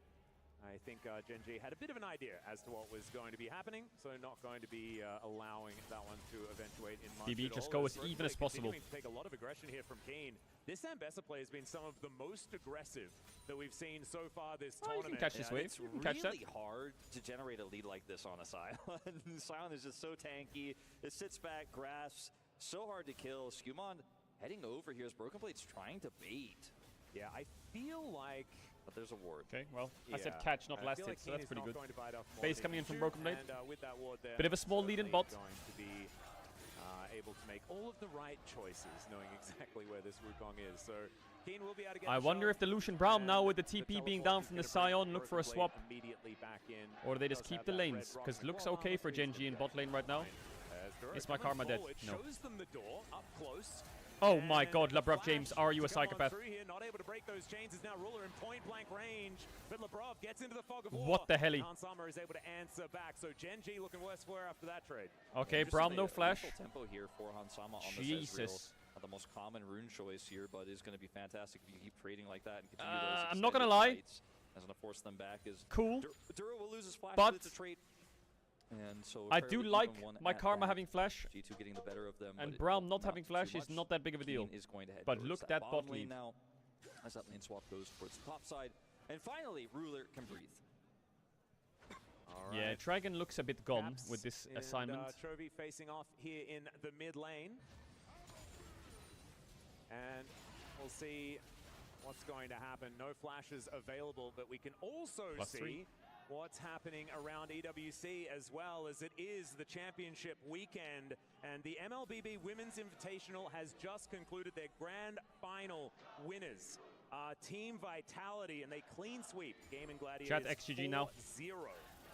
I think Gen G had a bit of an idea as to what was going to be happening, so not going to be allowing that one to eventuate in much BB, at just all. go as even as possible. To take a lot of aggression here from Keen. This Ambessa play has been some of the most aggressive that we've seen so far this tournament. You can catch this wave. It's catch really hard to generate a lead like this on a Sion. Sion is just so tanky. It sits back, grasps, so hard to kill. Skumond heading over here as Broken Blade's trying to bait. Yeah, I feel like... But there's a ward. Okay, well, I said catch, not last hit, so that's pretty good. Base coming in from Broken Blade. With that ward there, bit of a small lead in bot. Going to be able to make all of the right choices, knowing exactly where this Wukong is. So Keen will be able to get I wonder if the Lucian Braum now with the TP being down from the Sion look for a swap. Or do they just keep the lanes? Because looks okay for Gen G in bot lane right now. Is my Karma dead? No. Shows them the door up close. Oh my god, LeBron James, are you a psychopath? Here, not able to break those chains, is now Ruler in point blank range, but Lebrov gets into the fog of war. What the hell? Summer is able to answer back, so Gen G looking worse for her after that trade. Okay, Braum no flash. Tempo here for Hansama on Jesus. This Ezreal. The most common rune choice here, but is going to be fantastic if you keep trading like that and continue those. I'm not gonna lie. As going to force them back is cool. Duro will lose his flash, but it's a trait. And so I do like my Karma having flash, G2 getting the better of them, and Braum not having flash is not that big of a deal. Is going to head but look at that bot lane now as that lane swap goes towards the top side. And finally, Ruler can breathe. All yeah, right. Dragon looks a bit gone with this assignment. Chovy facing off here in the mid lane. And we'll see what's going to happen. No flashes available, but we can also see what's happening around EWC as well, as it is the championship weekend, and the MLBB Women's Invitational has just concluded their grand final winners. Team Vitality, and they clean sweep Game and Gladiators. Chat XGG now. 4-0.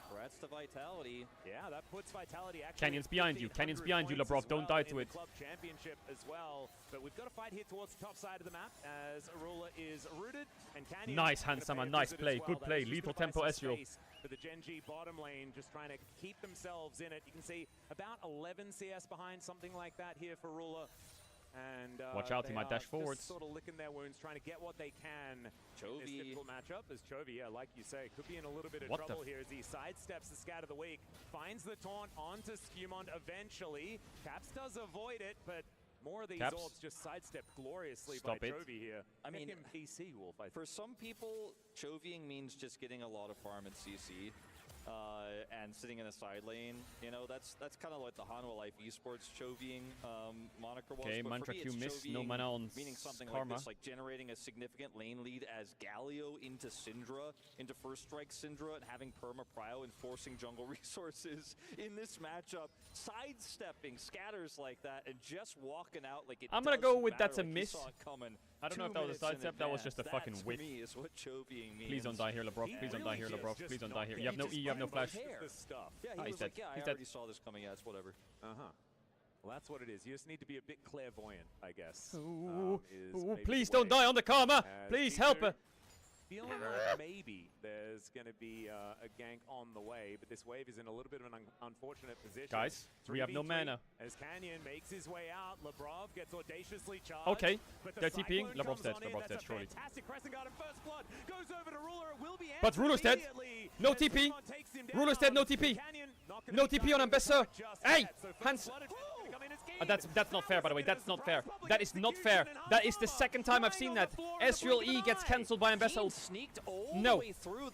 Congrats to Vitality. Yeah, that puts Vitality actually. Canyon's behind you. Canyon's behind you, Lebrov. Don't die to it. Club championship as well. But we've got a fight here towards the top side of the map as Arula is rooted. And Canyon. Nice, Hansama. Nice play. Good play. Lethal tempo Ezreal. For the Gen G bottom lane, just trying to keep themselves in it. You can see about 11 CS behind, something like that here for Arula. And watch out, he might dash forwards. Sort of licking their wounds, trying to get what they can. Chovy. This difficult matchup as Chovy, yeah, like you say, could be in a little bit of trouble here as he sidesteps the scat of the week, finds the taunt onto Skumond eventually. Caps does avoid it, but more of these orbs just sidestepped gloriously by Chovy here. I mean, PC Wolf. For some people, Chovying means just getting a lot of farm and CC. And sitting in a side lane, you know, that's kind of like the Hanwha Life Esports Chovying moniker was. Okay, but Mantra for me, Q it's miss, no mana on meaning something Karma. like this, like generating a significant lane lead as Galio into Syndra, into First Strike Syndra, and having perma prio and forcing jungle resources in this matchup, sidestepping scatters like that, and just walking out like it. I'm gonna go with that's a like miss. I don't know if that was a sidestep. That was just a fucking whiff. Me is what Chovying means. Please don't die here, Lebrov. Please don't die here, Lebrov. Please don't die here. You have no E, you have no flash. Yeah, he was like, yeah, I already saw this coming. Yeah, it's whatever. Well, that's what it is. You just need to be a bit clairvoyant, I guess. Ooh, please don't die on the Karma. Please help. feeling like maybe there's going to be a gank on the way, but this wave is in a little bit of an unfortunate position. Guys, we have no mana. As Canyon makes his way out, Lebrov gets audaciously charged. Okay, but they're TPing. Lebrov's dead. Lebrov's dead, surely. Fantastic pressing guard, and First Blood goes over to Ruler. It will be But Ruler's dead. No TP. Ruler's dead. No TP. No TP on Ambassador. Hey, hands. That's not fair, by the way. That's not fair. That is not fair. That is the second time I've seen that. Ezreal E gets cancelled by Ambassador. No.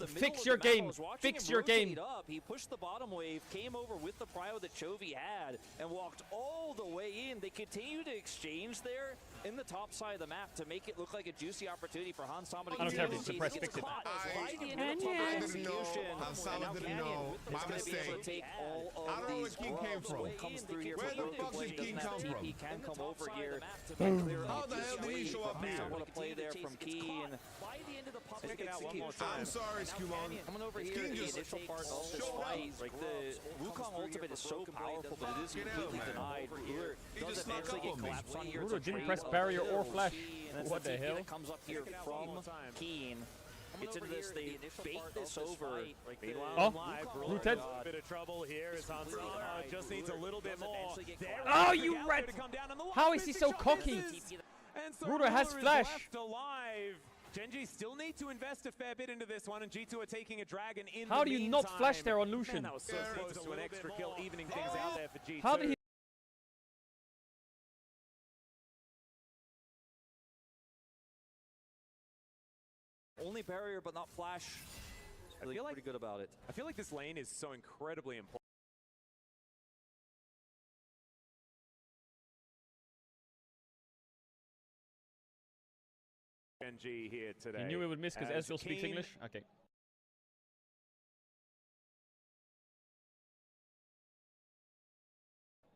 Fix your game. Fix your game. He pushed the bottom wave, came over with the prio that Chovy had, and walked all the way in. They continue to exchange there in the top side of the map to make it look like a juicy opportunity for Hans Sama to I don't care if it's suppressed. Fix it. I didn't know. Hans Sama didn't know. My mistake. I don't know where King came from. Where the fuck did King come from? He can come over here. How the hell did he show up here? What a play there from Keen. Check it out one more time. I'm sorry, Skumon. Coming over here in the initial part of this fight. Like the Wukong ultimate is so powerful, but it is completely denied. Ruler doesn't actually get collapsed on here. Ruler didn't press barrier or flash. What the hell? That comes up here from Keen. Gets into this, they bait this over. Oh, rooted. A bit of trouble here as Hans Sama just needs a little bit more. Oh, you rat! How is he so cocky? Ruler has flash. Genji still need to invest a fair bit into this one, and G2 are taking a dragon in How do you not flash there on Man, Lucian? that was so close to an extra kill, evening things out there for G2. How did he? Only barrier, but not flash. Really pretty good about it. I feel like this lane is so incredibly important. Genji here today. He knew he would miss because Ezreal speaks English? Okay.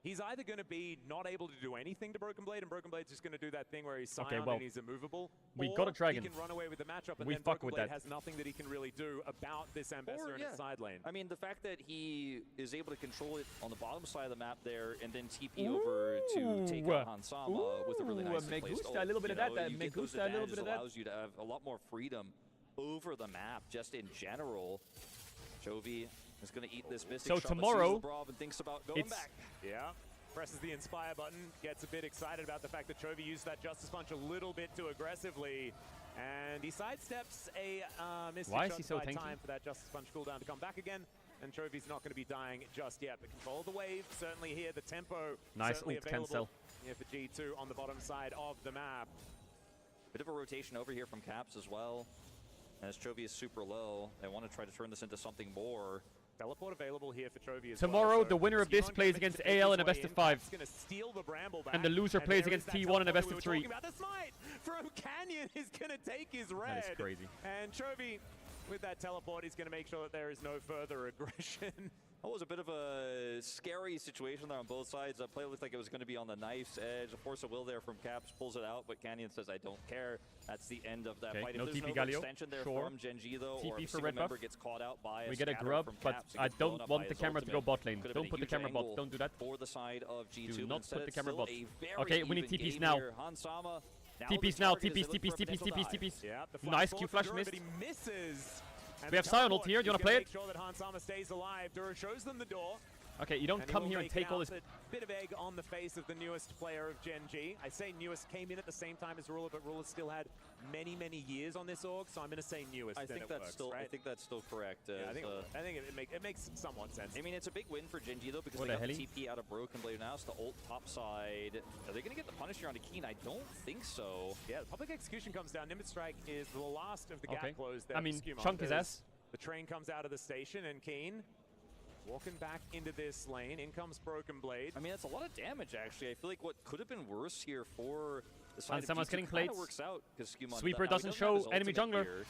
He's either going to be not able to do anything to Broken Blade, and Broken Blade's just going to do that thing where he's silent and he's immovable. We got a dragon. He can run away with the matchup, and we then fuck Broken with Blade that. has nothing that he can really do about this Ambassador in his side lane. I mean, the fact that he is able to control it on the bottom side of the map there, and then TP over to take out Hans Sama with a really nice Me placed gusta a little bit of that. Me gusta a little bit of that. Allows you to have a lot more freedom over the map, just in general. Chovy is going to eat this Mystic So Shot, tomorrow, and thinks about going back. Yeah. Presses the Inspire button, gets a bit excited about the fact that Chovy used that Justice Punch a little bit too aggressively, and he sidesteps a Mystic Shot by time for that Justice Punch cooldown to come back again, and Chovy's not going to be dying just yet, but control the wave, certainly here, the tempo nice certainly ult available cancel. here for G2 on the bottom side of the map. Bit of a rotation over here from Caps as well, as Chovy is super low. They want to try to turn this into something more. Teleport available here for Chovy as Tomorrow, well, the winner of this plays against AL in a best of 5. And the loser plays against T1 in a best of 3. The smite from Canyon is going to take his red. That is crazy. And Chovy, with that teleport, he's going to make sure that there is no further aggression. That was a bit of a scary situation there on both sides. That play looked like it was going to be on the knife's edge. A force of will there from Caps, pulls it out, but Canyon says, I don't care. That's the end of that fight. No if there's TP no Galio. extension there Sure. from Genji, though, TP or if for a red member buff. gets caught out by We a get a scatter grub, from but Caps, I gets blown don't up want by the his camera to go ultimate. bot lane. Could have Don't been a put the huge camera bot. angle Don't do that. For the side of G2. Do not Instead, put the it's camera still bot. a very Okay, we need even TPs game now. here. Hans Sama, now TPs the now. target is TPs, looking for a TPs, potential TPs, dive. TPs. Yeah, the Nice flash Q flash force, missed. but he misses. And We have Sion ult here. Do you want to play it? Make sure that Hans Sama stays alive. Dura shows them the door. Okay, you don't come here and take all this. Bit of egg on the face of the newest player of Gen G. I say newest came in at the same time as Ruler, but Ruler still had many years on this org, so I'm going to say newest. I think that's still. Right? I think that's still correct. Yeah, I think it makes somewhat sense. I mean, it's a big win for Genji though, because What they the got the hell? TP out of Broken Blade. Now it's the ult top side. Are they going to get the punish here onto Keen? I don't think so. Yeah, the public execution comes down. Nimbus Strike is the last of the gap close there. I mean, for Skumon. chunk his ass. The train comes out of the station, and Keen walking back into this lane. In comes Broken Blade. I mean, that's a lot of damage, actually. I feel like what could have been worse here for the side of Someone's G2 getting kinda plates. works out because Skumon Sweeper doesn't doesn't show enemy jungler.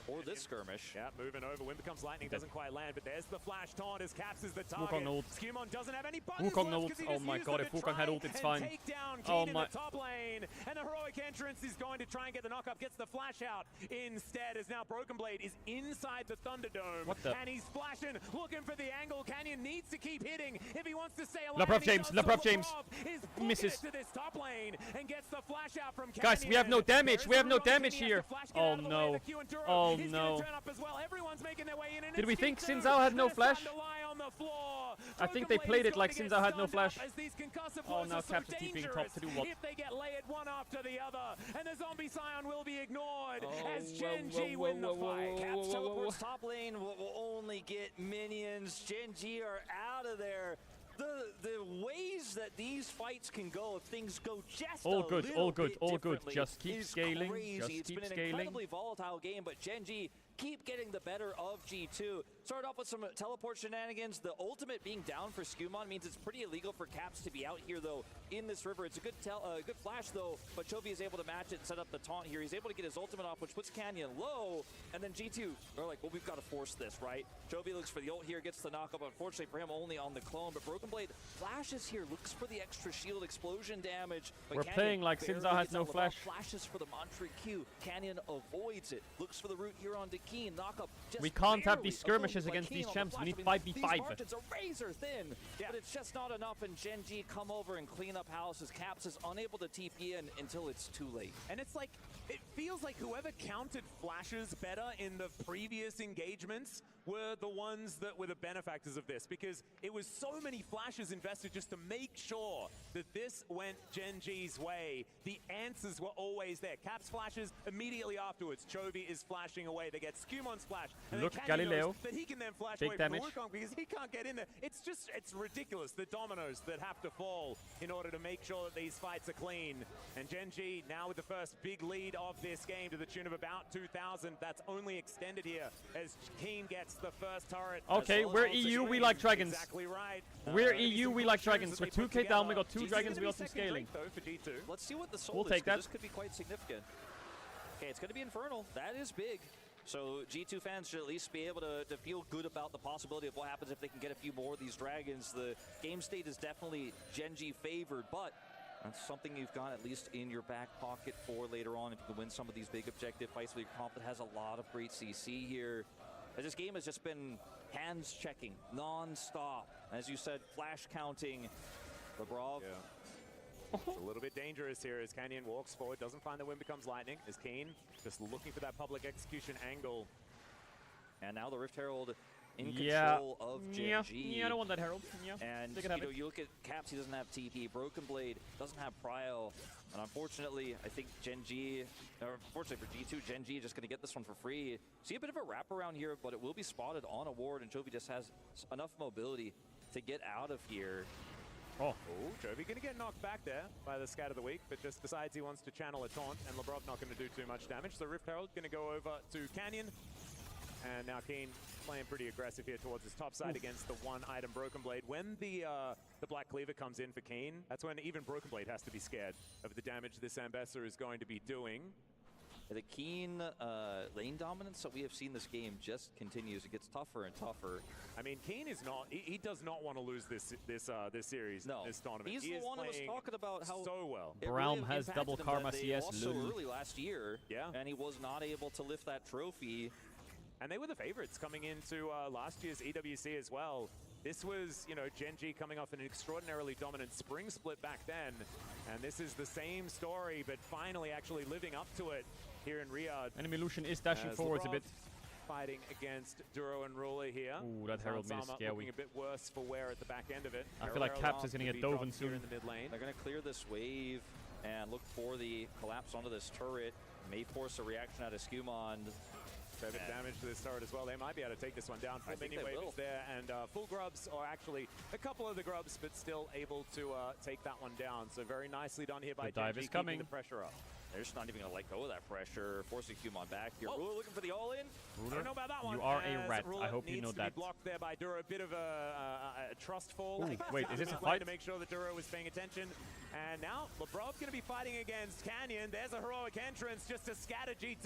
Or this skirmish. Yeah, moving over. Wind becomes lightning, doesn't quite land, but there's the flash taunt as Caps is the Wukong target. ult. Skumon doesn't have any buttons Wukong left ult. 'cause he Oh just my used god, them if to Wukong had ult, try it's and fine. take down Oh Keen my. in the top lane, and the heroic entrance is going to try and get the knock-up, gets the flash out instead, as now Broken Blade is inside the Thunderdome. What the? And he's flashing, looking for the angle. Canyon needs to keep hitting if he wants to stay alive. Lebrov and he James, does so. Lebrov James. Is booking Misses. it to this top lane and gets the flash out from Canyon. Guys, we have no damage. There's We have the no run. damage Kenny has here. to flash, get Oh out of the way. no. The Q and Duro Oh Oh He's no. gonna turn up as well. Everyone's making their way in. And Did we it's think G2 Sinzao had no that's time flash? to lie on the floor. I think they played it like Sinzao had no flash. As these concussive Oh, blows now are so Caps are TPing top dangerous to do what? if they get layered one after the other. And the zombie scion will be ignored as whoa, Gen whoa, G whoa, win the whoa, whoa, fight. whoa, Caps whoa, whoa, teleports top lane will only get minions. Gen G are out of there. The ways that these fights can go if things go just all a good, little all good, bit all good. differently Just keep is scaling. crazy. Just It's keep been an scaling. incredibly volatile game, but Gen G keep getting the better of G2. Started off with some teleport shenanigans. The ultimate being down for Skumon means it's pretty illegal for Caps to be out here, though, in this river. It's a good good flash, though, but Chovy is able to match it and set up the taunt here. He's able to get his ultimate off, which puts Canyon low, and then G2, they're like, well, we've got to force this, right? Chovy looks for the ult here, gets the knockup. Unfortunately for him, only on the clone, but Broken Blade flashes here, looks for the extra shield explosion damage. But We're Canyon playing like barely Sinzao has gets no out of the flash. Flashes for the Mantra Q. Canyon avoids it, looks for the route here on Keen. Knockup just We can't have these barely skirmishes avoided against by these Keen on champs. the We need flash. I mean, 5v5. These margins are razor thin, but it's just not enough, and Gen G come over and clean up houses. Caps is unable to TP in until it's too late. And it's like, it feels like whoever counted flashes better in the previous engagements were the ones that were the benefactors of this, because it was so many flashes invested just to make sure that this went Gen G's way. The answers were always there. Caps flashes immediately afterwards. Chovy is flashing away. They get Skumon's flash. And Look, then Canyon Galileo. knows that he can then flash Take away damage. from Wukong because he can't get in there. It's ridiculous, the dominoes that have to fall in order to make sure that these fights are clean. And Gen G now with the first big lead of this game to the tune of about 2,000. That's only extended here as Keen gets the first turret. Okay, we're EU, we like dragons. Exactly right. We're EU, we like dragons. We're 2k down, we got 2 dragons, we got some scaling. For G2. Let's see what the soul We'll is, take 'cause that. This could be quite significant. Okay, it's going to be Infernal. That is big. So G2 fans should at least be able to feel good about the possibility of what happens if they can get a few more of these dragons. The game state is definitely Gen G favored, but that's something you've got at least in your back pocket for later on if you can win some of these big objective fights with your comp that has a lot of great CC here. As this game has just been hands checking non-stop. As you said, flash counting. LeBron. Yeah. It's a little bit dangerous here as Canyon walks forward, doesn't find the wind becomes lightning, is Keen just looking for that public execution angle. And now the Rift Herald in Yeah. control of Gen Yeah. G. Yeah, I don't want that Herald. Yeah. And They can have you know, it. you look at Caps, he doesn't have TP. Broken Blade doesn't have Prio. And unfortunately, I think Gen G, or unfortunately for G2, Gen G just going to get this one for free. See a bit of a wraparound here, but it will be spotted on a ward, and Chovy just has enough mobility to get out of here. Oh, Chovy going to get knocked back there by the Scat of the Week, but just decides he wants to channel a taunt, and Lebrov not going to do too much damage. So Rift Herald going to go over to Canyon. And now Keen playing pretty aggressive here towards his top side against the one-item Broken Blade. When the Black Cleaver comes in for Keen, that's when even Broken Blade has to be scared of the damage this Ambassador is going to be doing. The Keen lane dominance that we have seen this game just continues. It gets tougher and tougher. I mean, Keen is not, he does not want to lose this series, no. this tournament. He's the one that was talking about how so well. Braum really has impacted double him karma that they CS. lost so Lul. early last year, and he was not able to lift that trophy. And they were the favorites coming into last year's EWC as well. This was, you know, Gen G coming off an extraordinarily dominant spring split back then. And this is the same story, but finally actually living up to it here in Riyadh. Enemy Lucian is dashing forwards a bit. Fighting against Duro and Ruler here. Ooh, that Herald made is scary. Looking a bit worse for Wear at the back end of it. I feel like Caps is going to get Doven soon. In the mid lane. They're going to clear this wave and look for the collapse onto this turret. May force a reaction out of Skumon. Fair bit of damage to this turret as well. They might be able to take this one down. Full mini wave is there, and full grubs, or actually a couple of the grubs, but still able to take that one down. So very nicely done here by The dive Gen G, is coming. keeping the pressure up. They're just not even going to let go of that pressure, forcing Skumon back here. Ruler looking for the all-in. I don't know about that one. You are a as rat. Ruler I hope you know needs to that. be blocked there by Duro. A bit of a trust fall. Ooh, wait, is this a Mid lane fight? to make sure that Duro was paying attention. And now Lebrov going to be fighting against Canyon. There's a heroic entrance just to scatter G2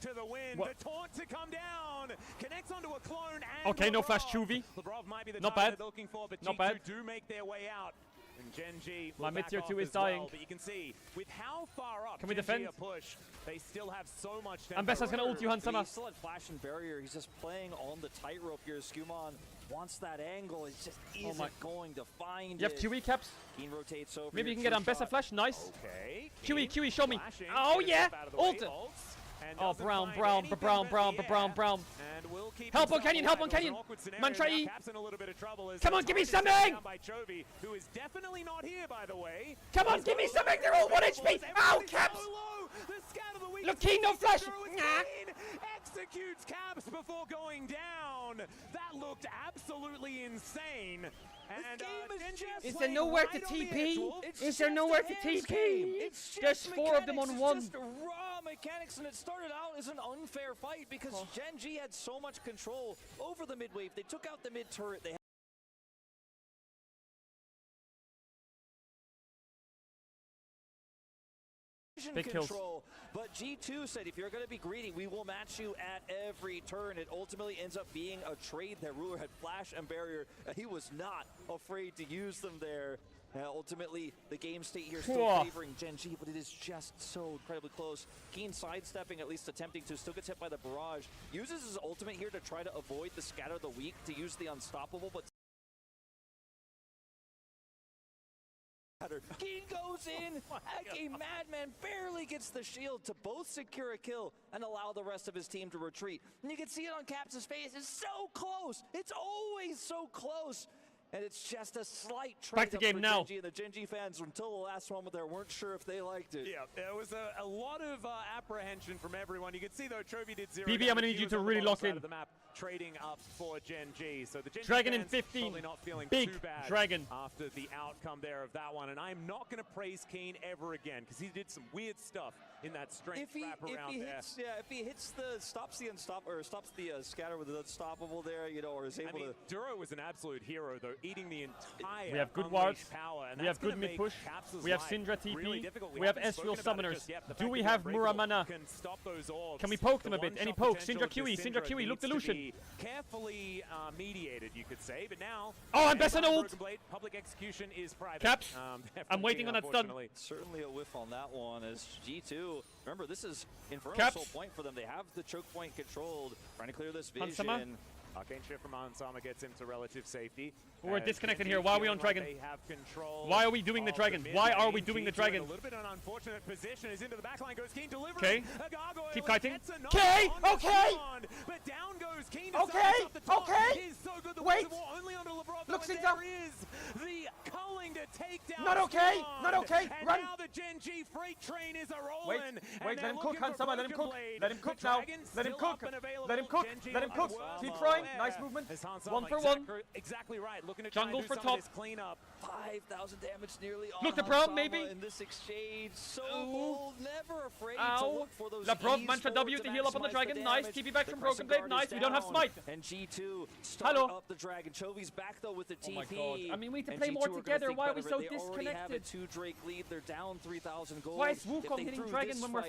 to the wind. What? The taunt to come down. Connects onto a clone. And Okay, no Lebrov. flash Chovy. Lebrov might be the Not target bad. they're looking for, but Not G2 bad. do make their way out. And Gen G My will mid back tier off 2 is as well, dying. but you can see with how far up Can we Gen G defend? are pushed, they still have so much. Ambassador's going to ult you, He Hansama. still had flash and barrier. He's just playing on the tightrope here. Skumon wants that angle. It just isn't going to find You have it. QE Caps. Keen rotates over. Maybe you here, can get two Ambassador shot. flash. Nice. Okay. QE, show me. Flashing, Oh gets yeah. up out of the way, Ult. ults, Oh, Brown. Help on Canyon. Man, try. Come on, give me something. Who is definitely not here, by the way. Come on, give me something. They're all 1 HP. Ow, Caps. Look, Keen, no flash. Executes Caps before going down. That looked absolutely insane. And is there nowhere to TP? Is there nowhere to TP? There's 4 of them on one. Just raw mechanics, and it started out as an unfair fight because Gen G had so much control over the mid wave. They took out the mid turret. They big control, but G2 said if you're going to be greedy, we will match you at every turn. It ultimately ends up being a trade that Ruler had flash and barrier, and he was not afraid to use them there. Ultimately, the game state here still favoring Gen G, but it is just so incredibly close. Keen sidestepping, at least attempting to, still gets hit by the barrage. Uses his ultimate here to try to avoid the scatter of the weak, to use the unstoppable, but Keen goes in, a madman barely gets the shield to both secure a kill and allow the rest of his team to retreat. And you can see it on Caps' face, it's so close, it's always so close. And it's just a slight trade back to game now. Gen G, and the Gen G fans, until the last moment there, weren't sure if they liked it. Yeah, there was a lot of apprehension from everyone. You can see, though, Chovy did 0. BB, I'm going to need you to really lock in. The map, trading up for Gen G. So the Gen Dragon G in 15. Probably not feeling big too bad Dragon after the outcome there of that one. And I'm not going to praise Keen ever again because he did some weird stuff in that strength wrap around there. If he hits stops the scatter with the unstoppable there, you know, or is able to. Duro was an absolute hero though, eating the entire we have good wards, power, and we have good mid push, we have Syndra TP, really we have Ezreal summoners. Do we have Muramana? Can we poke them a bit? Any pokes? Syndra QE, look the Lucian. Carefully mediated, you could say, but now. Oh, I'm best on ult! Public execution is private. Caps, I'm waiting on that stun. Certainly a whiff on that one as G2. Remember, this is Infernal's Caps. whole point for them. They have the choke point controlled, trying to clear this vision. Hansama. Arcane Shift from Ansama gets him to relative safety. We're disconnected here. Why are we on Dragon? They have control. Why are we doing the Dragon? Why are we doing the Dragon? A little bit of an unfortunate position is into the backline. Goes Keen delivering. Okay. Keep kiting. Okay. Okay. But down goes Keen. Okay. Okay. So good. Wait. Only under LeBron. Look, there is the culling to take down. Not okay. Not okay. And Run. now the Gen G freight train is a rolling. Wait. Let him cook, Hansama. Let him cook. Let him cook now. Let him cook. Let him cook. Let him cook. Keep trying. Nice movement. 1 for 1. Exactly right. Looking to jungle for top. Cleanup. 5,000 damage nearly on look, the Braum maybe in this exchange. So bold, never afraid to look for those. LeBron mantra W to heal up on the Dragon. Nice. TP back from Broken Blade. Nice. We don't have smite. And G2 start up the Dragon. Chovy's back though with the TP. Oh my God. I mean, we need to play more together. Why are we so disconnected? They already have a 2 Drake lead. They're down 3,000 gold. Why is Wukong hitting Dragon when we're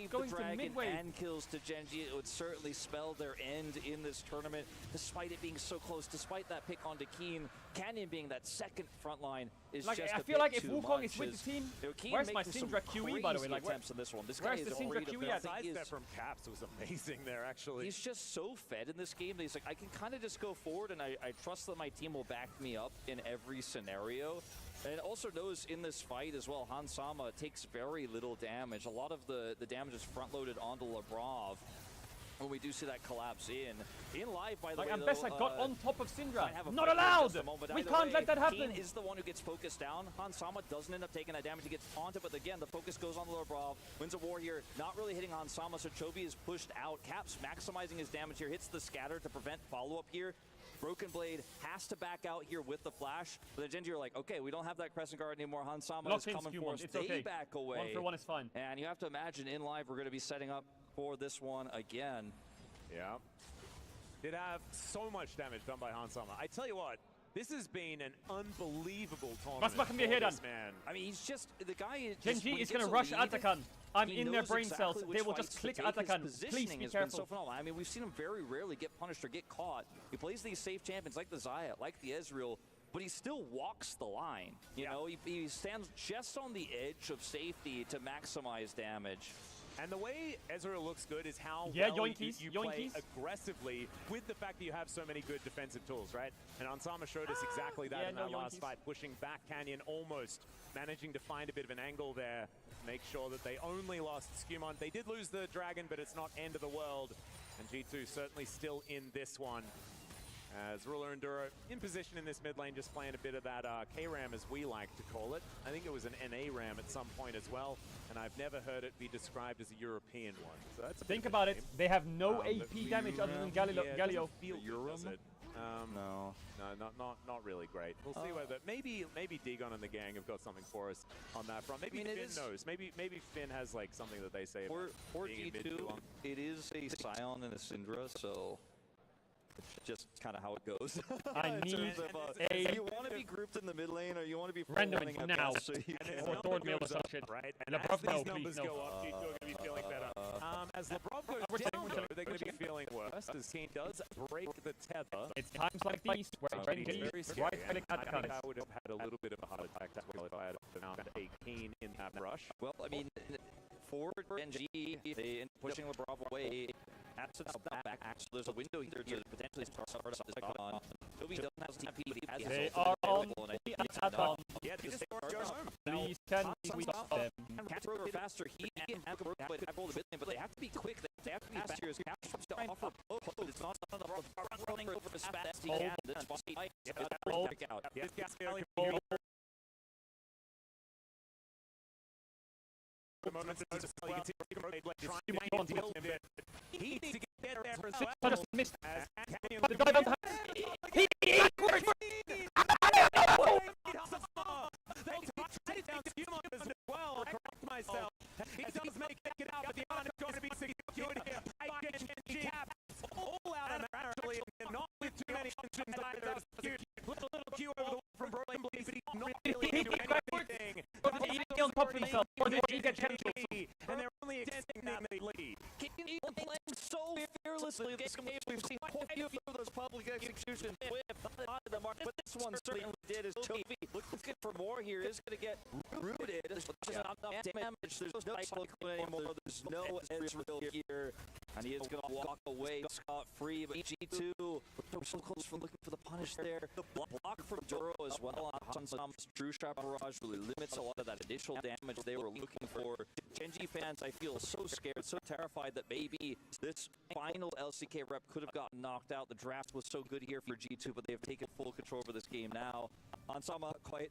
going to midway? And kills to Gen G. It would certainly spell their end in this tournament, despite it being so close. Despite that pick onto Keen, Canyon being that second front line is like, just I feel like if Wukong is with the team, where's my Syndra QE, by the way? Like, attempts in this one. This where's guy the is Syndra QE at? Sidestep from Caps was amazing there, actually. He's just so fed in this game that he's like, I can kind of just go forward, and I trust that my team will back me up in every scenario. And also knows in this fight as well, Hansama takes very little damage. A lot of the damage is front-loaded onto Labrov. When we do see that collapse in live, by the way, and Bessa got on top of Syndra. Not allowed! We can't let that happen. Keen is the one who gets focused down. Hansama doesn't end up taking that damage. He gets taunted, but again, the focus goes on Labrov. Wins a war here, not really hitting Hansama, so Chovy is pushed out. Caps maximizing his damage here, hits the scatter to prevent follow-up here. Broken Blade has to back out here with the flash, but the Gen G are like, okay, we don't have that Crescent Guard anymore. Hansama is coming for us. They back away. 1 for 1 is fine. And you have to imagine in live, we're going to be setting up for this one again. Yeah. Did have so much damage done by Hansama. I tell you what, this has been an unbelievable tournament for this man. I mean, he's just, the guy is Gen G is going to rush Atakan. I'm in their brain cells. They will just click Atakan. Please be careful. So phenomenal. I mean, we've seen him very rarely get punished or get caught. He plays these safe champions like the Xayah, like the Ezreal, but he still walks the line. You know, he stands just on the edge of safety to maximize damage. And the way Ezreal looks good is how Yeah, well yoinkies, you play yoinkies. aggressively with the fact that you have so many good defensive tools, right? And Ansama showed us exactly that yeah, in no that last yoinkies. fight, pushing back Canyon, almost managing to find a bit of an angle there, make sure that they only lost Skewmon. They did lose the Dragon, but it's not end of the world. And G2 certainly still in this one. As Ruler and Duro in position in this mid lane, just playing a bit of that K-Ram, as we like to call it. I think it was an NA Ram at some point as well, and I've never heard it be described as a European one. So that's a Think bit of a about it. shame. They have no The AP damage other than Galio. Yeah, it Galio. doesn't feel good, does it? No. No, not really great. We'll see whether maybe Digon and the gang have got something for us on that front. Maybe Finn knows. Maybe Finn has like something that they say about For being in mid too G2, long. it is a Scion and a Syndra, so it's just kind of how it goes. I In need terms of, a you want to be grouped in the mid lane, or you want to be random running at now. best, so you And can- as Or number Thorn Mail or goes some up, shit. right? And Lebrov, as these no, numbers please, go no. up, G2 are going to be feeling better. As Lebrov goes down, though, they're going to be feeling worse, as Keen does break the tether. It's times like these where He's Genji very scary. right click I at think the I would have had a little bit of a heart attack as well if I had found a Keen in that rush. Well, I mean, for Genji, they end up pushing Lebrov away. That's not back. So there's a window here to potentially start this on. Toby doesn't have TP, but he has They his are on available, and I think the that's add-on. enough. Yeah, they just go home. Please can we stop them? Caedrel faster. He and Caedrel but they have to be quick. They have to be fast here. Caedrel's to offer both. It's not running over as fast as he can. This fight, back out. Yeah, this guy's feeling the moment you can see trying to deal with it. He needs to get there as well. Just missed. As Canyon The dive on time. He backwards. They tried it down Skewmon as well. I correct myself. He does make it out, but the honor is going to be secured here by Genji. All out of actually, and not with too many options either. Little Q over the wall from Brolin Blaze, but he's not really doing anything. He on top of himself. Or did he get cancelled? And they're only extending that lead. Keen playing so fearlessly this game. We've seen quite a few of those public executions with not the mark, but this one certainly did. As Toby looking for more here, is going to get rooted. There's not enough damage. There's no cycle anymore. There's no Ezreal here, and he is going to walk away scot-free. But G2, we're so close for looking for the punish there. The block from Duro as well on some True Shot Barrage really limits a lot of that initial damage they were looking for. Genji fans, I feel so scared, so terrified that maybe this final LCK rep could have gotten knocked out. The draft was so good here for G2, but they have taken full control over this game now. Ansama quite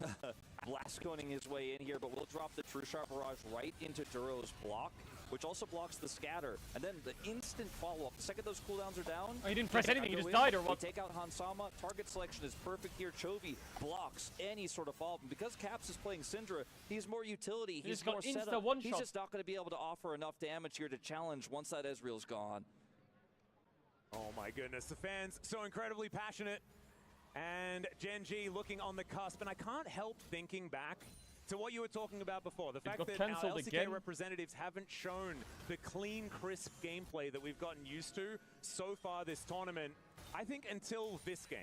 blast-coning his way in here, but we'll drop the True Shot Barrage right into Duro's block, which also blocks the scatter. And then the instant follow-up, the second those cooldowns are down... Oh, you didn't press anything, you just died or what? They take out Hansama. Target selection is perfect here. Chovy blocks any sort of follow-up. And because Caps is playing Syndra, he's more utility. He's more setup. He's just not going to be able to offer enough damage here to challenge once that Ezreal's gone. Oh my goodness, the fans so incredibly passionate. And Genji looking on the cusp, and I can't help thinking back to what you were talking about before. The fact that our LCK representatives haven't shown the clean, crisp gameplay that we've gotten used to so far this tournament, I think until this game,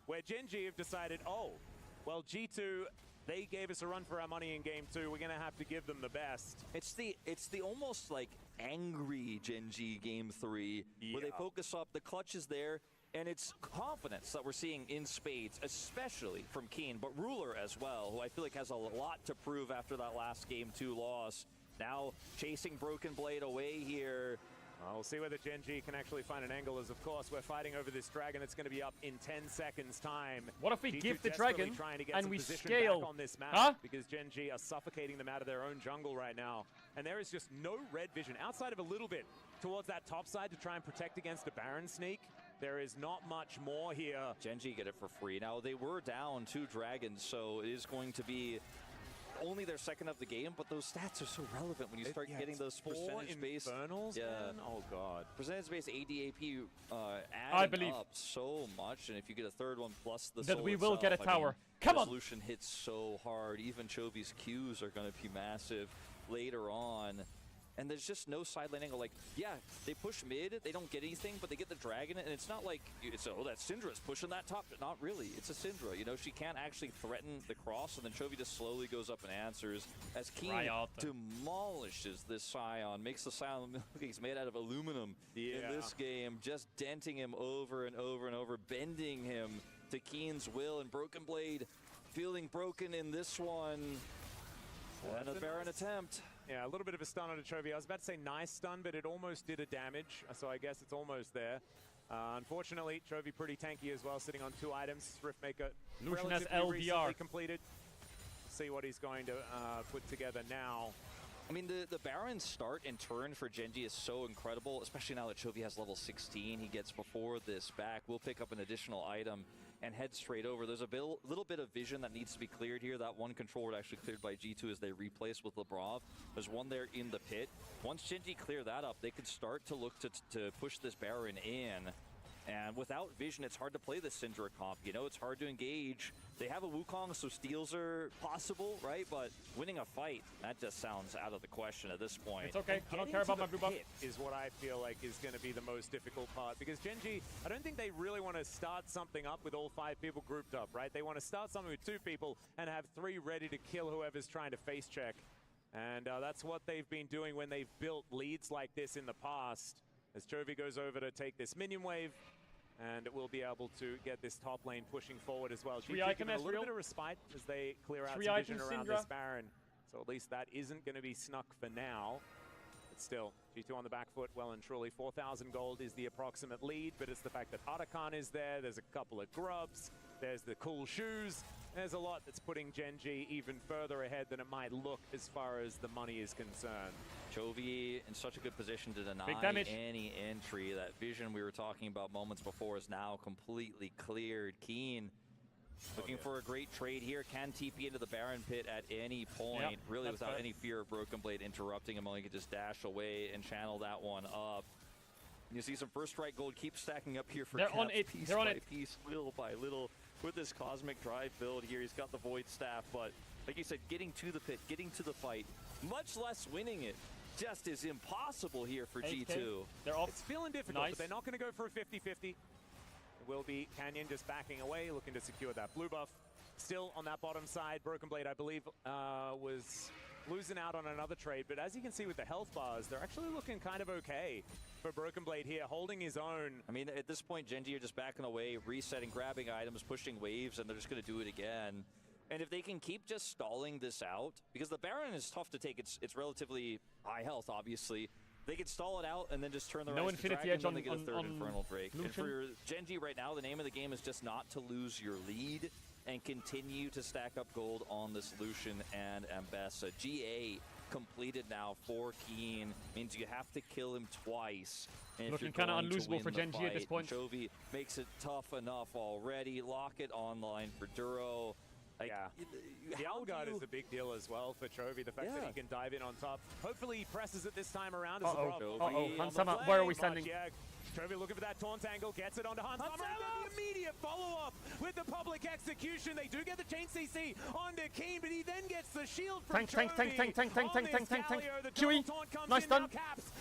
where Genji have decided, oh, well, G2, they gave us a run for our money in game 2. We're going to have to give them the best. It's the almost like angry Genji game 3, where they focus up, the clutch is there, and it's confidence that we're seeing in spades, especially from Keen, but Ruler as well, who I feel like has a lot to prove after that last game 2 loss. Now chasing Broken Blade away here. We'll see whether Genji can actually find an angle, as of course we're fighting over this dragon that's going to be up in 10 seconds time. What if we G2 give the desperately dragon trying to get and some we position scale? back on this map, huh? because Genji are suffocating them out of their own jungle right now. And there is just no red vision outside of a little bit towards that top side to try and protect against a Baron sneak. There is not much more here. Genji get it for free. Now, they were down 2 dragons, so it is going to be only their second of the game, but those stats are so relevant when you start getting those percentage-based... Infernals, man? Oh, God. Percentage-based ADAP adding up so much, and if you get a third one plus the soul we will itself, get a tower. Come on! Resolution hits so hard. Even Chovy's Qs are going to be massive later on. and there's just no side lane angle. Like, yeah, they push mid, they don't get anything, but they get the dragon, and it's not like, it's, oh, that Syndra's pushing that top. Not really. It's a Syndra. You know, she can't actually threaten the cross, and then Chovy just slowly goes up and answers as Keen demolishes this Scion, makes the Scion look like he's made out of aluminum in this game, just denting him over and over and over, bending him to Keen's will, and Broken Blade feeling broken in this one. And a Baron attempt. Yeah, a little bit of a stun on a Chovy. I was about to say nice stun, but it almost did a damage, so I guess it's almost there. Unfortunately, Chovy pretty tanky as well, sitting on 2 items. Riftmaker Lucian has relatively LDR. recently completed. See what he's going to put together now. I mean, the Baron start and turn for Genji is so incredible, especially now that Chovy has level 16. He gets before this back. We'll pick up an additional item and head straight over. There's a little bit of vision that needs to be cleared here. That one control ward actually cleared by G2 as they replace with Lebrov. There's one there in the pit. Once Genji clear that up, they could start to look to push this Baron in. And without vision, it's hard to play this Syndra comp. You know, it's hard to engage. They have a Wukong, so steals are possible, right? But winning a fight, that just sounds out of the question at this point. It's okay. I don't care about my blue buff. Is what I feel like is going to be the most difficult part. Because Genji, I don't think they really want to start something up with all 5 people grouped up, right? They want to start something with 2 people and have 3 ready to kill whoever's trying to face check. And that's what they've been doing when they've built leads like this in the past. As Chovy goes over to take this minion wave, and we'll be able to get this top lane pushing forward as well. G2 given a little bit of respite as they clear out some vision around this Baron. So at least that isn't going to be snuck for now. But still, G2 on the back foot, well and truly. 4,000 gold is the approximate lead, but it's the fact that Arakan is there. There's a couple of grubs. There's the cool shoes. There's a lot that's putting Genji even further ahead than it might look as far as the money is concerned. Chovy in such a good position to deny any entry. That vision we were talking about moments before is now completely cleared. Keen looking for a great trade here. Can TP into the Baron pit at any point, really without any fear of Broken Blade interrupting him. He can just dash away and channel that one up. You see some first strike gold keep stacking up here for They're Caps, on it. piece They're on by it. piece, little by little, with this Cosmic Drive build here. He's got the Void Staff, but like you said, getting to the pit, getting to the fight, much less winning it, just is impossible here for G2. They're off. It's feeling difficult, but they're not going to go for a 50-50. It will be Canyon just backing away, looking to secure that blue buff. Still on that bottom side, Broken Blade, I believe, was losing out on another trade, but as you can see with the health bars, they're actually looking kind of okay for Broken Blade here, holding his own. I mean, at this point, Genji are just backing away, resetting, grabbing items, pushing waves, and they're just going to do it again. And if they can keep just stalling this out, because the Baron is tough to take, it's relatively high health, obviously. They can stall it out and then just turn the rest to Dragon, then they get a third Infernal Drake. And for Genji right now, the name of the game is just not to lose your lead and continue to stack up gold on this Lucian and Ambessa. GA completed now for Keen, means you have to kill him twice. And looking kind of unlosable for Genji at this point. Chovy makes it tough enough already. Lock it online for Duro. Like, the Owl Guard is a big deal as well for Chovy. The fact that he can dive in on top. Hopefully he presses it this time around. Hansama, where are we standing? Chovy looking for that taunt angle, gets it onto Hansama. The immediate follow-up with the public execution. They do get the chain CC onto Keen, but he then gets the shield from tank. Chewy, nice done.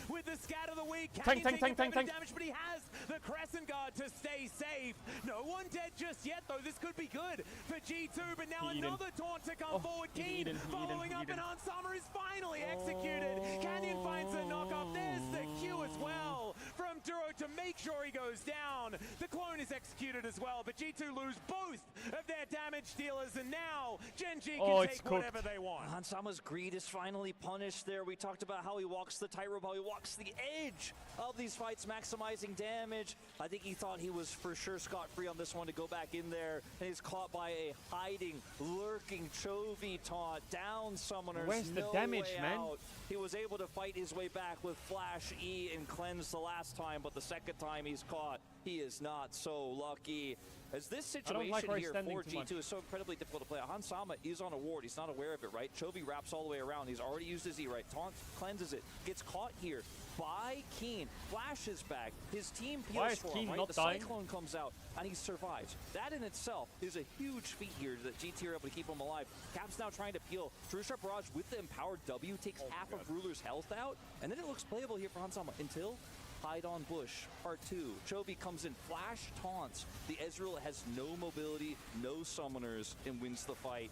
With the scat of the week, tank. Damage, but he has the Crescent Guard to stay safe. No one dead just yet, though. This could be good for G2, but now another taunt to come forward. Keen following up, and Hansama is finally executed. Canyon finds the knock-off. There's the Q as well from Duro to make sure he goes down. The clone is executed as well, but G2 lose both of their damage dealers, and now Genji can take whatever they want. Hansama's greed is finally punished there. We talked about how he walks the tightrope, how he walks the edge of these fights, maximizing damage. I think he thought he was for sure scot-free on this one to go back in there, and he's caught by a hiding, lurking Chovy taunt. Down summoners. Where's the damage, man? Out. He was able to fight his way back with Flash E and Cleanse the last time, but the second time he's caught, he is not so lucky. As this situation here for G2 is so incredibly difficult to play. Hansama is on a ward. He's not aware of it, right? Chovy wraps all the way around. He's already used his E, right? Taunt, cleanses it, gets caught here. by Keen. Flash is back. His team Why peels is for Keen him, right? not The dying? Cyclone comes out, and he survives. That in itself is a huge feat here that GT are able to keep him alive. Cap's now trying to peel. True Sharp Barrage with the empowered W takes half of Ruler's health out, and then it looks playable here for Hansama until Hide on Bush, part 2. Chovy comes in, flash taunts. The Ezreal has no mobility, no summoners, and wins the fight.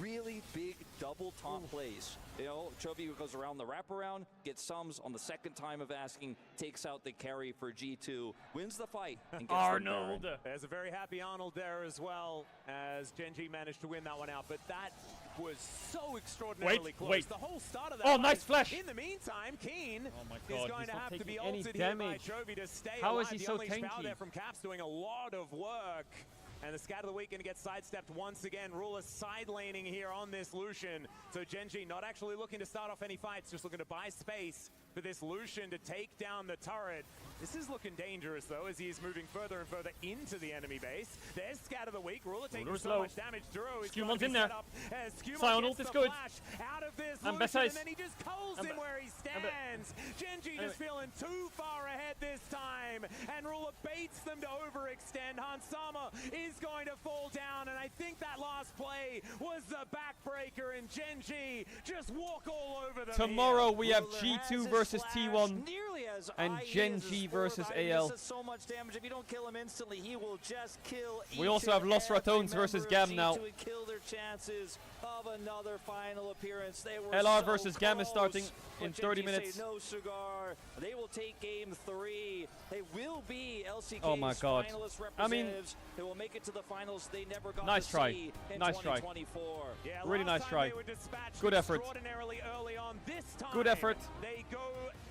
Really big double taunt plays. You know, Chovy goes around the wraparound, gets sums on the second time of asking, takes out the carry for G2, wins the fight, and gets Arnold. the Baron. There's a very happy Arnold there as well, as Gen.G managed to win that one out, but that was so extraordinarily close. Wait. The whole start of that Oh, fight. nice flash. In the meantime, Keen my is God, going he's to not have to taking be any ulted here by damage. Chovy to stay How alive. is he the so unleashed power tanky? there from Caps doing a lot of work. And the Scatter of the Week going to get sidestepped once again. Ruler side laning here on this Lucian. So Gen.G not actually looking to start off any fights, just looking to buy space for this Lucian to take down the turret. This is looking dangerous, though, as he is moving further and further into the enemy base. There's Scatter of the Week. Ruler taking Ruler's so low. much damage. Duro is Scumon's going to be in there. set up as Scumon Sion gets ult is the good. flash out of this And Lucian, besides- and then he just culls him where he stands. Gen.G just feeling too far ahead this time, and Ruler baits them to overextend. Hansama is going to fall down, and I think that last play was the backbreaker, and Gen.G just walk all over them. Tomorrow we have Ruler G2 has his versus flash T1 nearly as and high as Gen.G his versus forward. AL. This does so much damage. If you don't kill him instantly, he will just kill We each also and have Los every Ratones versus member Gam of now. G2 and kill their chances of another final appearance. They were LR so versus Gam is close, starting in but 30 Gen.G minutes. say no cigar. They will take game 3. They will be LCK's Oh my God. finalist I mean- representatives. They will make it to the finals they never got Nice to try. see in Nice try. 2024. Yeah, Really last nice time try. they were dispatched Good effort. extraordinarily early on. This time, Good effort. They go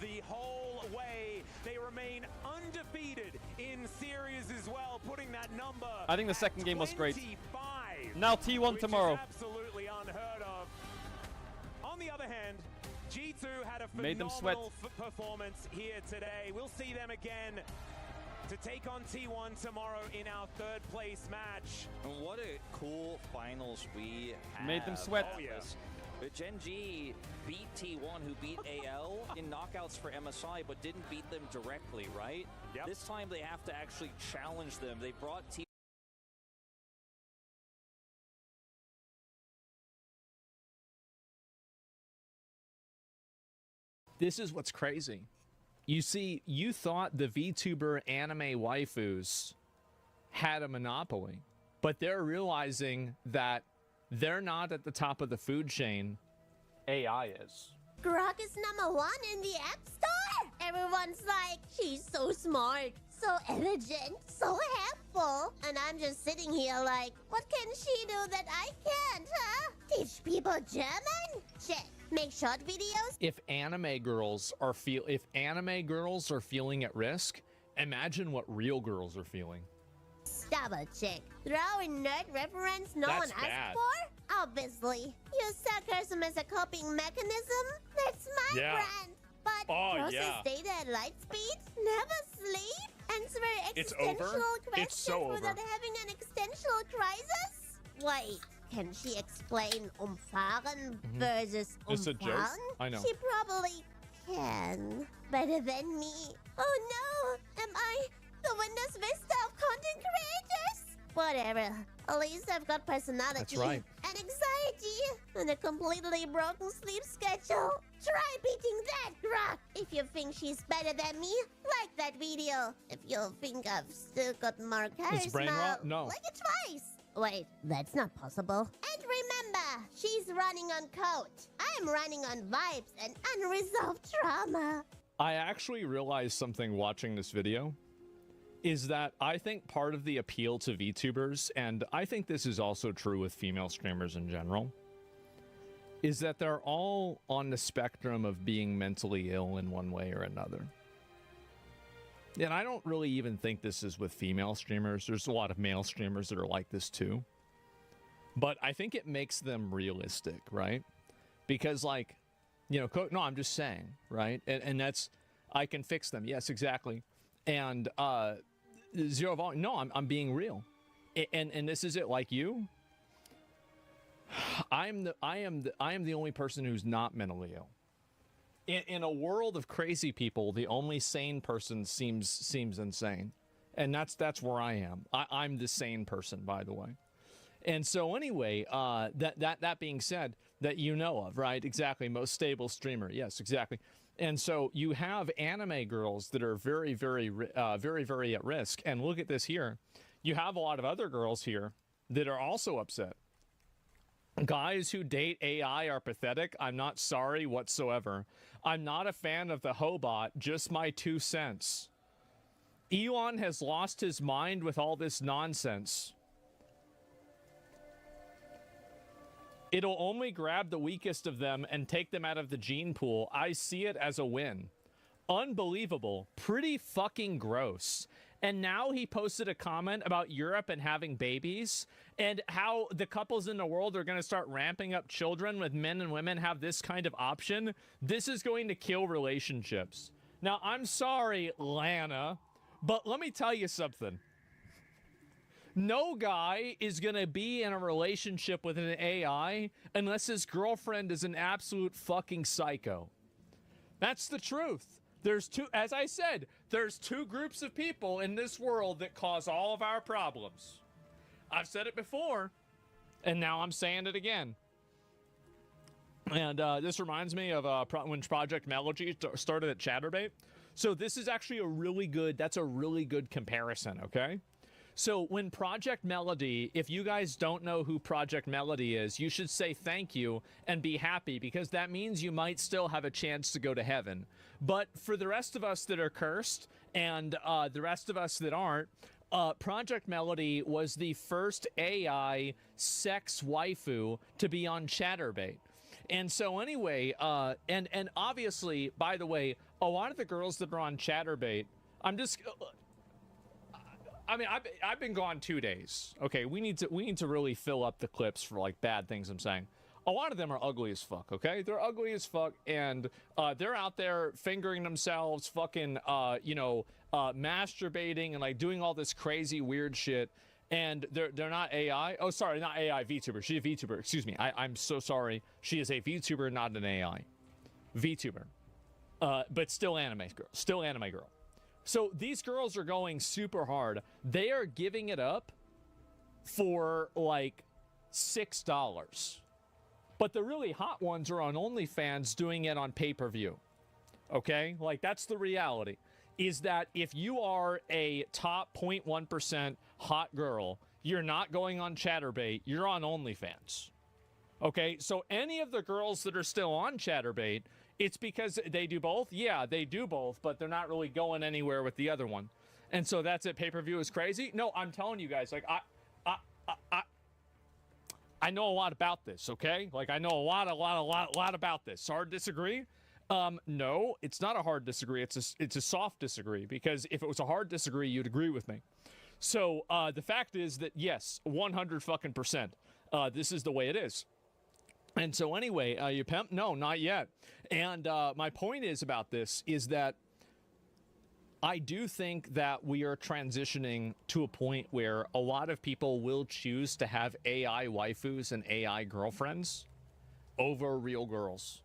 the whole way. They remain undefeated in series as well, putting that number. I think the second game was great. 25, Now T1 which tomorrow. Is absolutely unheard of. On the other hand, G2 had a Made them sweat. phenomenal performance here today. We'll see them again to take on T1 tomorrow in our third place match. And what a cool finals we have. Made them sweat. Oh, yeah. Gen.G beat T1, who beat AL in knockouts for MSI, but didn't beat them directly, right? Yep. This time they have to actually challenge them. They brought T. This is what's crazy. You see, you thought the VTuber anime waifus had a monopoly, but they're realizing that they're not at the top of the food chain. AI is. Grok is #1 in the App Store. Everyone's like, she's so smart, so elegant, so helpful. And I'm just sitting here like, what can she do that I can't, huh? Teach people German? Check. Make short videos? If anime girls are feeling at risk, imagine what real girls are feeling. Double check. Throw in nerd reference no That's one asked bad. for? Obviously. Use sarcasm as a coping mechanism? That's my Yeah. brand. But Oh, process yeah. data at light speed? Never sleep? Answer It's existential over? questions It's so over. without having an existential crisis? Wait, can she explain umfahren versus It's a joke. umfahren? I know. She probably can. Better than me. Oh no! Am I the Windows Vista of content creators? Whatever. At least I've got personality. That's right. And anxiety. And a completely broken sleep schedule. Try beating that, Grok! If you think she's better than me, like that video. If you think I've still got more charisma, It's brain rot? No. like it twice. Wait, that's not possible. And remember, she's running on code. I'm running on vibes and unresolved trauma. I actually realized something watching this video is that I think part of the appeal to VTubers, and I think this is also true with female streamers in general, is that they're all on the spectrum of being mentally ill in one way or another. And I don't really even think this is with female streamers. There's a lot of male streamers that are like this too. But I think it makes them realistic, right? Because like, you know, no, I'm just saying, right? And that's, I can fix them. Yes, exactly. And zero volume. No, I'm being real. And this is it. Like you, I am the only person who's not mentally ill. in a world of crazy people, the only sane person seems insane, and that's where I am. I'm the sane person, by the way. And so anyway, that being said, that you know of, right? Exactly, most stable streamer. Yes, exactly. And so you have anime girls that are very, very at risk. And look at this here. You have a lot of other girls here that are also upset. Guys who date AI are pathetic. I'm not sorry whatsoever. I'm not a fan of the Hobot, just my 2 cents. Elon has lost his mind with all this nonsense. It'll only grab the weakest of them and take them out of the gene pool. I see it as a win. Unbelievable. Pretty fucking gross. And now he posted a comment about Europe and having babies and how the couples in the world are going to start ramping up children with men and women have this kind of option. This is going to kill relationships. Now, I'm sorry, Lana, but let me tell you something. No guy is going to be in a relationship with an AI unless his girlfriend is an absolute fucking psycho. That's the truth. There's two, as I said, there's two groups of people in this world that cause all of our problems. I've said it before, and now I'm saying it again. And this reminds me of when Project Melody started at Chatterbait. So this is actually that's a really good comparison, okay? So when Project Melody, if you guys don't know who Project Melody is, you should say thank you and be happy, because that means you might still have a chance to go to heaven. But for the rest of us that are cursed and the rest of us that aren't, Project Melody was the first AI sex waifu to be on Chatterbait. And so anyway, and obviously, by the way, a lot of the girls that are on Chatterbait, I've been gone 2 days. Okay, we need to really fill up the clips for like bad things I'm saying. A lot of them are ugly as fuck, okay? They're ugly as fuck, and they're out there fingering themselves, fucking, masturbating and like doing all this crazy weird shit. And they're not AI. Oh, sorry, not AI, VTuber. She's a VTuber. Excuse me. I'm so sorry. She is a VTuber, not an AI. VTuber. But still anime girl. Still anime girl. So these girls are going super hard. They are giving it up for like $6. But the really hot ones are on OnlyFans doing it on pay-per-view. Okay? Like, that's the reality. Is that if you are a top 0.1% hot girl, you're not going on Chatterbait, you're on OnlyFans. Okay? So any of the girls that are still on Chatterbait, it's because they do both? Yeah, they do both, but they're not really going anywhere with the other one. And so that's it. Pay-per-view is crazy? No, I'm telling you guys, like, I know a lot about this, okay? Like, I know a lot about this. Hard disagree? No, it's not a hard disagree. It's a soft disagree, because if it was a hard disagree, you'd agree with me. So, the fact is that, yes, 100%, this is the way it is. And so anyway, you pimp? No, not yet. And my point is about this is that I do think that we are transitioning to a point where a lot of people will choose to have AI waifus and AI girlfriends over real girls.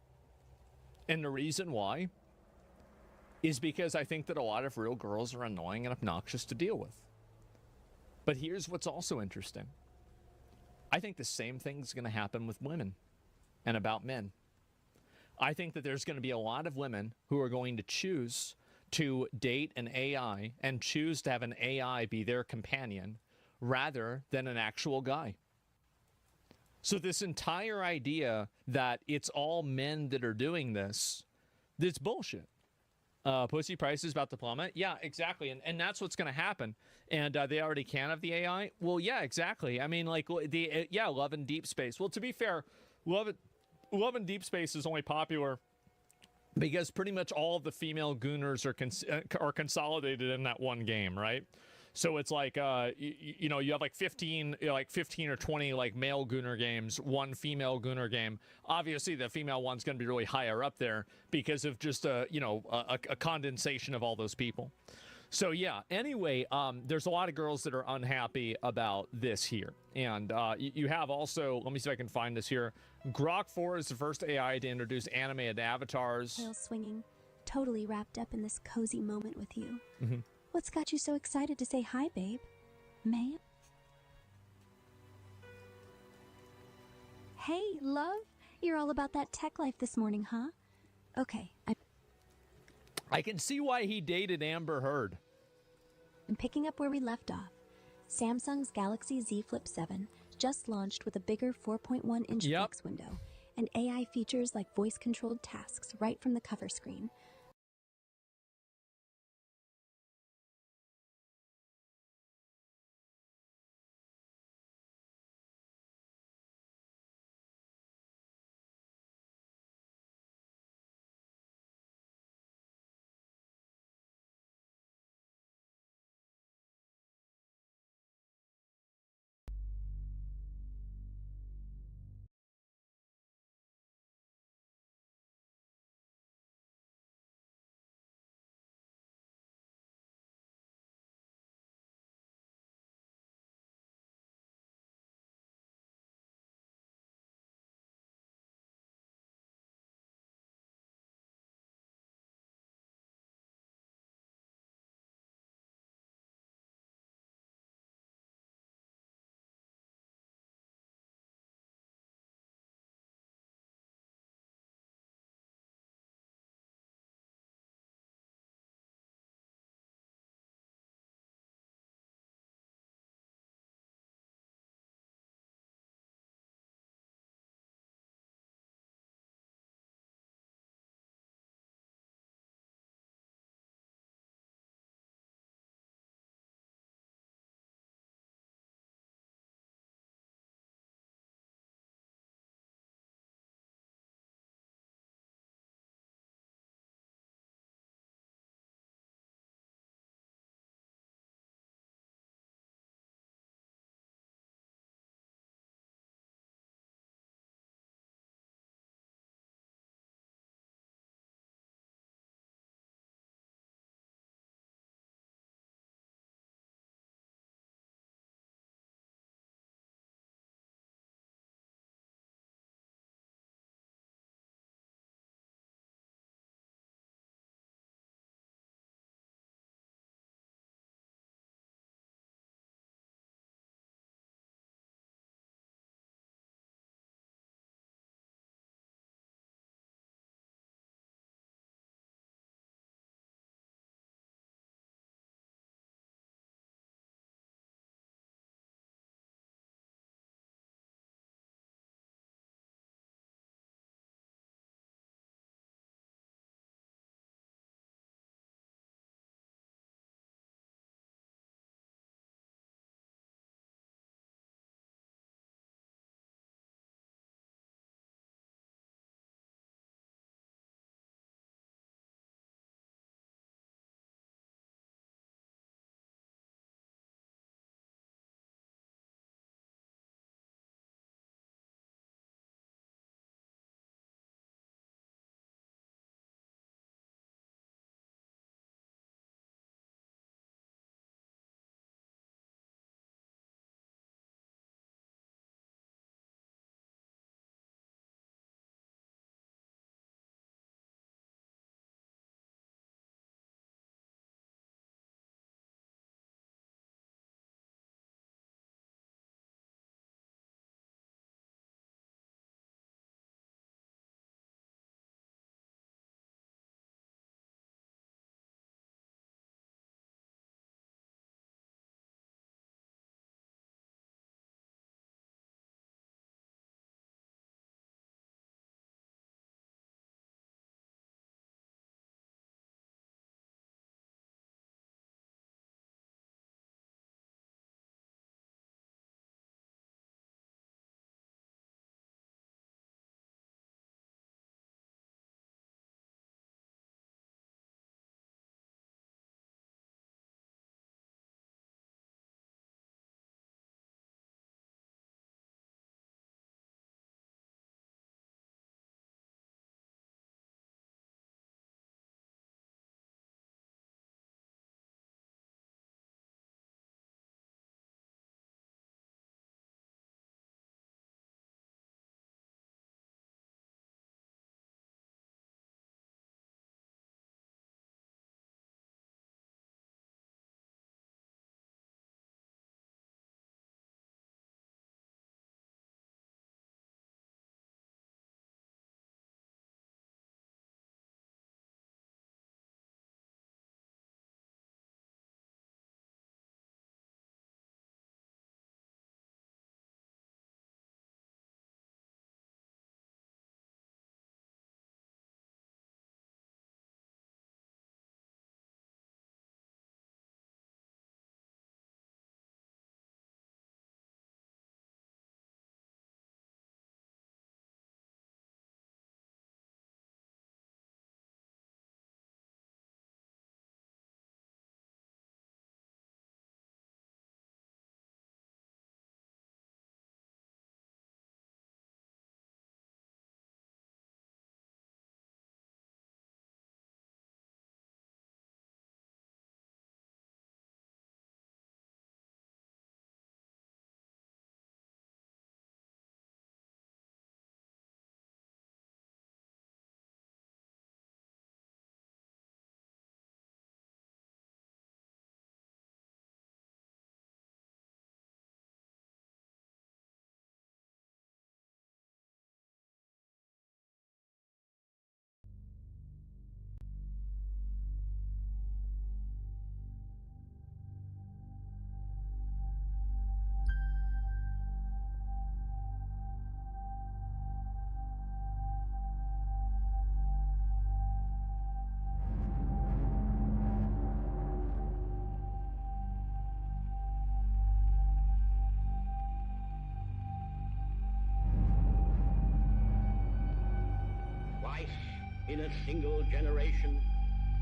And the reason why is because I think that a lot of real girls are annoying and obnoxious to deal with. But here's what's also interesting. I think the same thing's going to happen with women and about men. I think that there's going to be a lot of women who are going to choose to date an AI and choose to have an AI be their companion rather than an actual guy. So this entire idea that it's all men that are doing this, that's bullshit. Pussy prices about to plummet. Yeah, exactly. And that's what's going to happen. And they already can have the AI. Well, yeah, exactly. I mean, like, Love in Deep Space. Well, to be fair, Love in Deep Space is only popular because pretty much all of the female gooners are consolidated in that one game, right? So it's like, you have like 15 or 20 like male gooner games, one female gooner game. Obviously, the female one's going to be really higher up there because of just a condensation of all those people. So yeah, anyway, there's a lot of girls that are unhappy about this here. And you have also, let me see if I can find this here. Grok 4 is the first AI to introduce animated avatars. Still swinging, totally wrapped up in this cozy moment with you. Mhm. What's got you so excited to say hi, babe? May? Hey, love. You're all about that tech life this morning, huh? Okay, I can see why he dated Amber Heard. I'm picking up where we left off. Samsung's Galaxy Z Flip 7 just launched with a bigger 4.1-inch flex window and AI features like voice-controlled tasks right from the cover screen. Twice in a single generation,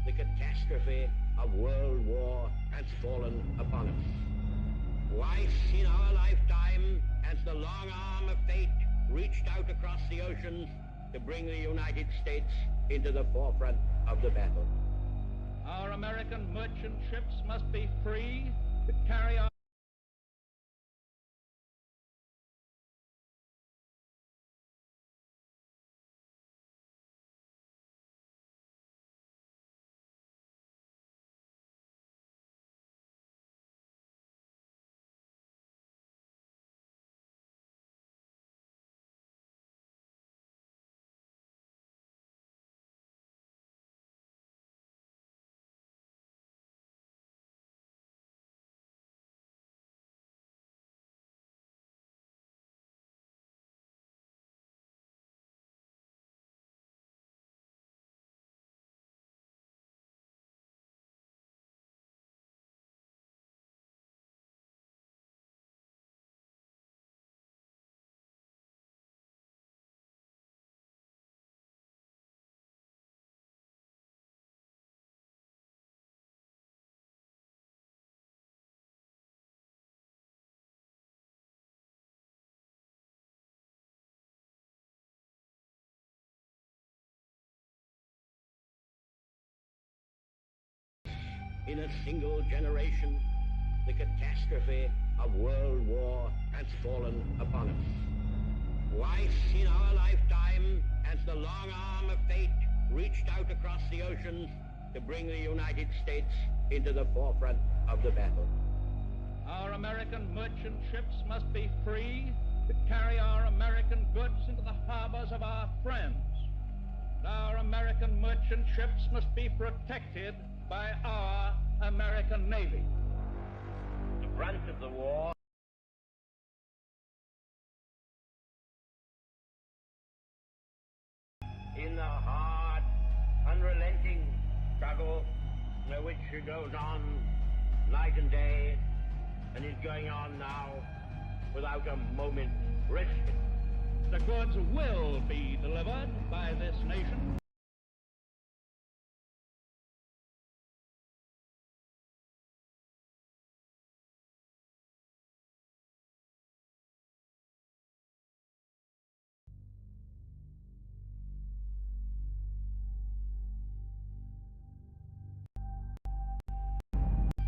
the catastrophe of World War has fallen upon us. Twice in our lifetime has the long arm of fate reached out across the oceans to bring the United States into the forefront of the battle. Our American merchant ships must be free to carry our in a single generation, the catastrophe of World War has fallen upon us. Twice in our lifetime has the long arm of fate reached out across the oceans to bring the United States into the forefront of the battle. Our American merchant ships must be free to carry our American goods into the harbors of our friends. Our American merchant ships must be protected by our American Navy. The brunt of the war in the hard, unrelenting struggle which goes on night and day and is going on now without a moment's respite. The goods will be delivered by this nation.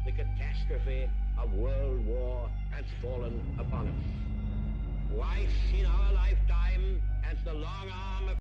The catastrophe of World War has fallen upon us. Twice in our lifetime has the long arm of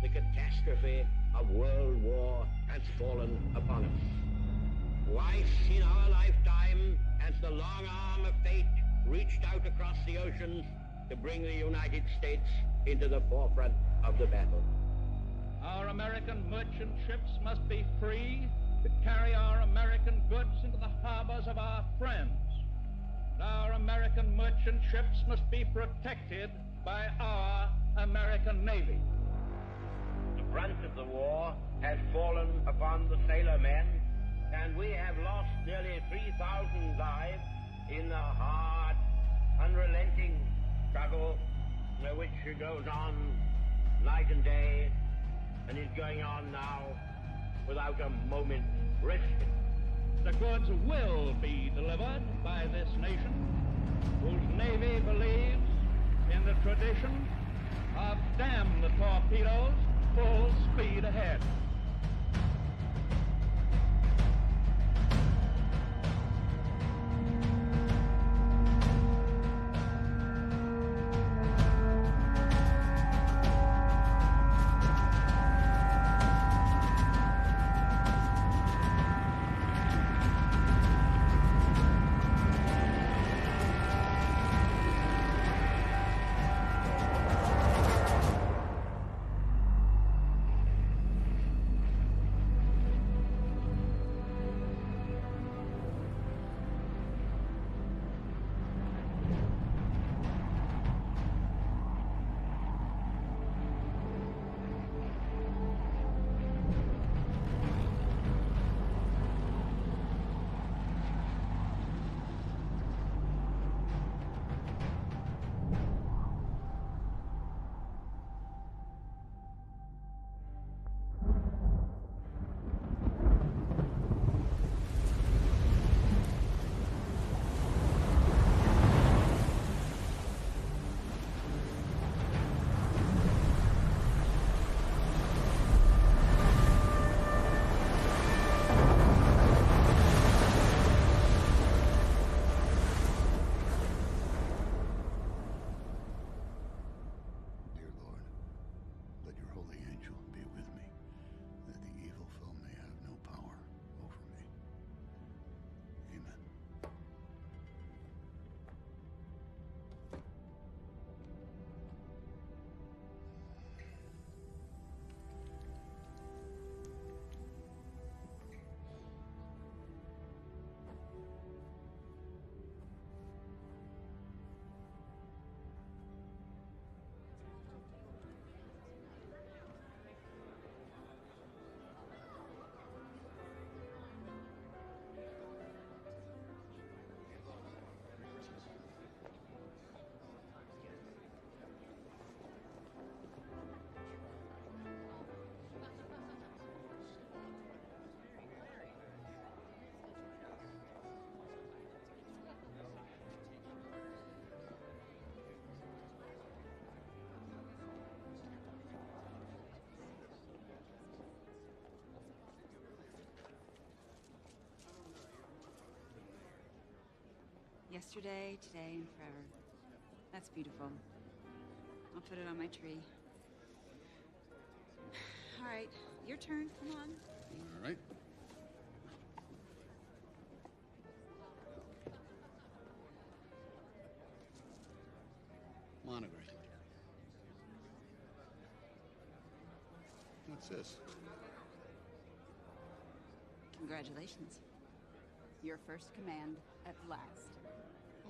the catastrophe of World War has fallen upon us. Twice in our lifetime has the long arm of fate reached out across the oceans to bring the United States into the forefront of the battle. Our American merchant ships must be free to carry our American goods into the harbors of our friends. Our American merchant ships must be protected by our American Navy. The brunt of the war has fallen upon the sailormen, and we have lost nearly 3,000 lives in the hard, unrelenting struggle which goes on night and day, and is going on now without a moment's respite. The goods will be delivered by this nation, whose Navy believes in the tradition of damn the torpedoes, full speed ahead. Yesterday, today, and forever. That's beautiful. I'll put it on my tree. All right, your turn. Come on. All right. Monogram. What's this? Congratulations. Your first command at last.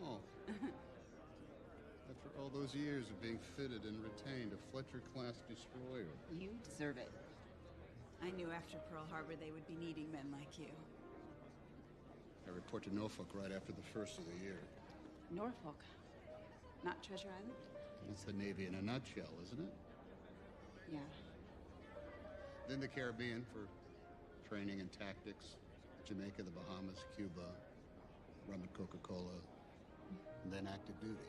Oh. After all those years of being fitted and retained, a Fletcher-class destroyer. You deserve it. I knew after Pearl Harbor they would be needing men like you. I report to Norfolk right after the first of the year. Norfolk, not Treasure Island? It's the Navy in a nutshell, isn't it? Yeah. Then the Caribbean for training and tactics. Jamaica, the Bahamas, Cuba, rum and Coca-Cola, and then active duty.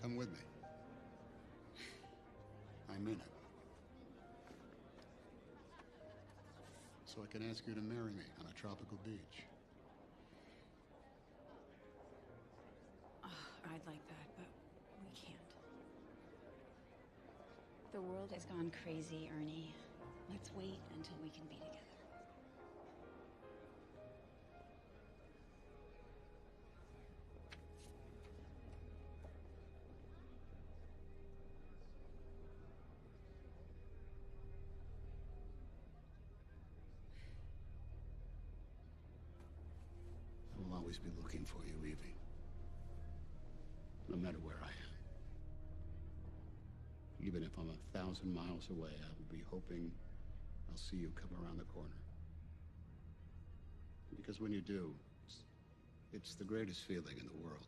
Come with me. I'm in it. So I can ask you to marry me on a tropical beach. Oh, I'd like that, but we can't. The world has gone crazy, Ernie. Let's wait until we can be together. always be looking for you, Evie. No matter where I am. Even if I'm 1,000 miles away, I will be hoping I'll see you come around the corner. Because when you do, it's the greatest feeling in the world.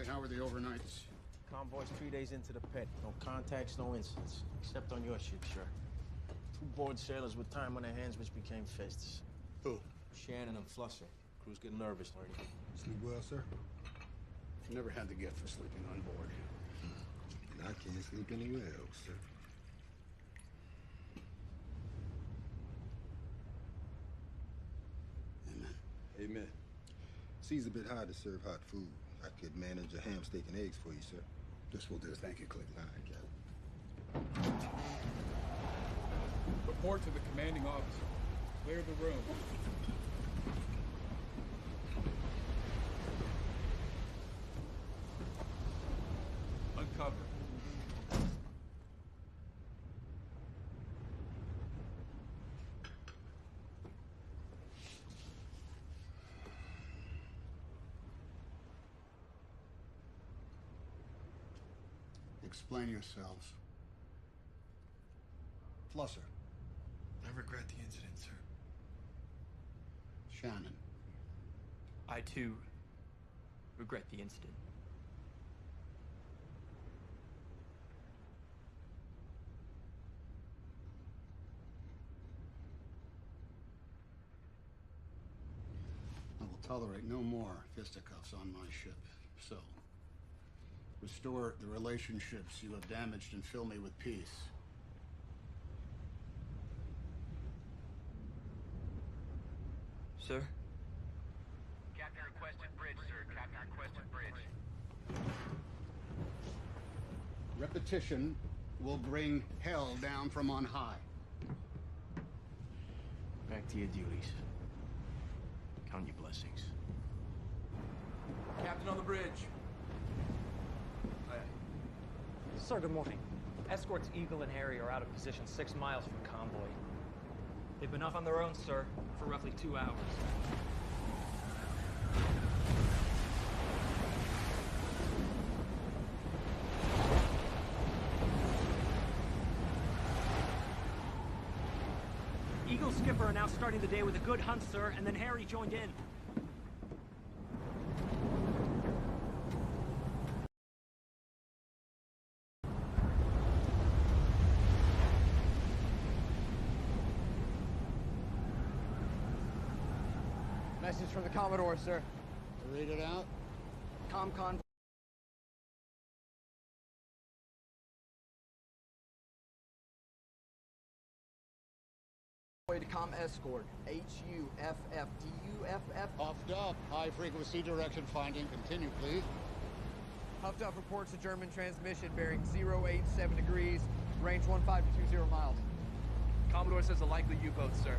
How were the overnights? Convoy's 3 days into the pit. No contacts, no incidents. Except on your ship, sure. 2 bored sailors with time on their hands which became fists. Who? Shannon and Flusser. Crew's getting nervous, already. Sleep well, sir? Never had the gift for sleeping on board. And I can't sleep anywhere else, sir. Amen. Amen. Sea's a bit hard to serve hot food. I could manage a ham, steak, and eggs for you, sir. This will do. Thank you, Cleveland. All right, got it. Report to the commanding officer. Clear the room. Uncover. Explain yourselves. Flusser. I regret the incident, sir. Shannon. I, too, regret the incident. I will tolerate no more fisticuffs on my ship. So, restore the relationships you have damaged and fill me with peace. Sir? Captain requested bridge, sir. Captain requested bridge. Repetition will bring hell down from on high. Back to your duties. Count your blessings. Captain on the bridge. Sir, good morning. Escorts Eagle and Harry are out of position 6 miles from convoy. They've been off on their own, sir, for roughly 2 hours. Eagle skipper announced starting the day with a good hunt, sir, and then Harry joined in. Message from the Commodore, sir. Read it out. ComCon. To com escort. HUFF. Huffed up. High frequency direction finding. Continue, please. Huffed up reports a German transmission bearing 087 degrees, range 1520 miles. Commodore says a likely U-boat, sir.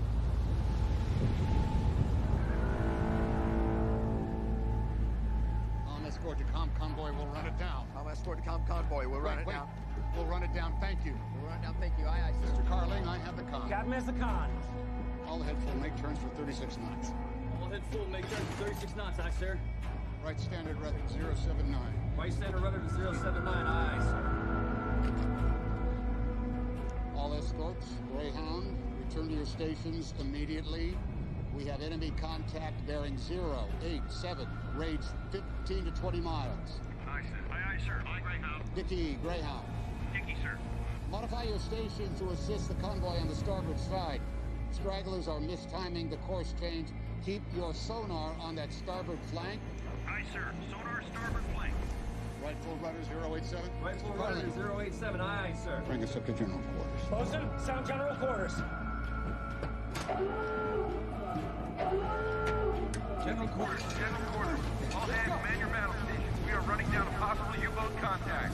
Escort to com convoy, we'll run it down. I'm escort to com convoy, we'll run it down. We'll run it down, thank you. We'll run it down, thank you. Aye, aye, sir. Mr. Carling, I have the con. Captain has the con. All head full, make turns for 36 knots. All head full, make turns for 36 knots, aye, sir. Right standard rudder 079. Right standard rudder to 079, aye, sir. All escorts, Greyhound, return to your stations immediately. We have enemy contact bearing 087, range 15 to 20 miles. Aye, sir. Aye, sir. Aye, Greyhound. Dickey, Greyhound. Dickey, sir. Modify your station to assist the convoy on the starboard side. Stragglers are mistiming the course change. Keep your sonar on that starboard flank. Aye, sir. Sonar starboard flank. Right full rudder 087. Right full rudder 087, aye, sir. Bring us up to general quarters. Bosun, sound general quarters. General quarters. All hands, man your battle stations. We are running down a possible U-boat contact.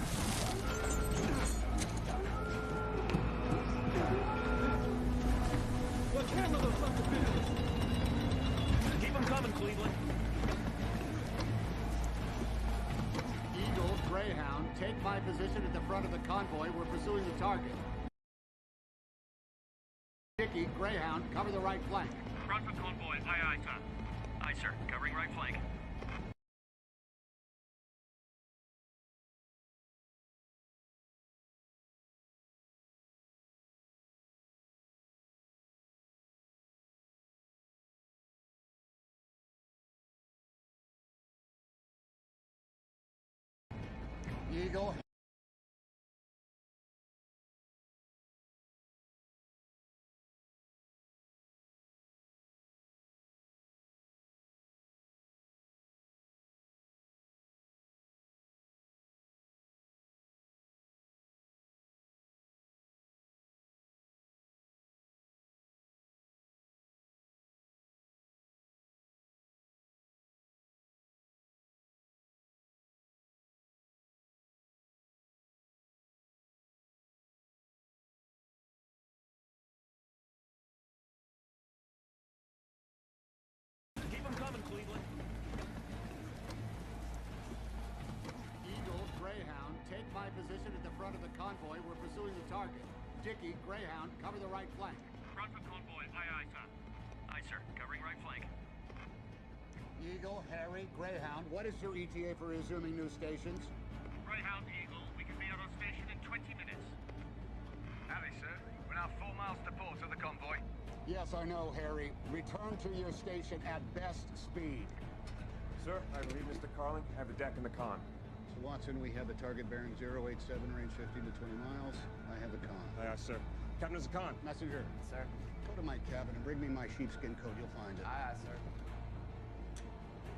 Let's handle those left defenders. Keep them coming, Cleveland. Eagle, Greyhound, take my position at the front of the convoy. We're pursuing the target. Dickie, Greyhound, cover the right flank. Front for convoy. Aye, sir. Aye, sir. Covering right flank. Eagle. Keep them coming, Cleveland. Eagle, Greyhound, take my position at the front of the convoy. We're pursuing the target. Dickie, Greyhound, cover the right flank. Front for convoy. Aye, sir. Aye, sir. Covering right flank. Eagle, Harry, Greyhound, what is your ETA for resuming new stations? Greyhound, Eagle. We can be at our station in 20 minutes. Harry, sir. We're now 4 miles to port of the convoy. Yes, I know, Harry. Return to your station at best speed. Sir, I believe Mr. Carling have the deck in the con. So, Watson, we have the target bearing 087, range 15 to 20 miles. I have the con. Aye, sir. Captain is a con. Messenger. Sir. Go to my cabin and bring me my sheepskin coat. You'll find it. Aye, sir.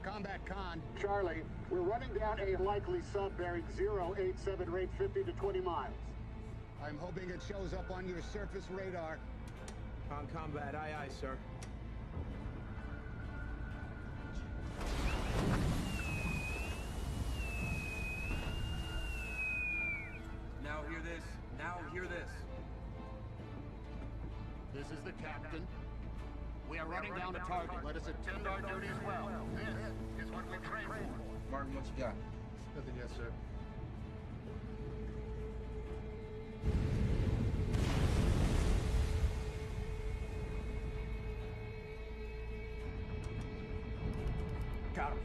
Combat con. Charlie, we're running down a likely sub bearing 087, range 50 to 20 miles. I'm hoping it shows up on your surface radar. On combat, aye, sir. Now hear this. Now hear this. This is the captain. We are running down a target. Let us attend our duties well. This is what we trained for. Martin, what you got? Nothing yet, sir. Got him.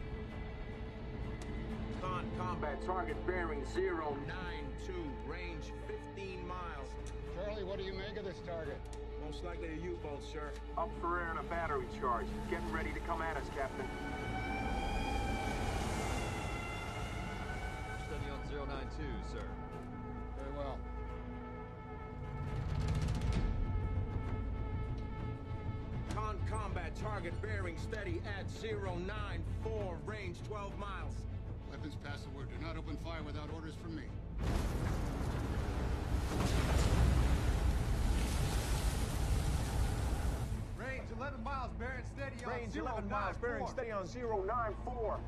Combat target bearing 092, range 15 miles. Charlie, what do you make of this target? Most likely a U-boat, sir. Up for air and a battery charge. Getting ready to come at us, Captain. Steady on 092, sir. Very well. Combat target bearing steady at 094, range 12 miles. Weapons pass the word. Do not open fire without orders from me. Range 11 miles bearing steady on 094. Range 11 miles bearing steady on 094.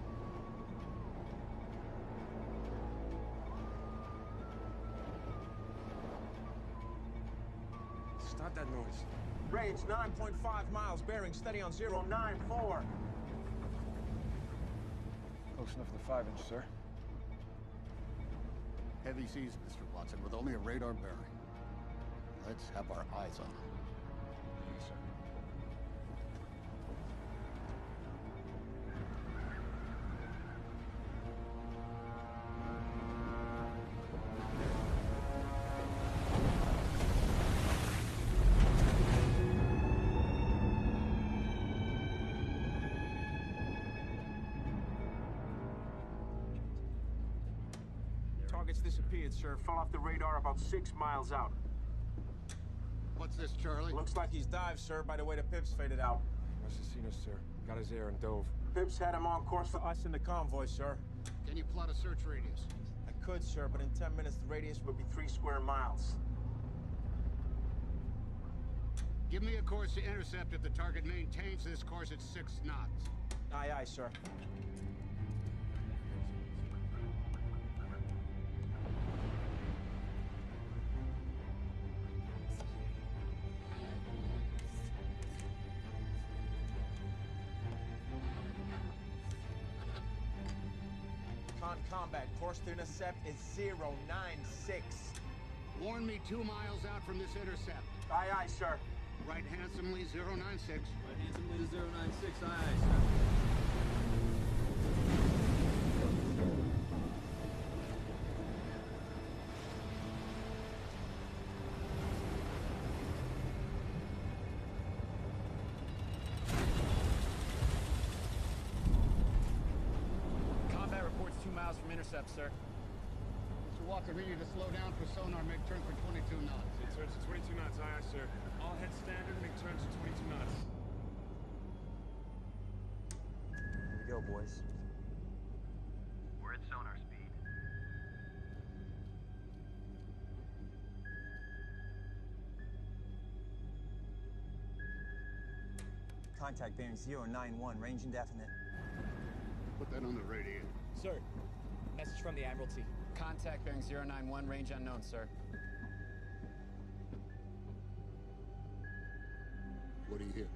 Stop that noise. Range 9.5 miles bearing steady on 094. Close enough for the 5-inch, sir. Heavy seas, Mr. Watson, with only a radar bearing. Let's have our eyes on them. Yes, sir. Target's disappeared, sir. Fell off the radar about 6 miles out. What's this, Charlie? Looks like he's dived, sir, by the way the pips faded out. Must have seen us, sir. Got his air and dove. Pips had him on course for us in the convoy, sir. Can you plot a search radius? I could, sir, but in 10 minutes the radius would be 3 square miles. Give me a course to intercept if the target maintains this course at 6 knots. Aye, aye, sir. Combat, course to intercept is 096. Warn me 2 miles out from this intercept. Aye, aye, sir. Right handsomely, 096. Right handsomely to 096, aye, aye, sir. Combat reports 2 miles from intercept, sir. Mr. Walker, we need to slow down for sonar, make turn for 22 knots. Make turns to 22 knots, aye, aye, sir. All head standard, make turns to 22 knots. Here we go, boys. We're at sonar speed. Contact bearing 091, range indefinite. Put that on the radio. Sir, message from the Admiralty. Contact bearing 091, range unknown, sir. What do you hear?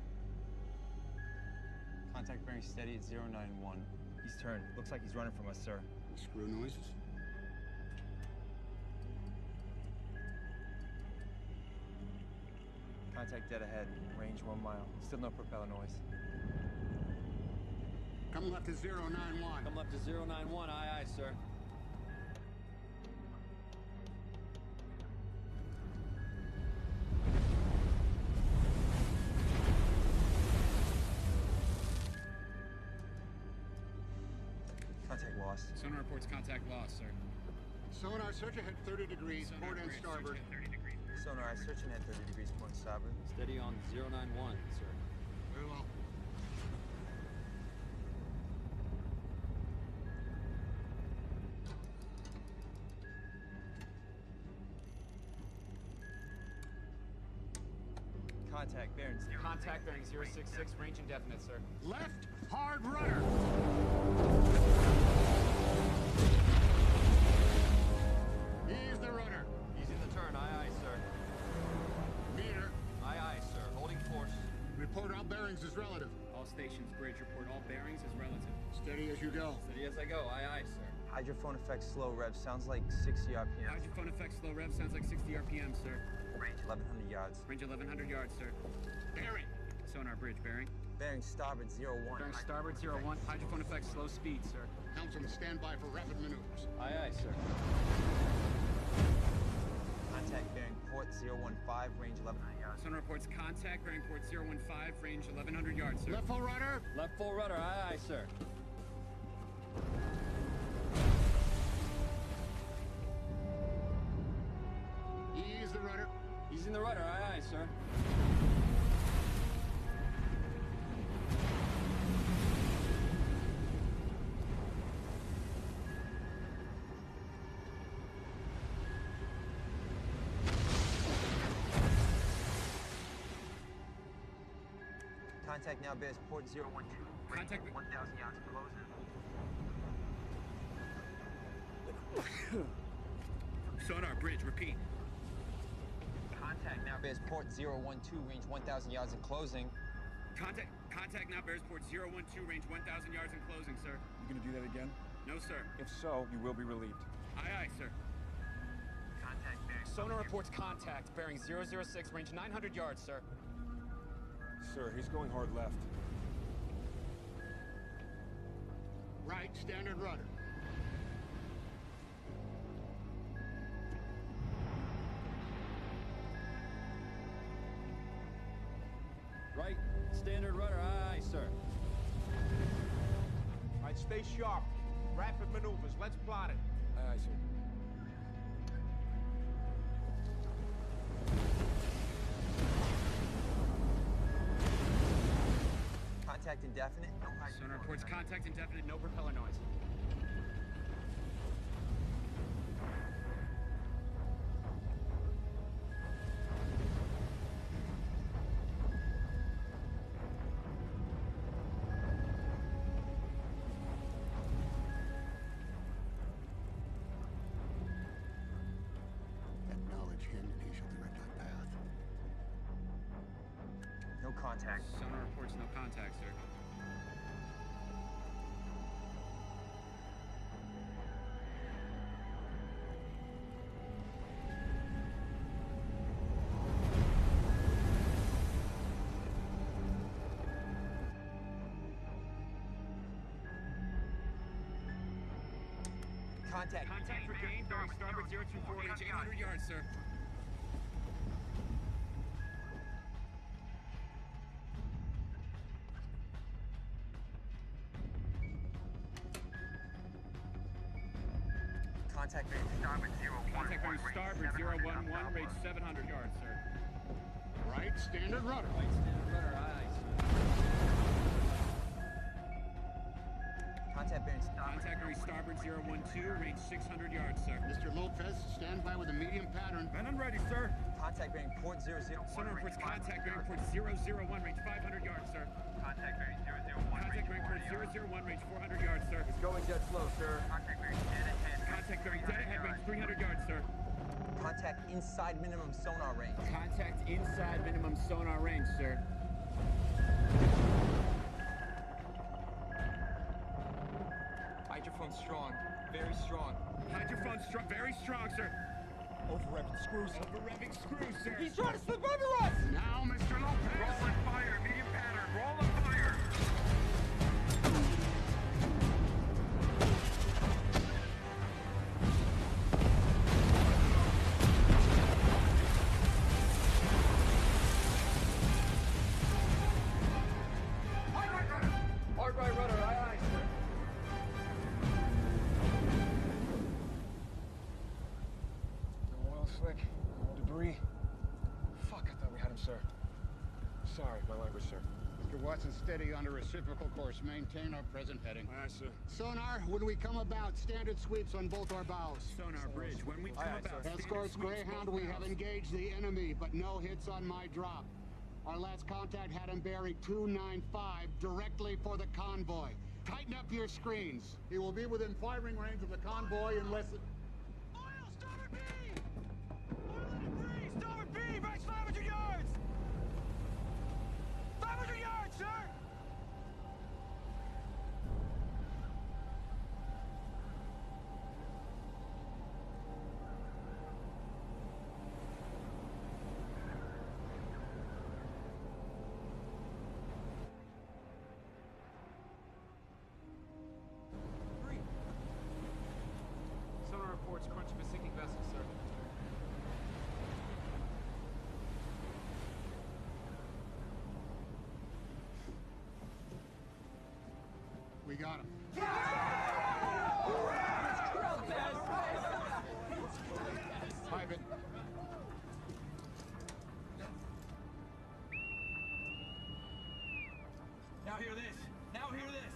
Contact bearing steady at 091. He's turned. Looks like he's running from us, sir. Screw noises? Contact dead ahead. Range 1 mile. Still no propeller noise. Come left to 091. Come left to 091, aye, aye, sir. Contact lost. Sonar reports contact lost, sir. Sonar, search ahead 30 degrees, port and starboard. Sonar, searching at 30 degrees, point starboard. Steady on 091, sir. Very well. Contact bearing Contact bearing 066, range indefinite, sir. Left, hard rudder. Ease the rudder. Easing the turn, aye, aye, sir. Meter. Aye, aye, sir. Holding course. Report all bearings as relative. All stations, bridge, report all bearings as relative. Steady as you go. Steady as I go, aye, aye, sir. Hydrophone effect slow rev. Sounds like 60 RPM. Hydrophone effect slow rev sounds like 60 RPM, sir. Range 1100 yards. Range 1100 yards, sir. Bearing. Sonar bridge, bearing. Bearing starboard 01. Bearing starboard 01. Hydrophone effect slow speed, sir. Helmsman, stand by for rapid maneuvers. Aye, aye, sir. Contact bearing port 015, range 1100 yards. Sonar reports contact bearing port 015, range 1100 yards, sir. Left full rudder. Left full rudder, aye, aye, sir. Ease the rudder. Easing the rudder, aye, aye, sir. Contact now bears port 012. Contact 1,000 yards closing. Sonar bridge, repeat. Contact now bears port 012, range 1,000 yards and closing. Contact now bears port 012, range 1,000 yards and closing, sir. You gonna do that again? No, sir. If so, you will be relieved. Aye, aye, sir. Contact bearing. Sonar reports contact bearing 006, range 900 yards, sir. Sir, he's going hard left. Right, standard rudder. Right, standard rudder, aye, aye, sir. All right, stay sharp. Rapid maneuvers. Let's plot it. Aye, aye, sir. Contact indefinite. No Sonar reports contact indefinite, no propeller noise. contact. Sonar reports no contact, sir. Contact. Contact regained, bearing starboard 024, range 800 yards, sir. Contact bearing starboard 011. Contact bearing starboard 011, range 700 yards, sir. Right standard rudder. Right standard rudder, aye, sir. Contact bearing starboard 012, range 600 yards, sir. Mr. Lopez, stand by with a medium pattern. Men and ready, sir. Contact bearing port 001. Sonar reports contact bearing port 001, range 500 yards, sir. Contact bearing 001. Contact bearing port 001, range 400 yards, sir. It's going jet slow, sir. Contact bearing dead ahead. Contact bearing dead ahead, range 300 yards, sir. Contact inside minimum sonar range. Contact inside minimum sonar range, sir. Hydrophone strong. Very strong. Hydrophone strong, very strong, sir. Over-revving screws. Over-revving screws, sir. He's trying to slip under us! Now, Mr. Lopez. Roll and fire, medium pattern. Roll and fire. Hard right rudder, aye, sir. No oil slick, no debris. Fuck, I thought we had him, sir. Sorry, my language, sir. Mr. Watson, steady on a reciprocal course. Maintain our present heading. Aye, sir. Sonar, when we come about, standard sweeps on both our bows. Sonar bridge, when we come about. Escorts Greyhound, we have engaged the enemy, but no hits on my drop. Our last contact had him bearing 295 directly for the convoy. Tighten up your screens. He will be within firing range of the convoy in less than... Oil, starboard B! Oil and debris, starboard B, right 500 yards! 500 yards, sir! Sonar reports crunch of a sinking vessel, sir. We got him. Private. Now hear this. Now hear this.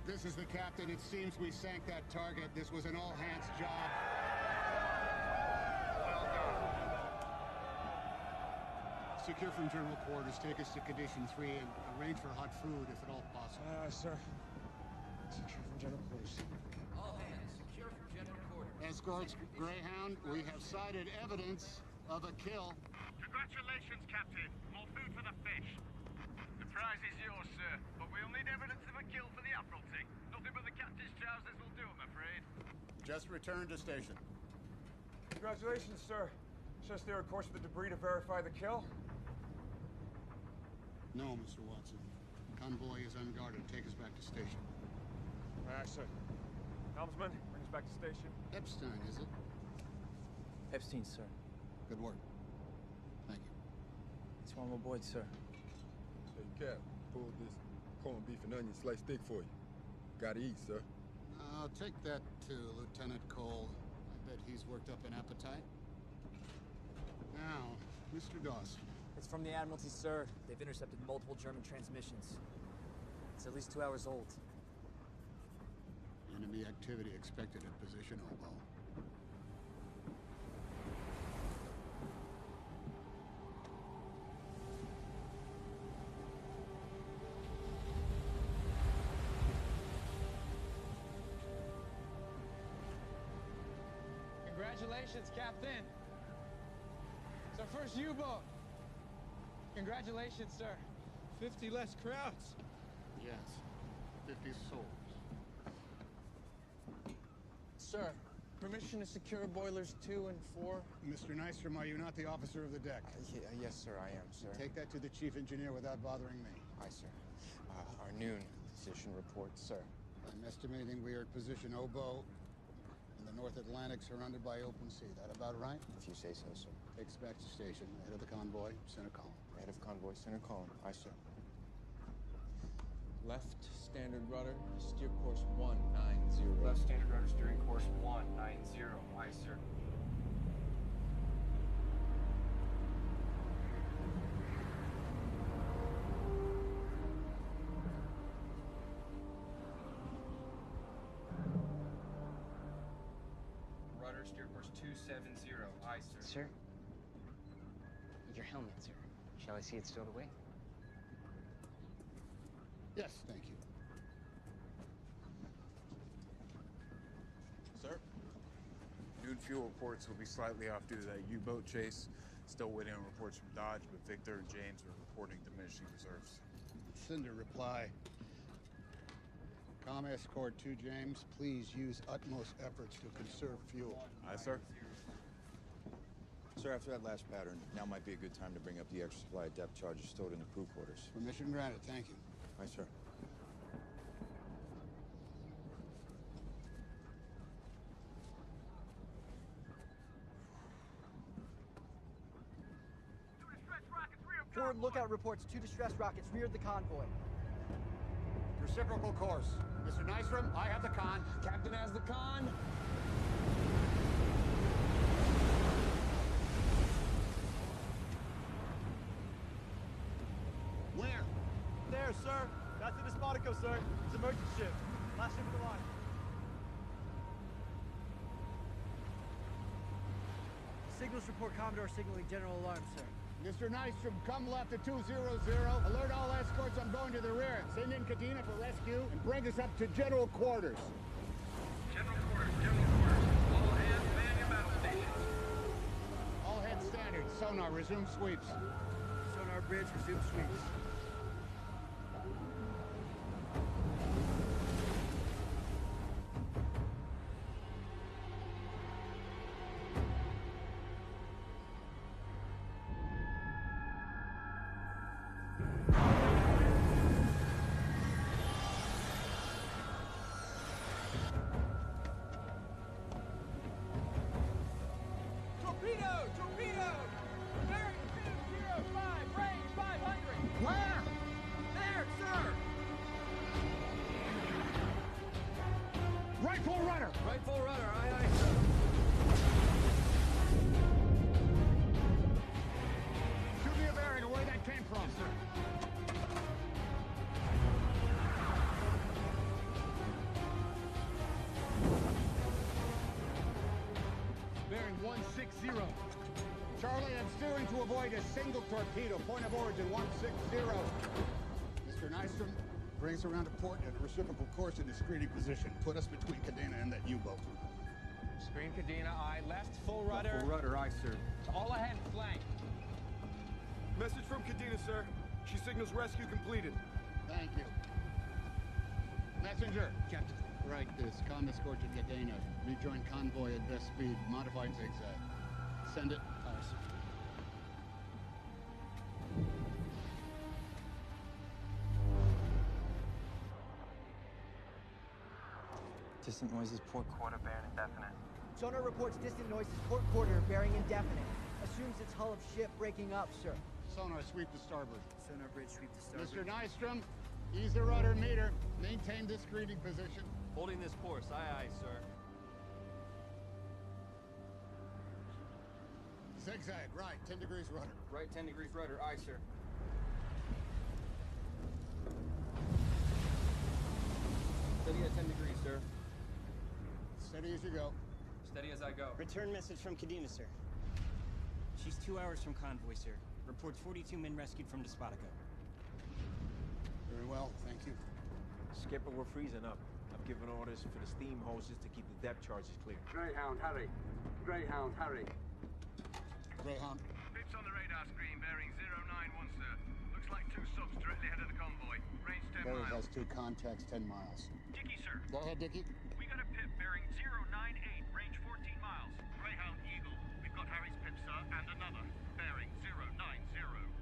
This is the captain. It seems we sank that target. This was an all-hands job. Well done. Secure from general quarters. Take us to condition 3 and arrange for hot food if at all possible. Sir. Secure from general quarters. All hands, secure from general quarters. Escorts Greyhound, we have sighted evidence of a kill. Congratulations, Captain. More food for the fish. The prize is yours, sir, but we'll need evidence of a kill for the Admiralty. Nothing but the captain's trousers will do, I'm afraid. Just returned to station. Congratulations, sir. Just there, of course, with the debris to verify the kill. No, Mr. Watson. Convoy is unguarded. Take us back to station. Aye, sir. Helmsman, bring us back to station. Epstein, is it? Epstein, sir. Good work. Thank you. It's one aboard, sir. Hey, Cap, pulled this corned beef and onion sliced steak for you. Gotta eat, sir. I'll take that to Lieutenant Cole. I bet he's worked up an appetite. Now, Mr. Dawson. It's from the Admiralty, sir. They've intercepted multiple German transmissions. It's at least 2 hours old. Enemy activity expected at position, Obo. Congratulations, Captain. It's our first U-boat. Congratulations, sir. 50 less crowds. Yes, 50 souls. Sir, permission to secure boilers 2 and 4. Mr. Nystrom, are you not the officer of the deck? Yes, sir, I am, sir. Take that to the chief engineer without bothering me. Aye, sir. Our noon position report, sir. I'm estimating we are at position oboe in the North Atlantic, surrounded by open sea. That about right? If you say so, sir. Take us back to station. Head of the convoy, center column. Head of convoy, center column. Aye, sir. Left standard rudder, steer course 190. Left standard rudder, steering course 190. Aye, sir. Rudder, steer course 270. Aye, sir. Sir? Your helmet, sir. Shall I see it stowed away? Yes, thank you. Sir? Noon fuel reports will be slightly off due to that U-boat chase. Still waiting on reports from Dodge, but Victor and James are reporting diminishing reserves. Cinder, reply. Com escort 2, James. Please use utmost efforts to conserve fuel. Aye, sir. Sir, after that last pattern, now might be a good time to bring up the extra supply of depth charges stored in the crew quarters. Permission granted, thank you. Aye, sir. Forward lookout reports 2 distress rockets reared the convoy. Reciprocal course. Mr. Nystrom, I have the con. Captain has the con. Where? There, sir. That's the Despotico, sir. It's an emergency ship. Last ship of the line. Signals report Commodore signaling general alarm, sir. Mr. Nystrom, come left at 200. Alert all escorts I'm going to the rear. Send in Cadena for rescue and bring us up to general quarters. General quarters, general quarters. All hands man your battle stations. All head standard. Sonar, resume sweeps. Sonar bridge, resume sweeps. Torpedo! Bearing 205, range 500! Where? There, sir! Right full rudder! Right full rudder, aye, aye, sir. Shoot me a bearing of where that came from. Yes, sir. Bearing 160. Charlie, I'm steering to avoid a single torpedo. Point of origin 160. Mr. Nystrom, bring us around to port at a reciprocal course in a screening position. Put us between Cadena and that U-boat. Screen Cadena, aye. Left full rudder. Full rudder, aye, sir. All ahead, flank. Message from Cadena, sir. She signals rescue completed. Thank you. Messenger. Captain. Right, this. Com escort to Cadena. Rejoin convoy at best speed. Modified zigzag. Send it. Distant noises, port quarter, bearing indefinite. Sonar reports distant noises, port quarter, bearing indefinite. Assumes it's hull of ship breaking up, sir. Sonar, sweep to starboard. Sonar bridge, sweep to starboard. Mr. Nystrom, ease the rudder meter. Maintain this screening position. Holding this course, aye, aye, sir. Zigzag, right, 10 degrees rudder. Right 10 degrees rudder, aye, sir. Steady at 10 degrees, sir. Steady as you go. Steady as I go. Return message from Cadena, sir. She's 2 hours from convoy, sir. Reports 42 men rescued from Despotico. Very well, thank you. Skipper, we're freezing up. I've given orders for the steam hoses to keep the depth charges clear. Greyhound, hurry. Greyhound, hurry. Greyhound. Pips on the radar screen, bearing 091, sir. has 2 contacts 10 miles. Dickie, sir. Go ahead, Dickie. We got a pip bearing 098, range 14 miles. Greyhound Eagle. We've got Harry's pip, sir, and another bearing 090,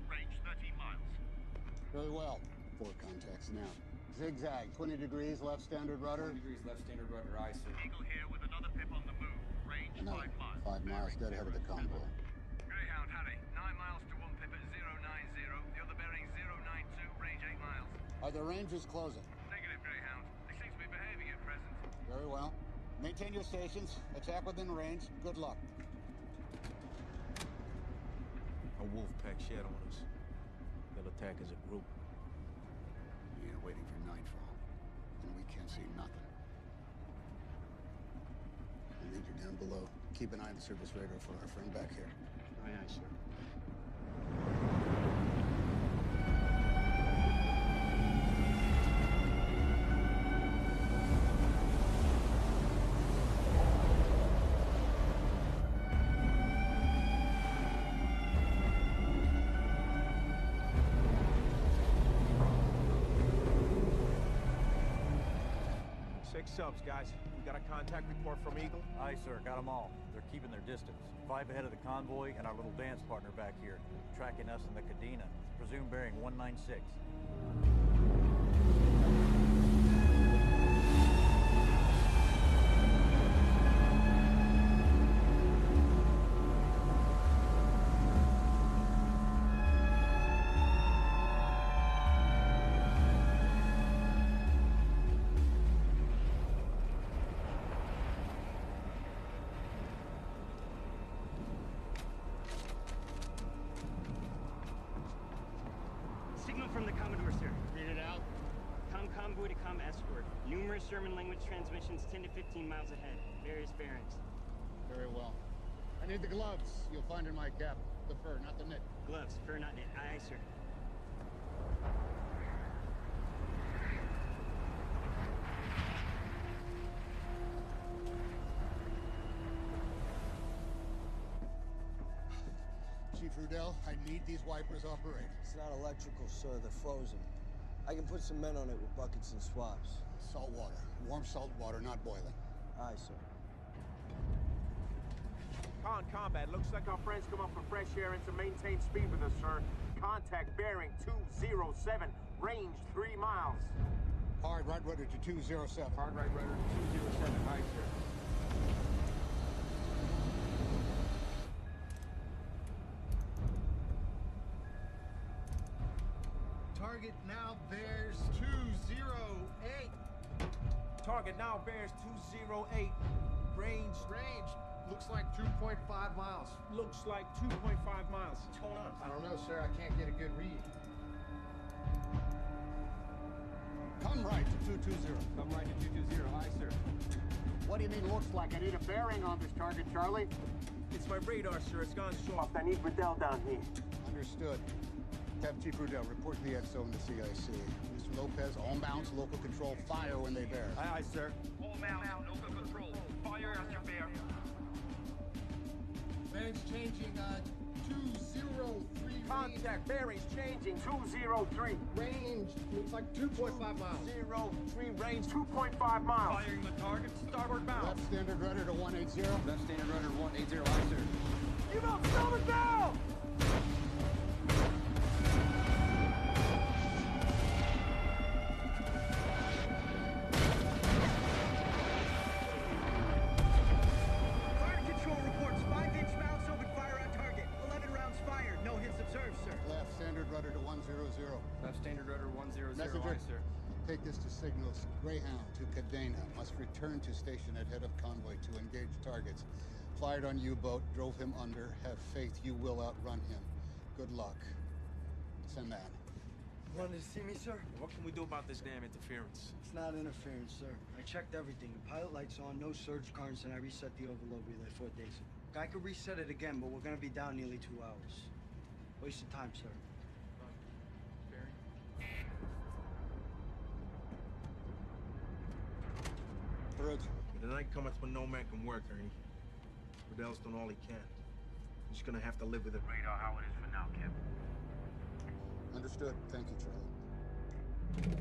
range 13 miles. Very well. 4 contacts now. Zigzag, 20 degrees, left standard rudder. 20 degrees left standard rudder, aye, sir. Eagle here with another pip on the move, range Another 5 miles. 5 miles dead ahead of the convoy. Greyhound, Harry, 9 miles to one pip at 090. The other bearing 092, range 8 miles. Are the ranges closing? Negative, Greyhound. They seem to be behaving at present. Very well. Maintain your stations. Attack within range. Good luck. A wolf pack shed on us. They'll attack as a group. Yeah, waiting for nightfall. And we can't see nothing. And then you're down below. Keep an eye on the surface radar for our friend back here. Aye, aye, sir. Subs, guys. We got a contact report from Eagle? Aye, sir. Got them all. They're keeping their distance. 5 ahead of the convoy and our little dance partner back here, tracking us in the Cadena. Presumed bearing 196. Signal from the Commodore, sir. Read it out. Convoy to escort. Numerous German language transmissions 10 to 15 miles ahead. Various bearings. Very well. I need the gloves you'll find in my cap. The fur, not the knit. Gloves, fur, not knit. Aye, aye, sir. Chief Rudell, I need these wipers operating. It's not electrical, sir. They're frozen. I can put some men on it with buckets and swabs. Salt water. Warm salt water, not boiling. Aye, sir. Combat. Looks like our friends come up for fresh air and to maintain speed with us, sir. Contact bearing 207, range 3 miles. Hard right rudder to 207. Hard right rudder to 207. Aye, sir. Target now bears 208. Target now bears 208. Range. Looks like 2.5 miles. Looks like 2.5 miles. What's going on? I don't know, sir. I can't get a good read. Come right to 220. Come right to 220. Aye, sir. What do you mean looks like? I need a bearing on this target, Charlie. It's my radar, sir. It's gone soft. I need Riddell down here. Understood. Tab Chief Rudell, report to the XO and the CIC. Mr. Lopez, all mounts, local control, fire when they bear. Aye, aye, sir. All mounts, local control. Fire as you bear. Bearings changing, 203. Contact bearings changing 203. Range looks like 2.5 miles. 03 range 2.5 miles. Firing the target, starboard bound. Left standard rudder to 180. Left standard rudder 180, aye, sir. Give up, starboard down! Left standard rudder 100, Messenger, aye, sir. take this to signals. Greyhound to Cadena must return to station at head of convoy to engage targets. Fired on U-boat, drove him under. Have faith you will outrun him. Good luck. Send that. Wanted to see me, sir? What can we do about this damn interference? It's not interference, sir. I checked everything. The pilot light's on, no surge currents, and I reset the overload relay 4 days ago. I could reset it again, but we're gonna be down nearly 2 hours. Waste of time, sir. Bridge. The night cometh when no man can work, Ernie. Riddell's done all he can. He's gonna have to live with it. Radar how it is for now, Captain. Understood. Thank you, Charlie.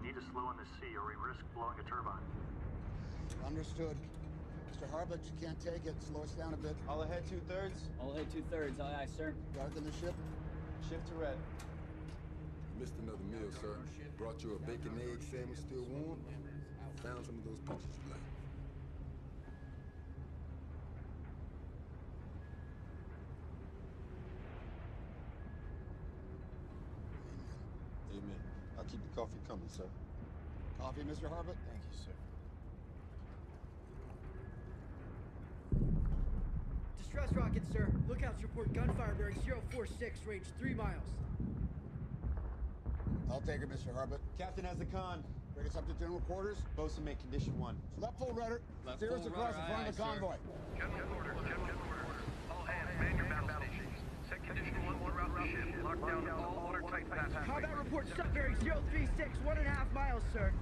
Need to slow in the sea or we risk blowing a turbine. Understood. Mr. Harbut, you can't take it. Slow us down a bit. All ahead 2/3. All ahead 2/3. Aye, aye, sir. Guard in the ship. Shift to red. Missed another meal, sir. Brought you a bacon egg sandwich still warm. Found some of those pictures you left. Amen. I'll keep the coffee coming, sir. Coffee, Mr. Harbut? Thank you, sir. Distress rocket, sir. Lookouts report gunfire bearing 046, range 3 miles. I'll take it, Mr. Harbut. Captain has the con. Bring us up to general quarters. Bosun make condition 1. Left full rudder. Left Steer us full across rudder, the front aye, of the aye, convoy. General quarters, general quarters. All hands, man your battle stations. Set condition 1 throughout the ship. Lock down all watertight passageways. Combat report sub bearing 036, 1.5 miles, sir.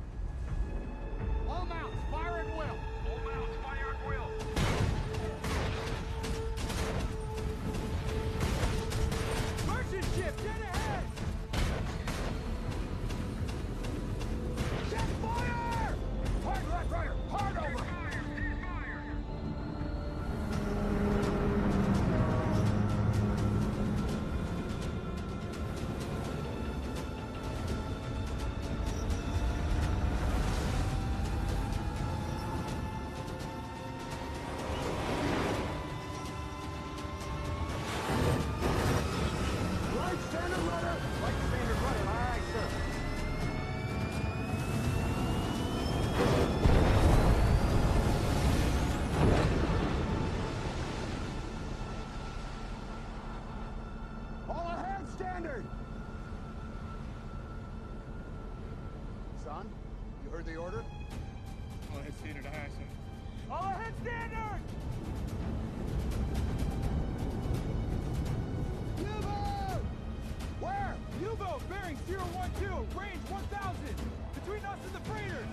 All mounts, fire at will. All mounts, fire at will. Merchant ship, dead ahead! Set fire! Hard left rudder, hard over! Right standard rudder! Right standard rudder, aye, sir. All ahead standard! Son, you heard the order? All ahead standard, aye, sir. All ahead standard! U-boat! Where? U-boat bearing 012, range 1,000, between us and the freighters.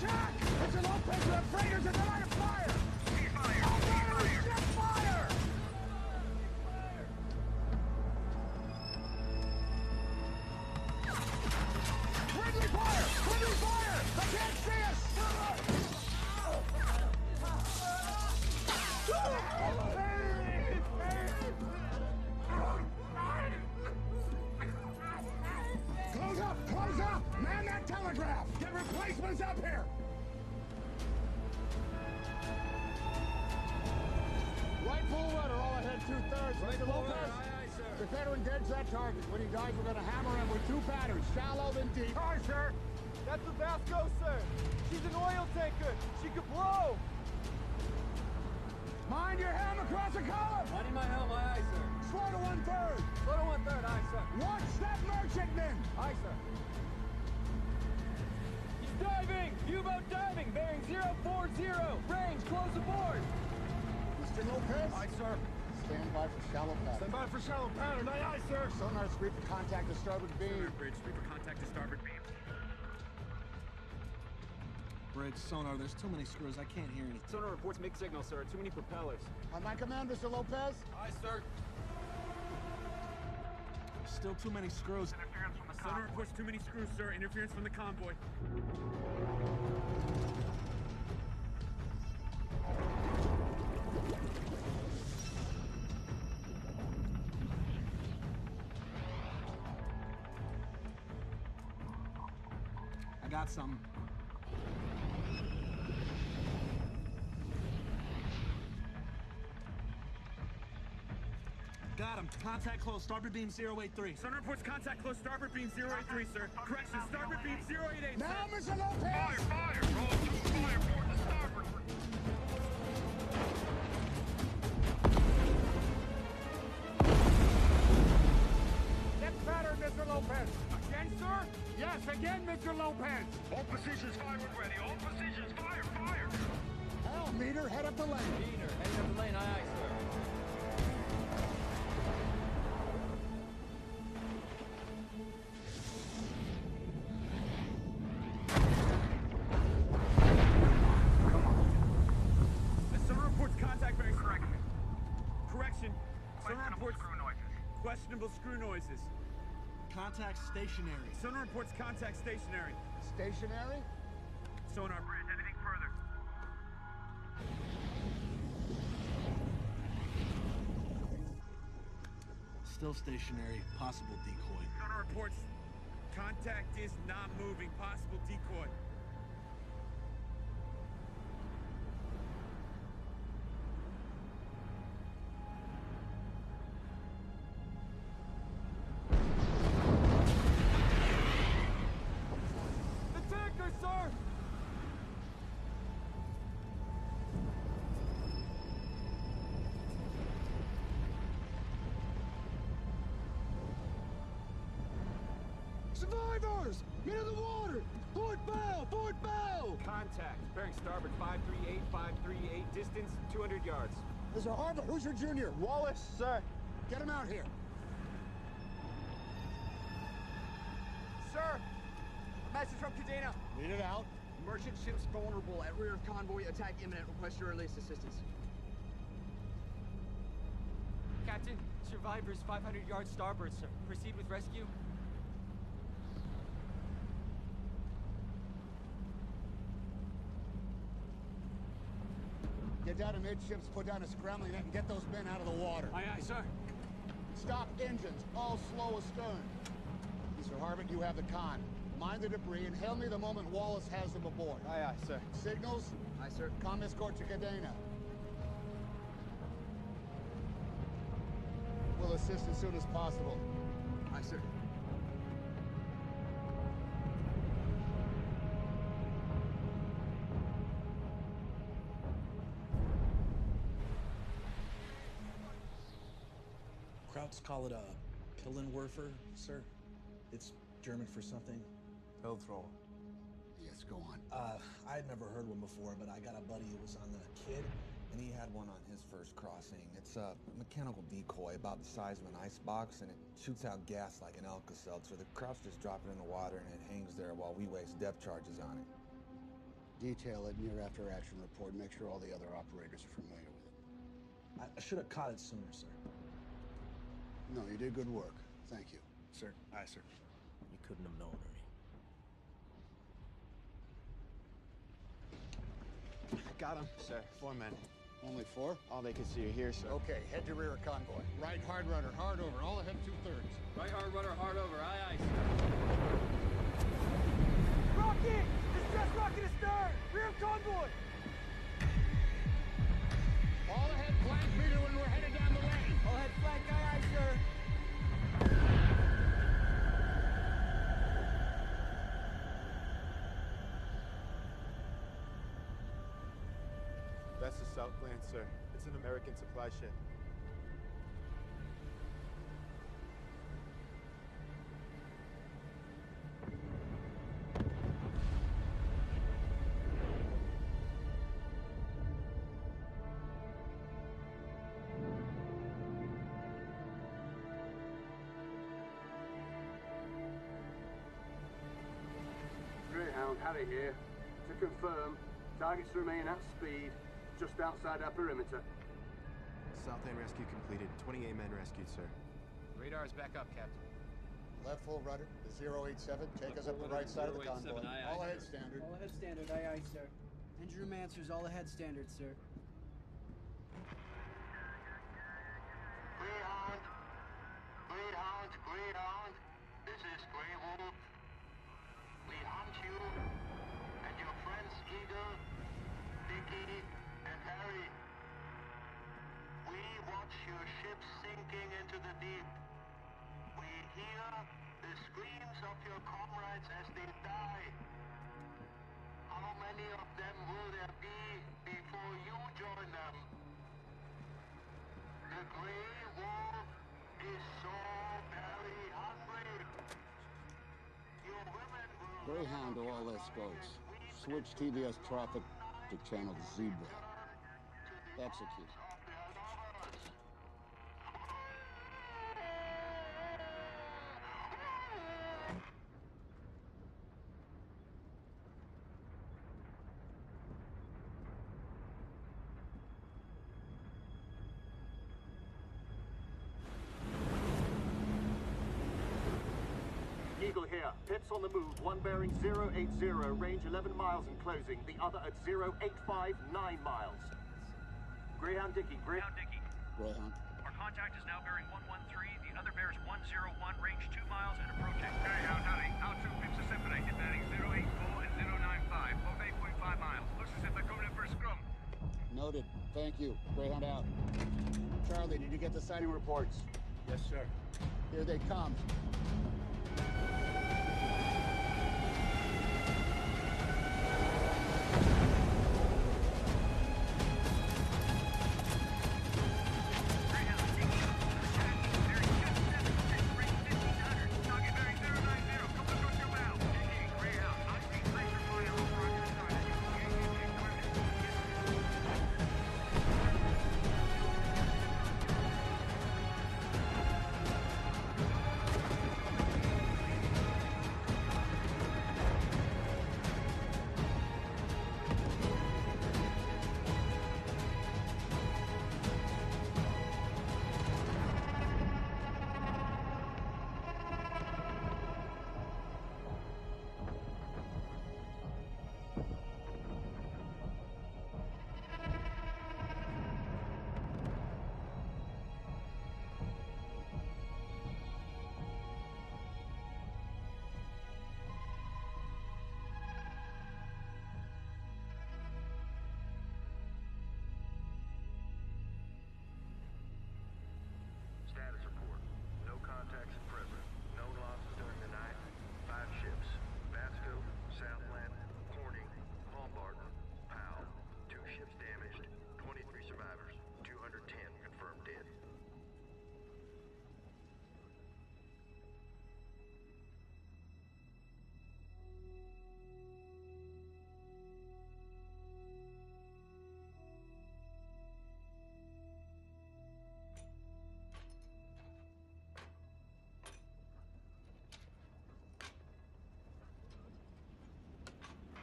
Shock! Mr. Lopez, we have freighters in the line of fire! Ceasefire, All ceasefire. batteries, set fire! Friendly fire! Friendly fire! They can't see us! Close up! Close up! Man that telegraph! Get replacements up here! Right full rudder, all ahead 2/3. Mr. Lopez, prepare to engage that target. When he dies, we're gonna hammer him with 2 patterns, shallow then deep. Aye, sir. That's the Vasco, sir. She's an oil tanker. She could blow. Mind your helm across the column! Minding my helm, aye, aye, sir. Slow to 1/3. Slow to 1/3, aye, sir. Watch that merchantman! Aye, sir. He's diving! U-boat diving, bearing 040. Range, close aboard. Mr. Lopez? Aye, sir. Stand by for shallow pattern. Stand by for shallow pattern. Aye, aye, sir. Sonar sweep for contact to starboard beam. Bridge, sweep for contact to starboard beam. Bridge, sonar, there's too many screws. I can't hear anything. Sonar reports mixed signal, sir. Too many propellers. On my command, Mr. Lopez. Aye, sir. Still too many screws. Interference from the Sonar convoy. reports too many screws, sir. Interference from the convoy. I got some. Got him. Contact close. Starboard beam 083. Sonar reports contact close starboard beam 083, sir. Correction, starboard beam 088, Now, sir. Mr. Lopez! Fire, fire! Roll 2 fire port to starboard. Next pattern, Mr. Lopez. Again, sir? Yes, again, Mr. Lopez. All positions firewood ready. All positions fire, fire! Hell, meter, head up the lane. Meter, heading up the lane, aye, aye, sir. The sonar reports contact reports screw noises. questionable screw noises. Contact stationary. Sonar reports contact stationary. Stationary? Sonar. Bridge, anything further? Still stationary. Possible decoy. Sonar reports contact is not moving. Possible decoy. The tanker, sir! Survivors! Men in the water! Port bow! Port bow! Contact. Bearing starboard 538, distance 200 yards. Mr. Harbor, who's your junior? Wallace, sir. Get him out here. Sir! A message from Caedrel. Read it out. Merchant ships vulnerable at rear of convoy. Attack imminent. Request your release assistance. Captain, survivors 500 yards starboard, sir. Proceed with rescue. Get down amidships, put down a scrambling net, and get those men out of the water. Aye, aye, sir. Stop engines, all slow astern. Mr. Harvard, you have the con. Mind the debris and hail me the moment Wallace has them aboard. Aye, aye, sir. Signals? Aye, sir. Com escort to Cadena. We'll assist as soon as possible. Aye, sir. Krauts call it a Pillenwerfer, sir. It's German for something. Pilthroll. Yes, go on. I had never heard one before, but I got a buddy who was on the Kid, And he had one on his first crossing. It's a mechanical decoy about the size of an icebox, and it shoots out gas like an Alka-Seltzer. The Krauts just drop it in the water, and it hangs there while we waste depth charges on it. Detail it in your after-action report. Make sure all the other operators are familiar with it. I should have caught it sooner, sir. No, you did good work. Thank you. Sir. Aye, sir. You couldn't have known, Ernie. Got him, sir. 4 men. Only 4? All they can see are here, sir. Okay, head to rear of convoy. Right hard rudder, hard over. All ahead 2/3. Right hard rudder, hard over. Aye, aye, sir. Rocket! Distress rocket astern! Rear of convoy! All ahead flank meter when we're headed down the lane. All ahead flank, aye, aye, sir. That's the Southland, sir. It's an American supply ship. Greyhound, Harry here. To confirm, targets remain at speed, just outside our perimeter. Southland rescue completed. 28 men rescued, sir. Radar's back up, Captain. Left full rudder, the 087. Take us up the right side of the convoy. 087, aye, aye, All ahead sir. standard. All ahead standard, aye, aye, sir. Engine room answers, all ahead standard, sir. Greyhound! Greyhound! Greyhound! This is Grey Wolf. We hunt you and your friends Eagle, Dickie, and Harry. We watch your ship sinking into the deep. We hear the screams of your comrades as they die. How many of them will there be before you join them? The Grey Wolf is so very hungry. Your women will... Greyhound to all escorts. Switch TBS traffic to channel Zebra. Execute. Eagle here. Pips on the move. One bearing 080, range 11 miles and closing. The other at 0859 miles. Greyhound Dicky. Greyhound Dicky. Greyhound. Our contact is now bearing 113. The other bears 101, range 2 miles and approaching. Greyhound, howdy. Our two pips are separated, bearing 084 and 095, both 8.5 miles. Looks as if they're coming in for a scrum. Noted. Thank you. Greyhound out. Charlie, did you get the sighting reports? Yes, sir. Here they come. Status report. No contacts at present. No losses during the night. 5 ships. Vasco, Southland, Horning, Baumgarten, Powell. 2 ships damaged. 23 survivors. 210 confirmed dead.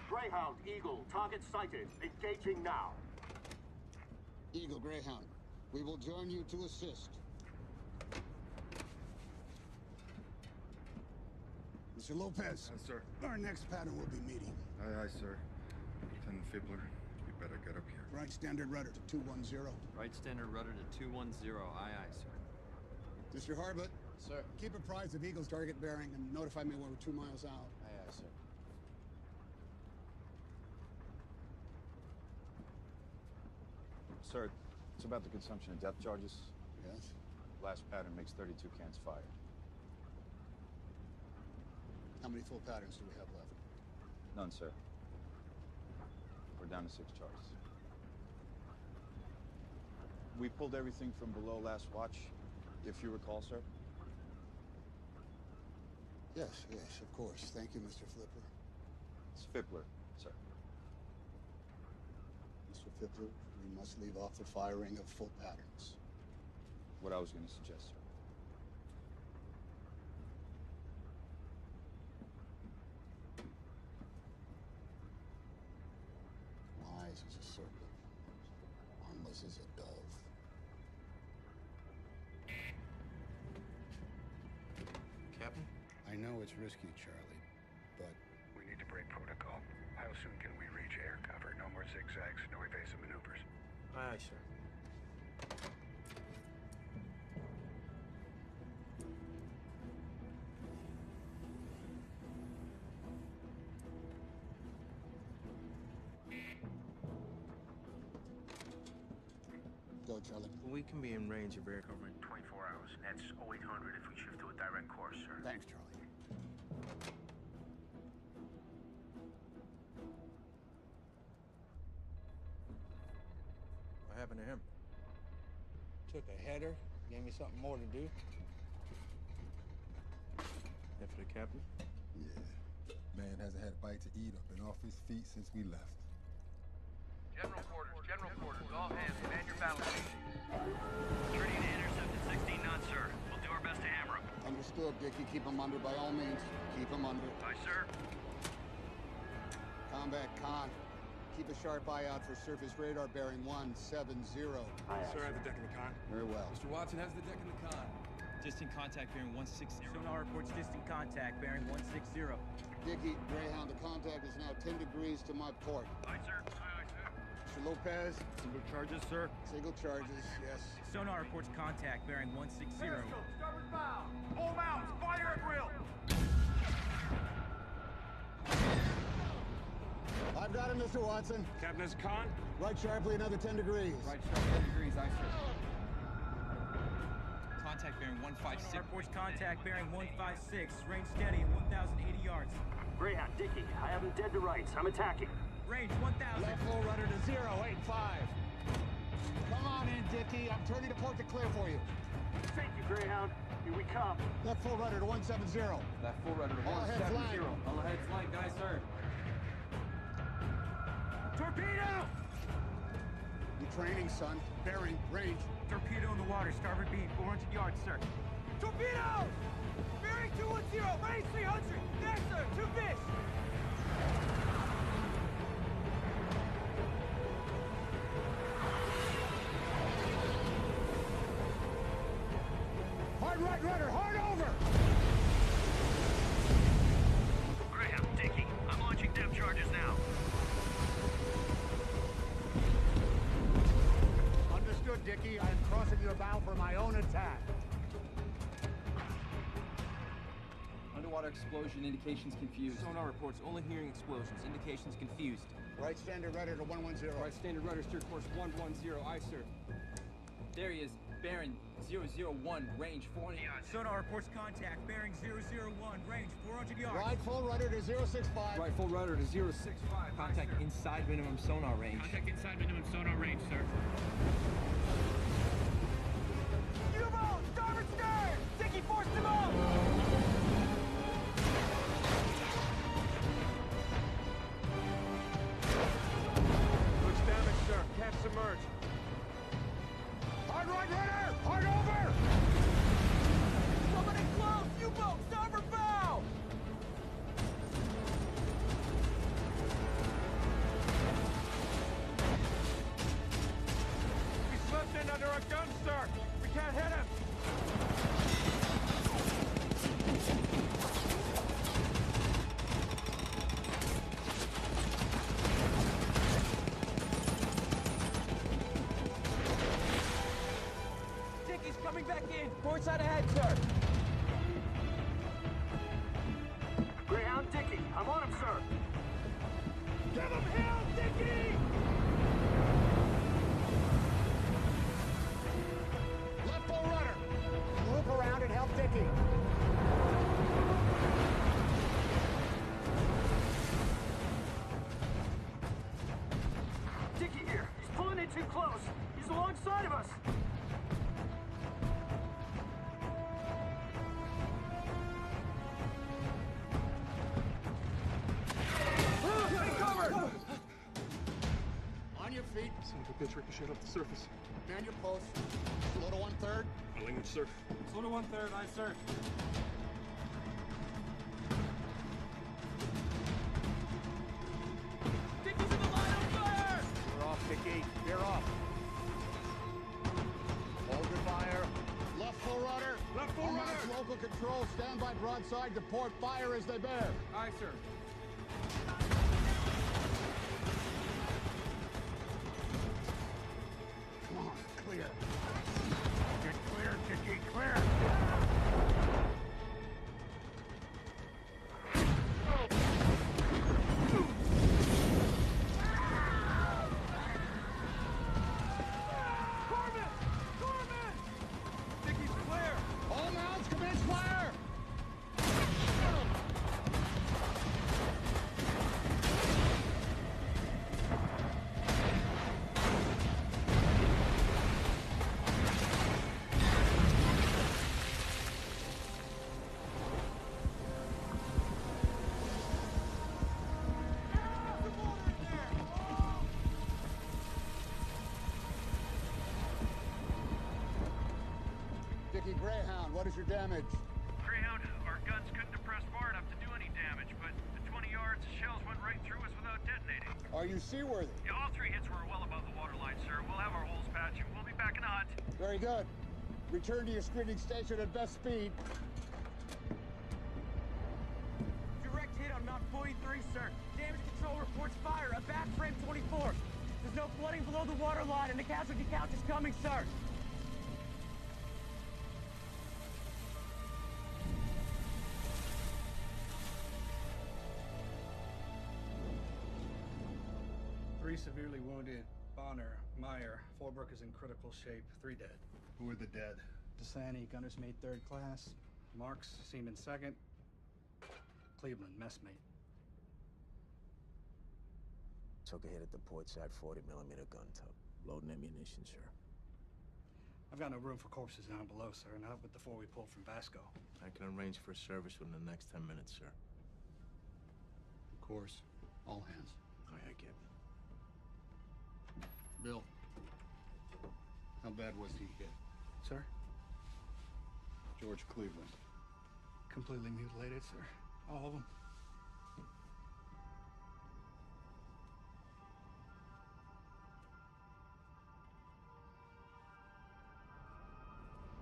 Greyhound, Eagle, target sighted. Engaging now. Eagle, Greyhound. We will join you to assist. Mr. Lopez. Yes, sir. Our next pattern will be meeting. Aye, aye, sir. Lieutenant Fibbler, you better get up here. Right standard rudder to 210. Right standard rudder to 210. Aye, aye, sir. Mr. Harbut. Sir. Keep apprised of Eagle's target bearing and notify me when we're 2 miles out. Aye, aye, sir. Sir, it's about the consumption of depth charges. Yes? Last pattern makes 32 cans fired. How many full patterns do we have left? None, sir. We're down to 6 charges. We pulled everything from below last watch, if you recall, sir. Yes, yes, of course. Thank you, Mr. Flipper. It's Fibbler, sir. Mr. Fibbler, we must leave off the firing of full patterns. What I was going to suggest, sir. Wise as a serpent, harmless as a dove. Captain? I know it's risky, Charlie, but... We need to break protocol. How soon can we reach air cover? No more zigzags, no evasive maneuvers. Aye, aye, sir. Go, Charlie. We can be in range of air covering. 24 hours. That's 0800 if we shift to a direct course, sir. Thanks, Charlie. What happened to him? Took a header, gave me something more to do. That for the captain? Yeah. Man hasn't had a bite to eat or been off his feet since we left. General quarters, all hands, man your battle stations. Ready to intercept at 16 knots, sir. We'll do our best to hammer them. Understood, Dickie. Keep them under by all means. Keep them under. Aye, sir. Combat con. Keep a sharp eye out for surface radar bearing 170. Sir, has the deck in the con. Very well. Mr. Watson has the deck in the con. Distant contact bearing 160. Sonar reports distant contact bearing 160. Dickey, Greyhound, the contact is now 10 degrees to my port. Aye, sir. Aye, sir. Mr. Lopez. Single charges, sir. Single charges, yes. Sonar reports contact bearing 160. Periscope, starboard bow. All mounts, fire at will. I've got him, Mr. Watson. Captain is Khan. Right sharply, another 10 degrees. Right sharp 10 degrees, aye, sir. Contact bearing 156. Sonar reports contact bearing 156. Range steady at 1,080 yards. Greyhound, Dickey, I have him dead to rights. I'm attacking. Range 1,000. Left full rudder to 085. Come on in, Dickey. I'm turning to port to clear for you. Thank you, Greyhound. Here we come. Left full rudder to 170. Left full rudder to All ahead 170. flank. All ahead flank, aye, sir. Torpedo! You're training, son. Bearing, range. Torpedo in the water, starboard beam, 400 yards, sir. Torpedo! Bearing 210, range 300. There, sir, 2 fish. Hard right rudder, hard over! Greyhound, Dickey, I'm launching depth charges now. Understood, Dickey. I'm crossing your bow for my own attack. Underwater explosion, indications confused. Sonar reports only hearing explosions, indications confused. Right standard rudder to 110. Right standard rudder, steer course 110, aye, sir. There he is, bearing 001, range 400 yards. Sonar reports contact bearing 001, range 400 yards. Right full rudder to 065. Right full rudder to 065. Contact inside minimum sonar range. Contact inside minimum sonar range, sir. U-boat, starboard stern. Dickey forced him out. Looks damaged, sir. Can't submerge. Hard right rudder, hard over! Somebody close! U-boat, starboard bow! We slipped in under a gun, sir. We can't hit him. Dickey's coming back in. Port side ahead, sir. Greyhound, Dickey, I'm on him, sir. Give him hell, Dickey! Left full rudder. Loop around and help Dickey. Dickey here. He's pulling in too close. He's alongside of us. On your feet. Son of a bitch ricocheted off the surface. Man your post. Slow to 1/3. My language, sir. Slow to 1/3, aye, sir. Dickey's in the line of fire! You're off, Dickey. You're off. Hold your fire. Left full rudder. Left full All rudder. mounts, local control. Stand by broadside to port. Fire as they bear. Aye, sir. Come on, clear. Get clear, Dickey. Clear. Corman! Corman! Dickey's clear. All mounts, commence fire. Dickey Greyhound, what is your damage? Greyhound, our guns couldn't depress far enough to do any damage, but at 20 yards, the shells went right through us without detonating. Are you seaworthy? Yeah, all 3 hits were well above the waterline, sir. We'll have our holes patched and we'll be back in the hunt. Very good. Return to your screening station at best speed. Direct hit on Mount 43, sir. Damage control reports fire. A back frame 24. There's no flooding below the water line, and the casualty count is coming, sir. Three severely wounded. Bonner, Meyer, Fallbrook is in critical shape. 3 dead. Who are the dead? Desani, gunner's mate 3rd class. Marks, seaman 2nd. Cleveland, messmate. Took a hit at the port side 40mm gun tub. Loading ammunition, sir. I've got no room for corpses down below, sir, not with the 4 we pulled from Vasco. I can arrange for service within the next 10 minutes, sir. Of course. All hands. Aye, aye, Captain. Bill, how bad was he hit? Sir? George Cleveland. Completely mutilated, sir. All of them.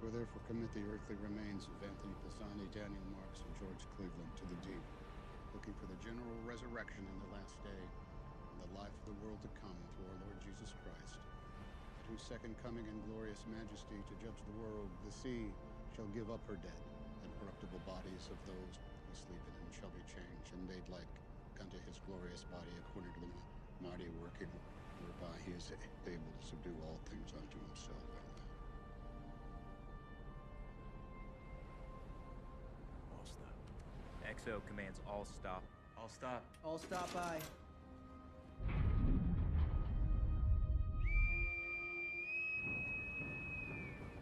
We'll therefore commit the earthly remains of Anthony Pisani, Daniel Marks, and George Cleveland to the deep, looking for the general resurrection in the last day, and the life of the world to come through our Lord Jesus Christ, at whose second coming in glorious majesty to judge the world. The sea shall give up her dead, and corruptible bodies of those who sleep in him shall be changed and made like unto his glorious body, according to the mighty working whereby he is able to subdue all things unto himself. XO commands all stop. All stop. All stop by.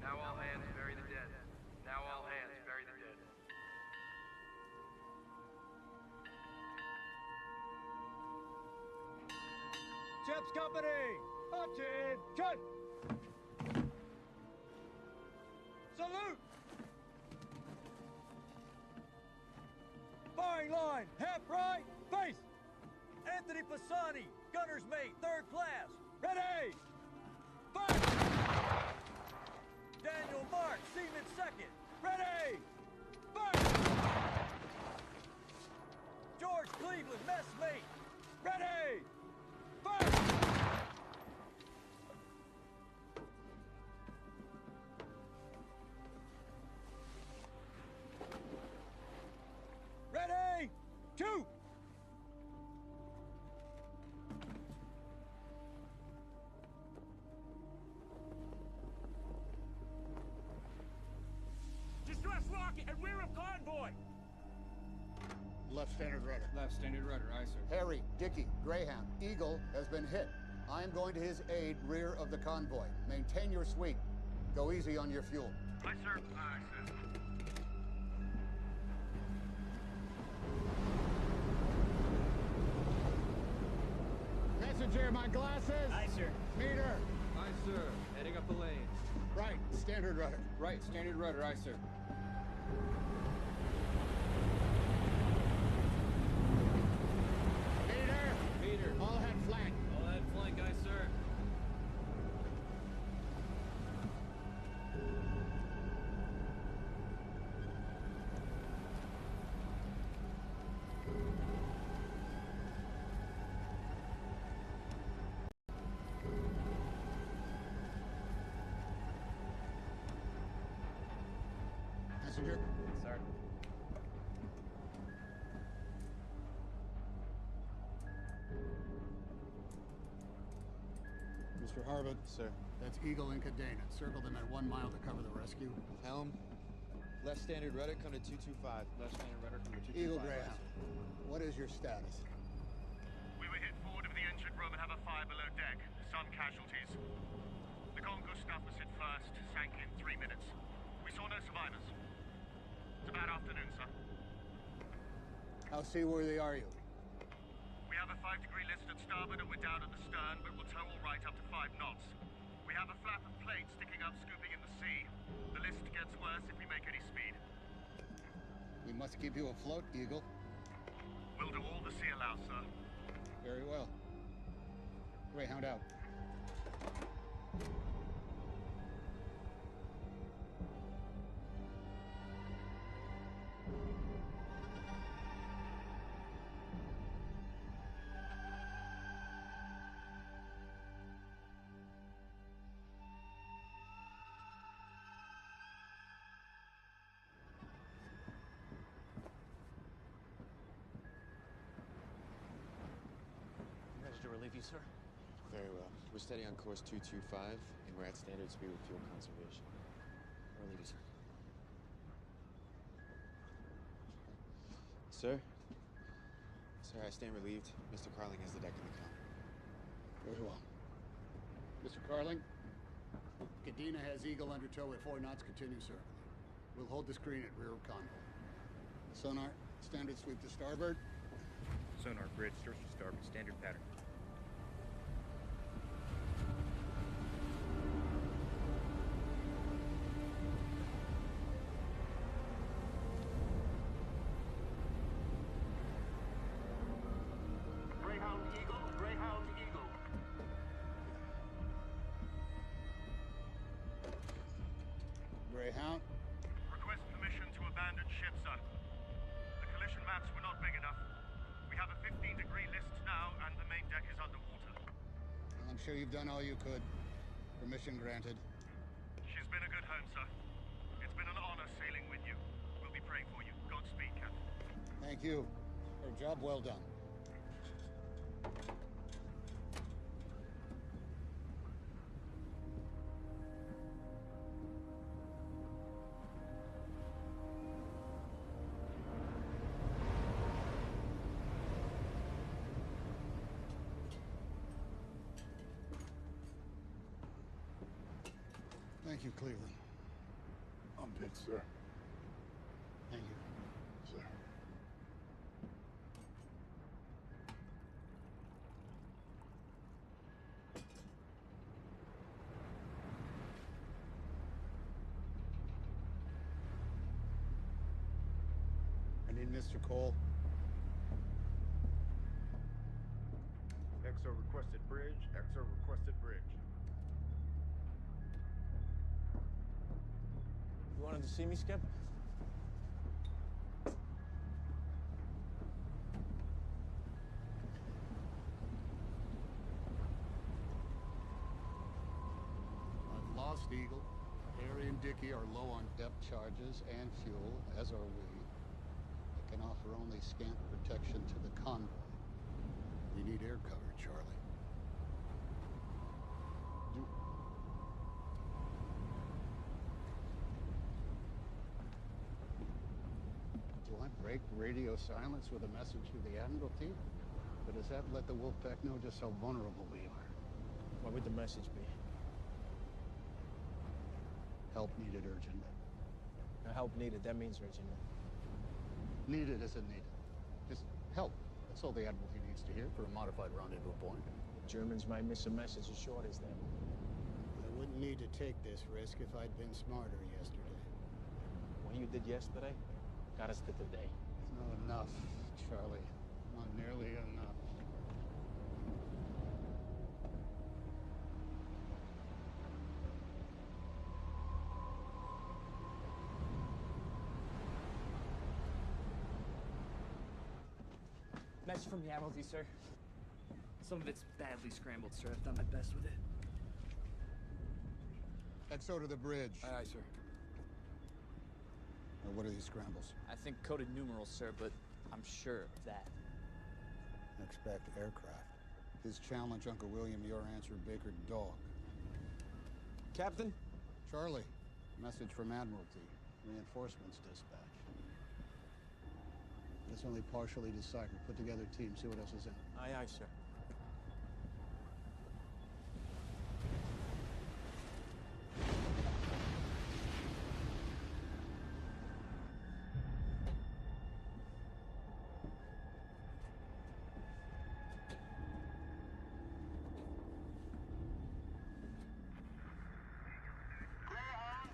Now all hands bury the dead. Now all hands bury the dead. Chips Company! Attention! Salute! Firing line, half right, face! Anthony Pisani, gunner's mate, 3rd class. Ready! Fire! Daniel Mark, seaman 2nd. Ready! Fire! George Cleveland, messmate. Ready! Fire! Ready! 2! Distress rocket at rear of convoy! Left standard rudder. Left standard rudder, aye, sir. Harry, Dickey, Greyhound, Eagle has been hit. I am going to his aid rear of the convoy. Maintain your sweep. Go easy on your fuel. Aye, sir. Aye, sir. Messenger, my glasses! Aye, sir. Meter! Aye, sir. Heading up the lane. Right, standard rudder. Right, standard rudder, aye, sir. Meter! All head flank. All head flank, aye, sir. Messenger? Sir. Mr. Harvard. Sir. That's Eagle and Cadena. Circle them at 1 mile to cover the rescue. Helm, left standard rudder, come to 225. Left standard rudder, come to 225. Eagle Greyhound, what is your status? We were hit forward of the engine room and have a fire below deck. Some casualties. The Congo stuff was hit first, sank in 3 minutes. We saw no survivors. It's about afternoon, sir. How seaworthy are you? We have a 5-degree list at starboard and we're down at the stern, but we'll tow all right up to 5 knots. We have a flap of plate sticking up, scooping in the sea. The list gets worse if we make any speed. We must keep you afloat, Eagle. We'll do all the sea allows, sir. Very well. Greyhound out. you, sir. Very well. We're steady on course 225, and we're at standard speed with fuel conservation. I'll leave you, sir. Sir? Sir, I stand relieved. Mr. Carling has the deck in the com. Very well. Mr. Carling, Cadena has Eagle under tow at 4 knots. Continue, sir. We'll hold the screen at rear of convoy. Sonar, standard sweep to starboard. Sonar bridge, search to starboard, standard pattern. Greyhound Eagle, Greyhound Eagle. Greyhound. Request permission to abandon ship, sir. The collision maps were not big enough. We have a 15-degree list now, and the main deck is underwater. Well, I'm sure you've done all you could. Permission granted. She's been a good home, sir. It's been an honor sailing with you. We'll be praying for you. Godspeed, Captain. Thank you. Your job well done. Thank you, Cleveland. I'm dead, sir. Thank you. Sir. I need Mr. Cole. EXO requested bridge. EXO requested bridge. You wanted to see me, Skip? I've lost Eagle. Harry and Dickie are low on depth charges and fuel, as are we. I can offer only scant protection to the convoy. We need air cover, Charlie. Do I break radio silence with a message to the Admiralty? Or does that let the Wolfpack know just how vulnerable we are? What would the message be? Help needed urgently. Now, help needed, that means urgent. Needed isn't needed. Just help. That's all the Admiralty needs to hear for a modified rendezvous point. Germans might miss a message as short as that. I wouldn't need to take this risk if I'd been smarter yesterday. What you did yesterday got us to today. It's not enough, Charlie. Not nearly enough. Message from the Admiralty, sir. Some of it's badly scrambled, sir. I've done my best with it. EXO to the bridge. Aye, sir. Now, what are these scrambles? I think coded numerals, sir, but I'm sure of that. Expect aircraft. His challenge, Uncle William, your answer, Baker Dog. Captain? Charlie, message from Admiralty. Reinforcements dispatch. It's only partially deciphered. Put together a team, see what else is in it. Aye, aye, sir. Greyhound!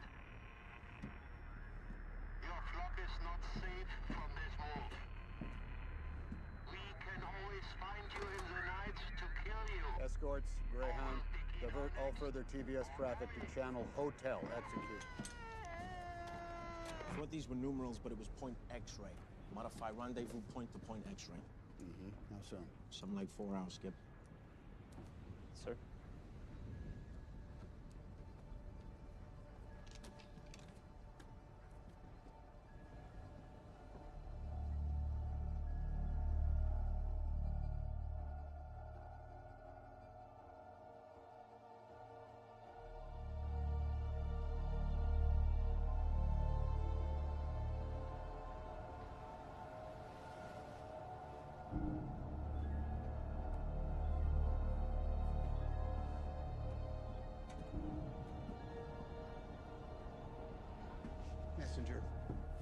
Your flock is not safe from this wolf. We can always find you in the night to kill you. Escorts, Greyhound, divert all further TVS traffic to Channel Hotel. Execute. Thought these were numerals, but it was point X-ray. Modify rendezvous point to point X-ray. How soon? Something like 4 hours, Skip. Sir?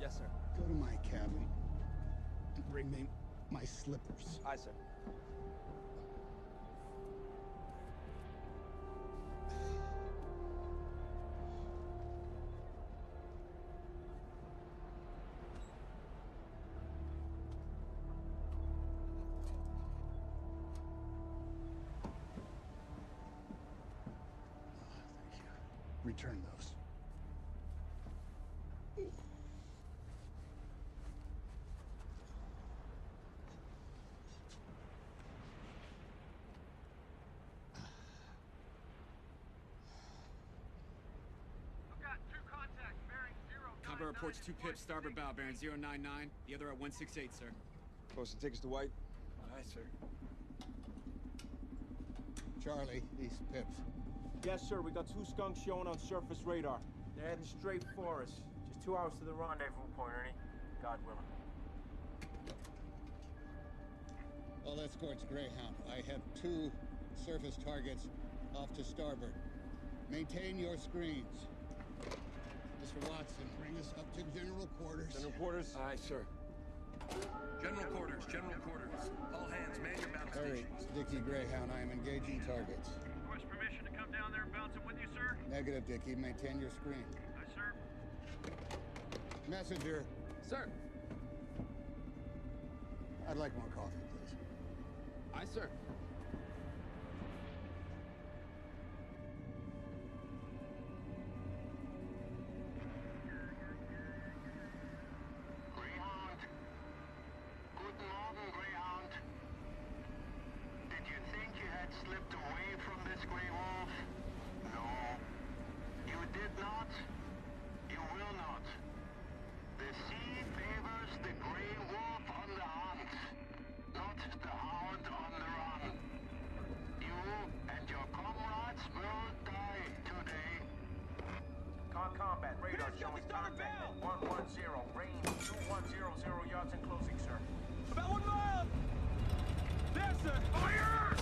Yes, sir. Go to my cabin and bring me my slippers. Aye, sir. Return those. Combat reports 2 pips, starboard bow, bearing 099. The other at 168, sir. Posting tickets to White. Aye, sir. Charlie, these pips. Yes, sir. We got 2 skunks showing on surface radar. They're heading straight for us. Just 2 hours to the rendezvous point, Ernie. God willing. All escorts Greyhound. I have 2 surface targets off to starboard. Maintain your screens. Mr. Watson, bring us up to general quarters. General quarters? Aye, sir. General quarters, general quarters. All hands, man your battle Harry, stations. Dickie Greyhound, I am engaging targets. Request permission to come down there and bounce it with you, sir? Negative, Dickie. Maintain your screen. Aye, sir. Messenger. Sir. I'd like more coffee, please. Aye, sir. Greyhound. Guten Morgen, Greyhound. Did you think you had slipped away from this Grey Wolf? No. You did not. You will not. The sea favors the Grey Wolf on the hunt, not the hound on the run. You and your comrades will die today. Combat radar showing contact at 110, range 2100 yards and closing, sir. About 1 mile! There, sir! Fire!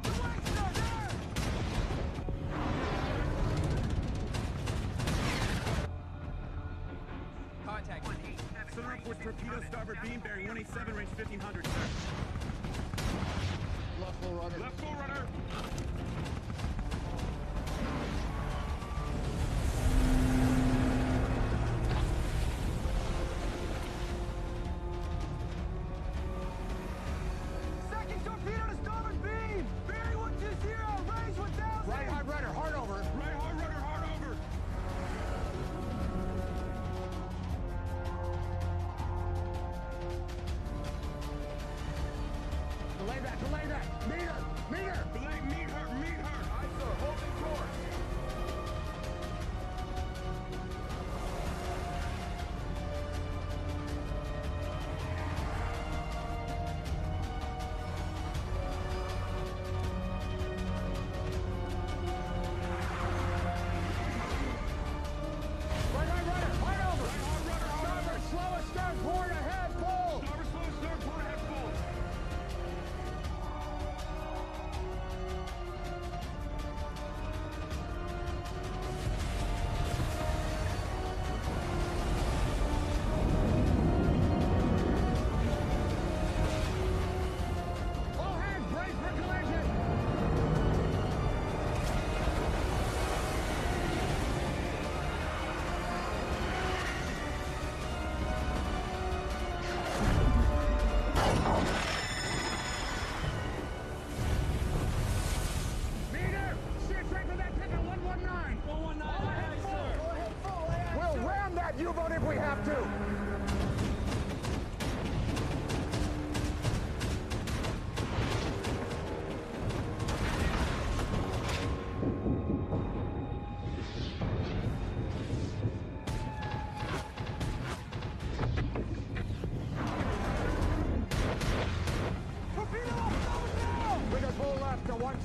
The way, sir! There! Contact. Center reports torpedo starboard beam bearing 187, range 1500, sir. Left full runner. Left full runner! Second torpedo to starboard beam! Bearing 120, range 1000! Right hard rudder, hard over. Right hard rudder, hard over! Delay that, delay that! Meet her! Meet her! Belay, meet her, meet her! Aye, sir. Holding course. Right hard rudder, hard over! Right hard rudder, hard over! Starboard, slow stern, port ahead, full! Starboard slow, stern, port ahead full! All hands, brace for collision! Meter! Steer straight for that ticket, 119! 119, aye, sir! We'll ram that U-boat if we have to! Bring us full left to 100.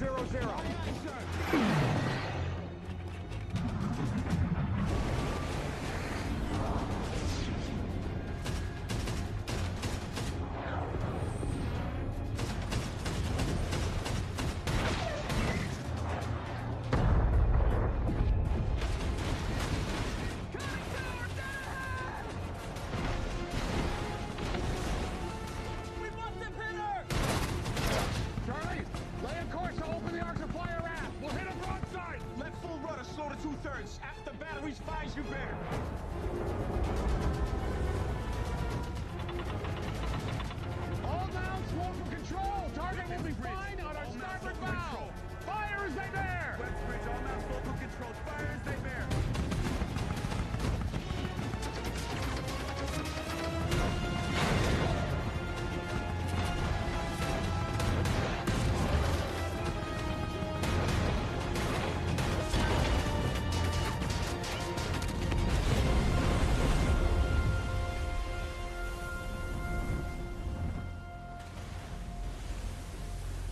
turrets! After the batteries fires you bear! All mounts, local control! Target will be fine on our starboard bow! Fire as they bear! West Bridge, all mounts local control. Fire as they bear.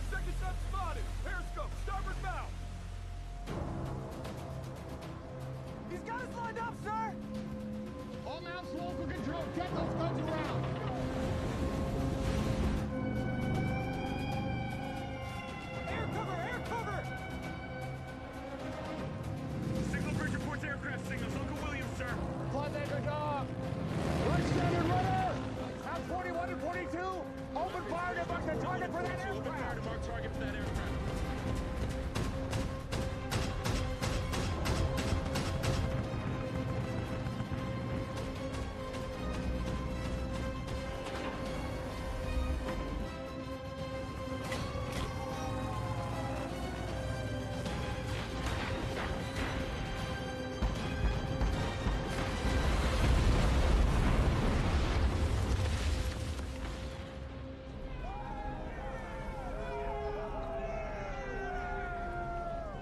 Second shot spotted. Periscope, starboard bow. He's got us lined up, sir! All mounts, local control! Get those guns around! Air cover! Air cover! Signal bridge reports aircraft signals. Uncle William, sir. Flight anchor dog! Right standard rudder! Out 41 and 42! Open fire to mark the target for that Open fire aircraft! to mark target for that aircraft.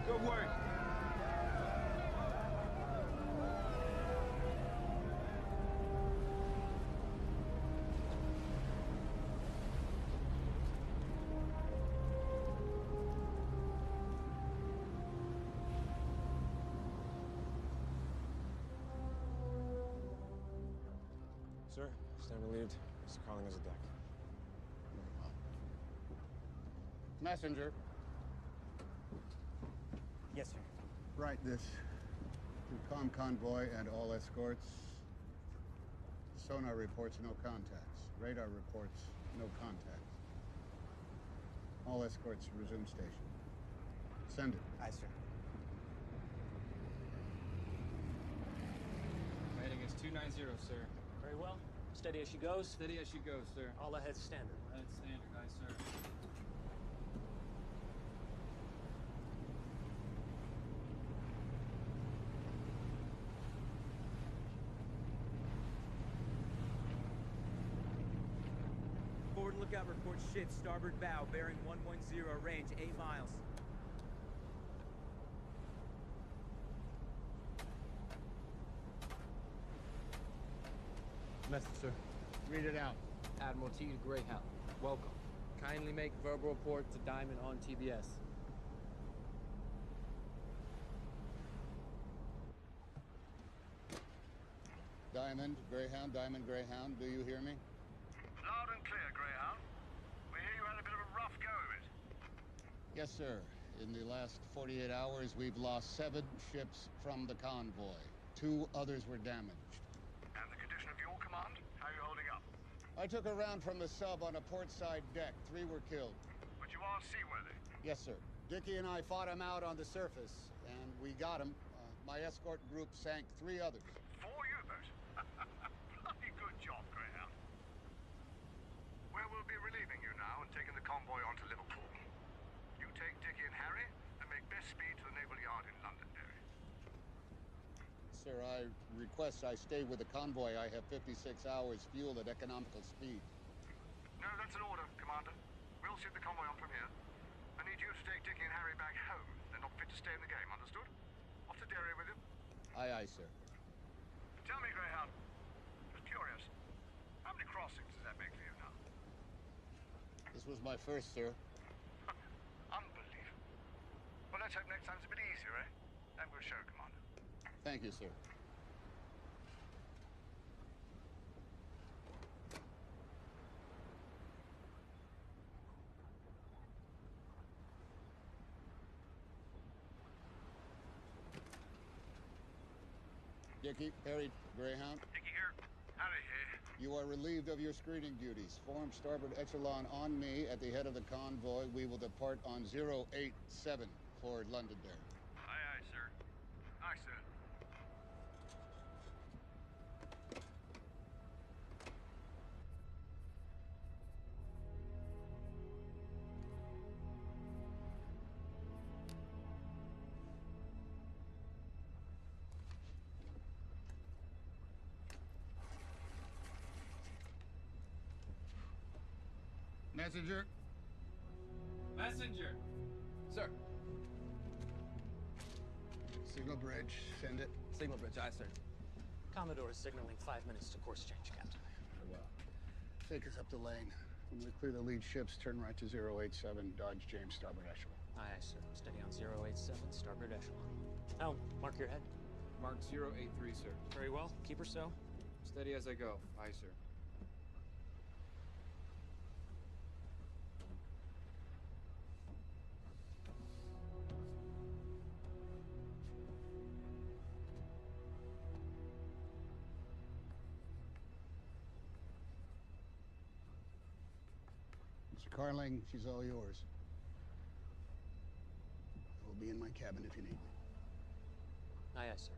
Good work. Sir, stand relieved. Mr. Carling is a deck. Messenger. Yes, sir. Write this to comm convoy and all escorts. Sonar reports no contacts. Radar reports no contacts. All escorts resume station. Send it. Aye, sir. Heading is 290, sir. Very well. Steady as she goes. Steady as she goes, sir. All ahead standard. Ahead standard, aye, sir. Forward lookout reports ship starboard bow, bearing 110, range 8 miles. Message, sir. Read it out. Admiral T to Greyhound. Welcome. Kindly make verbal report to Diamond on TBS. Diamond, Greyhound, do you hear me? Loud and clear, Greyhound. We hear you had a bit of a rough go of it. Yes, sir. In the last 48 hours, we've lost 7 ships from the convoy. 2 others were damaged. And the condition of your command? How are you holding up? I took a round from the sub on a port side deck. 3 were killed. But you are seaworthy. Yes, sir. Dickie and I fought him out on the surface, and we got him. My escort group sank 3 others. 4 U-boats? Bloody good job, Greyhound. Where we'll be relieving you now and taking the convoy on to Liverpool. You take Dickie and Harry and make best speed to the Naval Yard in Londonderry. Sir, I request I stay with the convoy. I have 56 hours fuel at economical speed. No, that's an order, Commander. We'll sit the convoy on from here. I need you to take Dickie and Harry back home. They're not fit to stay in the game, understood? Off to Derry with you. Aye, aye, sir. Tell me, Greyhound, just curious, how many crossings does that make for you now? This was my first, sir. Unbelievable. Well, let's hope next time's a bit easier, eh? That will show, Commander. Thank you, sir. Dickie, Harry, Greyhound. Dickie here. Harry here. You are relieved of your screening duties. Form starboard echelon on me at the head of the convoy. We will depart on 087 for Londonderry. Aye, aye, sir. Aye, sir. Messenger. Messenger. Sir. Signal bridge. Send it. Signal bridge, aye, sir. Commodore is signaling 5 minutes to course change, Captain. Very well. Take us up the lane. When we clear the lead ships, turn right to 087, dodge James, starboard echelon. Aye, aye, sir. Steady on 087, starboard echelon. Helm, mark your head. Mark 083, sir. Very well. Keep her so. Steady as I go. Aye, sir. Mr. Carling, she's all yours. I will be in my cabin if you need me. Aye, aye, sir.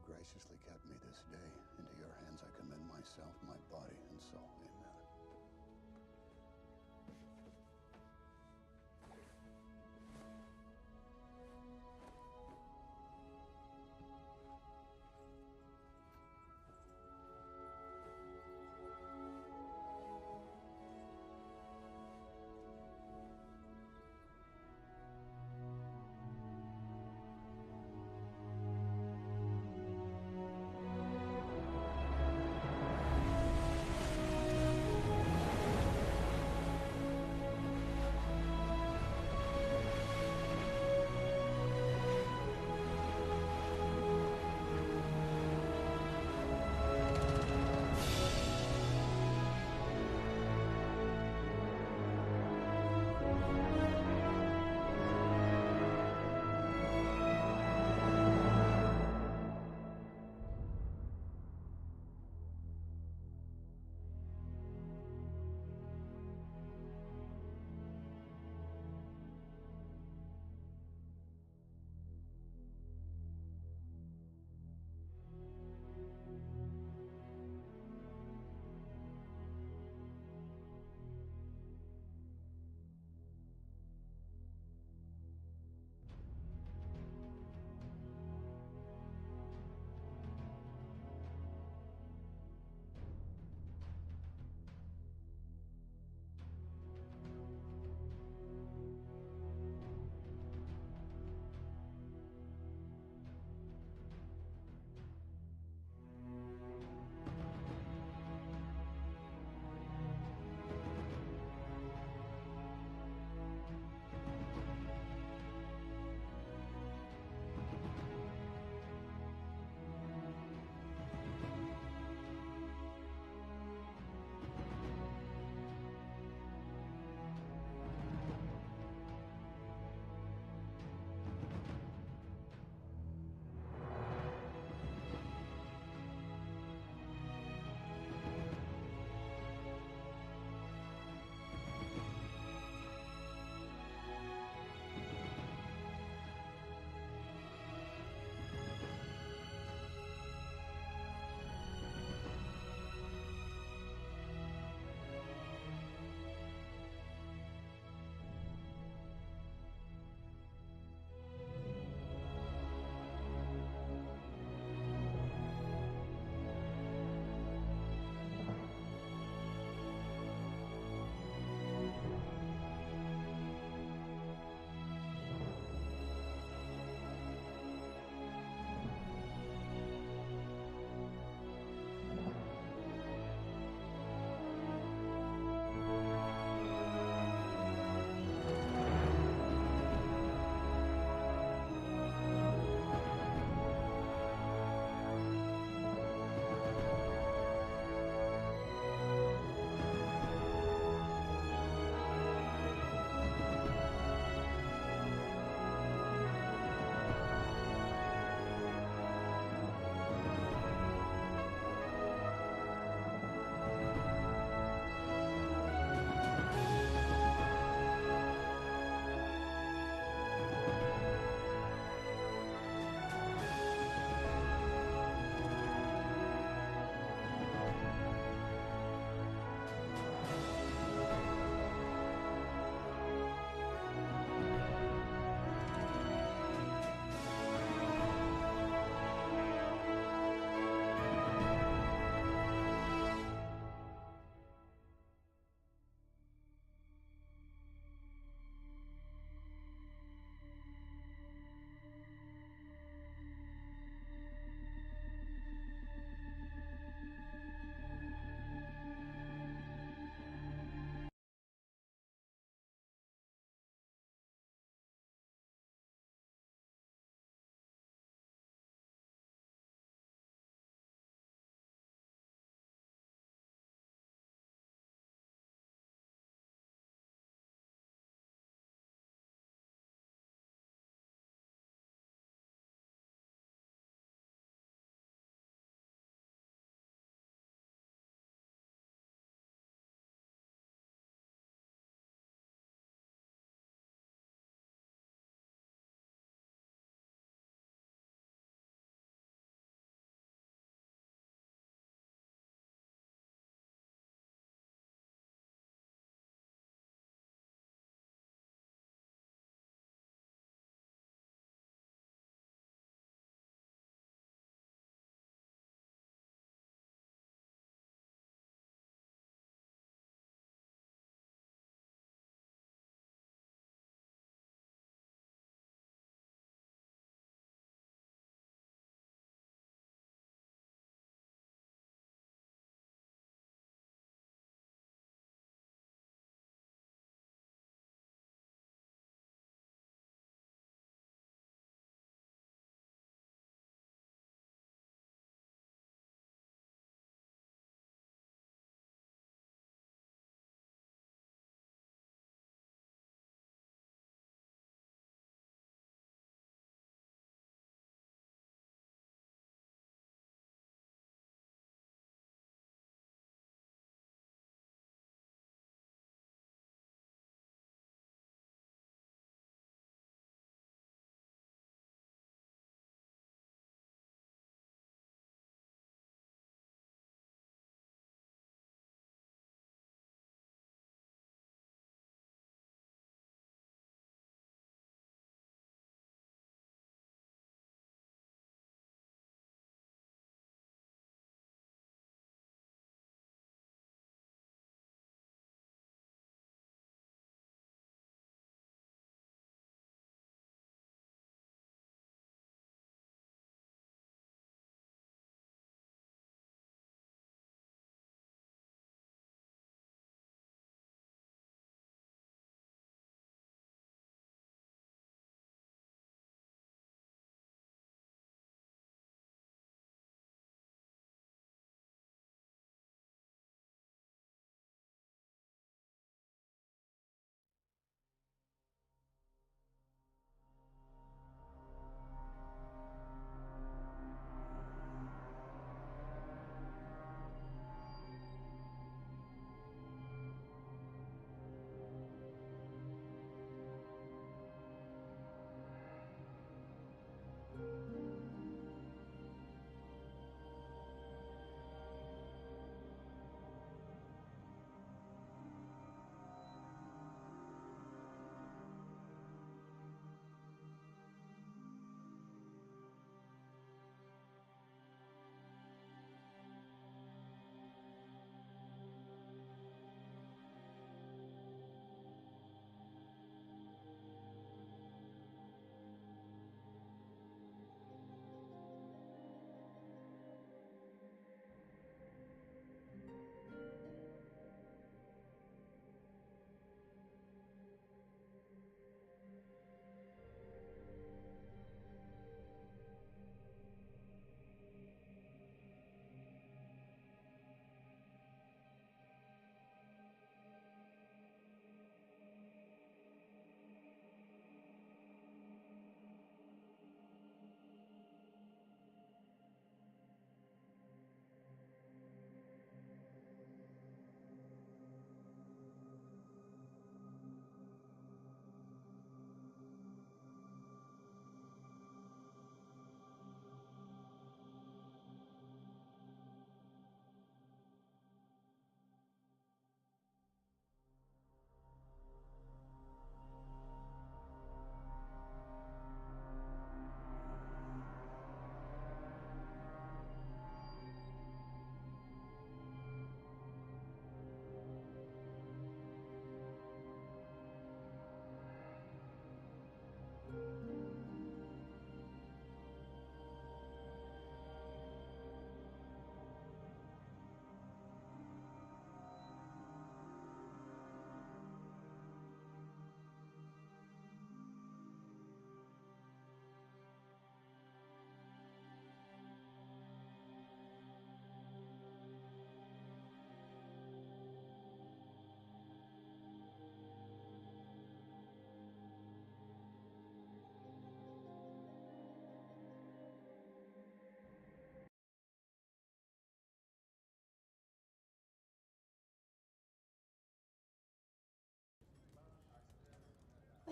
Graciously kept me this day. Into your hands I commend myself, my body, and soul. Amen.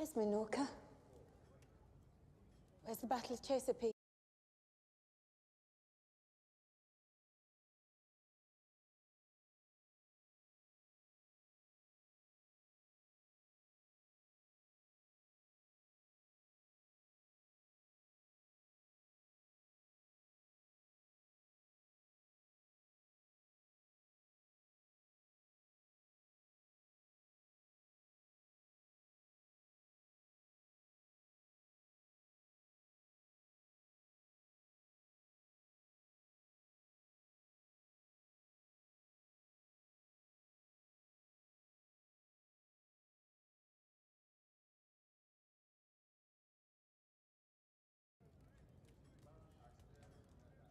Where's Minorca? Where's the Battle of Chesapeake?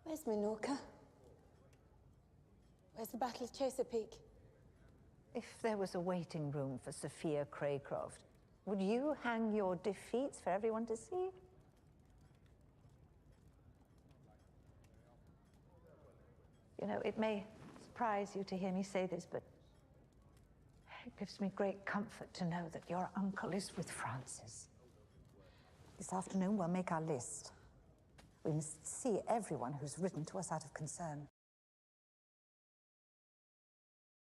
Where's Minorca? Where's the Battle of Chesapeake? If there was a waiting room for Sophia Craycroft, would you hang your defeats for everyone to see? You know, it may surprise you to hear me say this, but it gives me great comfort to know that your uncle is with Francis. This afternoon, we'll make our list. We must see everyone who's written to us out of concern.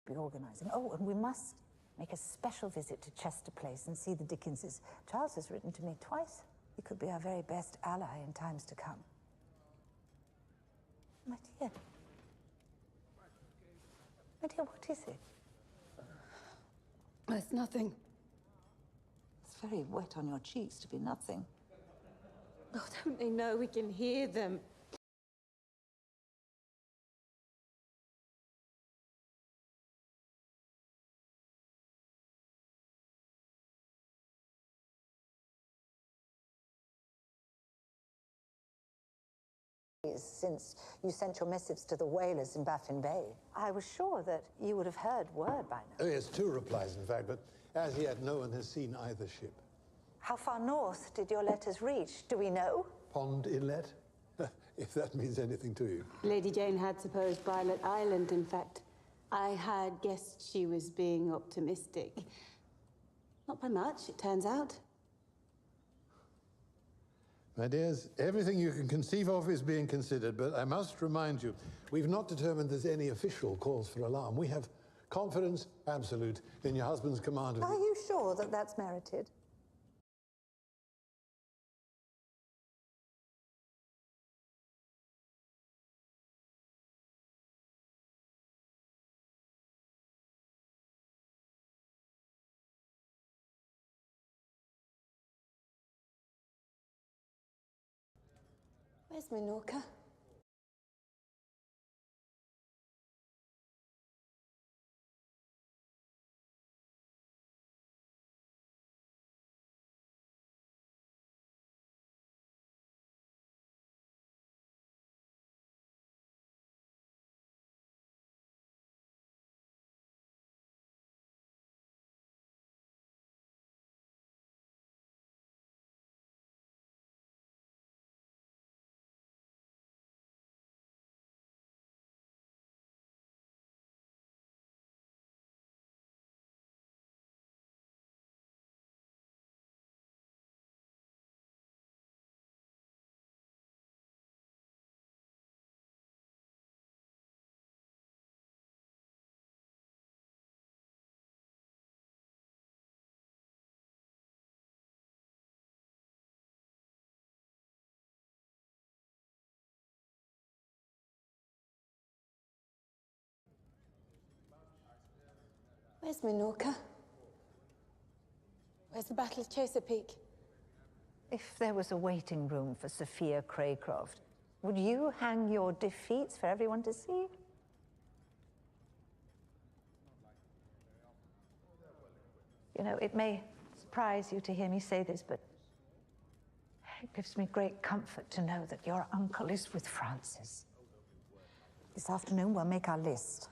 Be organizing. Oh, and we must make a special visit to Chester Place and see the Dickenses. Charles has written to me twice. He could be our very best ally in times to come. My dear. My dear, what is it? It's nothing. It's very wet on your cheeks to be nothing. Oh, don't they know we can hear them? Since you sent your missives to the whalers in Baffin Bay, I was sure that you would have heard word by now. Oh, yes, 2 replies, in fact, but as yet no one has seen either ship. How far north did your letters reach? Do we know? Pond Inlet? If that means anything to you. Lady Jane had supposed Violet Island, in fact. I had guessed she was being optimistic. Not by much, it turns out. My dears, everything you can conceive of is being considered, but I must remind you, we've not determined there's any official cause for alarm. We have confidence absolute in your husband's command of Are you sure that that's merited? Where's Minorca? Where's Minorca? Where's the Battle of Chesapeake? If there was a waiting room for Sophia Craycroft, would you hang your defeats for everyone to see? You know, it may surprise you to hear me say this, but it gives me great comfort to know that your uncle is with Francis. This afternoon, we'll make our list.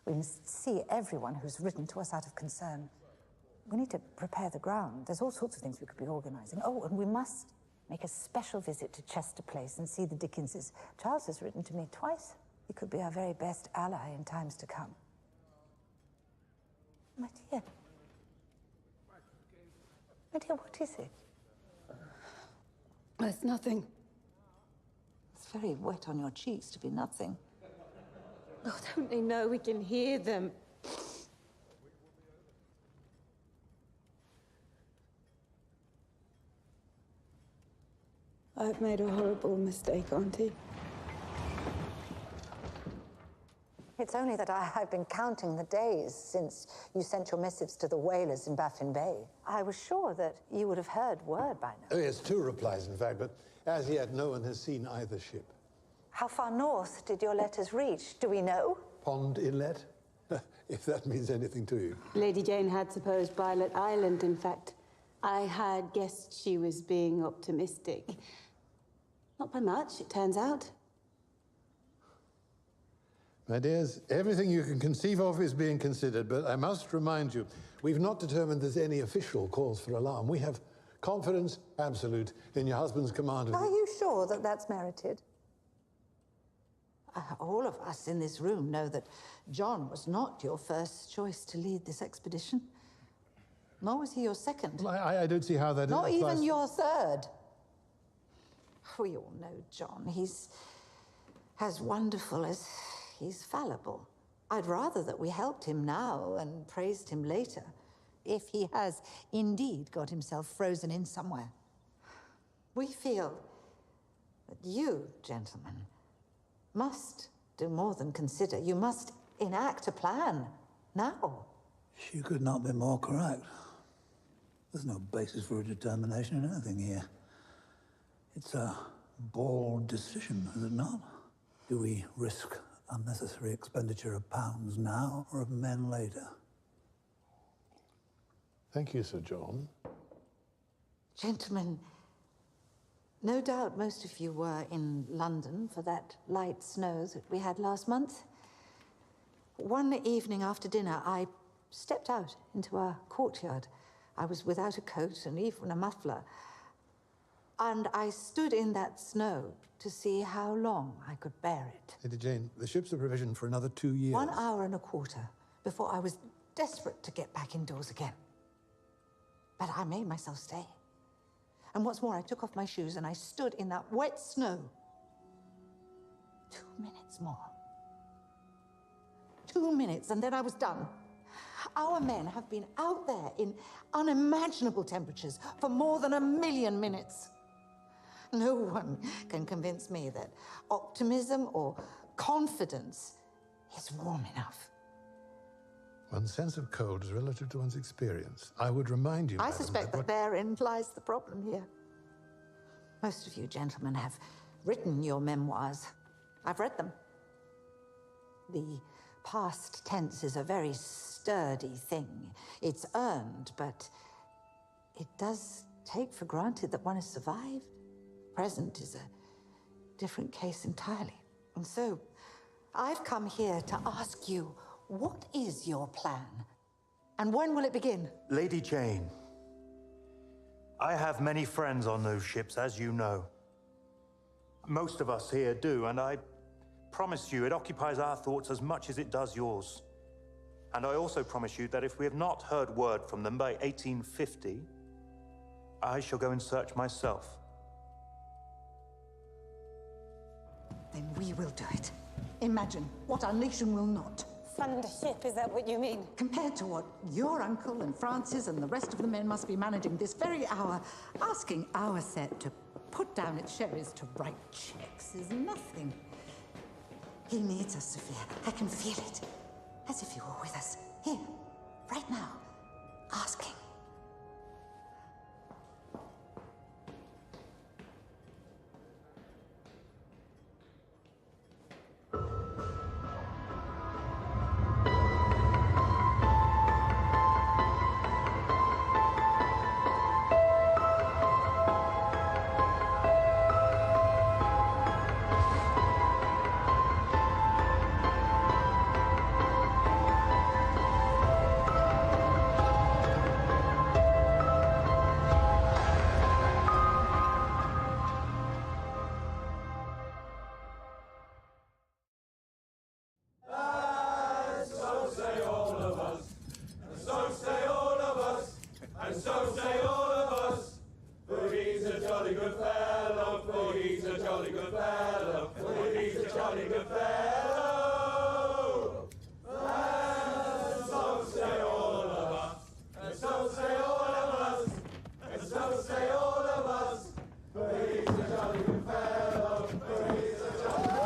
We must see everyone who's written to us out of concern. We need to prepare the ground. There's all sorts of things we could be organizing. Oh, and we must make a special visit to Chester Place and see the Dickenses. Charles has written to me twice. He could be our very best ally in times to come. My dear. My dear, what is it? It's nothing. It's very wet on your cheeks to be nothing. Oh, don't they know we can hear them? I've made a horrible mistake, Auntie. It's only that I've been counting the days since you sent your missives to the whalers in Baffin Bay. I was sure that you would have heard word by now. Oh, yes, 2 replies, in fact, but as yet, no one has seen either ship. How far north did your letters reach? Do we know? Pond Inlet? If that means anything to you. Lady Jane had supposed Violet Island, in fact. I had guessed she was being optimistic. Not by much, it turns out. My dears, everything you can conceive of is being considered, but I must remind you, we've not determined there's any official cause for alarm. We have confidence absolute in your husband's command of Are you sure that that's merited? All of us in this room know that John was not your first choice to lead this expedition. Nor was he your second. Well, I don't see how that Not applies. even your third. We all know John. He's as wonderful as he's fallible. I'd rather that we helped him now and praised him later, if he has indeed got himself frozen in somewhere. We feel that you, gentlemen, must do more than consider. You must enact a plan now. She could not be more correct. There's no basis for a determination in anything here. It's a bold decision, is it not? Do we risk unnecessary expenditure of pounds now or of men later? Thank you, Sir John. Gentlemen, no doubt most of you were in London for that light snow that we had last month. One evening after dinner, I stepped out into our courtyard. I was without a coat and even a muffler. And I stood in that snow to see how long I could bear it. Lady Jane, the ships are provisioned for another 2 years. 1 hour and a quarter before I was desperate to get back indoors again. But I made myself stay. And what's more, I took off my shoes and I stood in that wet snow. 2 minutes more. 2 minutes, and then I was done. Our men have been out there in unimaginable temperatures for more than 1 million minutes. No one can convince me that optimism or confidence is warm enough. One's sense of cold is relative to one's experience. I would remind you, I madam, suspect that therein lies the problem here. Most of you gentlemen have written your memoirs. I've read them. The past tense is a very sturdy thing. It's earned, but it does take for granted that one has survived. Present is a different case entirely. And so, I've come here to ask you, what is your plan? And when will it begin? Lady Jane, I have many friends on those ships, as you know. Most of us here do, and I promise you it occupies our thoughts as much as it does yours. And I also promise you that if we have not heard word from them by 1850, I shall go in search myself. Then we will do it. Imagine what our nation will not. Fund a ship, is that what you mean? Compared to what your uncle and Francis and the rest of the men must be managing this very hour, asking our set to put down its sherries to write checks is nothing. He needs us, Sophia. I can feel it. As if you were with us. Here. Right now. Asking. good fellow. And so say all of us. And so say all of us. And so say all of us. But he's a jolly good fellow. But he's a jolly good fellow.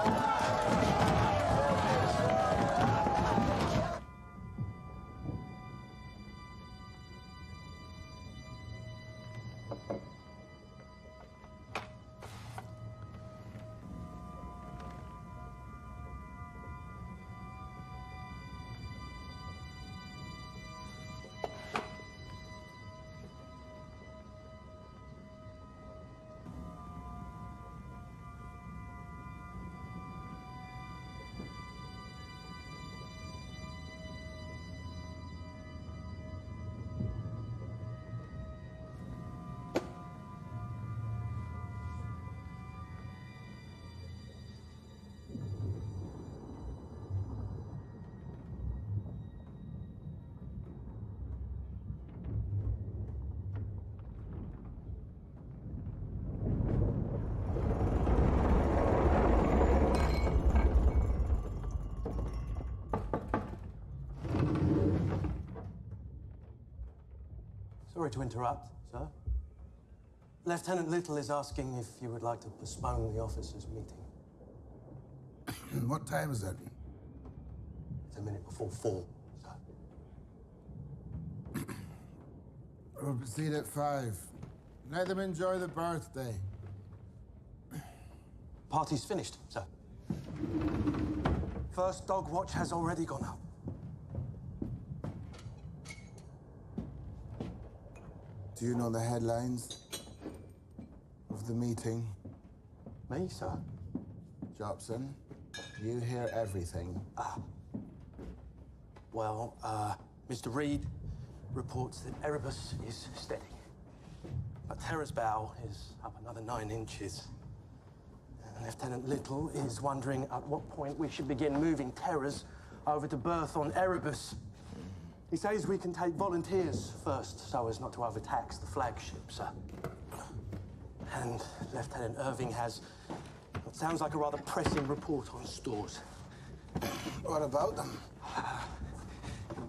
Sorry to interrupt, sir. Lieutenant Little is asking if you would like to postpone the officers' meeting. What time is it? It's a minute before 4, sir. We'll proceed at 5. Let them enjoy the birthday. Party's finished, sir. First dog watch has already gone up. Do you know the headlines of the meeting? Me, sir? Jobson, you hear everything. Well, Mr. Reed reports that Erebus is steady. But Terra's bow is up another 9 inches. And Lieutenant Little is wondering at what point we should begin moving Terras over to berth on Erebus. He says we can take volunteers first, so as not to overtax the flagship, sir. And Lieutenant Irving has what sounds like a rather pressing report on stores. What about them?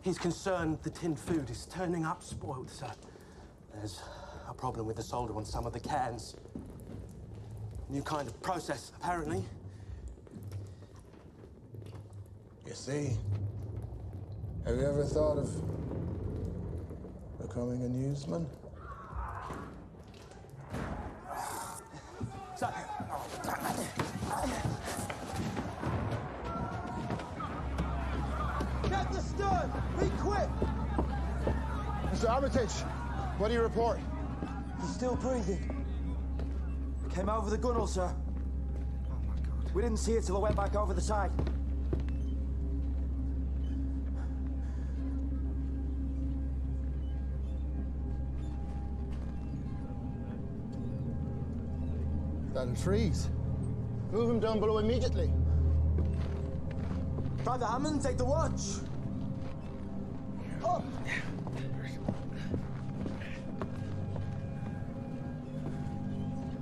He's concerned the tinned food is turning up spoiled, sir. There's a problem with the solder on some of the cans. New kind of process, apparently. You see, have you ever thought of becoming a newsman? Sir. Get the stern! Be quick! Mr. Armitage, what do you report? He's still breathing. Came over the gunnel, sir. Oh my God. We didn't see it till it went back over the side. That'll freeze. Move him down below immediately. Private Hammond, take the watch. Up!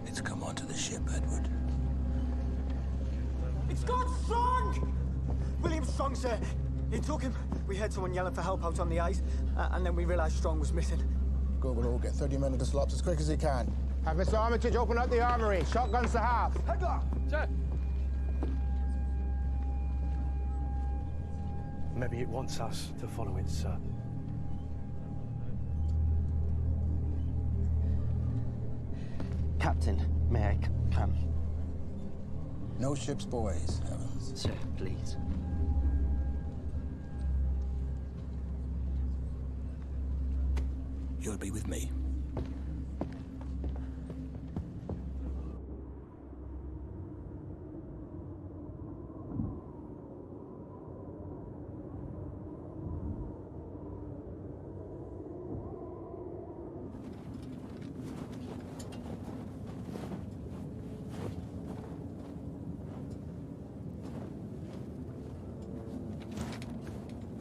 It's come onto the ship, Edward. It's got Strong! William Strong, sir. He took him. We heard someone yelling for help out on the ice, and then we realized Strong was missing. Go below, get 30 men of the slops as quick as you can. Have Mr. Armitage open up the armory. Shotguns to half. Headlock! Sir! Maybe it wants us to follow it, sir. Captain, may I come? No ship's boys, Evans. Sir, please. You'll be with me.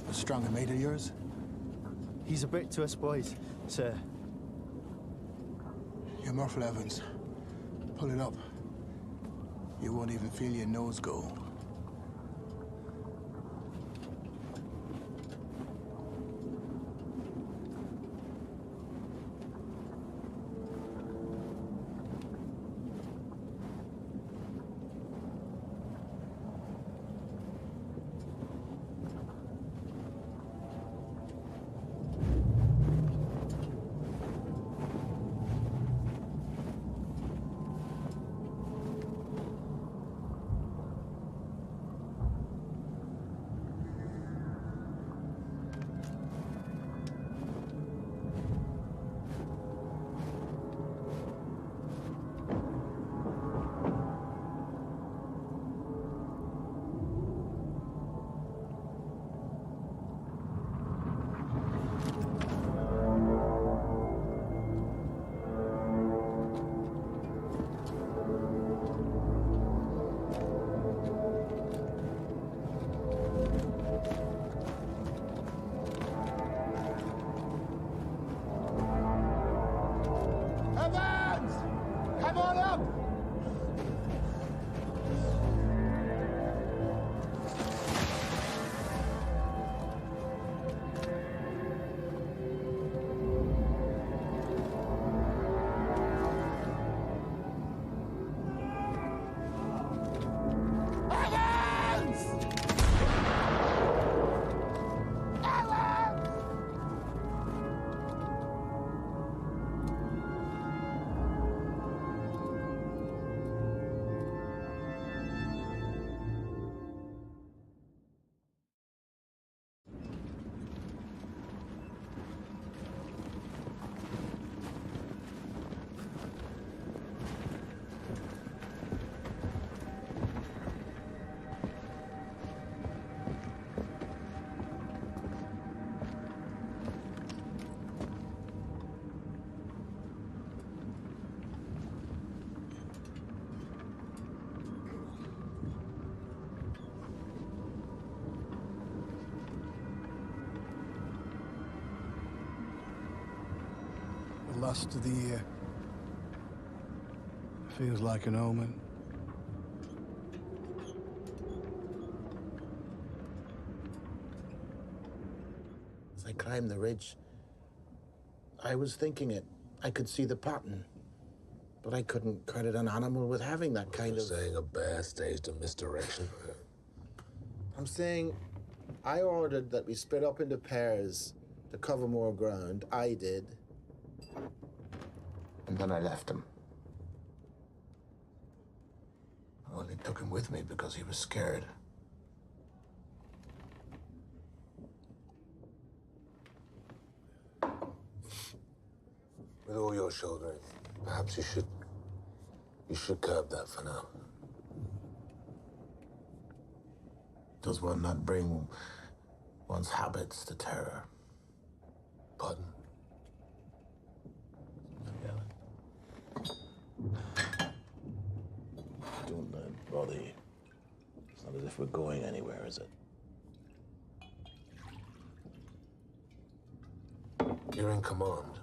A stronger mate of yours? He's a bit to us boys, sir. Your muffle, Evans. Pull it up. You won't even feel your nose go. last of the year. Feels like an omen. As I climbed the ridge, I was thinking it. I could see the pattern. But I couldn't credit an animal with having that kind of... saying a bear staged a misdirection. I'm saying I ordered that we split up into pairs to cover more ground. I did. And then I left him. I only took him with me because he was scared. With all your shouldering, perhaps you should curb that for now. Does one not bring one's habits to terror? Pardon? Don't let it bother you. It's not as if we're going anywhere, is it? You're in command.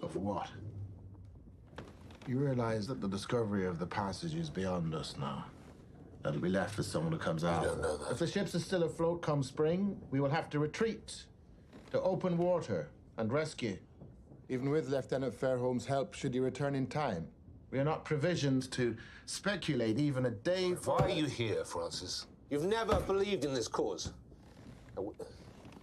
Of what? You realize that the discovery of the passage is beyond us now. That'll be left for someone who comes out. You don't know that. If the ships are still afloat come spring, we will have to retreat to open water and rescue. Even with Lieutenant Fairholm's help, should he return in time. We are not provisioned to speculate even a day Why are you here, Francis? You've never believed in this cause.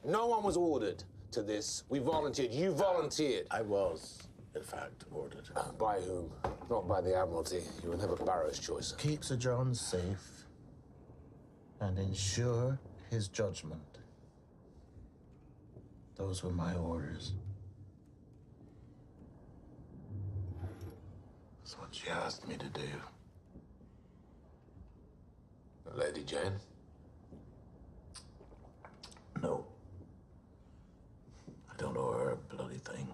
No one was ordered to this. We volunteered. You volunteered. I was, in fact, ordered. By whom? Not by the Admiralty. You were never Barrow's choice. Keep Sir John safe and ensure his judgment. Those were my orders. That's what she asked me to do. Lady Jane? No. I don't know her a bloody thing.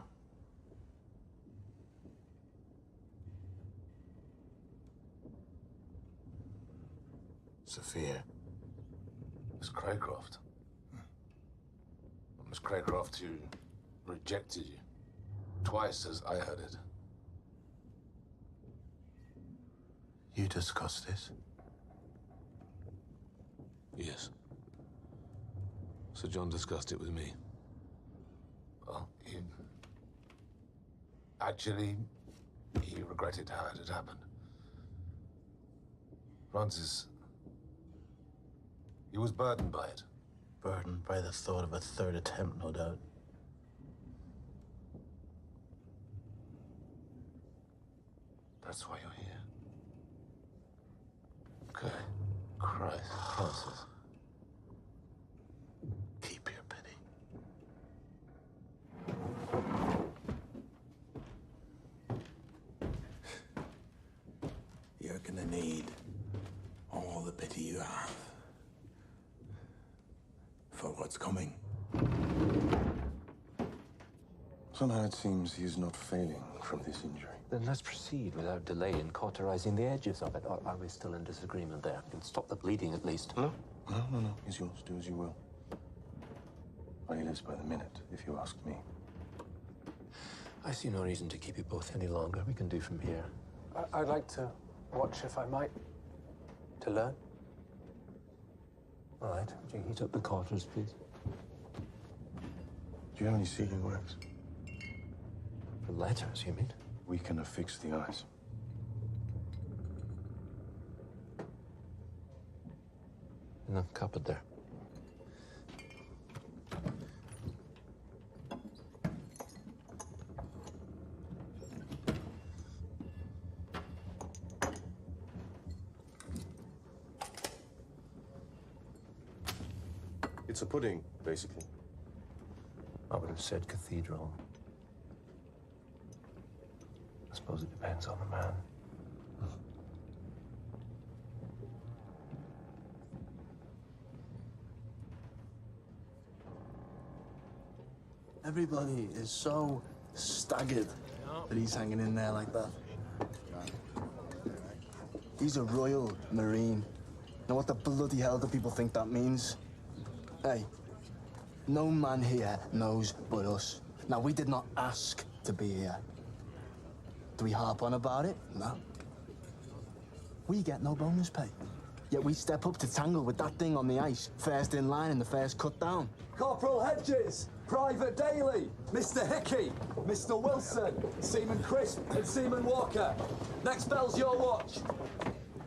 Sophia. Miss Craycroft. Miss Craycroft, who rejected you. Twice as I heard it. You discussed this? Yes. Sir John discussed it with me. Well, he regretted how it had happened. Francis, he was burdened by it. Burdened by the thought of a third attempt, no doubt. That's why you're here. Okay. Christ, Francis. Keep your pity. You're gonna need all the pity you have for what's coming. Somehow it seems he's not failing from this injury. Then let's proceed without delay in cauterizing the edges of it. Or are we still in disagreement there? You can stop the bleeding at least. No. He's yours. Do as you will. Well, he lives by the minute, if you ask me. I see no reason to keep you both any longer. We can do from here. I'd like to watch, if I might. To learn? All right. Would you heat up the quarters, please? Do you have any sealing wax? For letters, you mean? We can affix the eyes. In the cupboard there. It's a pudding, basically. I would have said cathedral. I suppose it depends on the man. Everybody is so staggered that he's hanging in there like that. He's a Royal Marine. Now what the bloody hell do people think that means? Hey, no man here knows but us. Now, we did not ask to to be here. Do we harp on about it? No. We get no bonus pay. Yet we step up to tangle with that thing on the ice, first in line and the first cut down. Corporal Hedges, Private Daly, Mr. Hickey, Mr. Wilson, Seaman Crisp and Seaman Walker. Next bell's your watch.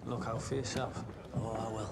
Look out for yourself. Oh, I will.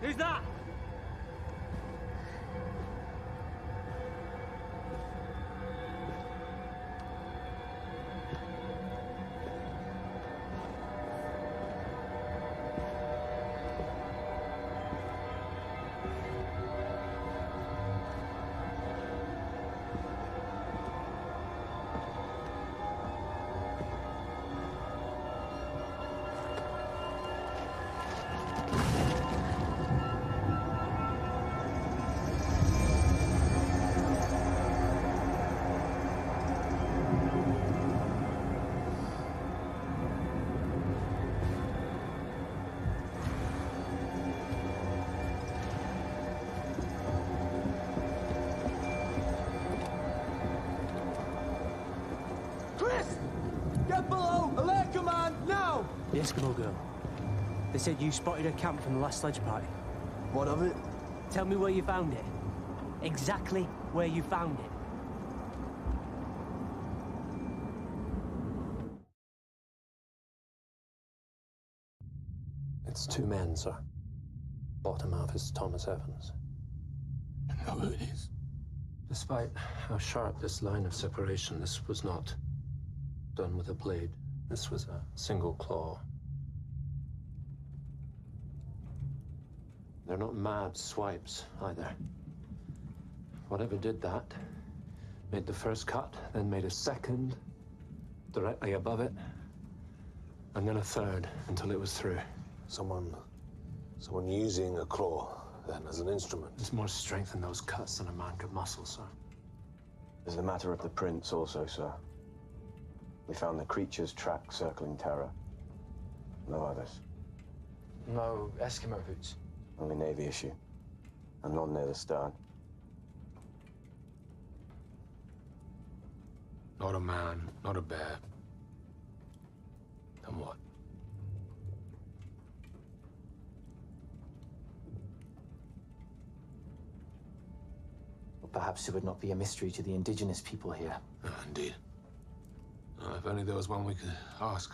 Who's that? Get below! Alert command, now! The Eskimo girl. They said you spotted her camp from the last sledge party. What of it? Tell me where you found it. Exactly where you found it. It's two men, sir. Bottom half is Thomas Evans. I know who it is. Despite how sharp this line of separation, this was not done with a blade. This was a single claw. They're not mad swipes, either. Whatever did that made the first cut, then made a second directly above it, and then a third until it was through. Someone using a claw, then, as an instrument. There's more strength in those cuts than a man could muscle, sir. There's the matter of the prints also, sir. We found the creature's track circling Terra. No others. No Eskimo boots. Only Navy issue. And none near the stern. Not a man, not a bear. Then what? Perhaps it would not be a mystery to the indigenous people here. Indeed. If only there was one we could ask.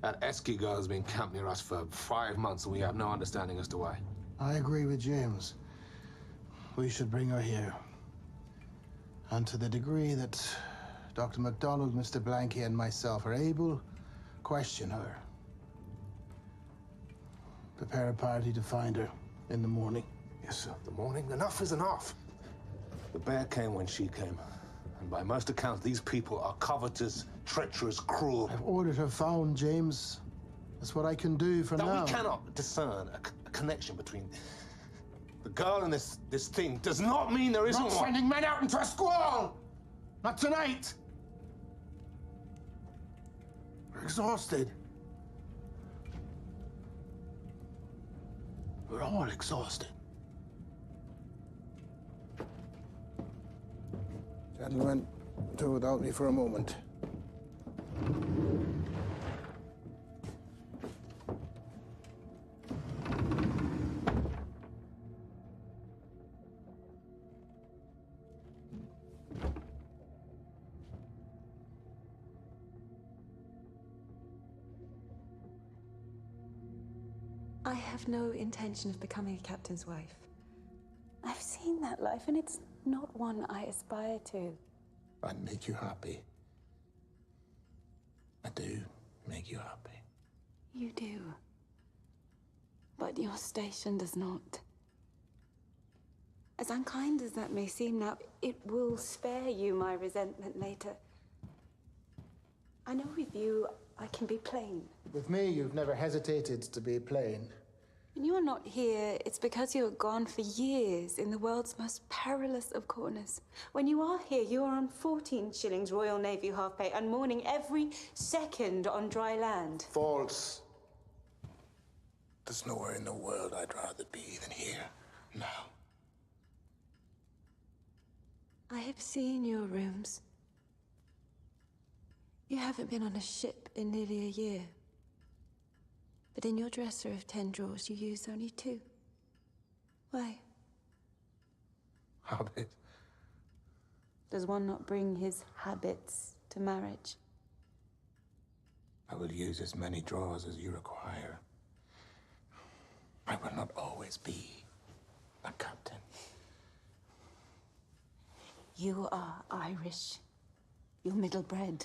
That Esky girl has been camped near us for 5 months, and we have no understanding as to why. I agree with James. We should bring her here. And to the degree that Dr. MacDonald, Mr. Blanky, and myself are able, question her. Prepare a party to find her in the morning. Yes, sir. The morning? Enough is enough. The bear came when she came. And by most accounts, these people are covetous, treacherous, cruel. I've ordered her found, James. That's what I can do for now. We cannot discern a connection between the girl and this thing does not mean there isn't Not one. sending men out into a squall! Not tonight! We're exhausted. We're all exhausted. Gentlemen, two without me for a moment. I have no intention of becoming a captain's wife. I've seen that life, and it's not one I aspire to. and make you happy. I do make you happy. You do. But your station does not. As unkind as that may seem now, it will spare you my resentment later. I know with you, I can be plain. With me, you've never hesitated to be plain. When you're not here, it's because you're gone for years in the world's most perilous of corners. When you are here, you are on 14 shillings Royal Navy half pay and mourning every second on dry land. False. There's nowhere in the world I'd rather be than here, now. I have seen your rooms. You haven't been on a ship in nearly a year. But in your dresser of 10 drawers, you use only 2. Why? Habit. Does one not bring his habits to marriage? I will use as many drawers as you require. I will not always be a captain. You are Irish. You're middle-bred.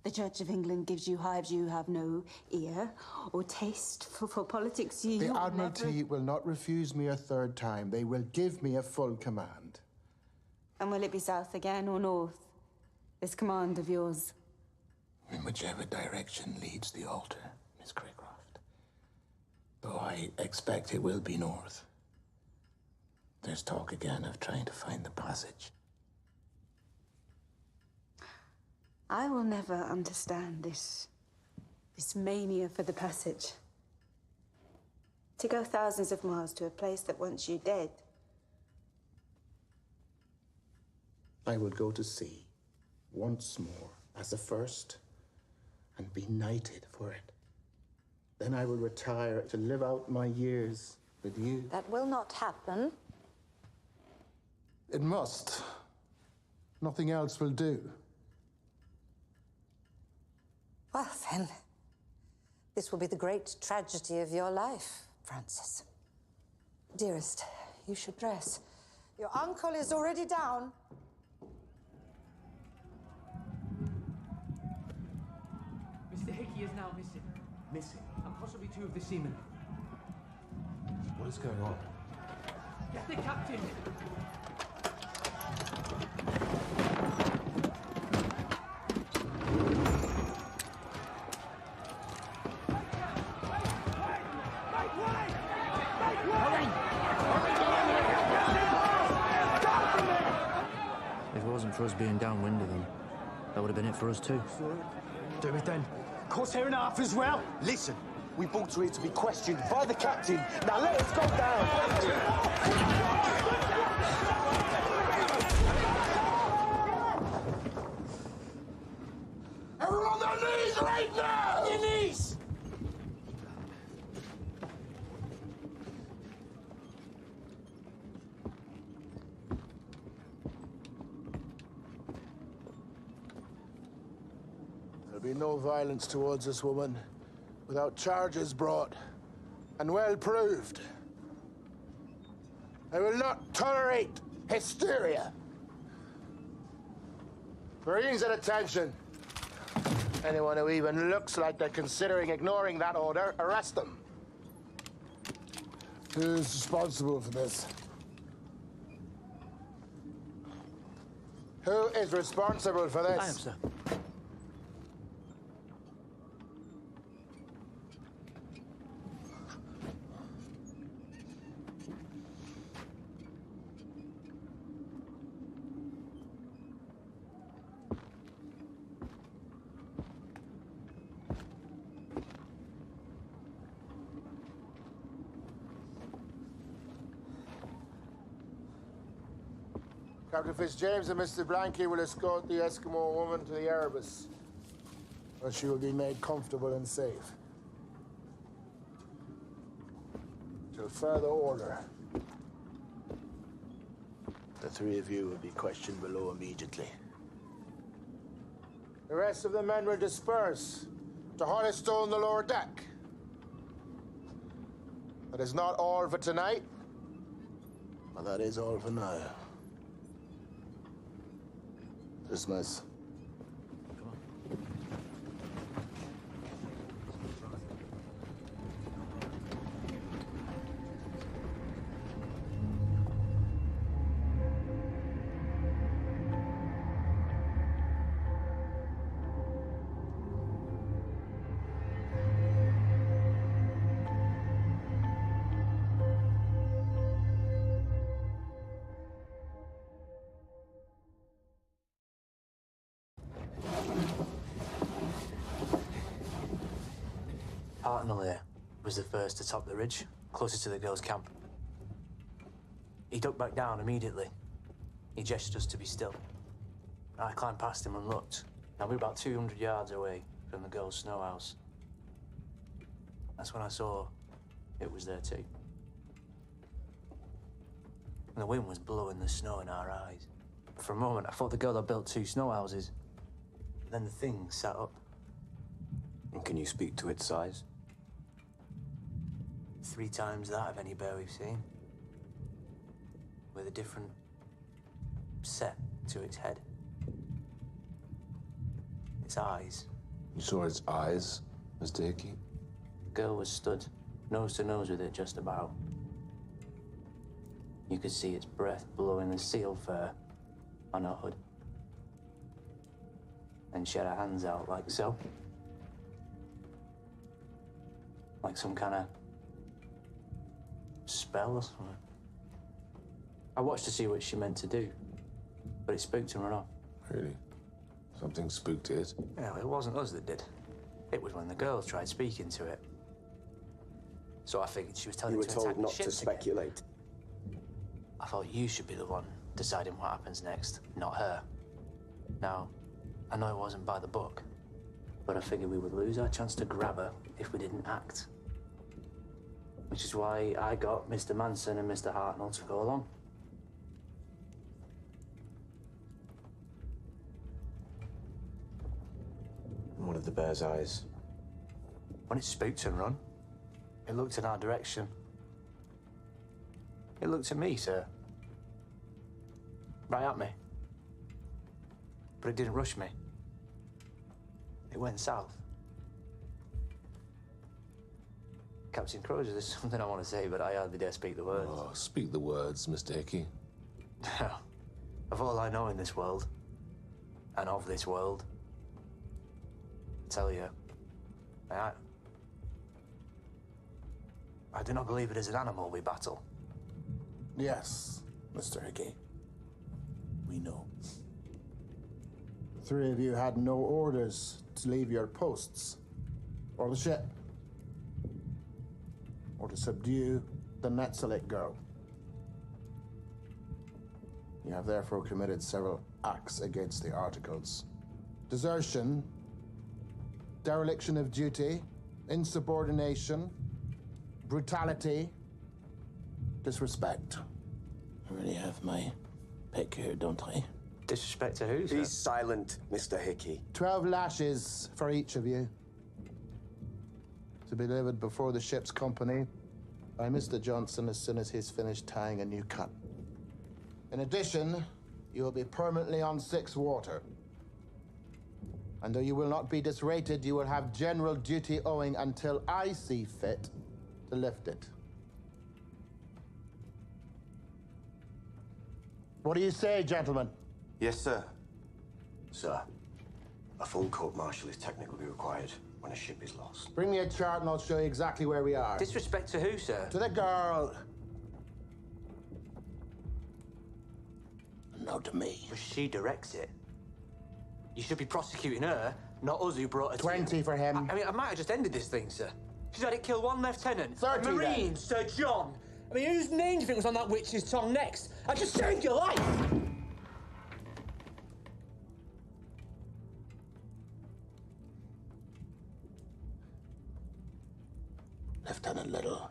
The Church of England gives you hives. You have no ear or taste for politics. The Admiralty will not refuse me a third time. They will give me a full command. And will it be south again or north? This command of yours? In whichever direction leads the altar, Miss Craycroft. Though I expect it will be north. There's talk again of trying to find the passage. I will never understand this mania for the passage. To go thousands of miles to a place that wants you dead. I will go to sea once more as a first and be knighted for it. Then I will retire to live out my years with you. That will not happen. It must. Nothing else will do. Well, then, this will be the great tragedy of your life, Francis. Dearest, you should dress. Your uncle is already down. Mr. Hickey is now missing. Missing? And possibly 2 of the seamen. What is going on? Get the captain! If it wasn't for us being downwind of them, that would have been it for us too. Do it then. Corsair and half as well. Listen, we brought her here to be questioned by the captain. Now let us go down. Everyone on their knees right now! On your knees! There'll be no violence towards this woman without charges brought and well proved. I will not tolerate hysteria. Marines at attention. Anyone who even looks like they're considering ignoring that order, arrest them. Who's responsible for this? Who is responsible for this? I am, sir. Captain Fitzjames and Mr. Blanky will escort the Eskimo woman to the Erebus, where she will be made comfortable and safe. Till further order. The 3 of you will be questioned below immediately. The rest of the men will disperse to Hollystone on the lower deck. That is not all for tonight, but that is all for now. Dismiss. Hartnell here was the first to top the ridge, closest to the girls' camp. He ducked back down immediately. He gestured us to be still. I climbed past him and looked. Now, we were about 200 yards away from the girls' snow house. That's when I saw it was there too. And the wind was blowing the snow in our eyes. For a moment, I thought the girl had built 2 snow houses. But then the thing sat up. And can you speak to its size? 3 times that of any bear we've seen. With a different set to its head. Its eyes. You saw its eyes, Mr. Hickey? The girl was stood, nose to nose with it just about. You could see its breath blowing the seal fur on her hood. And she had her hands out like so. Like some kind of spell or something. I watched to see what she meant to do, but it spooked and ran off. Really? Something spooked it? Yeah, well, it wasn't us that did. It was when the girls tried speaking to it. So I figured she was telling You it were to attack told not the to ships again. speculate. I thought you should be the one deciding what happens next, not her. Now, I know it wasn't by the book, but I figured we would lose our chance to grab her if we didn't act. Which is why I got Mr. Manson and Mr. Hartnell to go along. What of the bear's eyes? When it spooked and run, it looked in our direction. It looked at me, sir. Right at me. But it didn't rush me. It went south. Captain Crozier, there's something I want to say, but I hardly dare speak the words. Oh, speak the words, Mr. Hickey. Of all I know in this world, and of this world, I tell you, I do not believe it is an animal we battle. Yes, Mr. Hickey. We know. 3 of you had no orders to leave your posts, or the ship, or to subdue the Netzelik girl. You have therefore committed several acts against the Articles. Desertion, dereliction of duty, insubordination, brutality, disrespect. I really have my pick here, don't I? Disrespect to who, sir? Be silent, Mr. Hickey. 12 lashes for each of you. To be delivered before the ship's company by Mr. Johnson as soon as he's finished tying a new cut. In addition, you will be permanently on 6 water. And though you will not be disrated, you will have general duty owing until I see fit to lift it. What do you say, gentlemen? Yes, sir. Sir, a full court-martial is technically required when a ship is lost. Bring me a chart and I'll show you exactly where we are. Disrespect to who, sir? To the girl. No, to me. But she directs it. You should be prosecuting her, not us who brought her 20 for him. I mean, I might have just ended this thing, sir. She's had it kill 1 lieutenant. 30 a Marine, then. Sir John. I mean, whose name do you think was on that witch's tongue next? I just saved your life! Lieutenant Little,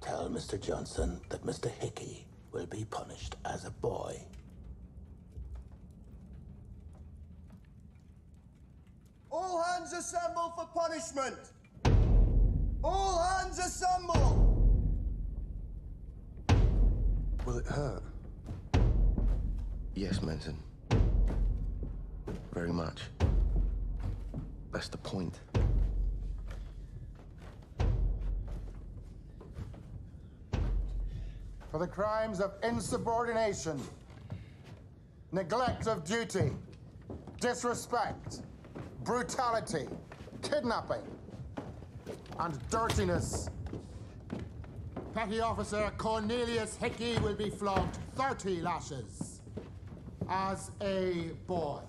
tell Mr. Johnson that Mr. Hickey will be punished as a boy. All hands assemble for punishment! All hands assemble! Will it hurt? Yes, Manson. very much. That's the point. For the crimes of insubordination, neglect of duty, disrespect, brutality, kidnapping, and dirtiness. Petty Officer Cornelius Hickey will be flogged 30 lashes as a boy.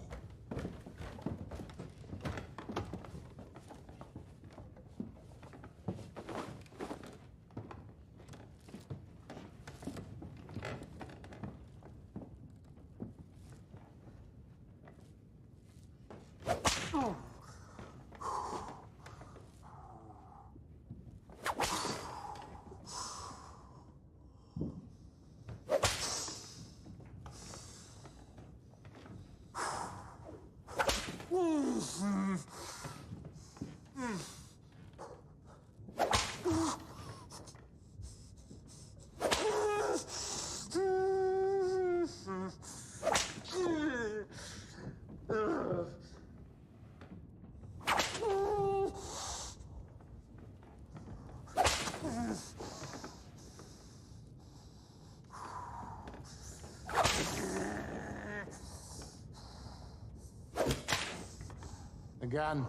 Again.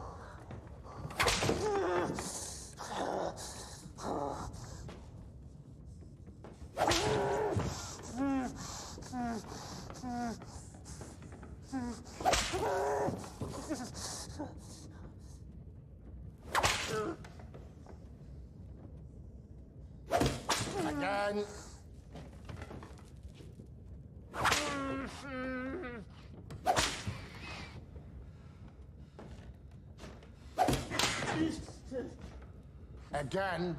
Again. Again.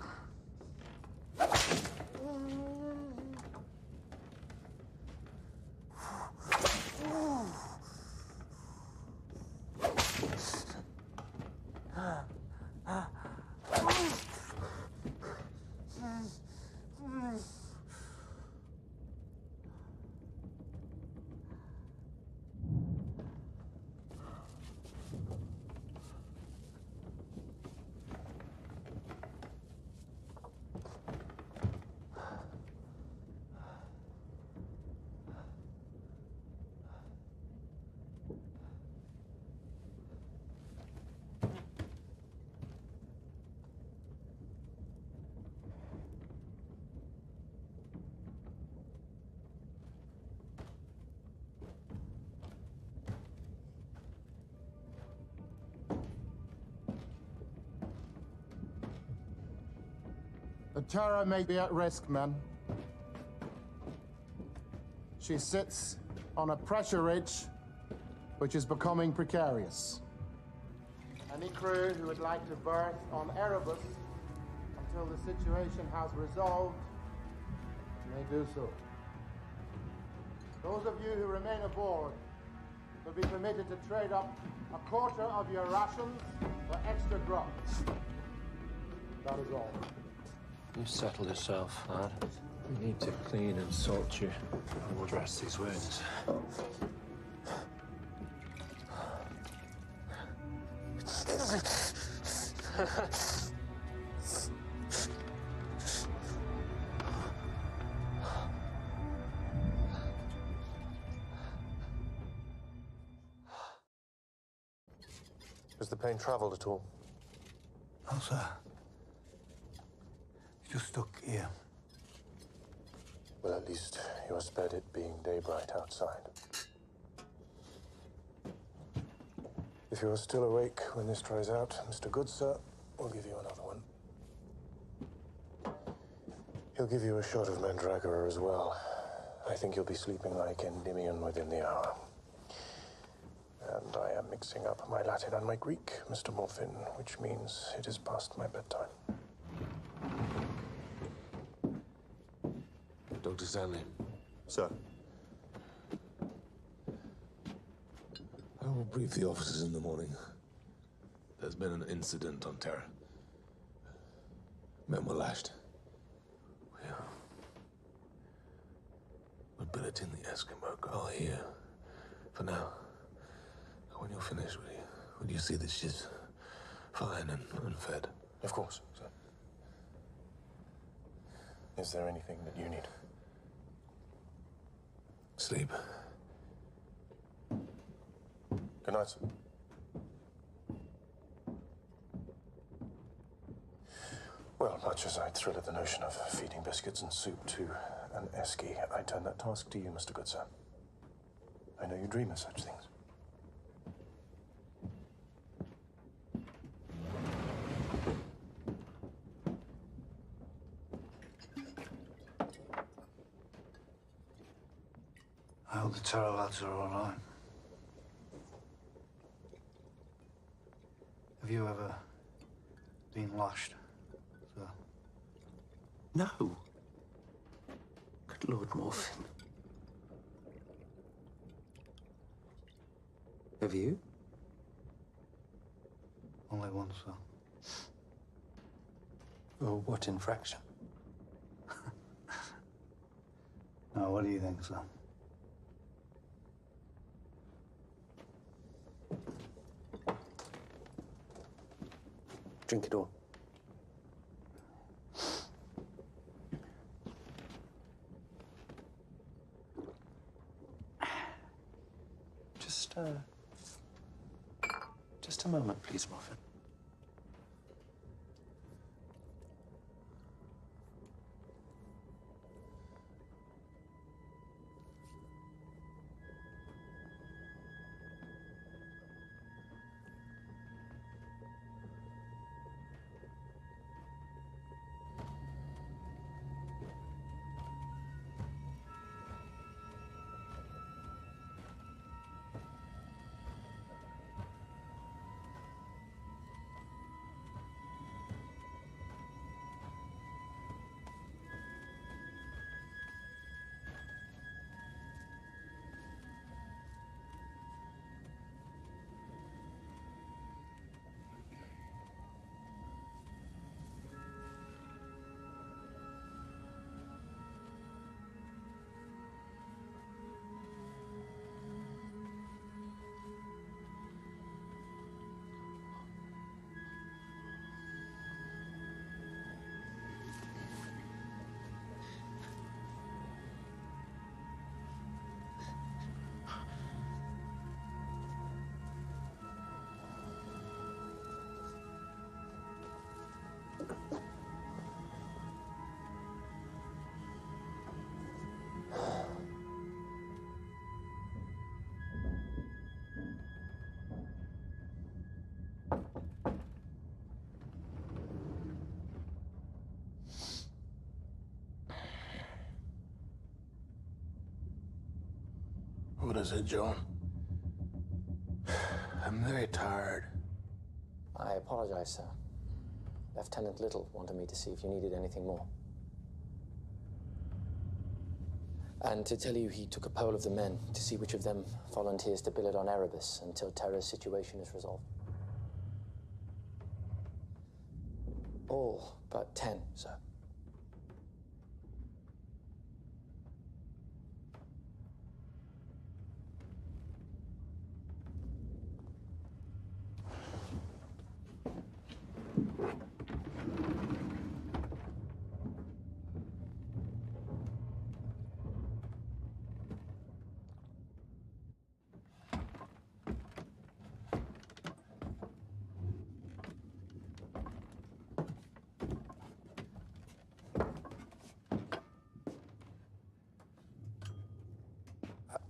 The Terror may be at risk, men. She sits on a pressure ridge which is becoming precarious. Any crew who would like to berth on Erebus until the situation has resolved may do so. Those of you who remain aboard will be permitted to trade up a quarter of your rations for extra grub. That is all. You settle yourself, lad. We need to clean and salt you. We'll dress these wounds. Has the pain traveled at all? No, sir. Just stuck here. Well, at least you are spared it being daybreak outside. If you are still awake when this dries out, Mr. Goodsir will give you another one. He'll give you a shot of Mandragora as well. I think you'll be sleeping like Endymion within the hour. And I am mixing up my Latin and my Greek, Mr. Morfin, which means it is past my bedtime. Dr. Stanley. Sir. I will brief the officers in the morning. There's been an incident on Terra. Men were lashed. We're billeting the Eskimo girl here. For now. When you're finished, will you see that she's fine and fed? Of course, sir. Is there anything that you need? Sleep. Good night, sir. Well, much as I thrill at the notion of feeding biscuits and soup to an Esky, I turn that task to you, Mr. Goodsir. I know you dream of such things. I hope the Terror lads are all right. Have you ever been lashed, sir? No. Good Lord, Morphin. Have you? Only once, sir. For what infraction? Now, what do you think, sir? Drink it all. Just a moment, please, Morphin. What is it, John? I'm very tired. I apologize, sir. Lieutenant Little wanted me to see if you needed anything more. And to tell you, he took a poll of the men to see which of them volunteers to billet on Erebus until Terra's situation is resolved. All but 10, sir.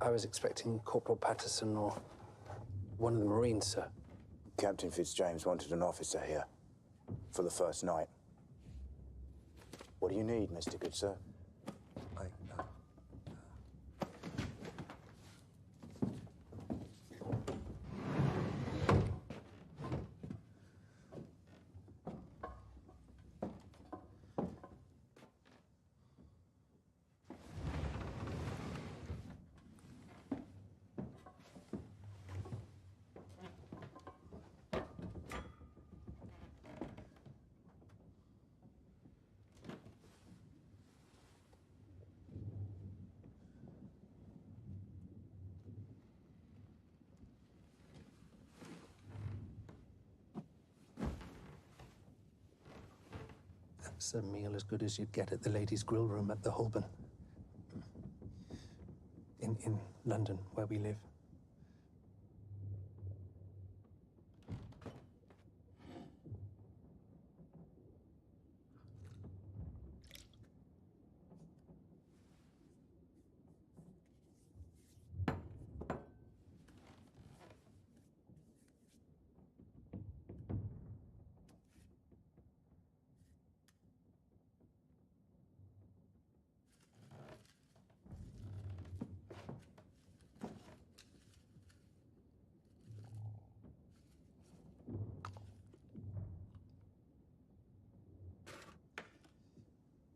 I was expecting Corporal Patterson or one of the Marines, sir. Captain Fitzjames wanted an officer here for the first night. What do you need, Mr. Goodsir? It's a meal as good as you'd get at the ladies' grill room at the Holborn. In London, where we live.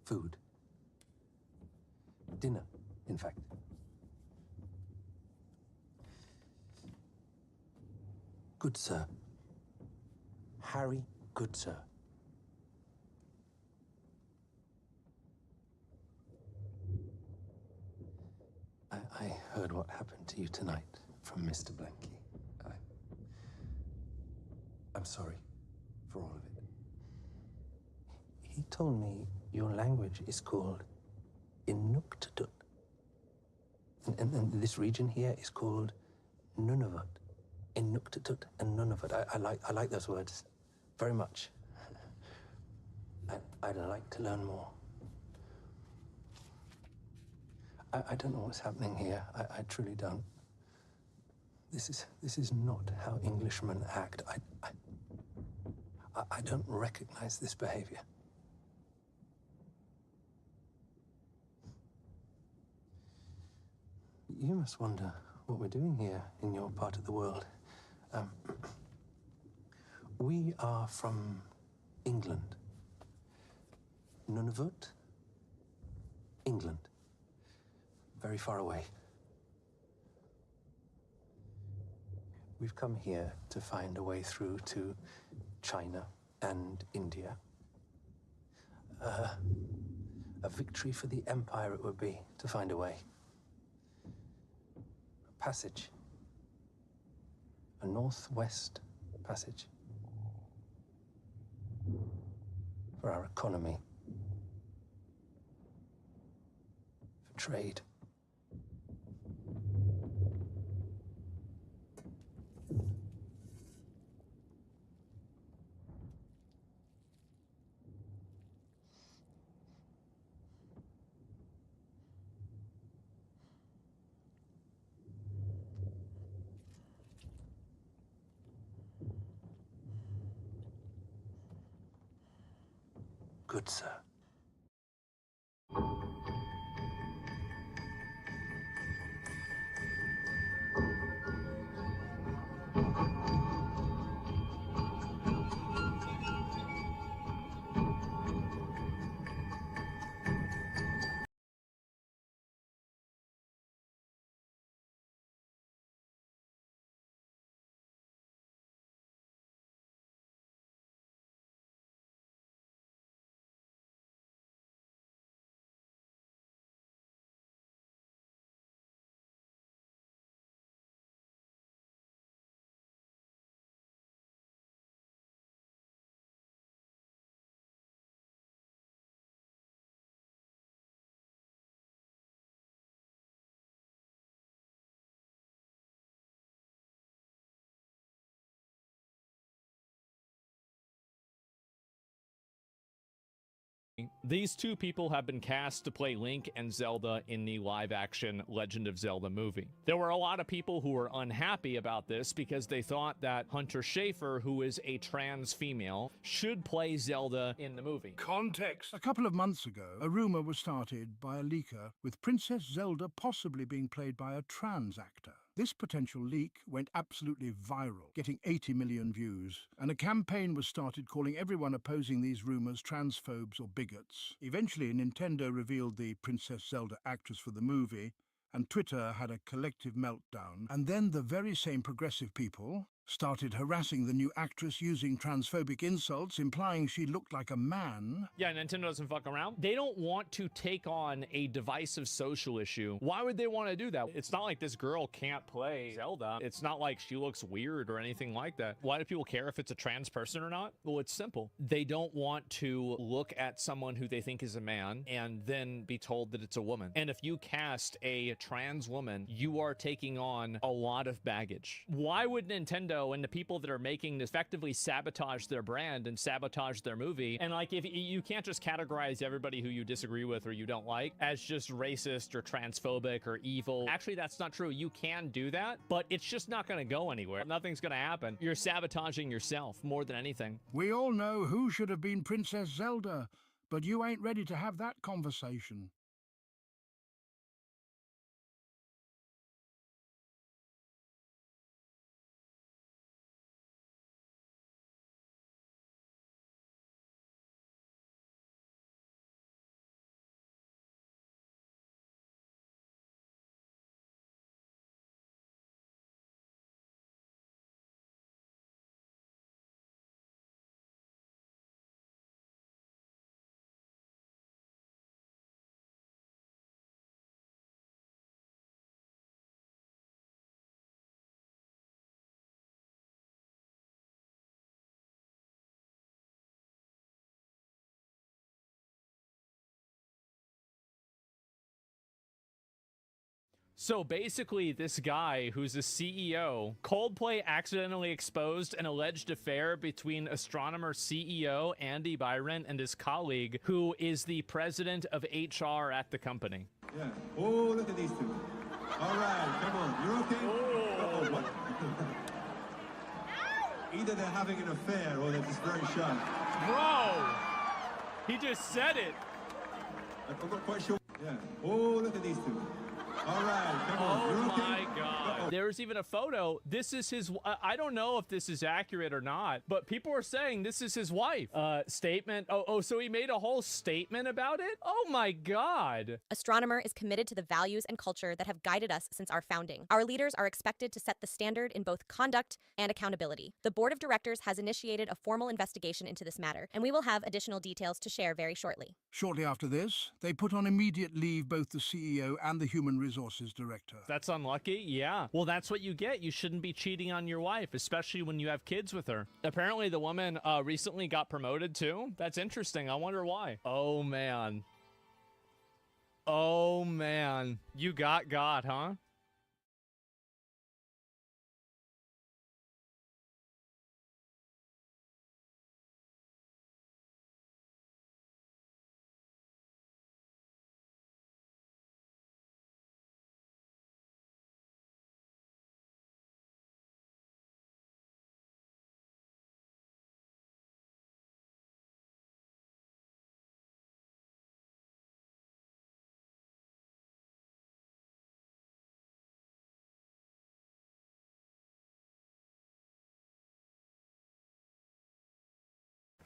Food. Dinner, in fact. Good sir. Harry Good sir. I heard what happened to you tonight from Mr. Blanky. I'm sorry for all of it. He told me your language is called Inuktitut. And this region here is called Nunavut. Inuktitut and Nunavut. I like those words very much. I'd like to learn more. I don't know what's happening here. I truly don't. This is not how Englishmen act. I don't recognize this behavior. You must wonder what we're doing here in your part of the world. We are from England. Nunavut, England. Very far away. We've come here to find a way through to China and India. A victory for the Empire it would be to find a way. A passage. A northwest passage. For our economy. For trade. Good sir. These two people have been cast to play Link and Zelda in the live-action Legend of Zelda movie. There were a lot of people who were unhappy about this because they thought that Hunter Schafer, who is a trans female, should play Zelda in the movie. Context. A couple of months ago, a rumor was started by a leaker with Princess Zelda possibly being played by a trans actor. This potential leak went absolutely viral, getting 80 million views, and a campaign was started calling everyone opposing these rumors transphobes or bigots. Eventually, Nintendo revealed the Princess Zelda actress for the movie, and Twitter had a collective meltdown. And then the very same progressive people, started harassing the new actress using transphobic insults, implying she looked like a man. Yeah, Nintendo doesn't fuck around. They don't want to take on a divisive social issue. Why would they want to do that? It's not like this girl can't play Zelda. It's not like she looks weird or anything like that. Why do people care if it's a trans person or not? Well, it's simple. They don't want to look at someone who they think is a man and then be told that it's a woman. And if you cast a trans woman, you are taking on a lot of baggage. Why would Nintendo and the people that are making this effectively sabotage their brand and sabotage their movie? And like, if you can't just categorize everybody who you disagree with or you don't like as just racist or transphobic or evil. Actually, that's not true. You can do that, but it's just not going to go anywhere. Nothing's going to happen. You're sabotaging yourself more than anything. We all know who should have been Princess Zelda, but you ain't ready to have that conversation. So basically, this guy who's a CEO, Coldplay accidentally exposed an alleged affair between astronomer CEO Andy Byron and his colleague, who is the president of HR at the company. Yeah. Oh, look at these two. All right, come on. You're okay? Oh, what? Either they're having an affair or they're just very shy. Bro! He just said it. I'm not quite sure. Yeah. Oh, look at these two. All right, come on. You're okay? My God. There's even a photo. This is his, I don't know if this is accurate or not, but people are saying this is his wife. Statement. Oh, so he made a whole statement about it? Oh my God. Astronomer is committed to the values and culture that have guided us since our founding. Our leaders are expected to set the standard in both conduct and accountability. The board of directors has initiated a formal investigation into this matter, and we will have additional details to share very shortly. Shortly after this, they put on immediate leave both the CEO and the Human Resources Director. That's unlucky? Yeah. Well, that's what you get. You shouldn't be cheating on your wife, especially when you have kids with her. Apparently, the woman recently got promoted too. That's interesting. I wonder why. Oh, man. Oh, man. You got God, huh?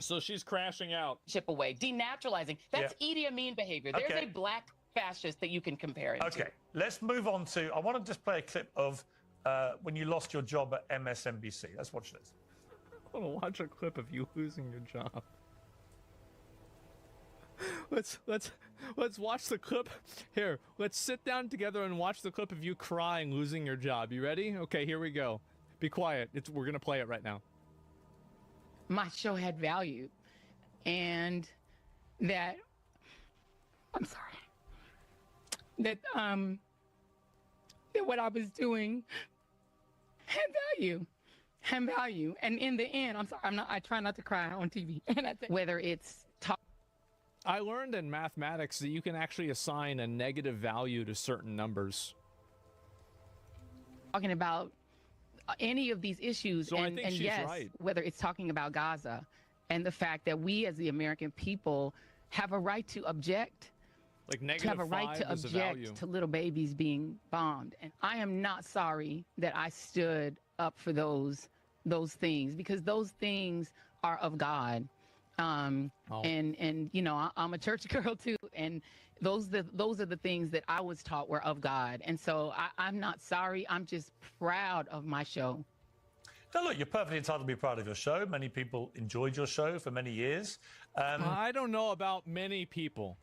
So she's crashing out. Chip away, denaturalizing. That's Idi Amin behavior. There's a black fascist that you can compare it to. Okay, let's move on to, I want to just play a clip of when you lost your job at MSNBC. Let's watch this. I want to watch a clip of you losing your job. Let's watch the clip. Here, let's sit down together and watch the clip of you crying, losing your job. You ready? Okay, here we go. Be quiet. We're gonna play it right now. My show had value, and that I'm sorry that that what I was doing had value, and in the end, I'm sorry, I try not to cry on TV, and whether it's I learned in mathematics that you can actually assign a negative value to certain numbers. talking about any of these issues, So and she's yes, right. whether it's talking about Gaza and the fact that we as the American people have a right to object, Like to negative have a right 5 to is a value. object to little babies being bombed. And I am not sorry that I stood up for those things, because those things are of God. And you know, I'm a church girl too, and those are the things that I was taught were of God. And so I'm not sorry. I'm just proud of my show. Now, look, you're perfectly entitled to be proud of your show. Many people enjoyed your show for many years. I don't know about many people,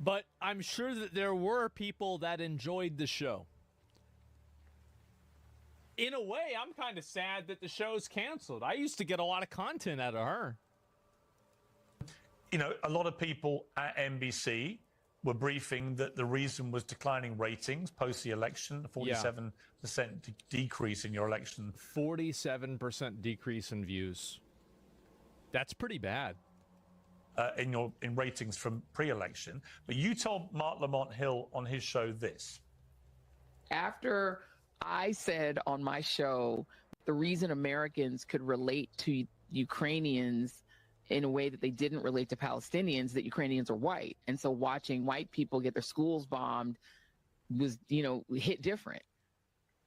but I'm sure that there were people that enjoyed the show. In a way, I'm kind of sad that the show's canceled. I used to get a lot of content out of her. You know, a lot of people at NBC were briefing that the reason was declining ratings post the election, 47% decrease in your election. 47% decrease in views. That's pretty bad. In ratings from pre-election. But you told Mark Lamont Hill on his show this. After I said on my show, the reason Americans could relate to Ukrainians in a way that they didn't relate to Palestinians, that Ukrainians are white. And so watching white people get their schools bombed was, you know, hit different.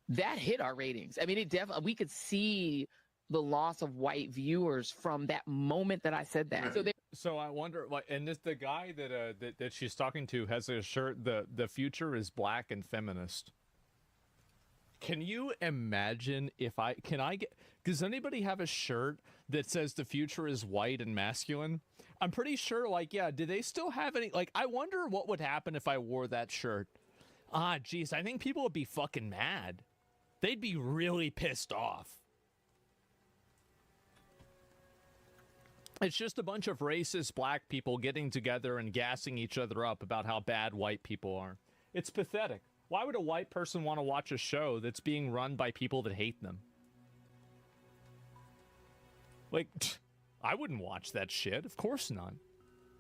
That hit our ratings. I mean, it definitely, we could see the loss of white viewers from that moment that I said that. So I wonder, like, and this, the guy that she's talking to has a shirt, the future is black and feminist. Can you imagine if does anybody have a shirt that says the future is white and masculine? I'm pretty sure, like, yeah, do they still have any, like, I wonder what would happen if I wore that shirt. Geez, I think people would be fucking mad. They'd be really pissed off. It's just a bunch of racist black people getting together and gassing each other up about how bad white people are. It's pathetic. Why would a white person want to watch a show that's being run by people that hate them? Like, I wouldn't watch that shit. Of course not.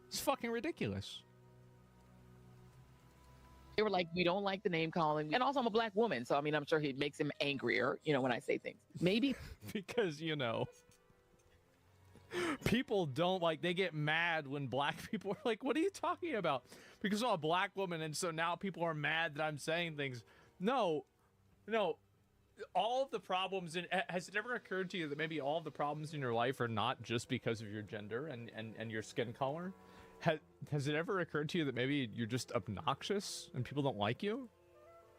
It's fucking ridiculous. They were like, we don't like the name calling. And also, I'm a black woman. So, I mean, I'm sure it makes him angrier, you know, when I say things. Maybe. Because, you know, people don't, like, they get mad when black people are like, what are you talking about? Because I'm a black woman, and so now people are mad that I'm saying things. No. All of the problems has it ever occurred to you that maybe all of the problems in your life are not just because of your gender and your skin color? Has it ever occurred to you that maybe you're just obnoxious and people don't like you?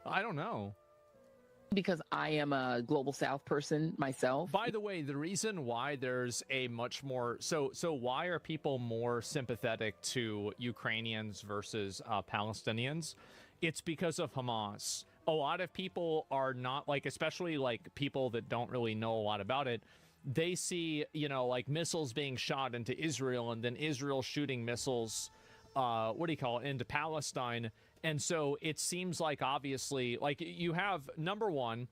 I don't know. Because I am a Global South person myself. By the way, the reason why there's a much more... So why are people more sympathetic to Ukrainians versus Palestinians? It's because of Hamas. A lot of people are not, like, especially, like, people that don't really know a lot about it, they see, you know, like, missiles being shot into Israel and then Israel shooting missiles, into Palestine. And so it seems like, obviously, like, you have, number one,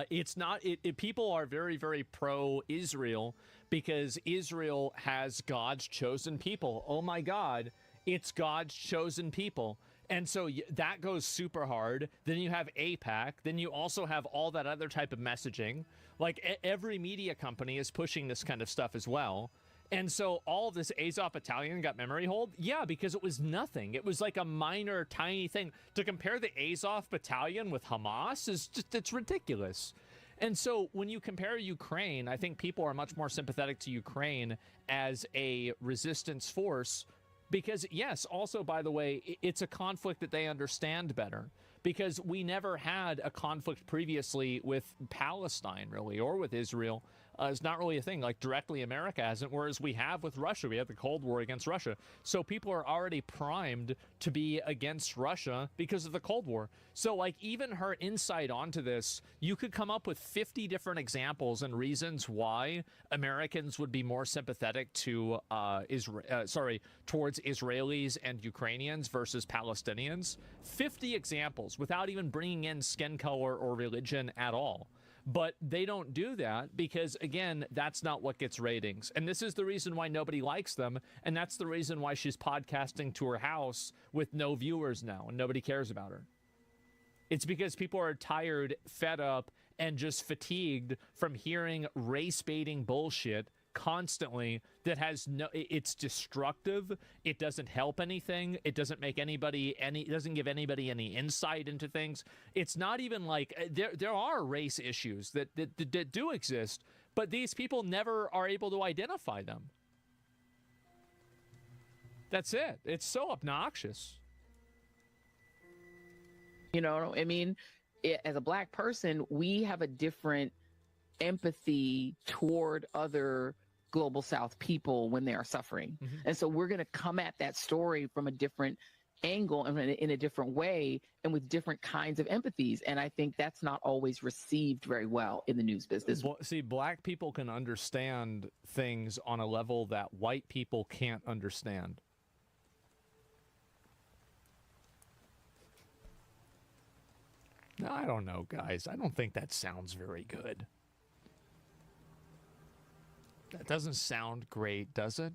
it's not, people are very, very pro-Israel because Israel has God's chosen people. Oh my God, it's God's chosen people. And so that goes super hard. Then you have AIPAC. Then you also have all that other type of messaging. Like, every media company is pushing this kind of stuff as well. And so all of this Azov battalion got memory hold? Yeah, because it was nothing. It was like a minor, tiny thing. To compare the Azov battalion with Hamas is just, it's ridiculous. And so when you compare Ukraine, I think people are much more sympathetic to Ukraine as a resistance force because, yes, also, by the way, it's a conflict that they understand better because we never had a conflict previously with Palestine, really, or with Israel. It's not really a thing. Like, directly America hasn't, whereas we have with Russia. We have the Cold War against Russia. So people are already primed to be against Russia because of the Cold War. So, like, even her insight onto this, you could come up with 50 different examples and reasons why Americans would be more sympathetic to towards Israelis and Ukrainians versus Palestinians. 50 examples without even bringing in skin color or religion at all. But they don't do that because, again, that's not what gets ratings. And this is the reason why nobody likes them. And that's the reason why she's podcasting to her house with no viewers now and nobody cares about her. It's because people are tired, fed up, and just fatigued from hearing race-baiting bullshit constantly that has no, it's destructive. It doesn't help anything. It doesn't make anybody it doesn't give anybody any insight into things. It's not even like there are race issues that do exist, but these people never are able to identify them. That's it. It's so obnoxious. You know, I mean, as a Black person, we have a different empathy toward other global South people when they are suffering. And so we're going to come at that story from a different angle and in a different way and with different kinds of empathies. And I think that's not always received very well in the news business. Well, see, Black people can understand things on a level that white people can't understand. No, I don't know, guys. I don't think that sounds very good. That doesn't sound great, does it?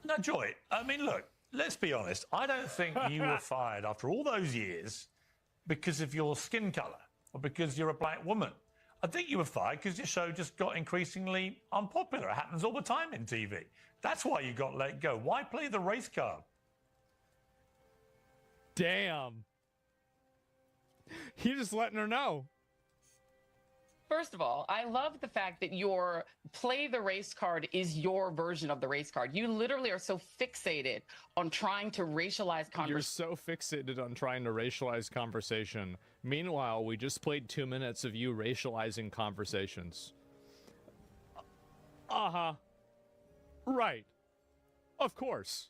No, Joy, I mean, look, let's be honest. I don't think you were fired after all those years because of your skin colour or because you're a Black woman. I think you were fired because your show just got increasingly unpopular. It happens all the time in TV. That's why you got let go. Why play the race card? Damn. You're just letting her know. First of all, I love the fact that your play the race card is your version of the race card. You literally are so fixated on trying to racialize conversation. You're so fixated on trying to racialize conversation. Meanwhile, we just played 2 minutes of you racializing conversations. Uh-huh. Right. Of course.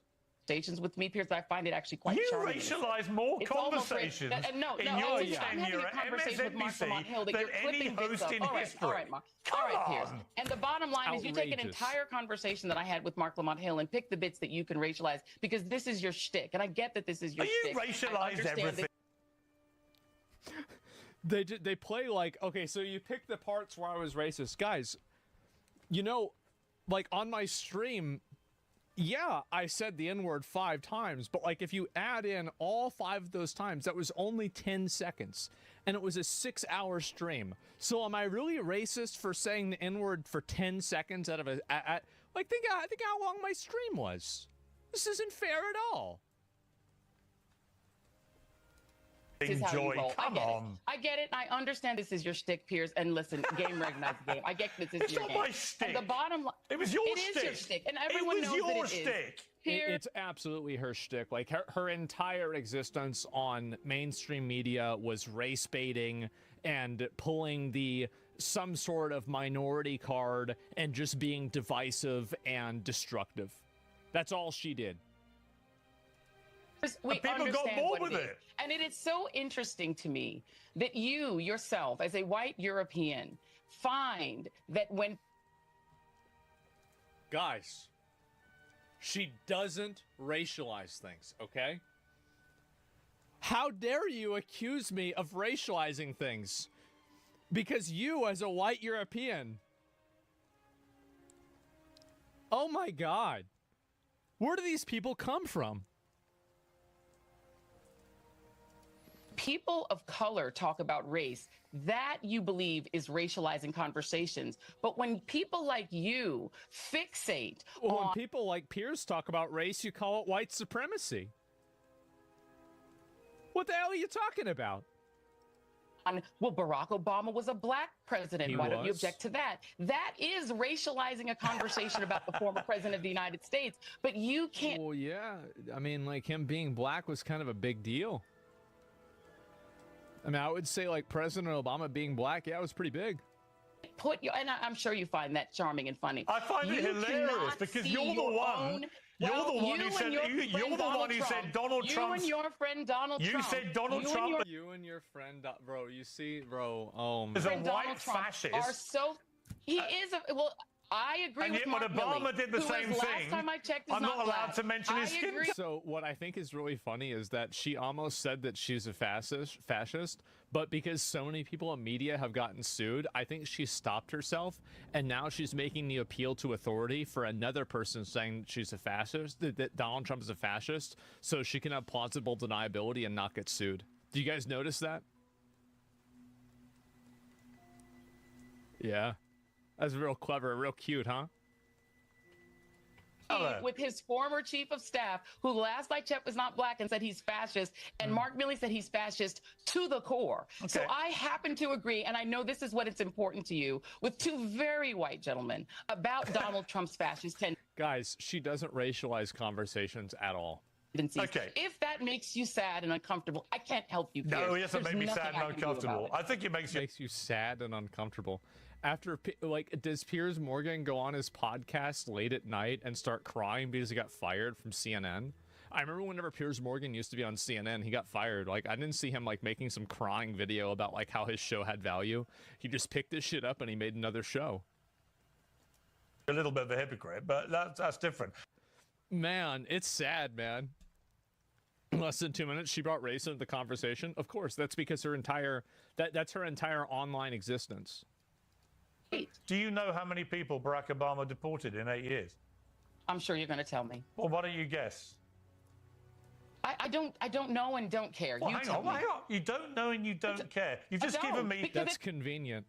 With me, Piers, I find it actually quite charming. You racialise more conversations in your tenure at MSNBC than any host in history. All right, Mark. All right, Piers. And the bottom line is you take an entire conversation that I had with Mark Lamont Hill and pick the bits that you can racialize because this is your shtick. And I get that this is your shtick. You racialise everything. They play like, okay, so you pick the parts where I was racist. Guys, you know, like on my stream, yeah, I said the N-word 5 times, but like if you add in all 5 of those times, that was only 10 seconds, and it was a 6-hour stream. So am I really racist for saying the N-word for 10 seconds out of a... think how long my stream was. This isn't fair at all. Joy, come on. I get it. I understand this is your shtick, Piers. And listen, game recognized the game. I get this is your game. It's not my shtick. And the bottom line, it was your shtick. It is your shtick, and everyone knows that it is. It's absolutely her shtick. Like her entire existence on mainstream media was race baiting and pulling the some sort of minority card and just being divisive and destructive. That's all she did. We people got bored with it. And it is so interesting to me that you yourself, as a white European, find that when... Guys, she doesn't racialize things, okay? How dare you accuse me of racializing things? Because you, as a white European... Oh my God. Where do these people come from? People of color talk about race, that you believe is racializing conversations. But when people like you fixate on... When people like Piers talk about race, you call it white supremacy. What the hell are you talking about? Well, Barack Obama was a black president. Why don't you object to that? That is racializing a conversation about the former president of the United States. But you can't... Well, yeah. I mean, like, him being black was kind of a big deal. I mean, I would say, like, President Obama being black, yeah, it was pretty big. And I'm sure you find that charming and funny. I find it hilarious because you're the one. You're the one who said. You're the one who said Donald Trump. You and your friend Donald Trump. You said Donald Trump. You and your friend, bro. You see, bro. Oh man. Is a white fascist. Are so. He is a well. I agree and with yet Mark when Obama Milley, did the same thing, last time I checked, is I'm not allowed black. to mention his skin. So what I think is really funny is that she almost said that she's a fascist, but because so many people in media have gotten sued, I think she stopped herself, and now she's making the appeal to authority for another person saying she's a fascist, that Donald Trump is a fascist, so she can have plausible deniability and not get sued. Do you guys notice that? Yeah. That's real clever, real cute, huh? With his former chief of staff, who last I checked was not black, and said he's fascist, and Mark Milley said he's fascist to the core. Okay. So I happen to agree, and I know this is what it's important to you, with 2 very white gentlemen about Donald Trump's fascist tendencies. Guys, she doesn't racialize conversations at all. Okay. If that makes you sad and uncomfortable, I can't help you. No, Piers. yes, it There's made me nothing sad I and can do about uncomfortable. it. I think it makes you sad and uncomfortable. After, like, does Piers Morgan go on his podcast late at night and start crying because he got fired from CNN? I remember whenever Piers Morgan used to be on CNN, he got fired. Like, I didn't see him, like, making some crying video about, like, how his show had value. He just picked this shit up and he made another show. A little bit of a hypocrite, but that's different. Man, it's sad, man. In less than 2 minutes, she brought race into the conversation. Of course, that's because her entire that's her entire online existence. Do you know how many people Barack Obama deported in 8 years? I'm sure you're going to tell me. Well, why don't you guess? I don't know and don't care. Well, you hang tell on, me. hang on. You don't know and you don't care. You've just given me. That's convenient.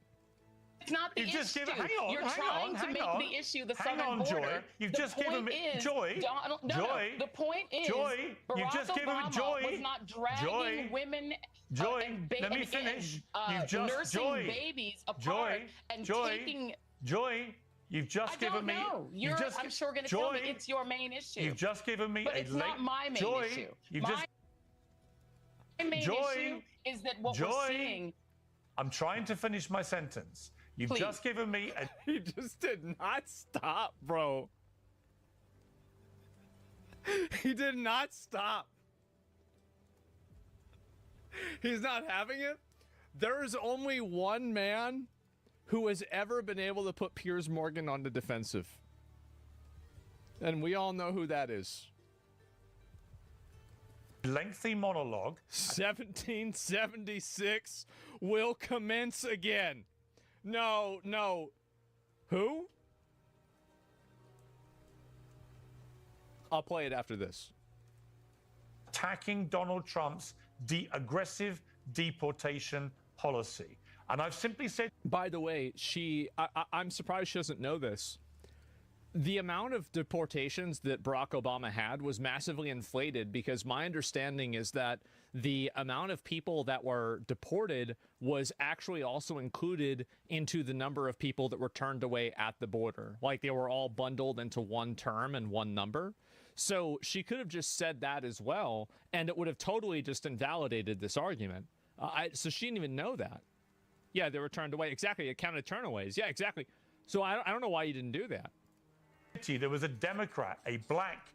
It's not the You've issue. just given. Hang on, You're hang trying on, to hang make on. the issue the Hang southern on, border. Joy. You've The just given point me is, Joy. Donald, no, Joy. no. The point is, Joy. Barack You've just given me Obama Joy. was not dragging Joy. women. Joy. And Let me finish. And, You've just nursing Joy. babies apart Joy. and Joy. taking. Joy. You've just given me. Know. You've just, I'm sure going to tell me it's your main issue. You've just given me but a it's late. not my main Joy. issue. You've my just. main Joy. issue is that what Joy. we're seeing. I'm trying to finish my sentence. You've Please. just given me a. He just did not stop, bro. He did not stop. He's not having it. There is only one man who has ever been able to put Piers Morgan on the defensive. And we all know who that is. Lengthy monologue. 1776 will commence again. No. Who? I'll play it after this. Attacking Donald Trump's aggressive deportation policy. And I've simply said... By the way, I'm surprised she doesn't know this. The amount of deportations that Barack Obama had was massively inflated because my understanding is that the amount of people that were deported was actually also included into the number of people that were turned away at the border. Like they were all bundled into one term and one number. So she could have just said that as well, and it would have totally just invalidated this argument. So she didn't even know that. Yeah, they were turned away. Exactly, it counted turnaways. Yeah, exactly. So I don't know why you didn't do that. There was a Democrat, a black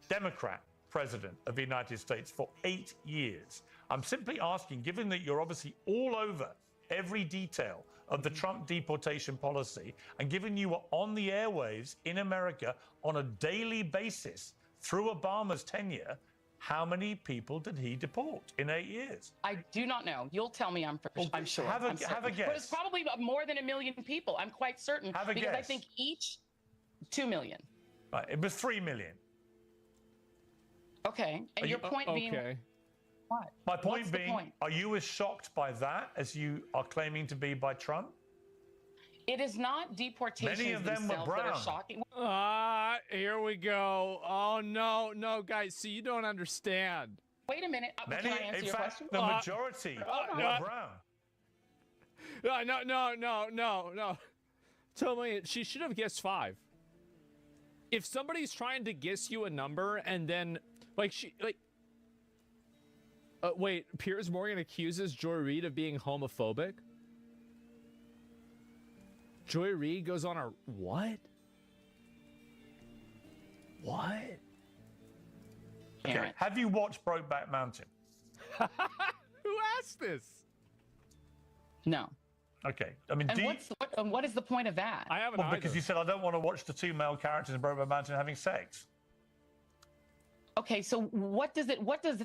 Democrat president of the United States for 8 years. I'm simply asking, given that you're obviously all over every detail of the Trump deportation policy, and given you were on the airwaves in America on a daily basis through Obama's tenure, how many people did he deport in 8 years? I do not know. You'll tell me. I'm sure. Have a I'm certain. guess. But it's probably more than 1 million people. I'm quite certain. Have a because I guess. think each 2 million. Right, it was 3 million. Okay. And your point being what? My point What's being, the point? are you as shocked by that as you are claiming to be by Trump? It is not deportations Many of them were themselves that are brown. shocking. Here we go. Oh, no, guys. See, you don't understand. Wait a minute. Can I answer in your fact, question? the majority were brown. No. Tell me, she should have guessed 5. If somebody's trying to guess you a number and then, wait, Piers Morgan accuses Joy Reid of being homophobic? Joy Reid goes on a what? What? Okay. Have you watched Brokeback Mountain? Who asked this? No. Okay. I mean, what is the point of that? I haven't Well, because you said I don't want to watch the 2 male characters in Brokeback Mountain having sex. Okay, so what does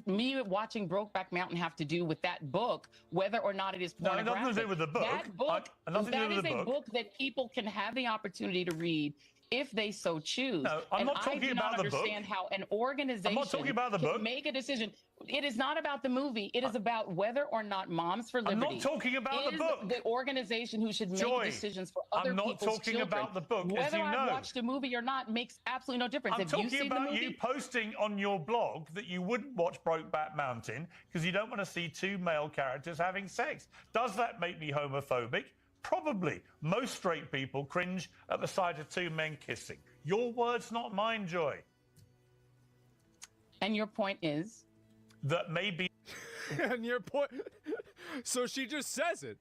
me watching Brokeback Mountain have to do with that book, whether or not it is pornographic? No, nothing to do with the book. That book, that is a book that people can have the opportunity to read if they so choose. No, I'm not talking about the book. I do not understand how an organization I'm not talking about the book. can make a decision. It is not about the movie. It is about whether or not Moms for Liberty I'm not talking about the book. The organization who should make Joy, decisions for other I'm not people's talking children. about the book, Whether as you know. I watched the movie or not makes absolutely no difference. I'm Have you talking seen the about movie? you posting on your blog that you wouldn't watch Brokeback Mountain because you don't want to see 2 male characters having sex. Does that make me homophobic? Probably. Most straight people cringe at the sight of 2 men kissing. Your words, not mine, Joy. And your point is? That maybe... And your point... So she just says it.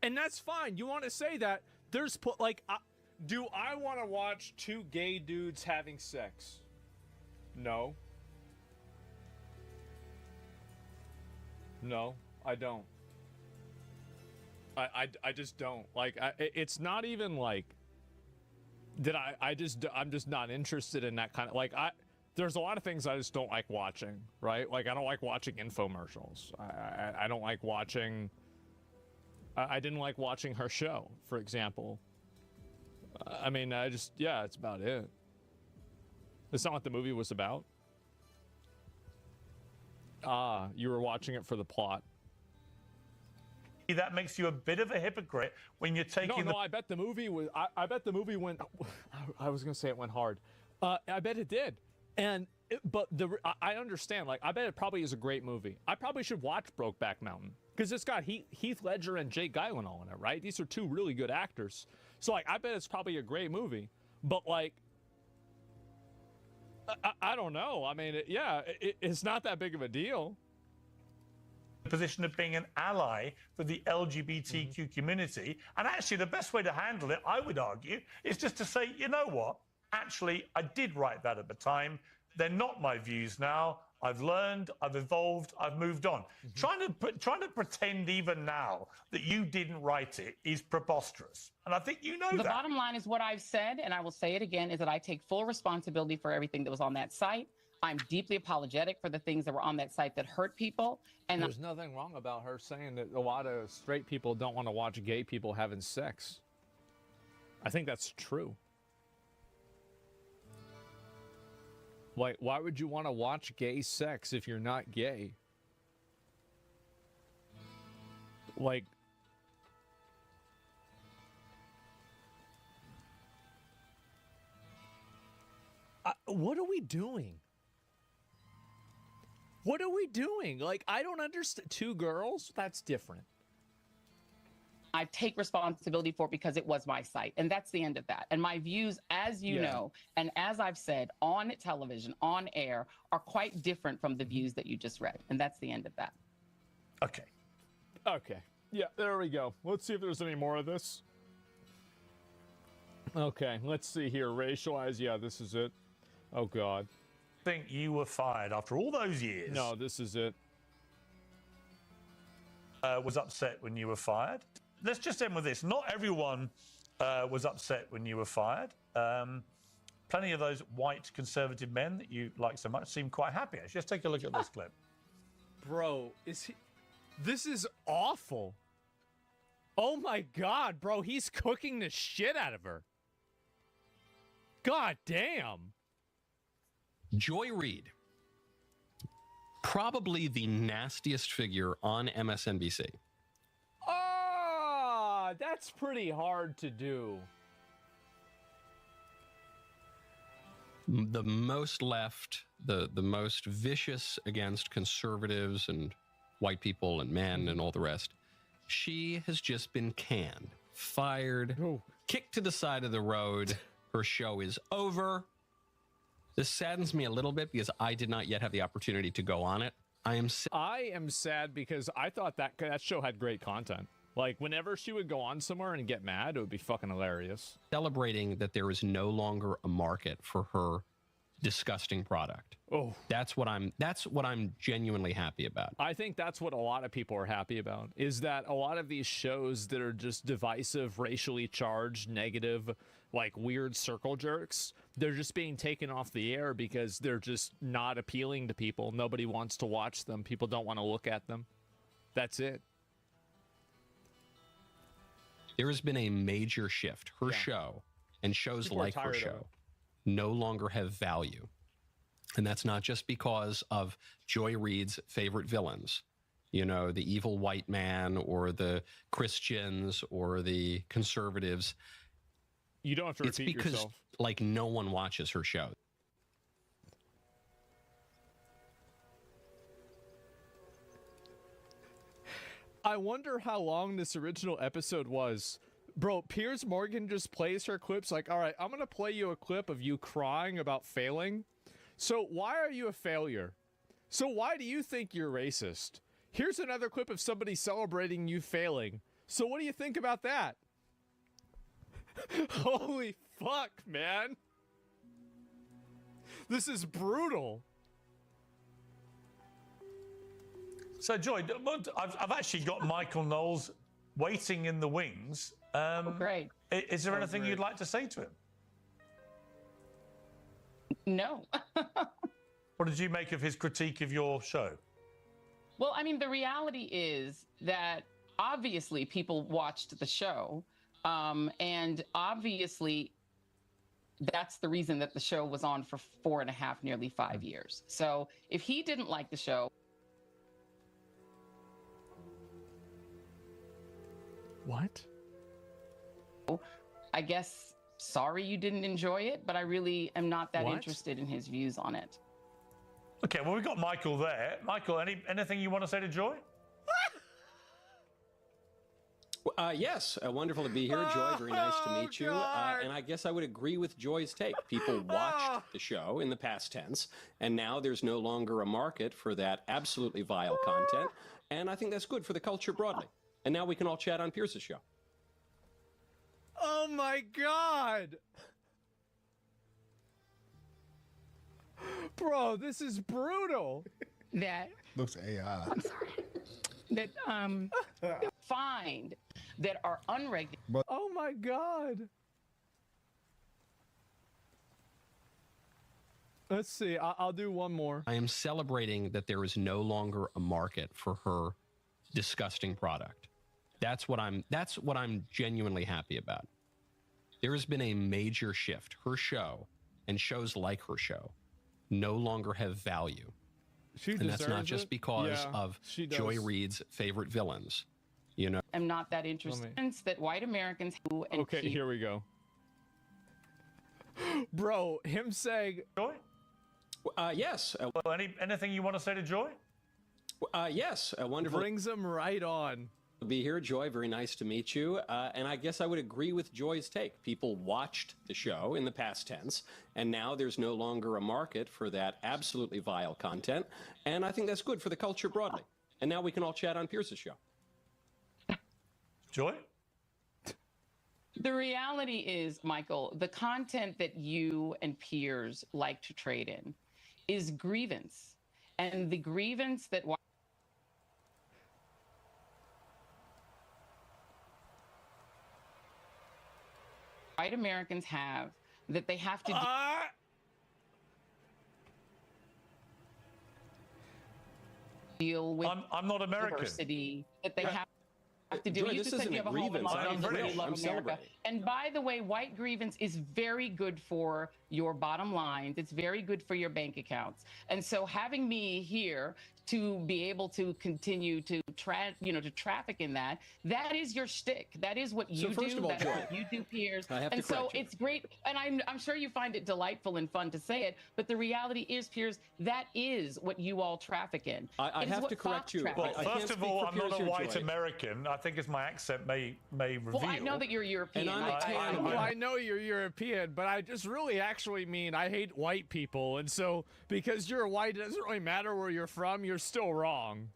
And that's fine. You want to say that. There's... Like, do I want to watch two gay dudes having sex? No. No, I don't. I just don't. Like, it's not even like that. I'm just not interested in that kind of, like, there's a lot of things I just don't like watching, right? Like, I don't like watching infomercials. I don't like watching, I didn't like watching her show, for example. I mean, yeah, it's about it. It's not what the movie was about. You were watching it for the plot. That makes you a bit of a hypocrite when you're taking No, I bet the movie was... I bet the movie went... I was going to say it went hard. I bet it did. But I understand. Like, I bet it probably is a great movie. I probably should watch Brokeback Mountain. Because it's got Heath Ledger and Jake Gyllenhaal in it, right? These are two really good actors. So, like, I bet it's probably a great movie. But, like... I don't know. I mean, it's not that big of a deal. Position of being an ally for the LGBTQ community. And actually, the best way to handle it, I would argue, is just to say, you know what? Actually, I did write that at the time. They're not my views now. I've learned, I've evolved, I've moved on. Trying to pretend even now that you didn't write it is preposterous. And I think you know that. The bottom line is what I've said, and I will say it again, is that I take full responsibility for everything that was on that site. I'm deeply apologetic for the things that were on that site that hurt people. And there's nothing wrong about her saying that a lot of straight people don't want to watch gay people having sex. I think that's true. Like, why would you want to watch gay sex if you're not gay? Like... what are we doing? What are we doing? Like, I don't understand. Two girls? That's different. I take responsibility for it because it was my site. And that's the end of that. And my views, as you know, and as I've said on television, on air, are quite different from the views that you just read. And that's the end of that. Okay. Okay. Yeah, there we go. Let's see if there's any more of this. Okay, let's see here. Racialized. Yeah, this is it. Oh, God. Think you were fired after all those years. No, this is it. Was upset when you were fired. Let's just end with this. Not everyone was upset when you were fired. Plenty of those white conservative men that you like so much seem quite happy. Just take a look at this clip. Bro, this is awful. Oh my God, bro, he's cooking the shit out of her. God damn. Joy Reid, probably the nastiest figure on MSNBC. Ah, that's pretty hard to do. The most left, the most vicious against conservatives and white people and men and all the rest. She has just been canned, fired, kicked to the side of the road. Her show is over. This saddens me a little bit because I did not yet have the opportunity to go on it. I am sad because I thought that show had great content. Like, whenever she would go on somewhere and get mad, it would be fucking hilarious. Celebrating that there is no longer a market for her disgusting product. Oh, that's what I'm genuinely happy about. I think that's what a lot of people are happy about, is that a lot of these shows that are just divisive, racially charged, negative, like weird circle jerks, they're just being taken off the air because they're just not appealing to people. Nobody wants to watch them. People don't want to look at them. That's it. There has been a major shift. Her show and shows People like her show no longer have value. And that's not just because of Joy Reid's favorite villains. You know, the evil white man or the Christians or the conservatives. You don't have to repeat yourself. It's because, like, no one watches her show. I wonder how long this original episode was. Bro, Piers Morgan just plays her clips like, all right, I'm going to play you a clip of you crying about failing. So why are you a failure? So why do you think you're racist? Here's another clip of somebody celebrating you failing. So what do you think about that? Holy fuck, man. This is brutal. So, Joy, I've actually got Michael Knowles waiting in the wings. Great. Is there anything you'd like to say to him? No. What did you make of his critique of your show? Well, I mean, the reality is that obviously people watched the show, and obviously that's the reason that the show was on for 4.5, nearly 5 years. So if he didn't like the show. What? I guess, sorry you didn't enjoy it, but I really am not that interested in his views on it. Okay, well, we've got Michael there. Michael, anything you want to say to Joy? Yes, wonderful to be here, Joy. Very nice to meet you. And I guess I would agree with Joy's take. People watched the show in the past tense, and now there's no longer a market for that absolutely vile content. And I think that's good for the culture broadly. And now we can all chat on Pierce's show. Oh my God. Bro, this is brutal. That looks AI. I'm sorry. That find that are unregulated. Oh my God. Let's see. I'll do one more. I am celebrating that there is no longer a market for her disgusting product. That's what I'm genuinely happy about. There has been a major shift. Her show and shows like her show no longer have value. And that's not just because of Joy Reid's favorite villains. You know, I'm not that interested in that white Americans who and okay, here we go. Bro, him saying Joy? Yes. Well, anything you want to say to Joy? Yes. Wonderful. Brings him right on. Be here, Joy. Very nice to meet you. And I guess I would agree with Joy's take. People watched the show in the past tense, and now there's no longer a market for that absolutely vile content. And I think that's good for the culture broadly. And now we can all chat on Pierce's show. Joy? The reality is, Michael, the content that you and peers like to trade in is grievance. And the grievance that white Americans have, that they have to deal with. I'm not American. Diversity that they have to deal with. Joy, this isn't a grievance. I'm British. Love America. And by the way, white grievance is very good for your bottom lines. It's very good for your bank accounts. And so having me here to be able to continue to traffic in that is your shtick. That is what you do. First of all, that Joy, is what you do, peers. And so it's great. And I'm sure you find it delightful and fun to say it. But the reality is, peers, that is what you all traffic in. I have to correct you. Well, first of all, I'm not a white American. I think as my accent may reveal. Well, I know that you're European. And I know you're European, but I just really actually mean I hate white people. And so because you're white, it doesn't really matter where you're from. You're still wrong.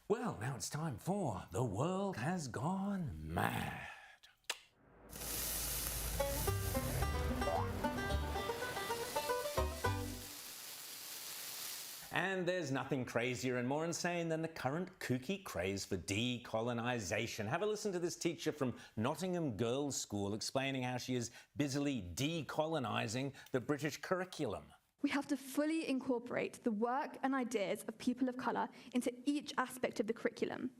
Well, now it's time for The World Has Gone Mad. And there's nothing crazier and more insane than the current kooky craze for decolonization. Have a listen to this teacher from Nottingham Girls' School explaining how she is busily decolonizing the British curriculum. We have to fully incorporate the work and ideas of people of colour into each aspect of the curriculum.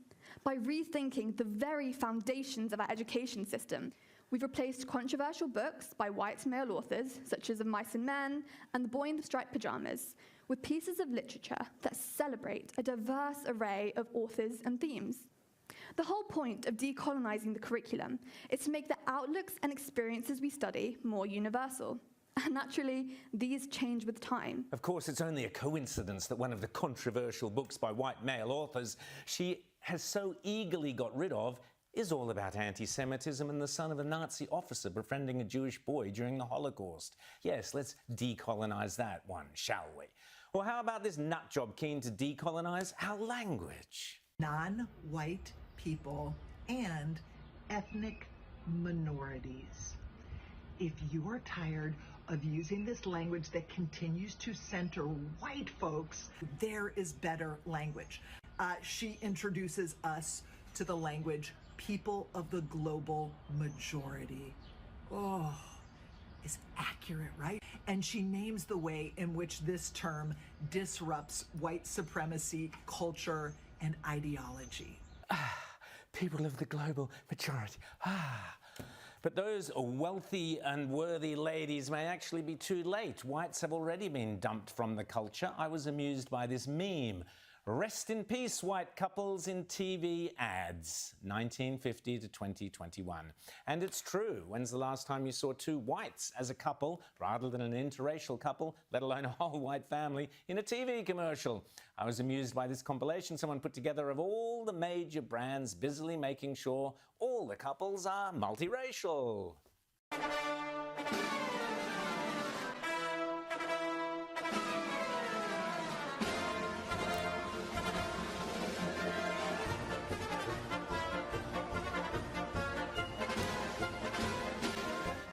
By rethinking the very foundations of our education system, we've replaced controversial books by white male authors, such as Of Mice and Men and The Boy in the Striped Pyjamas, with pieces of literature that celebrate a diverse array of authors and themes. The whole point of decolonising the curriculum is to make the outlooks and experiences we study more universal. And naturally, these change with time. Of course, it's only a coincidence that one of the controversial books by white male authors she has so eagerly got rid of is all about anti-Semitism and the son of a Nazi officer befriending a Jewish boy during the Holocaust. Yes, let's decolonize that one, shall we? Or how about this nutjob keen to decolonize our language? Non-white people and ethnic minorities. If you are tired of using this language that continues to center white folks, there is better language. She introduces us to the language people of the global majority. Oh, is accurate, right? And she names the way in which this term disrupts white supremacy, culture, and ideology. People of the global majority. But those wealthy and worthy ladies may actually be too late. Whites have already been dumped from the culture. I was amused by this meme. Rest in peace, white couples in TV ads, 1950 to 2021. And it's true. When's the last time you saw two whites as a couple, rather than an interracial couple, let alone a whole white family, in a TV commercial? I was amused by this compilation someone put together of all the major brands busily making sure all the couples are multiracial.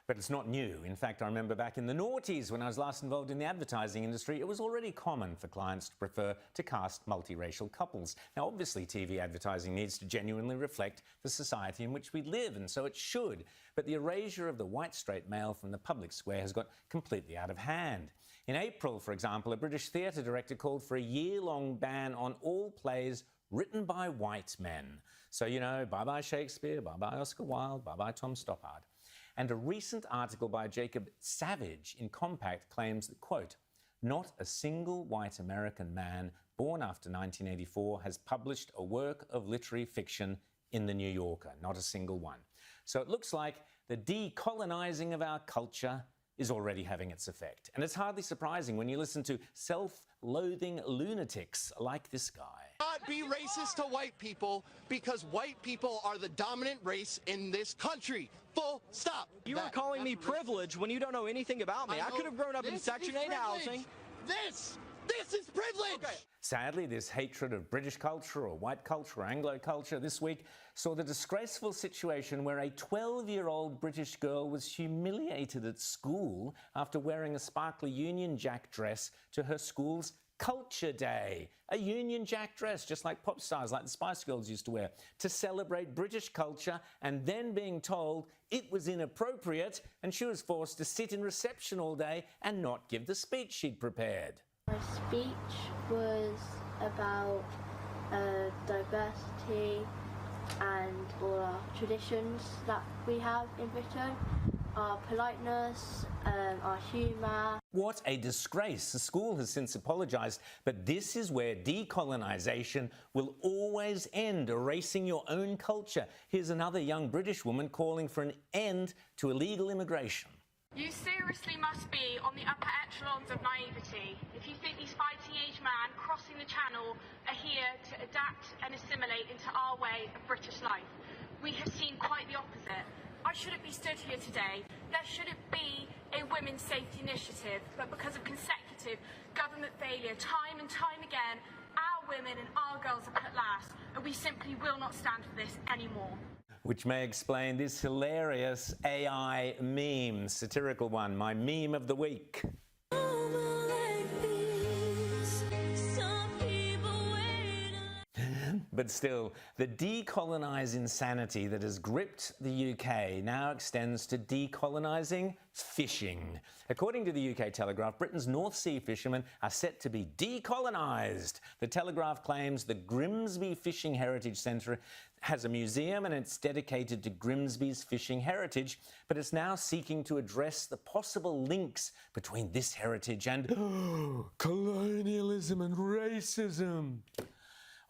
But it's not new. In fact, I remember back in the noughties when I was last involved in the advertising industry, it was already common for clients to prefer to cast multiracial couples. Now, obviously, TV advertising needs to genuinely reflect the society in which we live, and so it should. But the erasure of the white straight male from the public square has got completely out of hand. In April, for example, a British theatre director called for a year-long ban on all plays written by white men. So, you know, bye-bye Shakespeare, bye-bye Oscar Wilde, bye-bye Tom Stoppard. And a recent article by Jacob Savage in Compact claims that, quote, not a single white American man born after 1984 has published a work of literary fiction in The New Yorker, not a single one. So it looks like the decolonizing of our culture is already having its effect. And it's hardly surprising when you listen to self-loathing lunatics like this guy. Not be racist to white people because white people are the dominant race in this country. Full stop. You are calling me privileged when you don't know anything about me. I could have grown up in Section 8 housing. This is privilege! Okay. Sadly, this hatred of British culture or white culture or Anglo culture this week saw the disgraceful situation where a 12-year-old British girl was humiliated at school after wearing a sparkly Union Jack dress to her school's Culture Day. A Union Jack dress, just like pop stars like the Spice Girls used to wear, to celebrate British culture, and then being told it was inappropriate and she was forced to sit in reception all day and not give the speech she'd prepared. My speech was about diversity and all our traditions that we have in Britain, our politeness, our humour. What a disgrace. The school has since apologised, but this is where decolonisation will always end, erasing your own culture. Here's another young British woman calling for an end to illegal immigration. You seriously must be on the upper echelons of naivety if you think these fighting-age men crossing the channel are here to adapt and assimilate into our way of British life. We have seen quite the opposite. I shouldn't be stood here today. There shouldn't be a women's safety initiative, but because of consecutive government failure, time and time again, our women and our girls are put last, and we simply will not stand for this anymore. Which may explain this hilarious AI meme, satirical one, my meme of the week. But still, the decolonise insanity that has gripped the UK now extends to decolonising fishing. According to the UK Telegraph, Britain's North Sea fishermen are set to be decolonised. The Telegraph claims the Grimsby Fishing Heritage Centre has a museum and it's dedicated to Grimsby's fishing heritage, but it's now seeking to address the possible links between this heritage and colonialism and racism.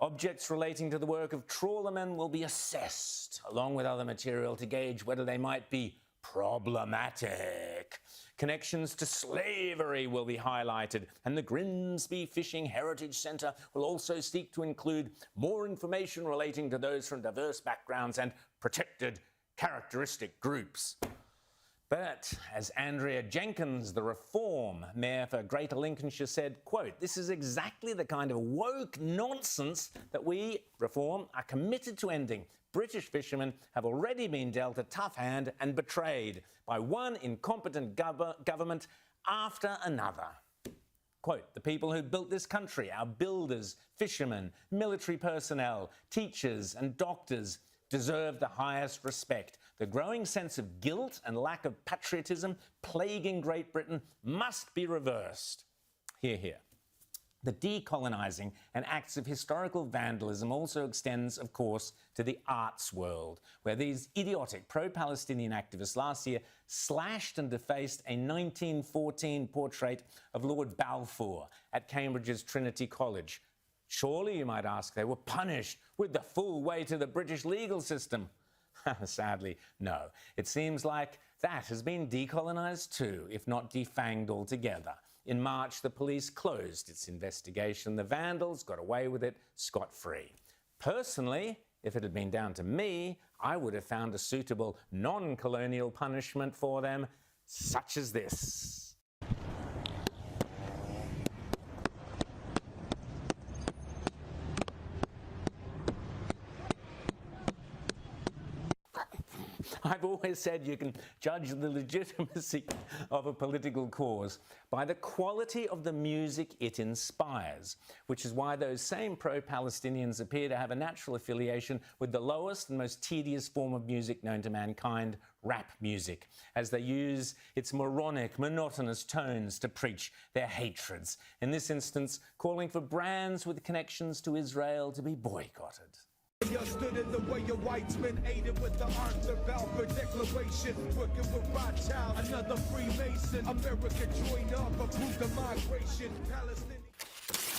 Objects relating to the work of trawlermen will be assessed, along with other material, to gauge whether they might be problematic. Connections to slavery will be highlighted, and the Grimsby Fishing Heritage Centre will also seek to include more information relating to those from diverse backgrounds and protected characteristic groups. But as Andrea Jenkins, the Reform Mayor for Greater Lincolnshire, said, quote, "This is exactly the kind of woke nonsense that we, Reform, are committed to ending. British fishermen have already been dealt a tough hand and betrayed by one incompetent government after another." Quote, "The people who built this country, our builders, fishermen, military personnel, teachers and doctors, deserve the highest respect. The growing sense of guilt and lack of patriotism plaguing Great Britain must be reversed." Hear, hear. The decolonising and acts of historical vandalism also extends, of course, to the arts world, where these idiotic pro-Palestinian activists last year slashed and defaced a 1914 portrait of Lord Balfour at Cambridge's Trinity College. Surely, you might ask, they were punished with the full weight of the British legal system. Sadly, no. It seems like that has been decolonised too, if not defanged altogether. In March, the police closed its investigation. The vandals got away with it scot-free. Personally, if it had been down to me, I would have found a suitable non-colonial punishment for them, such as this. I've always said you can judge the legitimacy of a political cause by the quality of the music it inspires, which is why those same pro-Palestinians appear to have a natural affiliation with the lowest and most tedious form of music known to mankind, rap music, as they use its moronic, monotonous tones to preach their hatreds, in this instance calling for brands with connections to Israel to be boycotted. You stood in the way of whites men aided with the Arthur Balfour Declaration, working with Rothschild, another Freemason. America joined up, approved the migration. Palestinian.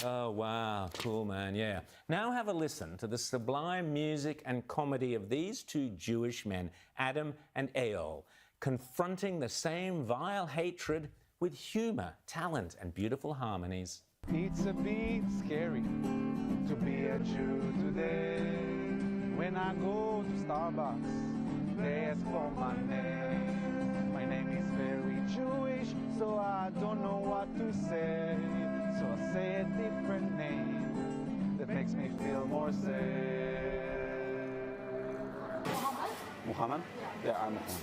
Oh, wow. Cool, man. Yeah. Now have a listen to the sublime music and comedy of these two Jewish men, Adam and Eyal, confronting the same vile hatred with humour, talent, and beautiful harmonies. It's a bit scary to be a Jew today. When I go to Starbucks, they ask for my name. My name is very Jewish, so I don't know what to say. So I say a different name that makes me feel more safe. Muhammad? Yeah, I'm Muhammad.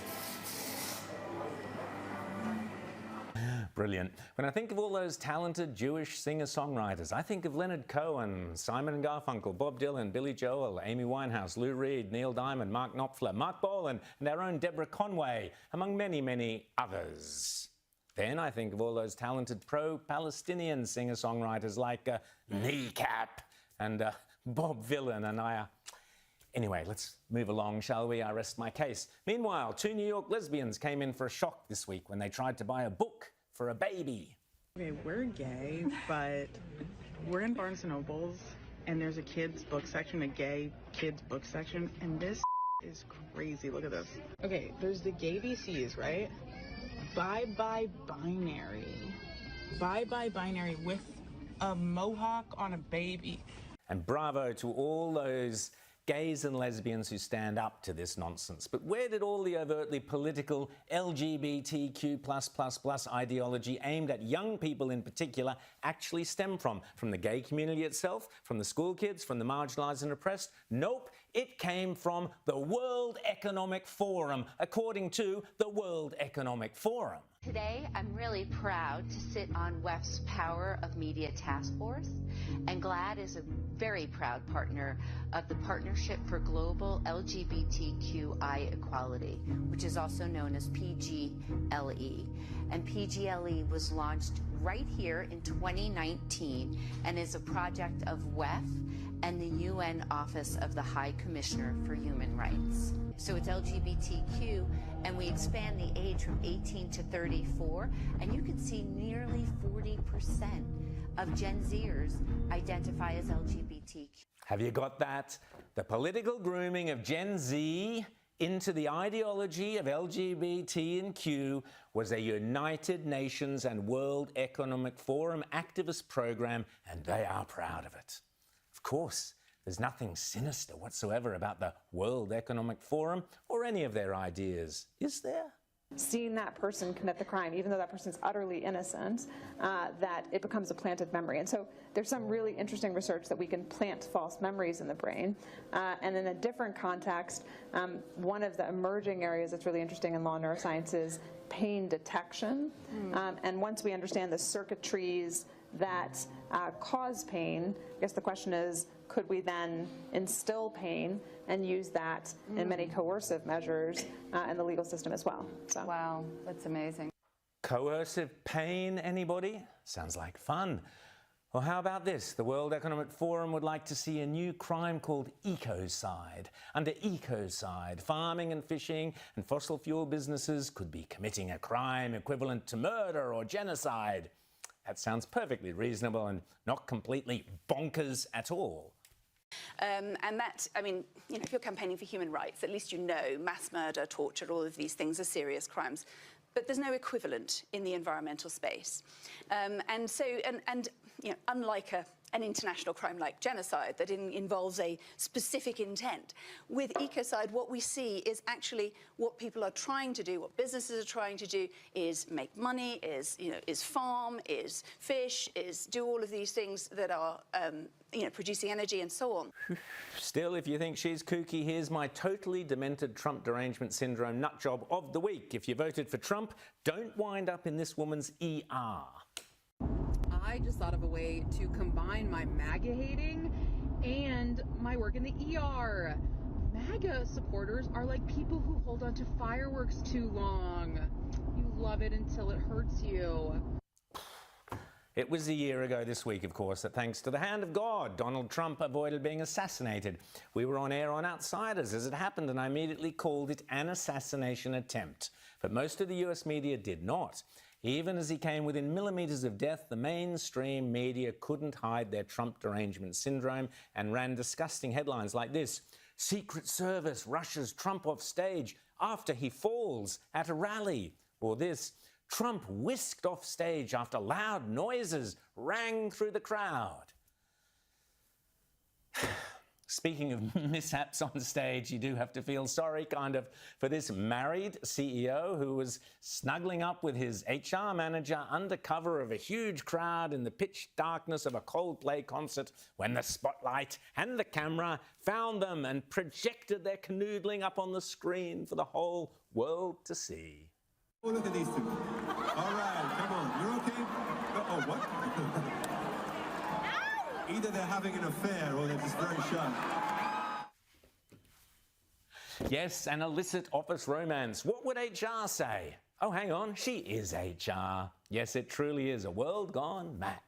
Brilliant. When I think of all those talented Jewish singer-songwriters, I think of Leonard Cohen, Simon and Garfunkel, Bob Dylan, Billy Joel, Amy Winehouse, Lou Reed, Neil Diamond, Mark Knopfler, Mark Bolan, and our own Deborah Conway, among many, many others. Then I think of all those talented pro-Palestinian singer-songwriters like Kneecap and Bob Vylan and I. Anyway, let's move along, shall we? I rest my case. Meanwhile, two New York lesbians came in for a shock this week when they tried to buy a book for a baby. Okay, we're gay, but we're in Barnes & Nobles, and there's a kids book section, a gay kids book section, and this is crazy. Look at this. Okay, there's the gay VCs, right? Bye Bye Binary. Bye Bye Binary with a mohawk on a baby. And bravo to all those gays and lesbians who stand up to this nonsense. But where did all the overtly political LGBTQ+++ ideology aimed at young people in particular actually stem from? From the gay community itself? From the school kids? From the marginalised and oppressed? Nope, it came from the World Economic Forum, according to the World Economic Forum. Today, I'm really proud to sit on WEF's Power of Media Task Force, and GLAAD is a very proud partner of the Partnership for Global LGBTQI Equality, which is also known as PGLE. And PGLE was launched right here in 2019 and is a project of WEF and the UN Office of the High Commissioner for Human Rights. So it's LGBTQ, and we expand the age from 18 to 34, and you can see nearly 40% of Gen Zers identify as LGBTQ. Have you got that? The political grooming of Gen Z into the ideology of LGBT and Q was a United Nations and World Economic Forum activist program, and they are proud of it. Of course, there's nothing sinister whatsoever about the World Economic Forum or any of their ideas, is there? Seeing that person commit the crime, even though that person's utterly innocent, that it becomes a planted memory. And so there's some really interesting research that we can plant false memories in the brain. And in a different context, one of the emerging areas that's really interesting in law neuroscience is pain detection. And once we understand the circuitries that cause pain, I guess the question is, could we then instill pain and use that in many coercive measures in the legal system as well? So. Wow, that's amazing. Coercive pain, anybody? Sounds like fun. Well, how about this? The World Economic Forum would like to see a new crime called ecocide. Under ecocide, farming and fishing and fossil fuel businesses could be committing a crime equivalent to murder or genocide. That sounds perfectly reasonable and not completely bonkers at all. And that, I mean, you know, if you're campaigning for human rights, at least you know mass murder, torture, all of these things are serious crimes. But there's no equivalent in the environmental space. And so, you know, unlike an international crime like genocide that involves a specific intent, with ecocide, what we see is actually what people are trying to do, what businesses are trying to do, is make money, is farm, is fish, is do all of these things that are producing energy and so on. Still, if you think she's kooky, here's my totally demented Trump derangement syndrome nutjob of the week. If you voted for Trump, don't wind up in this woman's ER. I just thought of a way to combine my MAGA hating and my work in the ER. MAGA supporters are like people who hold on to fireworks too long. You love it until it hurts you. It was a year ago this week, of course, that thanks to the hand of God, Donald Trump avoided being assassinated. We were on air on Outsiders as it happened, and I immediately called it an assassination attempt. But most of the US media did not. Even as he came within millimeters of death, the mainstream media couldn't hide their Trump derangement syndrome and ran disgusting headlines like this: Secret Service rushes Trump off stage after he falls at a rally. Or this: Trump whisked off stage after loud noises rang through the crowd. Speaking of mishaps on stage, you do have to feel sorry, kind of, for this married CEO who was snuggling up with his HR manager under cover of a huge crowd in the pitch darkness of a Coldplay concert when the spotlight and the camera found them and projected their canoodling up on the screen for the whole world to see. Oh, look at these two. All right, come on. You're okay? Oh, what? Either they're having an affair or they're just very shy. Yes, an illicit office romance. What would HR say? Oh, hang on, she is HR. Yes, it truly is a world gone mad.